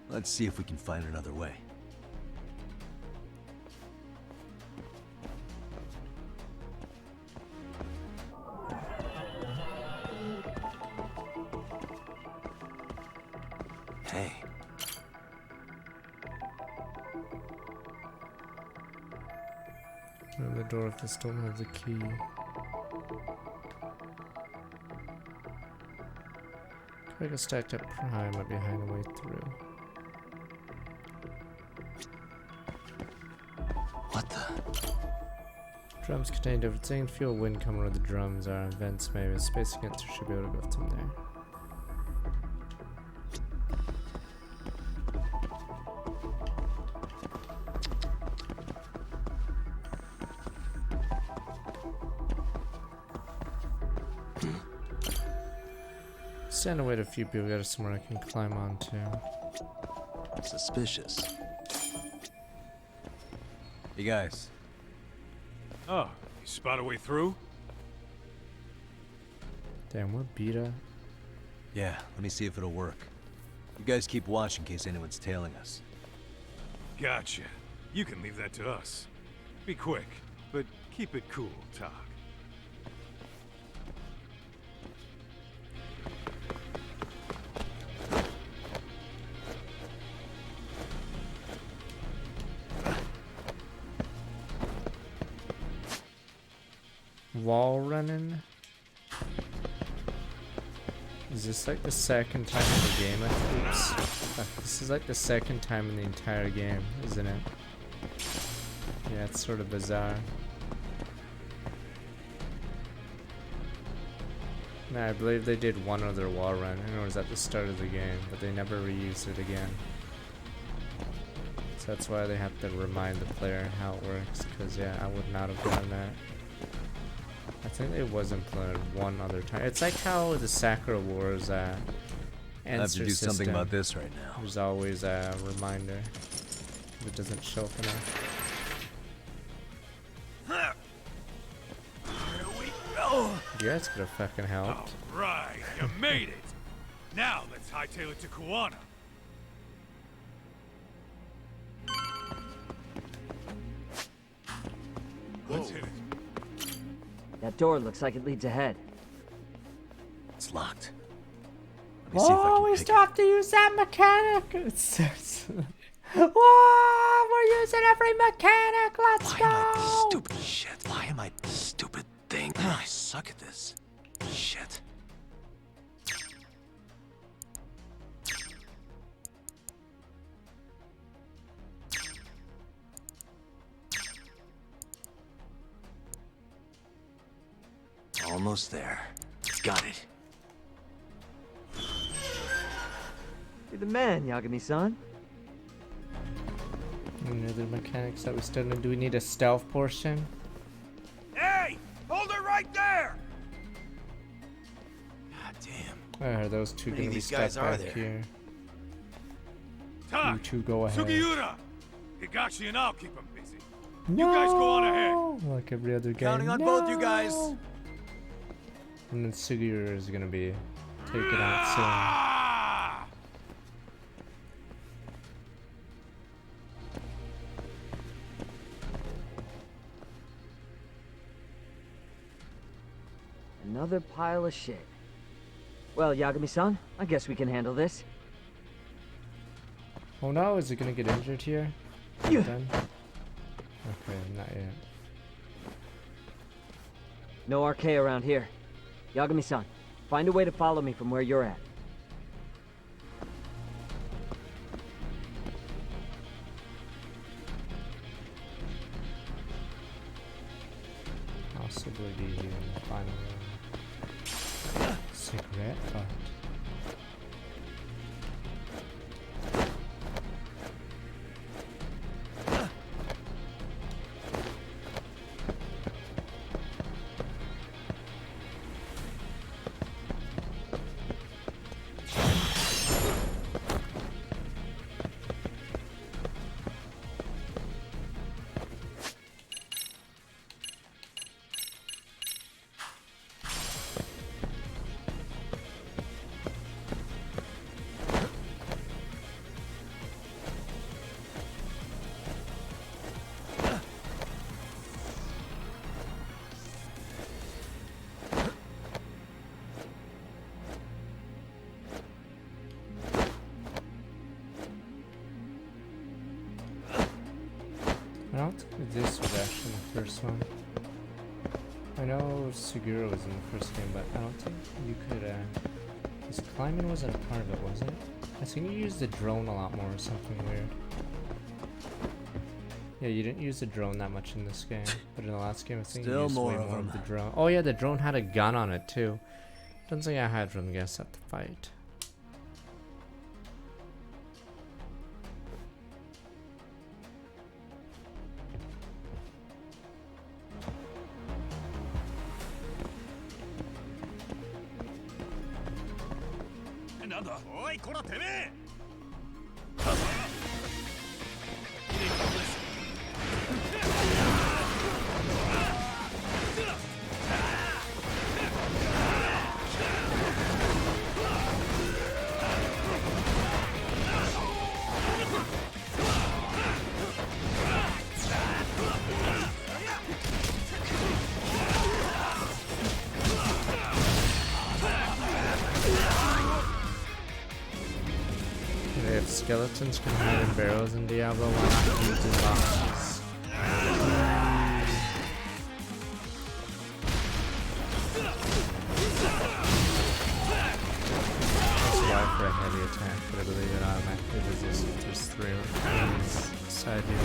Let's see if we can find another way. Hey. Open the door if this don't have the key. Like a stacked up prime might be hiding way through. What the? Drums contained everything. Feel wind coming where the drums are. Vents maybe. Space against should be able to go through there. Stand away to a few people. Got somewhere I can climb onto. Suspicious. Hey guys. Oh, you spot a way through? Damn, we're beat up. Yeah, let me see if it'll work. You guys keep watch in case anyone's tailing us. Gotcha. You can leave that to us. Be quick, but keep it cool, Tog. Wall running. Is this like the second time in the game? This is like the second time in the entire game, isn't it? Yeah, it's sort of bizarre. Nah, I believe they did one other wall run, and it was at the start of the game, but they never reused it again. So that's why they have to remind the player how it works, because yeah, I would not have done that. I think it was implemented one other time. It's like how the Sakura Wars answer I have to do system. something about this right now. There's always a reminder if it doesn't show up enough. Here we go. You guys could have fucking helped. All right, you made it. Now let's hightail it to Kuwana. Let's hit it. That door looks like it leads ahead. It's locked. Oh, we still have to use that mechanic. Whoa, we're using every mechanic. Let's go. Why am I this stupid shit? Why am I this stupid thing? I suck at this. Shit. Almost there. Got it. You're the man, Yagami-san. Any other mechanics that we still need? Do we need a stealth portion? Hey! Hold it right there! God damn. Are those two How gonna many of be these stuck guys are back there? here? Ta! You two go ahead. Sugiura! Higashi and I'll keep them busy. No! You guys go on ahead. Like every other game. Counting on both you guys. And then Sugiura is gonna be taken out soon. Ah! Another pile of shit. Well, Yagami-san, I guess we can handle this. Oh no, is it gonna get injured here? Yeah. Done? Okay, not yet. No RK around here. Yagami-san, find a way to follow me from where you're at. Possibly be here in the final round. Cigarette butt. in the first one. I know Segura was in the first game, but I don't think you could, because climbing wasn't a part of it, was it? I think you used the drone a lot more or something weird. Yeah, you didn't use the drone that much in this game, but in the last game I think you used way more of the drone. Oh yeah, the drone had a gun on it too. Don't think I had from guess at the fight. If skeletons can hide in barrels in Diablo, why not use in boxes? That's why for a heavy attack, but I believe it automatically resists if there's 3 enemies inside you.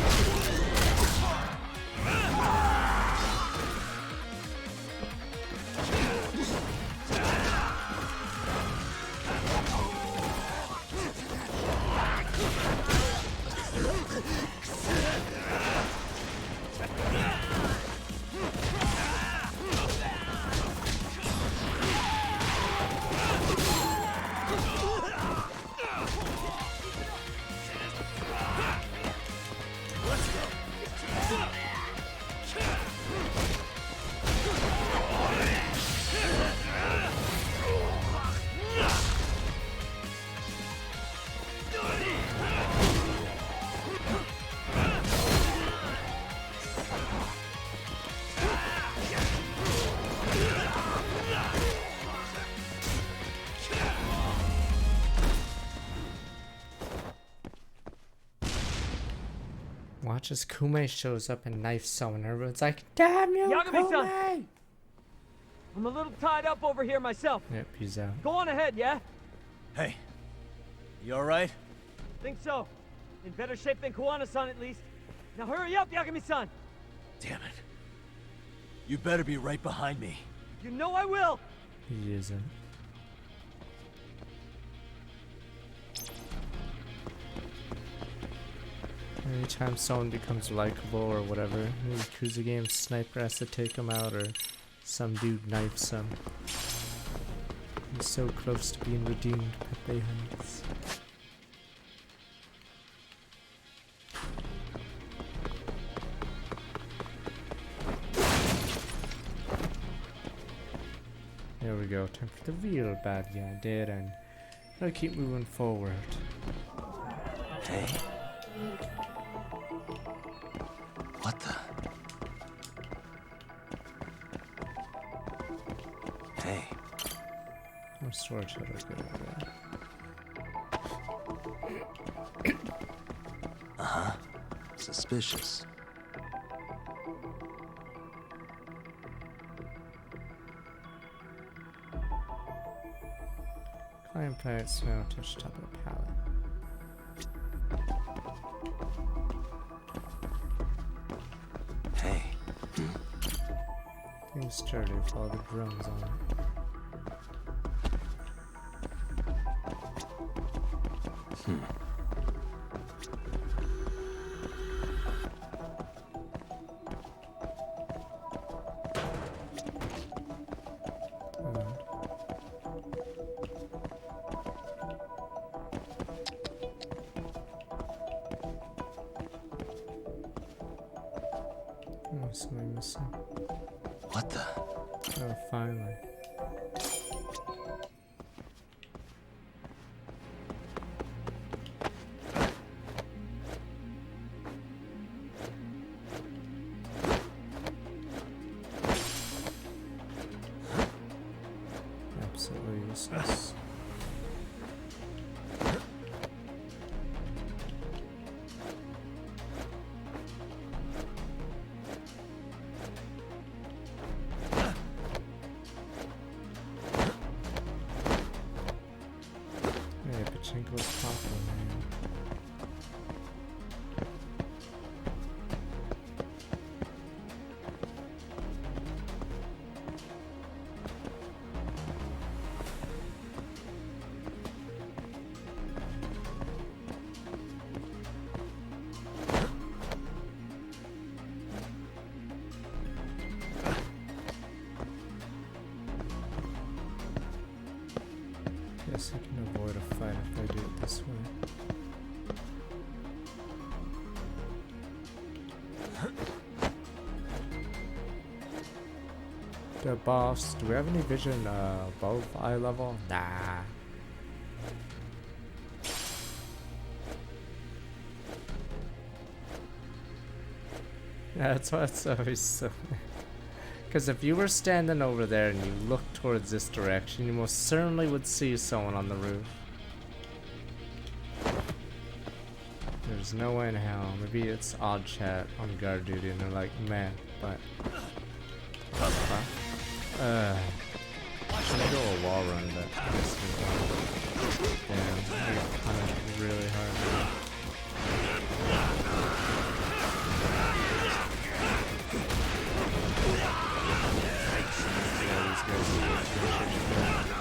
Watch as Kume shows up and knifes someone. Everyone's like, damn you, Kume! I'm a little tied up over here myself. Yep, he's out. Go on ahead, yeah? Hey, you alright? Think so. In better shape than Kawana-san at least. Now hurry up, Yagami-san! Damn it. You better be right behind me. You know I will! He isn't. Anytime someone becomes likable or whatever, in the Yakuza game, sniper has to take him out or some dude knifes him. He's so close to being redeemed, Pepe Hunts. There we go, time for the real bad guy dead, and gotta keep moving forward. Hey. What the? Hey. No storage shed is good over there. Uh-huh. Suspicious. Climb pallet, smell, touch top of the pallet. Hey. Things sturdy with all the drums on it. Something missing. What the? Oh, finally. Absolutely useless. Pachinko's popular, man. Guess I can avoid a fight if I do it this way. The boss. Do we have any vision above eye level? Nah. Yeah, that's why it's always so. Because if you were standing over there and you looked towards this direction, you most certainly would see someone on the roof. There's no way in hell. Maybe it's odd chat on guard duty and they're like, man, but. Should go a wall run, but I guess we won't. Damn, I got punished really hard. Yeah, these guys are really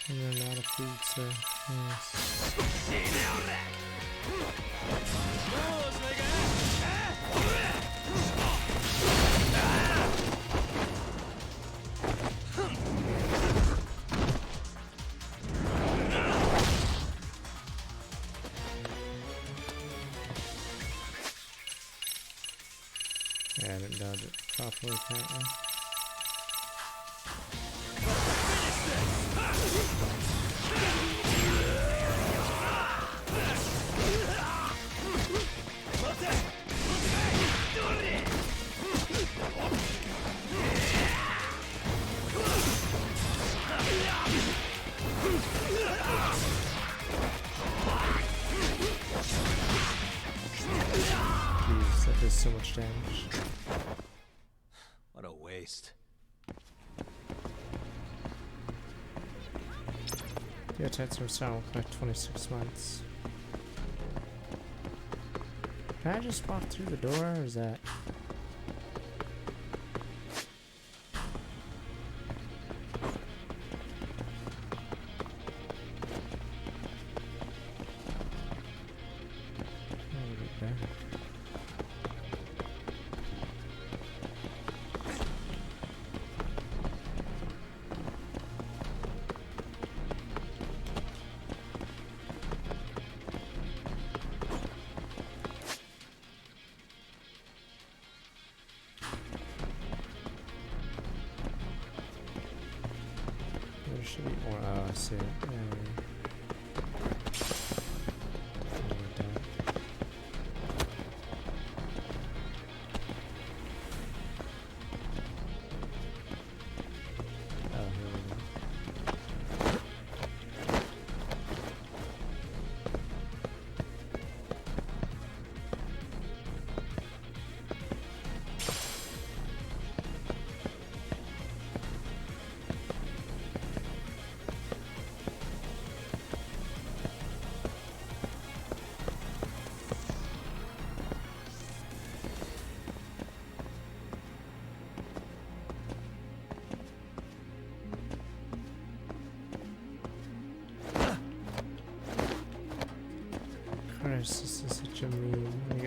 And they're not a food, so yes. Yeah, I didn't dodge it properly, apparently. Jeez, that does so much damage. What a waste. Yeah, tights are sound like 26 months. Can I just walk through the door, or is that... There should be more. Oh, I see it. Oh, here we go.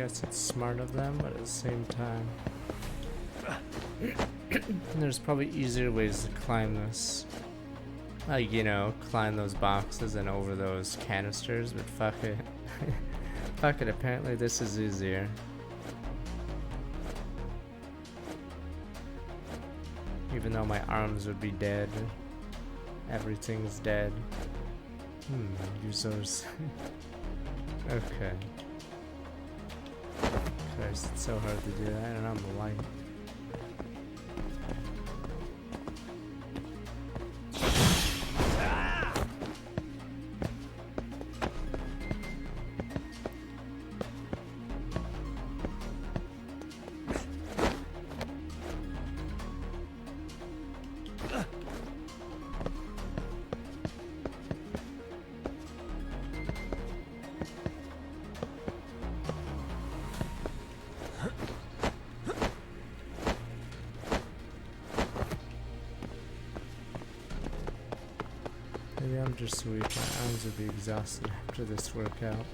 guess it's smart of them, but at the same time, there's probably easier ways to climb this. Like, you know, climb those boxes and over those canisters, but fuck it. Fuck it, apparently this is easier. Even though my arms would be dead. Everything's dead. Use those. Okay. Christ, it's so hard to do that, and I'm light. Maybe I'm just weak. My arms will be exhausted after this workout.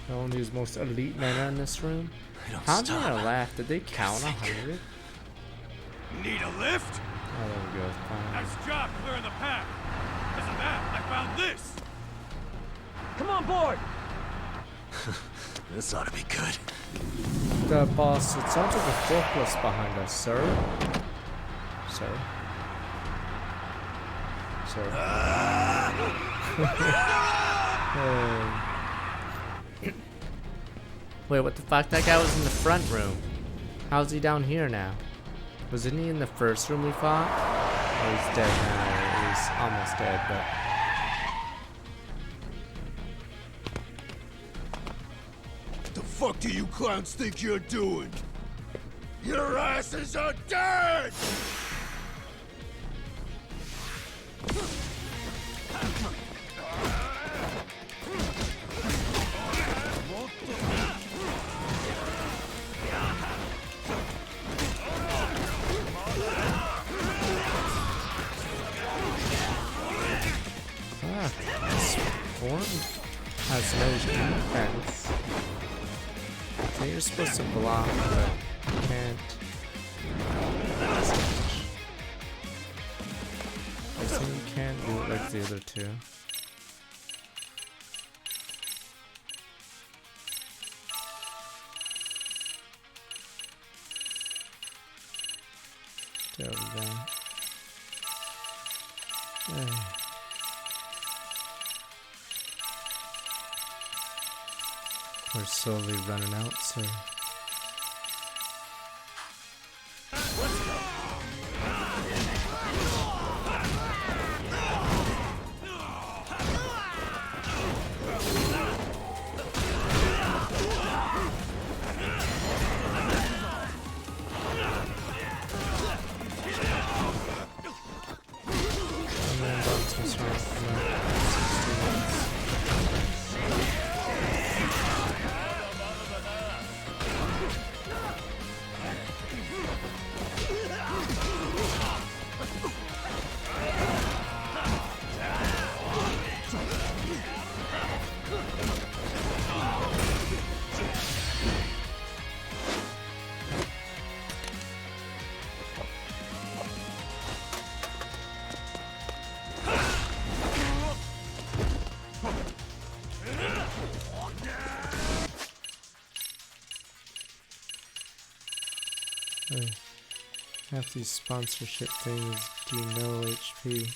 The only most elite men are in this room. How did I laugh? Did they count 100? Need a lift? Oh, there we go. Fine. Nice job clearing the path. As of that, I found this. Come on board. This ought to be good. The boss, it sounds like a forklift behind us, sir. Sir. Sir. Wait, what the fuck? That guy was in the front room. How's he down here now? Wasn't he in the first room we fought? Oh, he's dead now. He's almost dead, but... The fuck do you clowns think you're doing? Your asses are dead! This form has no defense. I think you're supposed to block, but you can't. I think you can't do it like the other two. There we go. We're slowly running out, sir. Half these sponsorship things do no HP.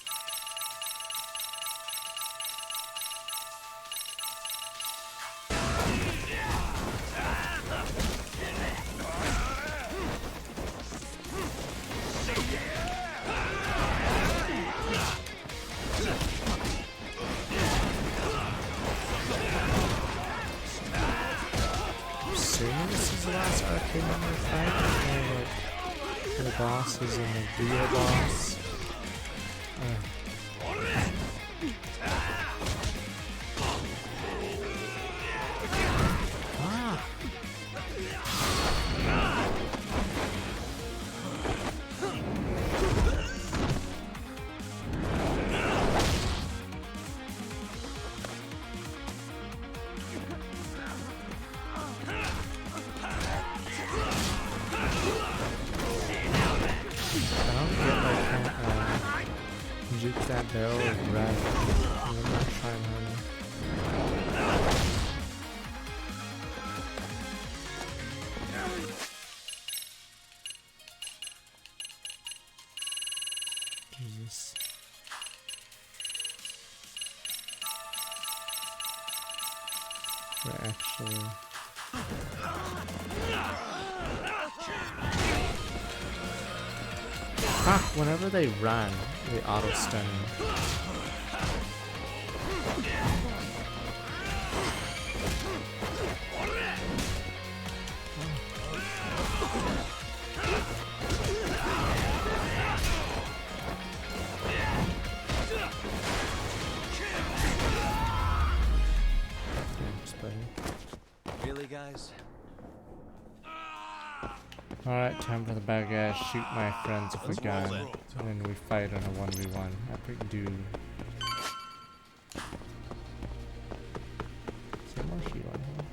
I'm assuming this is the last arcade number fight. The bosses and the real boss. that barrel of red. I'm not trying harder. Jesus. We're actually... Fuck, whenever they run, they auto-stun me. Really, guys? Alright, time for the bad guys. Shoot my friends with a gun. And then we fight on a 1v1. Epic dude. Is there more shield on here?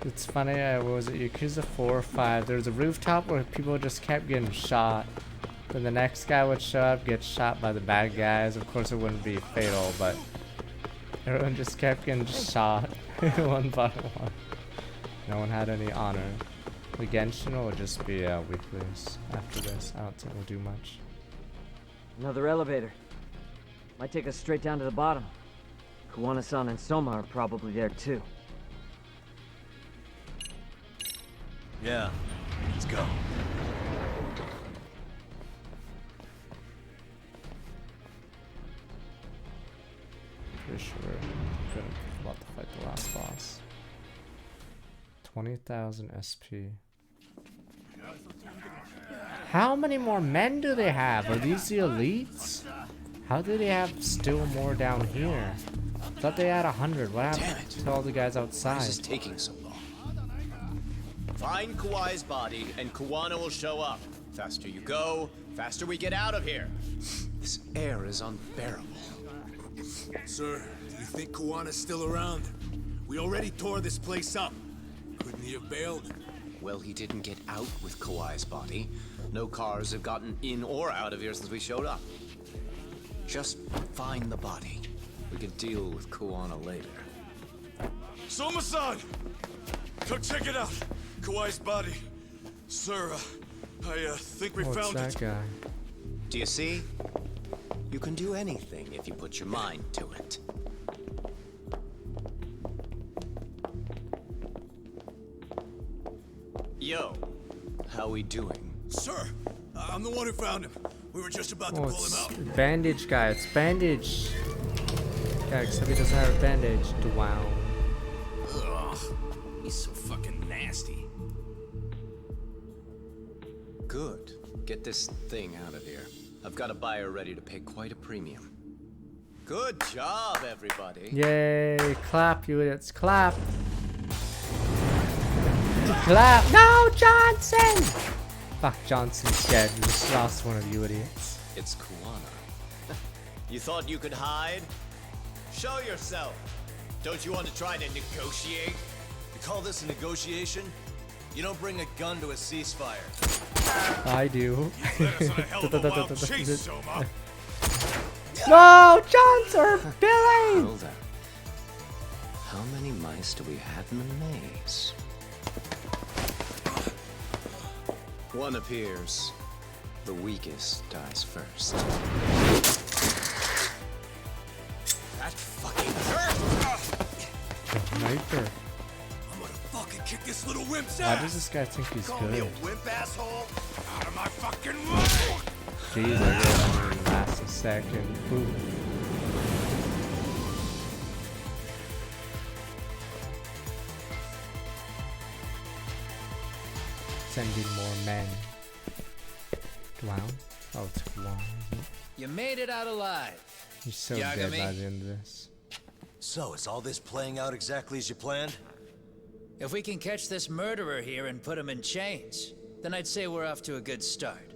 It's funny, what was it, Yakuza 4 or 5? There was a rooftop where people just kept getting shot. Then the next guy would show up, get shot by the bad guys. Of course it wouldn't be fatal, but everyone just kept getting shot. One by one. No one had any honor. The Genshin will just be weeklies after this. I don't think we'll do much. Another elevator. Might take us straight down to the bottom. Kuwana-san and Soma are probably there too. Yeah, let's go. Pretty sure we're about to fight the last boss. 20,000 SP. How many more men do they have? Are these the elites? How do they have still more down here? I thought they had 100. What happened to all the guys outside? Why is this taking so long? Find Kawai's body, and Kuwana will show up. Faster you go, faster we get out of here. This air is unbearable. Sir, do you think Kuwana's still around? We already tore this place up. Couldn't he have bailed? Well, he didn't get out with Kawai's body. No cars have gotten in or out of here since we showed up. Just find the body. We can deal with Kuwana later. Soma-san! Come check it out. Kawai's body. Sir, I think we found that it. guy? Do you see? You can do anything if you put your mind to it. Yo, how we doing? Sir, I'm the one who found him. We were just about to pull him out. Bandage guy. It's bandage. Yeah, except he doesn't have a bandage. Wow. Ugh, he's so fucking nasty. Good. Get this thing out of here. I've got a buyer ready to pay quite a premium. Good job, everybody. Yay! Clap, you idiots! Clap! Clap! No, Johnson! Fuck, Johnson's dead. We just lost one of you idiots. It's Kuwana. You thought you could hide? Show yourself. Don't you want to try to negotiate? You call this a negotiation? You don't bring a gun to a ceasefire. I do. Chase, Soma. No, Johnson! Billy! Hold on. How many mice do we have in the maze? One appears. The weakest dies first. That fucking hurt! Sniper. I'm gonna fucking kick this little wimp's Why ass. does this guy think he's Call me a good? wimp, asshole? Out of my fucking way! Jeez, I really only lasts a second. Boom. Sending more men. Wow. Oh, it took long. You made it out alive. He's so dead by the end of this. So, is all this playing out exactly as you planned? If we can catch this murderer here and put him in chains, then I'd say we're off to a good start.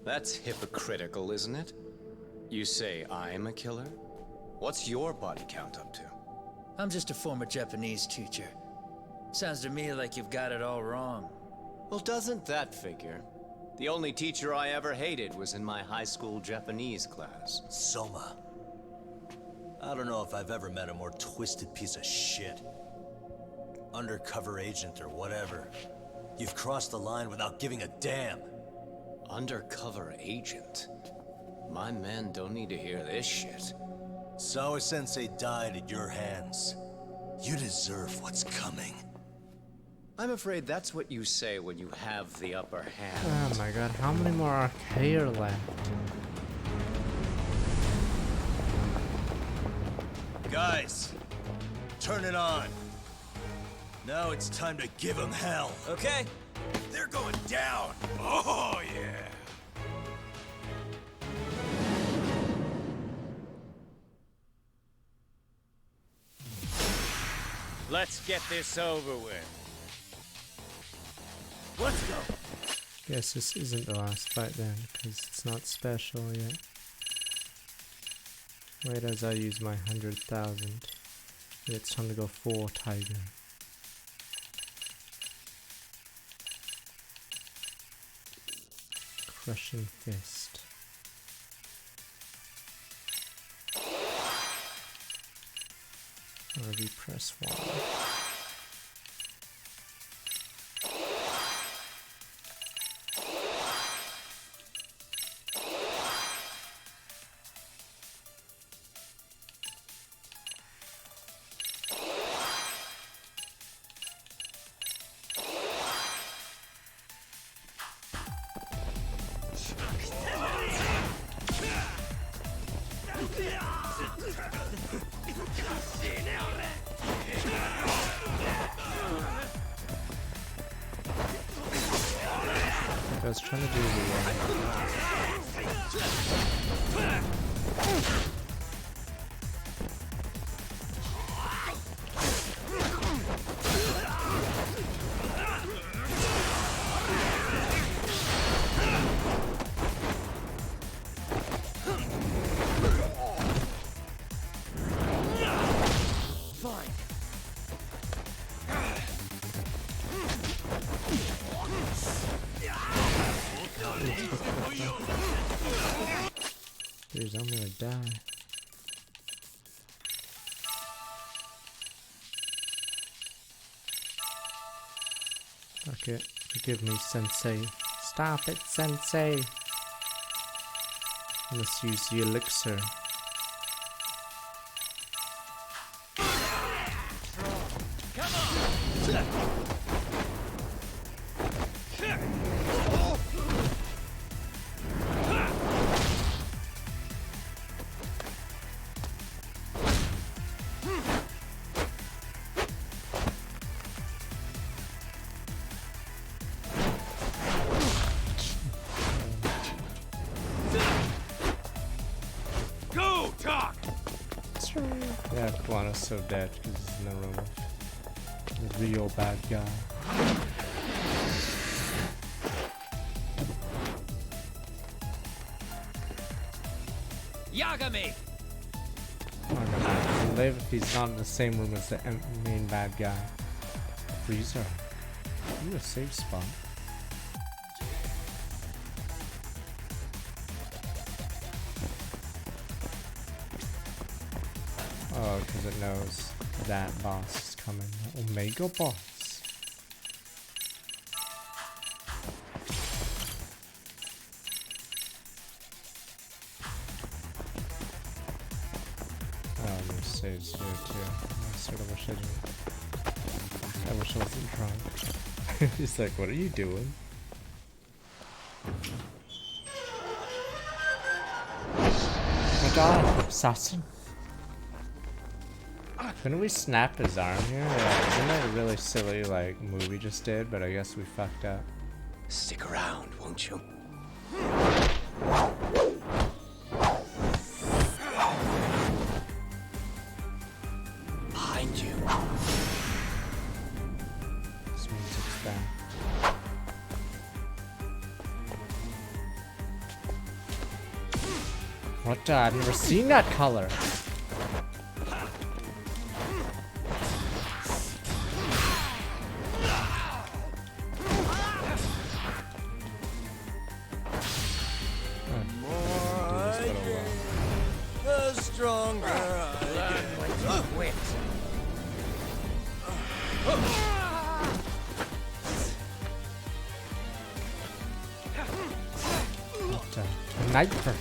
That's hypocritical, isn't it? You say I'm a killer? What's your body count up to? I'm just a former Japanese teacher. Sounds to me like you've got it all wrong. Well, doesn't that figure? The only teacher I ever hated was in my high school Japanese class. Soma. I don't know if I've ever met a more twisted piece of shit. Undercover agent or whatever. You've crossed the line without giving a damn. Undercover agent? My men don't need to hear this shit. Sawa-sensei died at your hands. You deserve what's coming. I'm afraid that's what you say when you have the upper hand. Oh my god, how many more arcade are left? Guys, turn it on. Now it's time to give them hell. Okay. They're going down. Oh, yeah. Let's get this over with. Let's go. Guess this isn't the last fight then, because it's not special yet. Wait as I use my 100,000. It's time to go full tiger. Crushing fist. RV press 1. I was trying to do Jeez, I'm gonna die. Okay, forgive me, Sensei. Stop it, Sensei! Let's use the elixir. Come on! Yeah, Kawana's so dead because he's in the room with the real bad guy. Yagami! He'll live if he's not in the same room as the main bad guy. Freezer. Ooh, a safe spot. Oh, because it knows that boss is coming. The Omega boss. Oh, there's saves here too. I sort of wish I didn't. I wish I wasn't drunk. He's like, what are you doing? Oh my god, assassin. Couldn't we snap his arm here? Yeah, isn't that a really silly like move we just did? But I guess we fucked up. Stick around, won't you? Behind you. This music's back. What the? I've never seen that color. Sniper.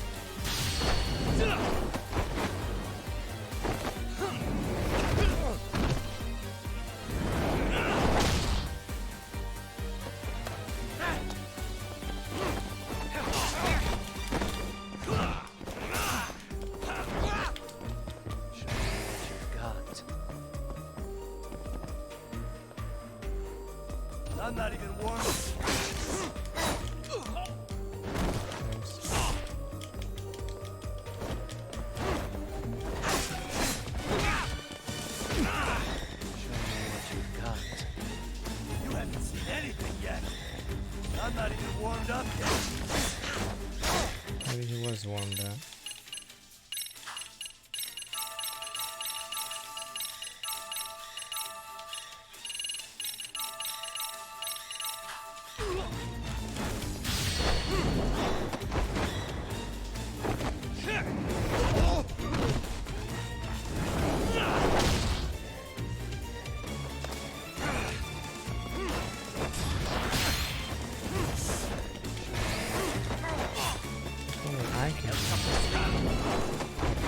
I'm not even warm. You haven't seen anything yet. I'm not even warmed up yet. Maybe he was warmed up.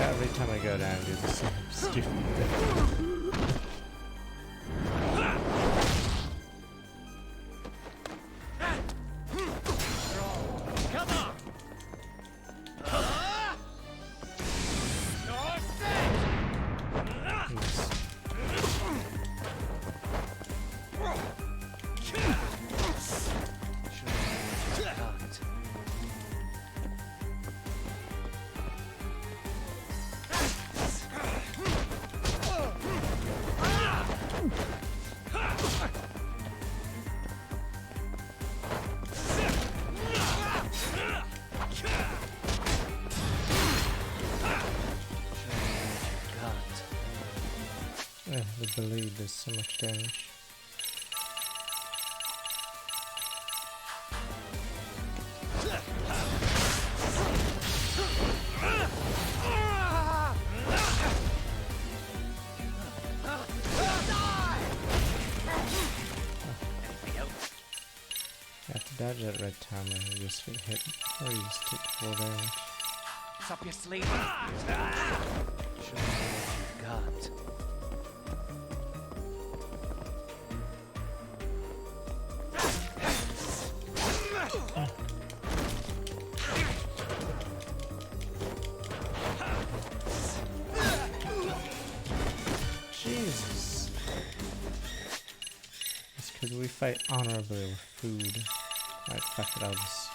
Every time I go down, I do the same stupid thing. Come on! The blade does so much damage. You have to dodge that red timer and you just get hit, or you just take full damage. It's up your sleeve. God. Jesus. It's because we fight honorably with food. Alright, fuck it, I'll just...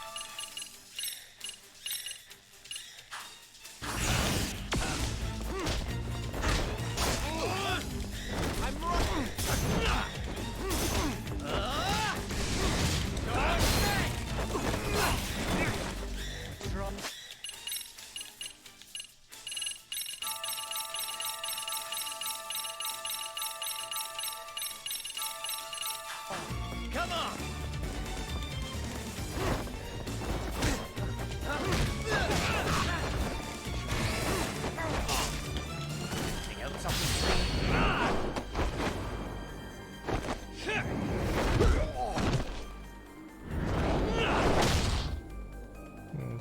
Come on! Anything else up your sleeve?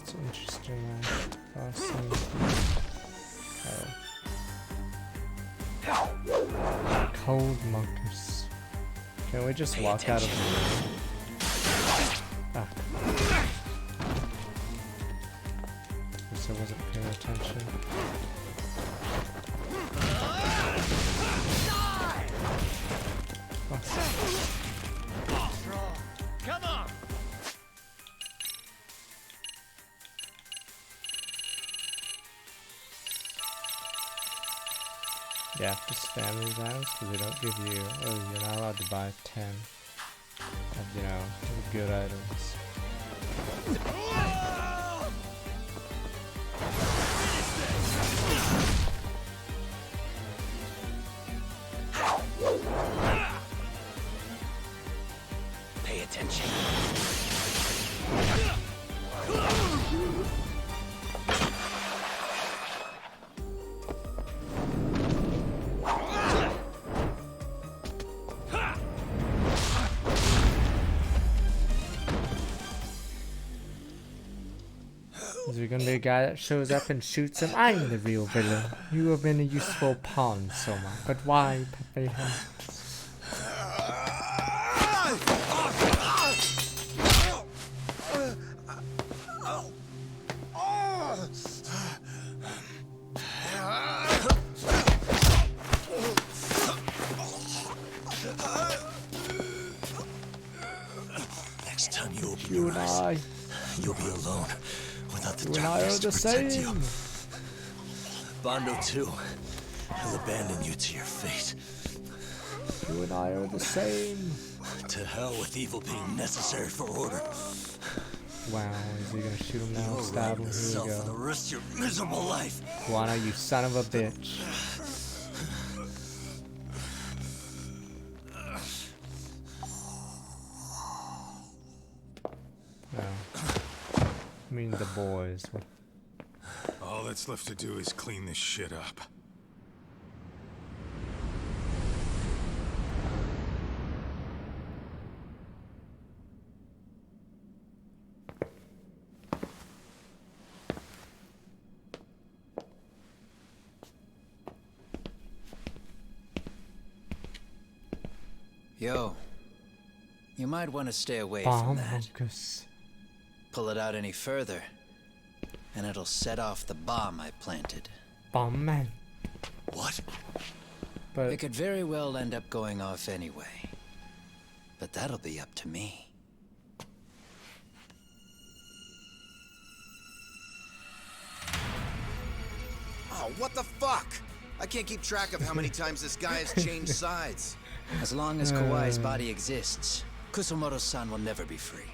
It's interesting, awesome. Oh. Cold monkeys. Can we just walk out of the room? Ah. Guess I wasn't paying attention. Oh. Come on! You have to spam these items because they don't give you, or you're not allowed to buy 10 of, you know, good items. Pay attention. you're gonna be a guy that shows up and shoots him? I'm the real villain. You have been a useful pawn, Soma. But why, Pepe? Next time you open You your and eyes, I. you'll be alone without the You and I are darkness to the protect same. you. Bondo too. He'll abandon you to your fate. You and I are the same. To hell with evil being necessary for order. Wow, is he gonna shoot him now? You'll Stab rot him. in Here yourself we for the go. rest of your miserable life. Guana, you son of a bitch. Well, I mean the boys. All that's left to do is clean this shit up. Yo, you might want to stay away Bomb from that. focus. Pull it out any further, and it'll set off the bomb I planted. Bomb man. What? But It could very well end up going off anyway. But that'll be up to me. Oh, what the fuck? I can't keep track of how many times this guy has changed sides. As long as Kawai's body exists, Kusumoto-san will never be free.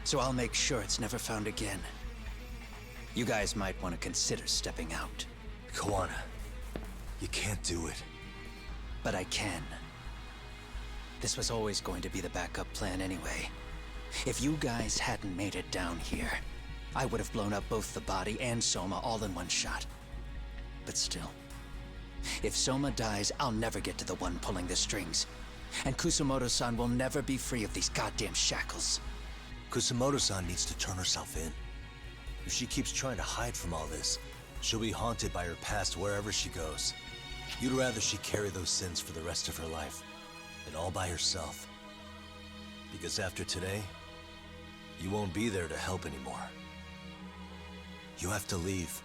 So I'll make sure it's never found again. You guys might want to consider stepping out. Kawana, you can't do it. But I can. This was always going to be the backup plan anyway. If you guys hadn't made it down here, I would have blown up both the body and Soma all in one shot. But still, if Soma dies, I'll never get to the one pulling the strings. And Kusumoto-san will never be free of these goddamn shackles. Kusumoto-san needs to turn herself in. If she keeps trying to hide from all this, she'll be haunted by her past wherever she goes. You'd rather she carry those sins for the rest of her life, and all by herself. Because after today, you won't be there to help anymore. You have to leave.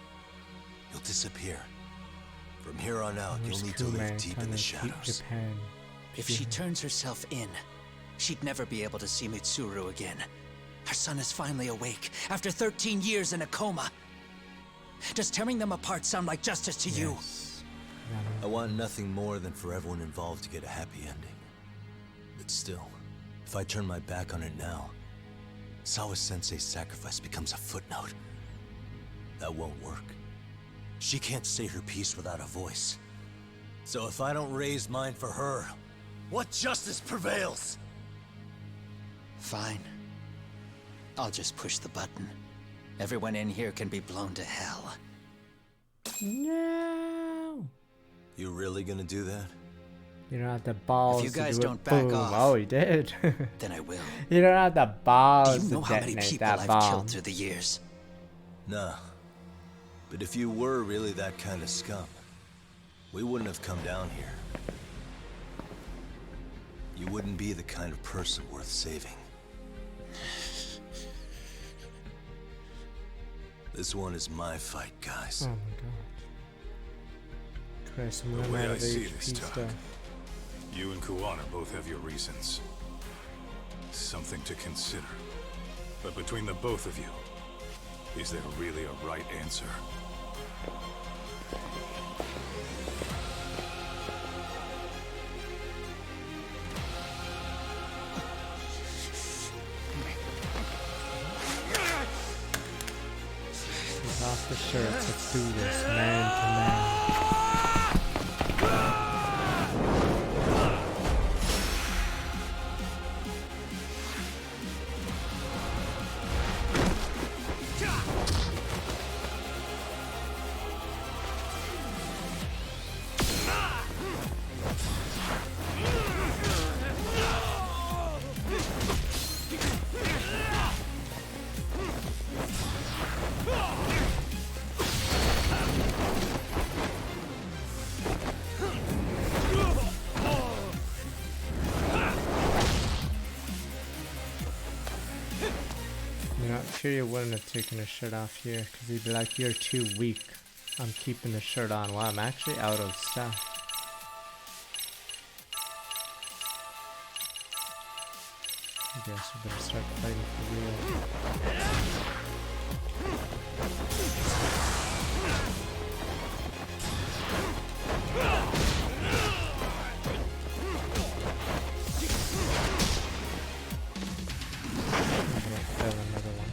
You'll disappear. From here on out, you'll need to live deep in the shadows. If she turns herself in, she'd never be able to see Mitsuru again. Her son is finally awake, after 13 years in a coma. Does tearing them apart sound like justice to you? I want nothing more than for everyone involved to get a happy ending. But still, if I turn my back on it now, Sawa-sensei's sacrifice becomes a footnote. That won't work. She can't say her piece without a voice. So if I don't raise mine for her, what justice prevails? Fine. I'll just push the button. Everyone in here can be blown to hell. No. You really gonna do that? You don't have the balls If you guys to do don't it. back Boom. off, Oh, he did. then I will. You don't have the balls Do you know to how many detonate people that I've bomb. killed through the years? Nah. But if you were really that kind of scum, we wouldn't have come down here. You wouldn't be the kind of person worth saving. This one is my fight, guys. Oh my god. Christ, I'm The running way out I of see HP this, Tuck, stuff. you and Kuwana both have your reasons. Something to consider. But between the both of you, is there really a right answer? Take off the shirts. Let's do this, man to man. sure you wouldn't have taken a shirt off here, because he'd be like, you're too weak. I'm keeping the shirt on. Wow, I'm actually out of stuff. I guess we better start fighting for real. Another one.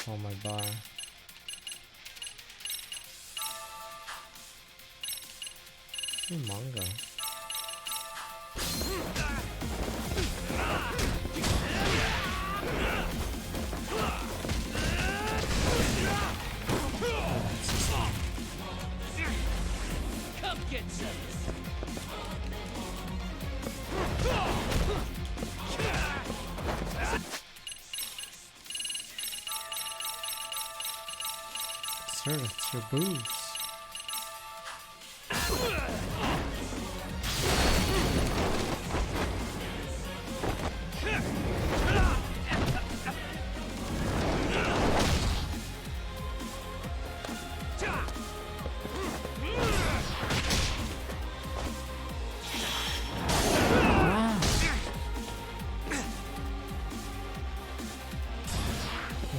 On my bar. Ooh, manga. Come get some. Sir, it's your boobs.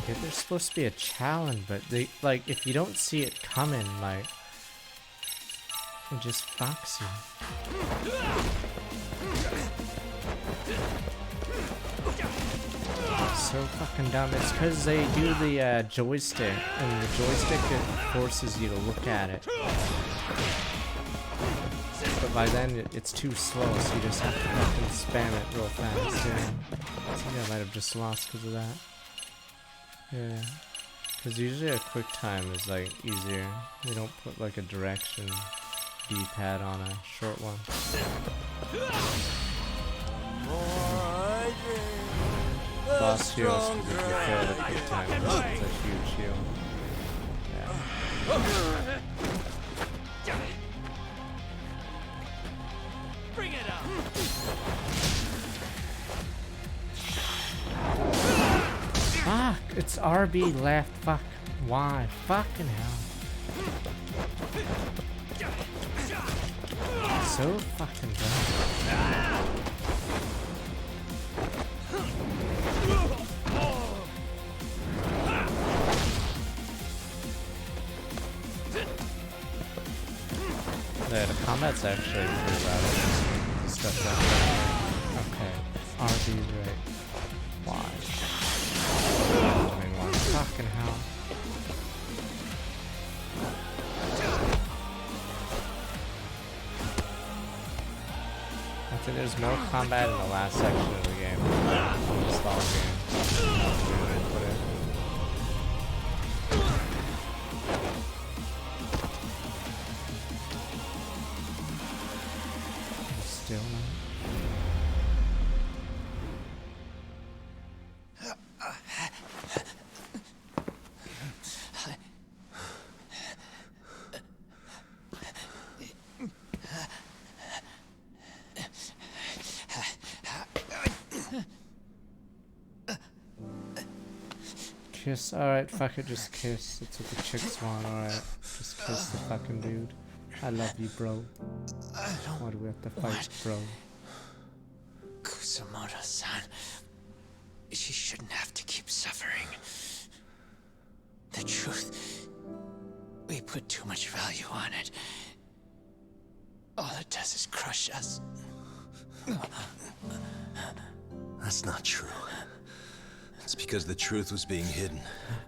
Okay, there's supposed to be a challenge, but they, like, if you don't see it coming, like, it just fucks you. So fucking dumb. It's because they do the joystick, and the joystick forces you to look at it. But by then it's too slow, so you just have to fucking spam it real fast. Yeah. I think I might have just lost because of that. Yeah. Because usually a quick time is like easier. They don't put like a direction D-pad on a short one. Boss heals because if you fail the quick time, it's a huge heal. Yeah. Bring it up. Fuck! It's RB left. Fuck. Why? Fucking hell. So fucking dumb. is actually pretty loud. Stuff like that. Okay. Are these right? Why? Doing one. Fucking hell. I think there's more combat in the last section of the game. The stall game. Put it. Still not. Kiss, alright, fuck it, just kiss. That's what the chicks want, alright. Just kiss the fucking dude. I love you, bro. Why do we have to fight, bro? Kusamoto-san, she shouldn't have to keep suffering. The truth, we put too much value on it. All it does is crush us. That's not true. It's because the truth was being hidden.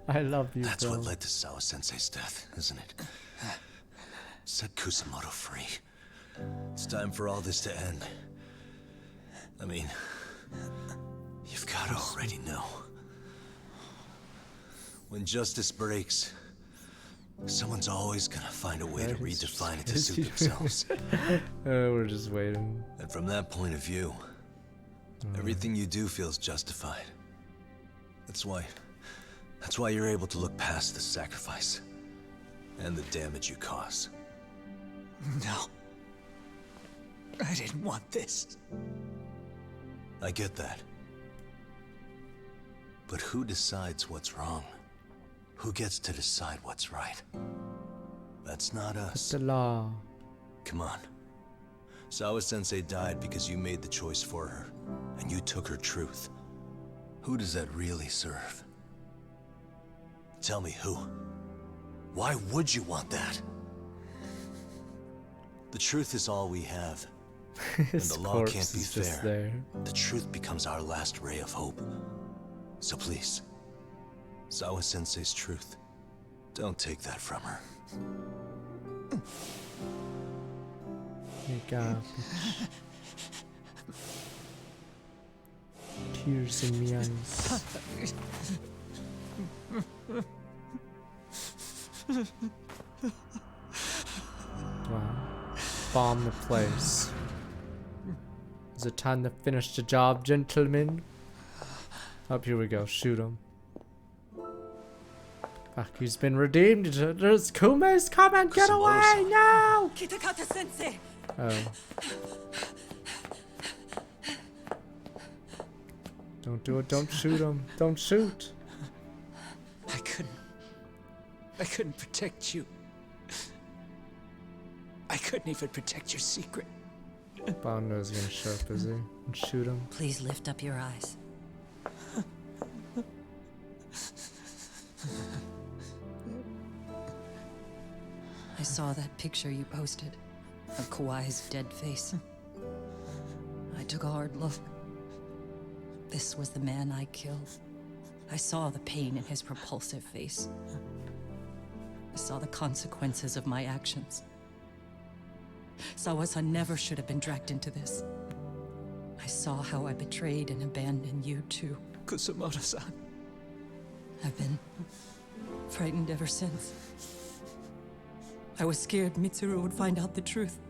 I love you, That's bro. what led to Sawa-sensei's death, isn't it? Set Kusamoto free. It's time for all this to end. I mean, you've got to already know. When justice breaks, someone's always gonna find a way to redefine it to suit themselves. We're just waiting. And from that point of view, everything you do feels justified. That's why you're able to look past the sacrifice and the damage you cause. No. I didn't want this. I get that. But who decides what's wrong? Who gets to decide what's right? That's not us. It's the law. Come on. Sawa-sensei died because you made the choice for her, and you took her truth. Who does that really serve? Tell me who. Why would you want that? The truth is all we have. And the law can't be fair. The truth becomes our last ray of hope. So please, Sawa-sensei's truth, don't take that from her. Hey, God, bitch. Tears in my eyes. Wow. Bomb the place. Is it time to finish the job, gentlemen? Up, here we go. Shoot him. Fuck, he's been redeemed. There's Kume's coming. Get away now! Kitakata-sensei! Oh. Don't do it. Don't shoot him. Don't shoot. I couldn't protect you. I couldn't even protect your secret. Bondo's gonna show up, is he? And shoot him. Please lift up your eyes. I saw that picture you posted of Kawai's dead face. I took a hard look. This was the man I killed. I saw the pain in his repulsive face. I saw the consequences of my actions. Sawa-san never should have been dragged into this. I saw how I betrayed and abandoned you too. Kusamoto-san. I've been frightened ever since. I was scared Mitsuru would find out the truth.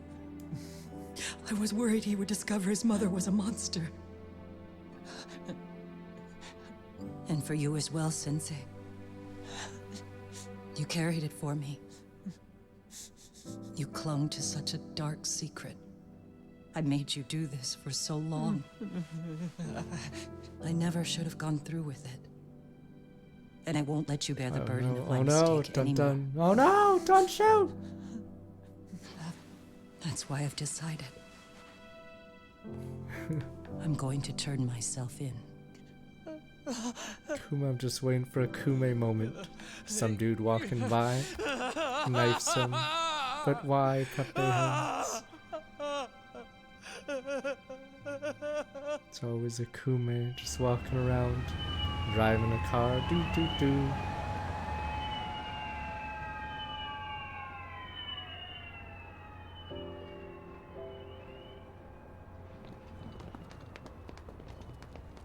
I was worried he would discover his mother was a monster. And for you as well, Sensei. You carried it for me. You clung to such a dark secret. I made you do this for so long. I never should have gone through with it. And I won't let you bear the burden of my mistake anymore. Oh no, don't shoot! That's why I've decided. I'm going to turn myself in. Kuma, I'm just waiting for a Kume moment. Some dude walking by, knifes him. But why, Pepe Hands? It's always a Kume just walking around, driving a car. Doo doo doo.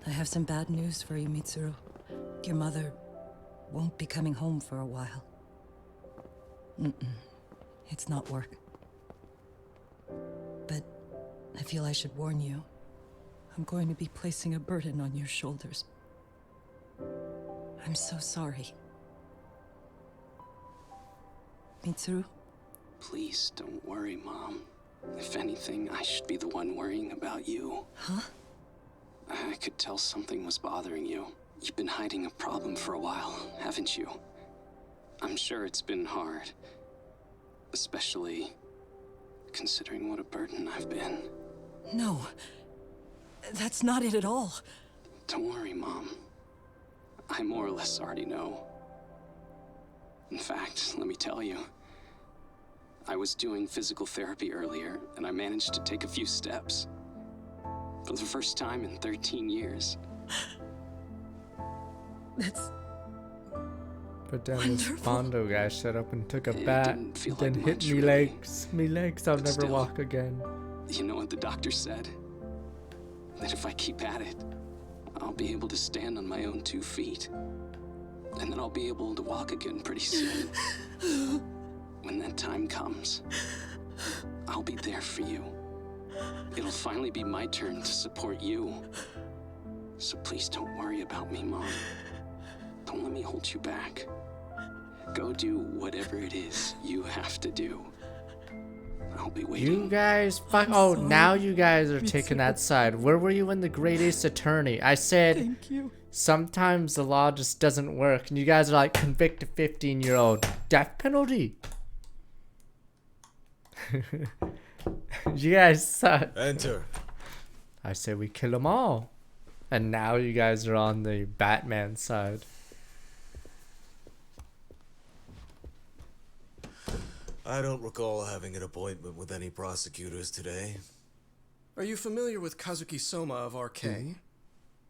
I have some bad news for you, Mitsuru. Your mother won't be coming home for a while. It's not work. But I feel I should warn you. I'm going to be placing a burden on your shoulders. I'm so sorry. Mitsuru? Please don't worry, Mom. If anything, I should be the one worrying about you. Huh? I could tell something was bothering you. You've been hiding a problem for a while, haven't you? I'm sure it's been hard. Especially considering what a burden I've been. No. That's not it at all. Don't worry, Mom. I more or less already know. In fact, let me tell you. I was doing physical therapy earlier, and I managed to take a few steps. For the first time in 13 years. That's... But then this Bondo guy shut up and took a It bat, didn't feel then like hit much, me really. legs. Me legs, I'll But never still. walk again. You know what the doctor said? That if I keep at it, I'll be able to stand on my own 2 feet. And then I'll be able to walk again pretty soon. When that time comes, I'll be there for you. It'll finally be my turn to support you. So please don't worry about me, Mom. Don't let me hold you back. Go do whatever it is you have to do. I'll be waiting. You guys, fuck. Oh, now you guys are taking that side. Where were you in the Great Ace Attorney? I said, Thank you. sometimes the law just doesn't work. And you guys are like, convict a 15-year-old. Death penalty. You guys suck. Enter. I say we kill them all. And now you guys are on the Batman side. I don't recall having an appointment with any prosecutors today. Are you familiar with Kazuki Soma of RK?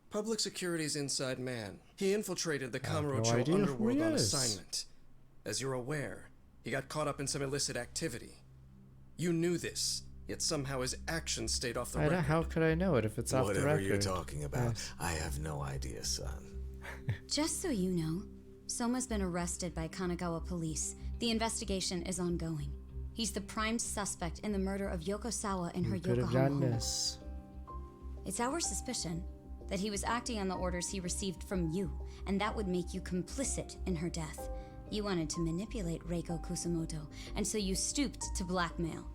Public Security's inside man. He infiltrated the I have no Kamurocho idea who underworld he on is. assignment. As you're aware, he got caught up in some illicit activity. You knew this, yet somehow his actions stayed off the record. How could I know it if it's off the record? Whatever you're talking about, Yes. I have no idea, son. Just so you know, Soma's been arrested by Kanagawa police. The investigation is ongoing. He's the prime suspect in the murder of Yoko Sawa in her Who could have Yokohama done home. this? It's our suspicion that he was acting on the orders he received from you, and that would make you complicit in her death. You wanted to manipulate Reiko Kusamoto, and so you stooped to blackmail.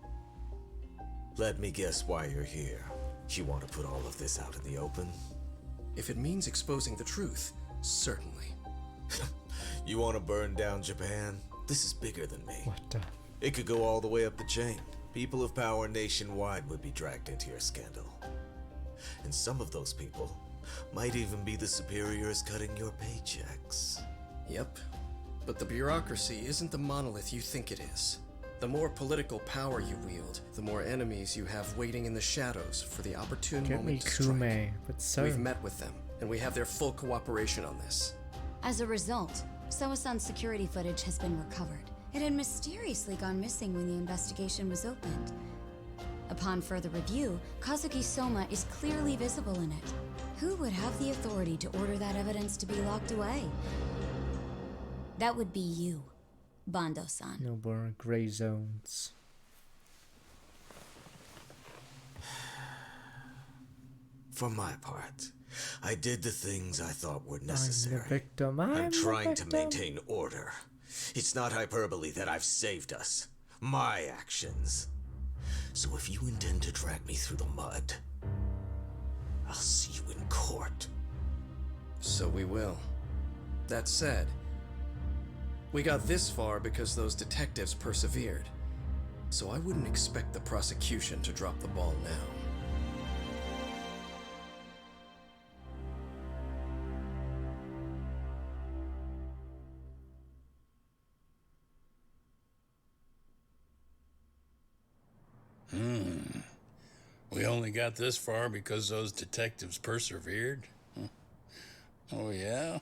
Let me guess why you're here. You want to put all of this out in the open? If it means exposing the truth, certainly. You want to burn down Japan? This is bigger than me. What the? It could go all the way up the chain. People of power nationwide would be dragged into your scandal. And some of those people might even be the superiors cutting your paychecks. Yep. But the bureaucracy isn't the monolith you think it is. The more political power you wield, the more enemies you have waiting in the shadows for the opportune Get me moment to strike. Kume, but sir. We've met with them, and we have their full cooperation on this. As a result, Soa-san's security footage has been recovered. It had mysteriously gone missing when the investigation was opened. Upon further review, Kazuki Soma is clearly visible in it. Who would have the authority to order that evidence to be locked away? That would be you, Bando-san. No more gray zones. For my part, I did the things I thought were I'm necessary. the victim. I'm the trying to victim. maintain order. It's not hyperbole that I've saved us. My actions. So if you intend to drag me through the mud, I'll see you in court. So we will. That said, we got this far because those detectives persevered. So I wouldn't expect the prosecution to drop the ball now. We only got this far because those detectives persevered? Huh. Oh, yeah?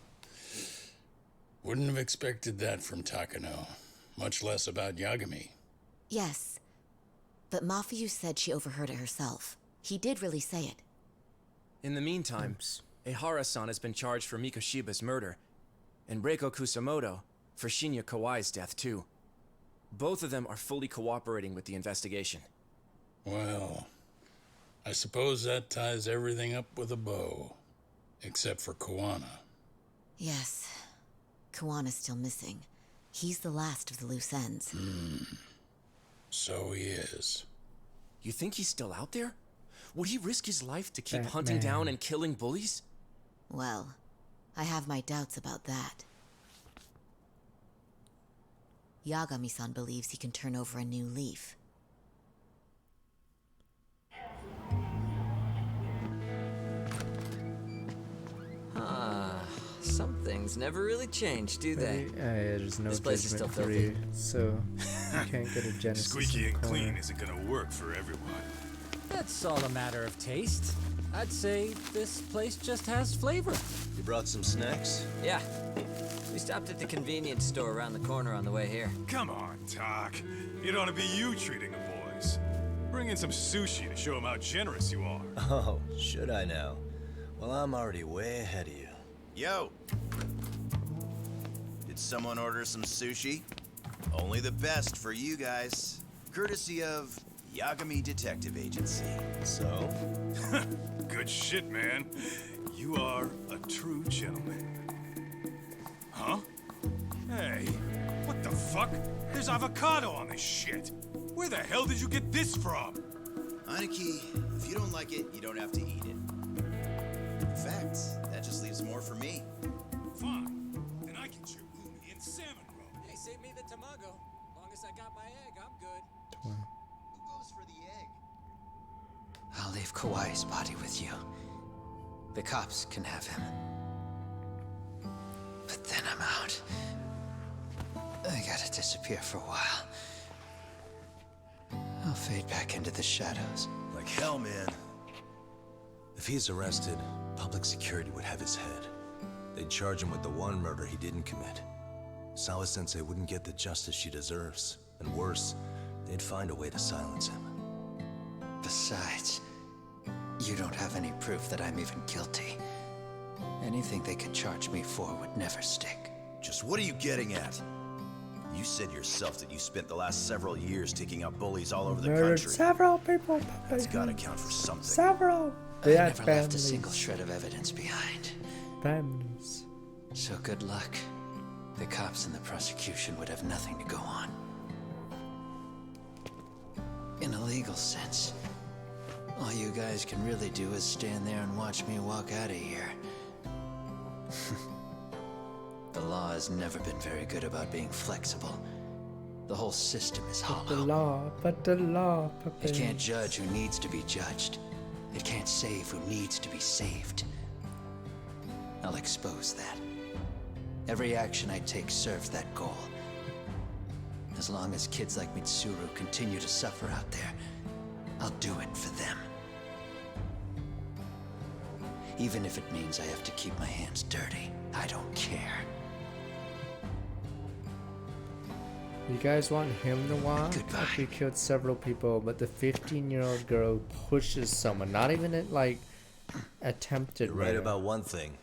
Wouldn't have expected that from Takano. Much less about Yagami. Yes. But Mafuyu said she overheard it herself. He did really say it. In the meantime, Ehara-san has been charged for Mikoshiba's murder, and Reiko Kusamoto for Shinya Kawai's death, too. Both of them are fully cooperating with the investigation. Well, I suppose that ties everything up with a bow. Except for Kawana. Yes. Kawana's still missing. He's the last of the loose ends. So he is. You think he's still out there? Would he risk his life to keep hunting down and killing bullies? Well, I have my doubts about that. Yagami-san believes he can turn over a new leaf. Some things never really change, do they? Yeah, there's no This place is still Judgment filthy. 3, so you can't get a Genesis. Squeaky in the and clean corner. isn't gonna work for everyone. That's all a matter of taste. I'd say this place just has flavor. You brought some snacks? Yeah. We stopped at the convenience store around the corner on the way here. Come on, Doc. It ought to be you treating the boys. Bring in some sushi to show them how generous you are. Oh, should I now? Well, I'm already way ahead of you. Yo! Did someone order some sushi? Only the best for you guys. Courtesy of Yagami Detective Agency. So? Good shit, man. You are a true gentleman. Huh? Hey, what the fuck? There's avocado on this shit. Where the hell did you get this from? Aniki, if you don't like it, you don't have to eat it. In fact, that just leaves more for me. Fine. Then I get your uni and salmon roll. Hey, save me the tamago. Long as I got my egg, I'm good. Who goes for the egg? I'll leave Kawai's body with you. The cops can have him. But then I'm out. I gotta disappear for a while. I'll fade back into the shadows. Like hell, man. If he's arrested, public security would have his head. They'd charge him with the one murder he didn't commit. Sawa-sensei wouldn't get the justice she deserves. And worse, they'd find a way to silence him. Besides, you don't have any proof that I'm even guilty. Anything they could charge me for would never stick. Just what are you getting at? You said yourself that you spent the last several years taking out bullies all over the Murdered country. several people. That's gotta count for something. Several. I They had never left a families. single shred of evidence behind. Families. So good luck. The cops and the prosecution would have nothing to go on. In a legal sense, all you guys can really do is stand there and watch me walk out of here. The law has never been very good about being flexible. The whole system is hollow. But the law. It can't judge who needs to be judged. It can't save who needs to be saved. I'll expose that. Every action I take serves that goal. As long as kids like Mitsuru continue to suffer out there, I'll do it for them. Even if it means I have to keep my hands dirty, I don't care. You guys want him to watch? He killed several people, but the 15-year-old girl pushes someone. Not even at, like, attempted You're right murder. about one thing.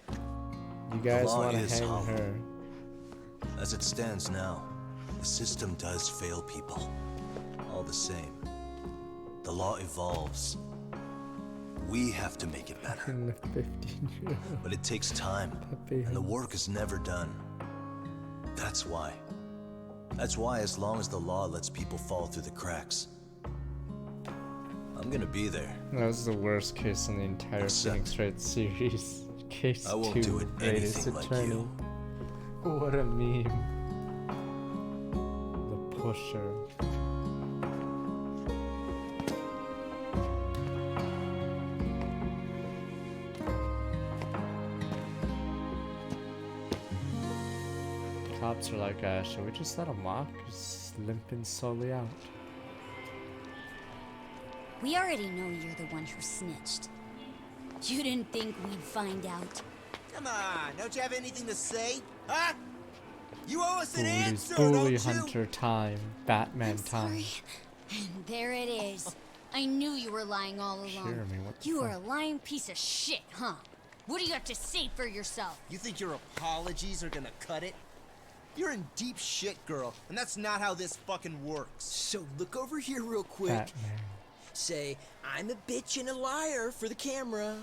You guys The law want to is hang hollow. her. As it stands now, the system does fail people. All the same, the law evolves. We have to make it better. And the 15-year-old. But it takes time, and the work is never done. That's why. That's why as long as the law lets people fall through the cracks, I'm gonna be there. That was the worst case in the entire Phoenix Wright series. Case I won't 2, do it Greatest anything like Attorney. you. What a meme. The pusher. Cops are like, should we just let him walk? He's limping slowly out. We already know you're the one who snitched. You didn't think we'd find out? Come on, don't you have anything to say? Huh? You owe us an Bully, answer, bully don't you? hunter time. Batman time. And there it is. I knew you were lying all along. Jeremy, what the You are fuck? a lying piece of shit, huh? What do you have to say for yourself? You think your apologies are gonna cut it? You're in deep shit, girl, and that's not how this fucking works. So look over here real quick. Batman. Say, I'm a bitch and a liar for the camera.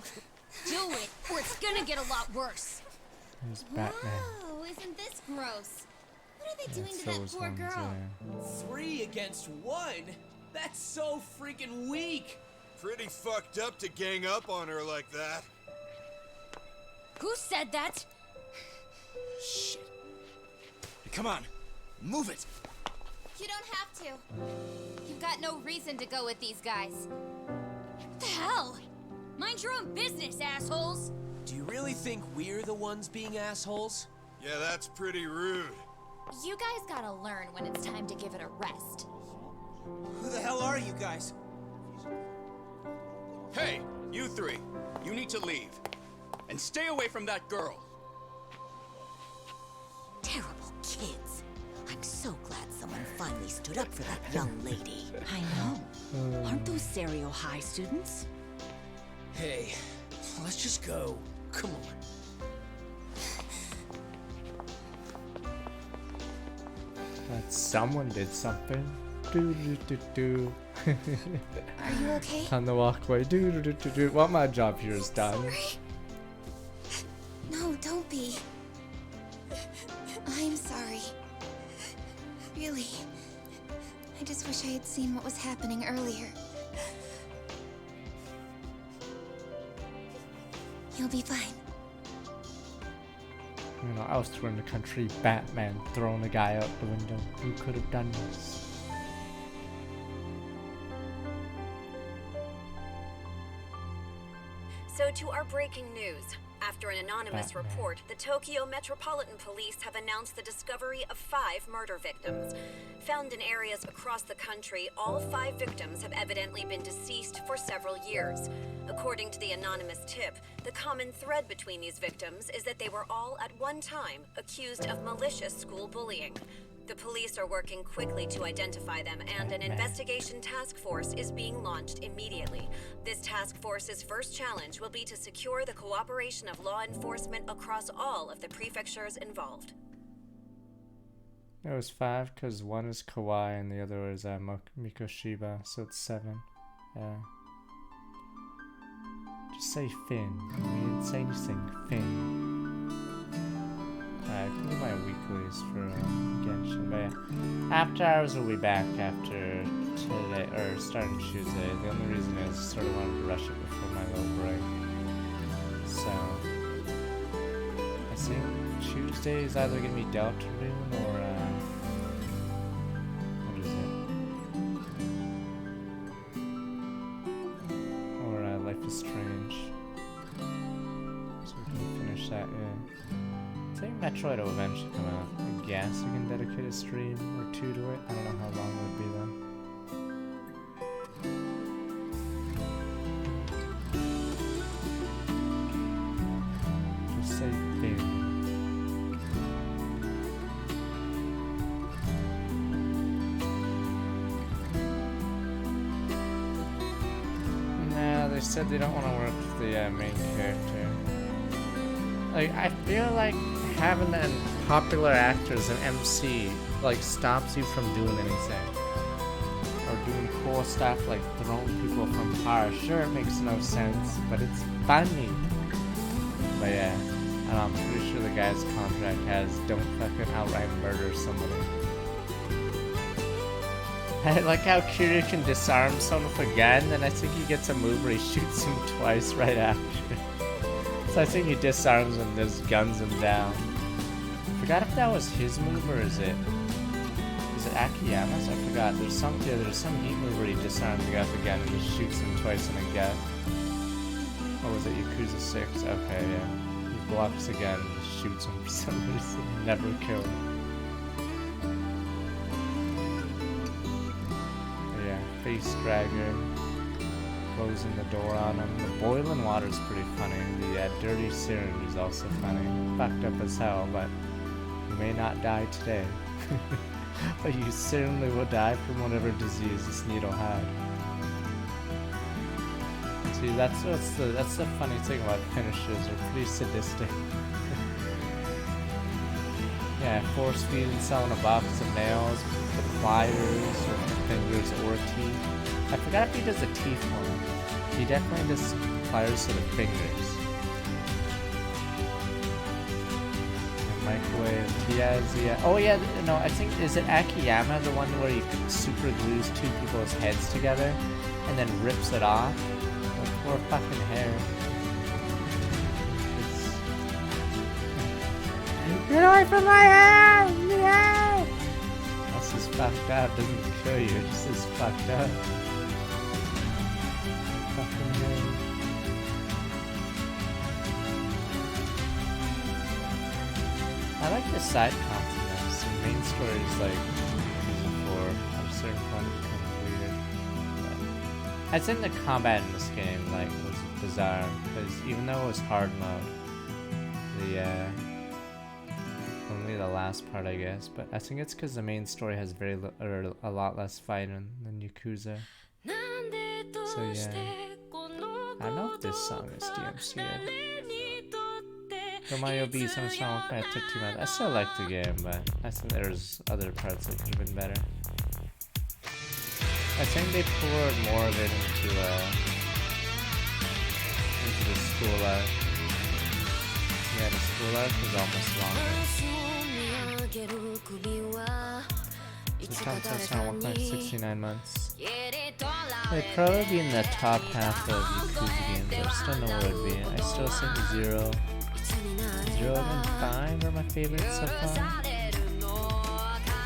Do it, or it's gonna get a lot worse. There's Batman. Oh, isn't this gross? What are they Yeah, doing to those that poor ones, girl? yeah. 3 against 1? That's so freaking weak. Pretty fucked up to gang up on her like that. Who said that? Shit. Hey, come on, move it. You don't have to. You've got no reason to go with these guys. What the hell? Mind your own business, assholes! Do you really think we're the ones being assholes? Yeah, that's pretty rude. You guys gotta learn when it's time to give it a rest. Who the hell are you guys? Hey, you three. You need to leave. And stay away from that girl. Terrible kids. I'm so glad someone finally stood up for that young lady. I know. Aren't those Serio High students? Hey, let's just go. Come on. That someone did something. Do do do do. Are you okay? On the walkway. Do do do do do. Well, my job here is done. Sorry. No, don't be. I'm sorry. Really. I just wish I had seen what was happening earlier. You'll be fine. You know, I was touring the country. Batman throwing a guy out the window. Who could have done this? So to our breaking news. After an anonymous Batman. report, the Tokyo Metropolitan Police have announced the discovery of 5 murder victims. Found in areas across the country, all 5 victims have evidently been deceased for several years. According to the anonymous tip, the common thread between these victims is that they were all at one time accused of malicious school bullying. The police are working quickly to identify them, and an investigation task force is being launched immediately. This task force's first challenge will be to secure the cooperation of law enforcement across all of the prefectures involved. It was 5 because one is Kawaii and the other is Mikoshiba, so it's 7. Yeah. Just say Finn. We didn't say anything. Finn. I can do my weeklies for Genshin, but yeah. After hours will be back after today, or starting Tuesday. The only reason is sort of wanted to rush it before my little break. So, I think Tuesday is either going to be Deltarune or, what is it? Or Life is Strange. So we can finish that, yeah. I think Metroid will eventually come out. I guess we can dedicate a stream or 2 to it. I don't know how long it would be though. Just say Finn. Nah, they said they don't want to work with the main character. Like, I feel like having a popular actor as an MC like stops you from doing anything or doing cool stuff like throwing people from cars. Sure, it makes no sense, but it's funny. But yeah, and I'm pretty sure the guy's contract has don't fucking outright murder somebody. I like how Kiryu can disarm someone with a gun, and I think he gets a move where he shoots him twice right after. So I think he disarms him, just guns him down. I forgot if that was his move or is it Akiyama's? I forgot. There's some heat move where he disarms the guy with a gun and just shoots him twice in the gut. Or was it Yakuza 6? Okay, yeah. He blocks the gun and just shoots him for some reason. Never killed. But yeah, face dragger. closing the door on him. The boiling water is pretty funny. The dirty syringe is also funny. Fucked up as hell, but you may not die today. But you certainly will die from whatever disease this needle had. See, that's the funny thing about finishes. They're pretty sadistic. Yeah, force feeding someone a box of nails with pliers or fingers or teeth. I forgot if he does the teeth one. He definitely does pliers to the fingers. And microwave, yeah. Oh yeah, no, I think, is it Akiyama, the one where he super glues two people's heads together and then rips it off? Like, poor fucking hair. Get away from my hair! Yeah! That's just fucked up. Doesn't kill you, it just is fucked up. Fucking hair. I like the side content. The main story is like before at a certain point it becomes weird. But I think the combat in this game like was bizarre because even though it was hard mode, the only the last part, I guess, but I think it's because the main story has a lot less fighting than Yakuza. So yeah, I don't know if this song is DMC. Mario B, some song I took 2 minutes. I still like the game, but I think there's other parts that are even better. I think they poured more of it into the school arc. Yeah, the school arc is almost longer. So Contest on 1.69 months. It'd probably be in the top half of Yakuza games. I just don't know where it'd be. I still think 0 and 5 are my favorites so far.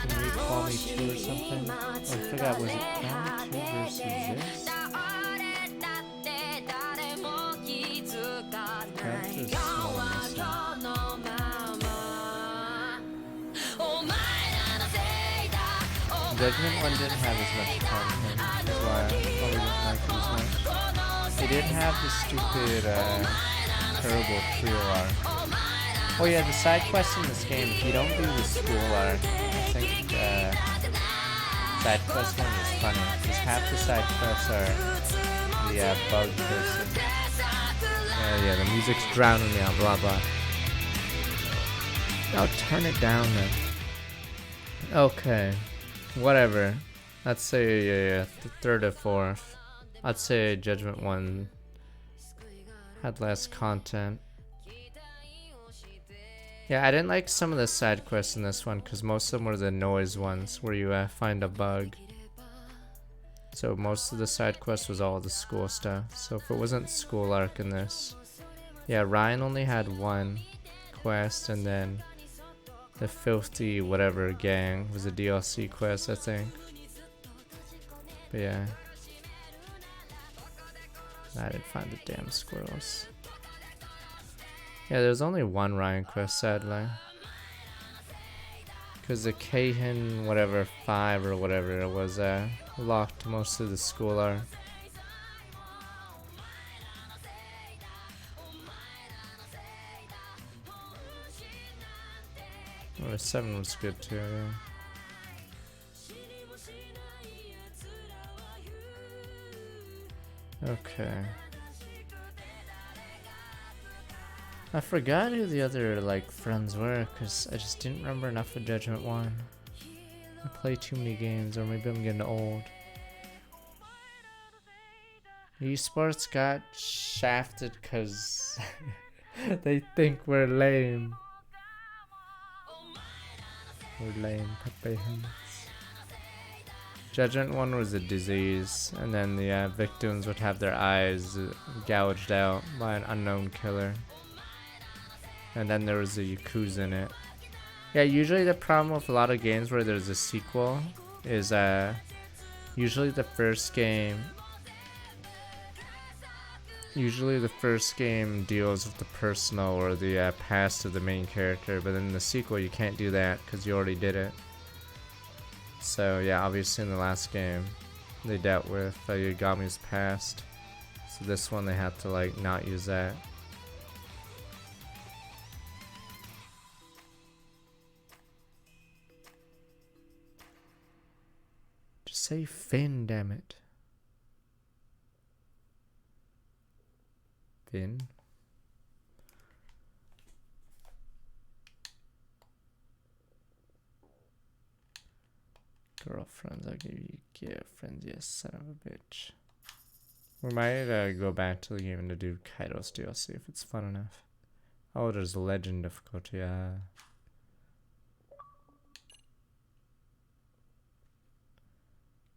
Can you call me 2 or something? Oh, I forgot, was it Call Me 2 versus this? That's just slow missing. Judgment 1 didn't have as much content, that's why I probably didn't like it as much. They did have the stupid, terrible trio arc. Oh yeah, the side quests in this game, if you don't do the school arc, I think, side quest 1 is funny, because half the side quests are the, bug person. Yeah, the music's drowning me out, blah blah. I'll turn it down then. Okay. Whatever. Let's say the 3rd or 4th. I'd say Judgment 1 had less content. Yeah, I didn't like some of the side quests in this one because most of them were the noise ones where you find a bug. So most of the side quests was all the school stuff. So if it wasn't school arc in this, yeah, Ryan only had 1 quest, and then the filthy whatever gang was a DLC quest, I think. But yeah, I didn't find the damn squirrels. Yeah, there's only 1 Ryan quest, sadly. Because the Kahin whatever 5 or whatever it was locked most of the school arc. Oh, the 7 was good too, yeah. Okay. I forgot who the other, like, friends were, because I just didn't remember enough of Judgment 1. I play too many games, or maybe I'm getting old. Esports got shafted because they think we're lame. We're lame, Pepe Hens. Judgment 1 was a disease, and then the victims would have their eyes gouged out by an unknown killer. And then there was a Yakuza in it. Yeah, usually the problem with a lot of games where there's a sequel is usually the first game deals with the personal or the past of the main character, but in the sequel you can't do that because you already did it. So yeah, obviously in the last game they dealt with Yagami's past. So this one they have to like not use that. Just say Finn, damn it. Finn. Girlfriends, I'll give you girlfriends, yes, son of a bitch. We might go back to the game to do Kaido's DLC if it's fun enough. Oh, there's legend difficulty,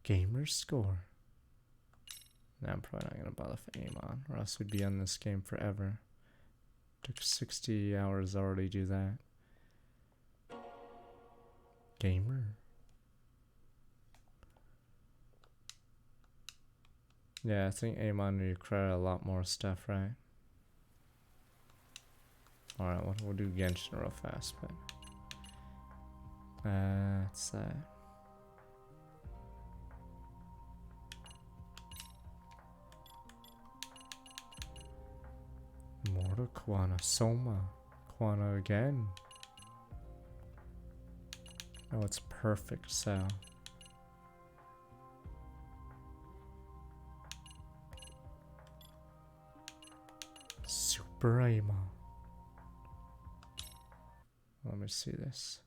Gamer score. Nah, I'm probably not gonna bother for Amon, or else we'd be on this game forever. Took 60 hours already to do that. Gamer. Yeah, I think Amon require a lot more stuff, right? Alright, we'll do Genshin real fast, but... what's that? Mortal Kwana, Soma. Kwana again. Oh, it's perfect, so... Super Amon. Let me see this.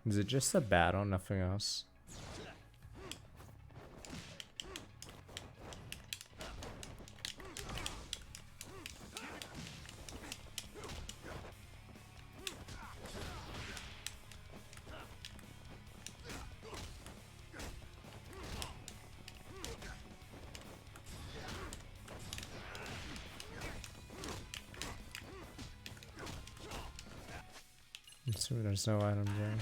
Is it just a battle, nothing else? I'm assuming there's no items there.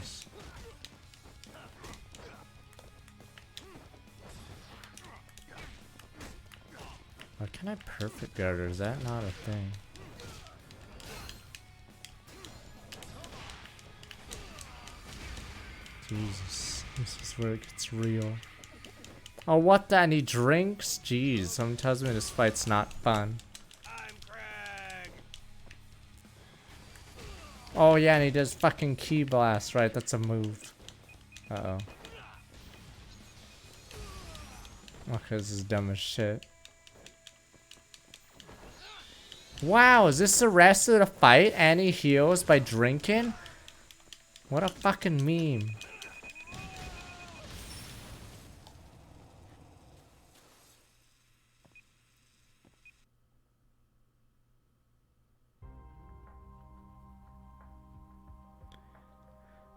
Why can I perfect guard, or is that not a thing? Jesus, this is where it gets real. Oh, what the? And he drinks? Jeez, someone tells me this fight's not fun. Oh yeah, and he does fucking key blast, right? That's a move. Uh-oh. Okay, this is dumb as shit. Wow, is this the rest of the fight? And he heals by drinking? What a fucking meme.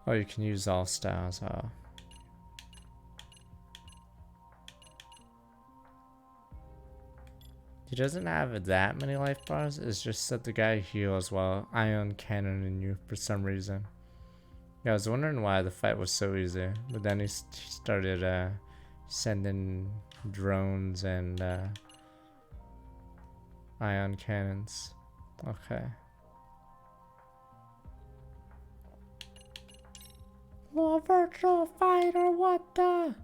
Oh, you can use all styles. Oh. He doesn't have that many life bars. It's just that the guy heals while ion cannoning you for some reason. Yeah, I was wondering why the fight was so easy. But then he started sending drones and ion cannons. Okay. Oh, virtual fighter, what the?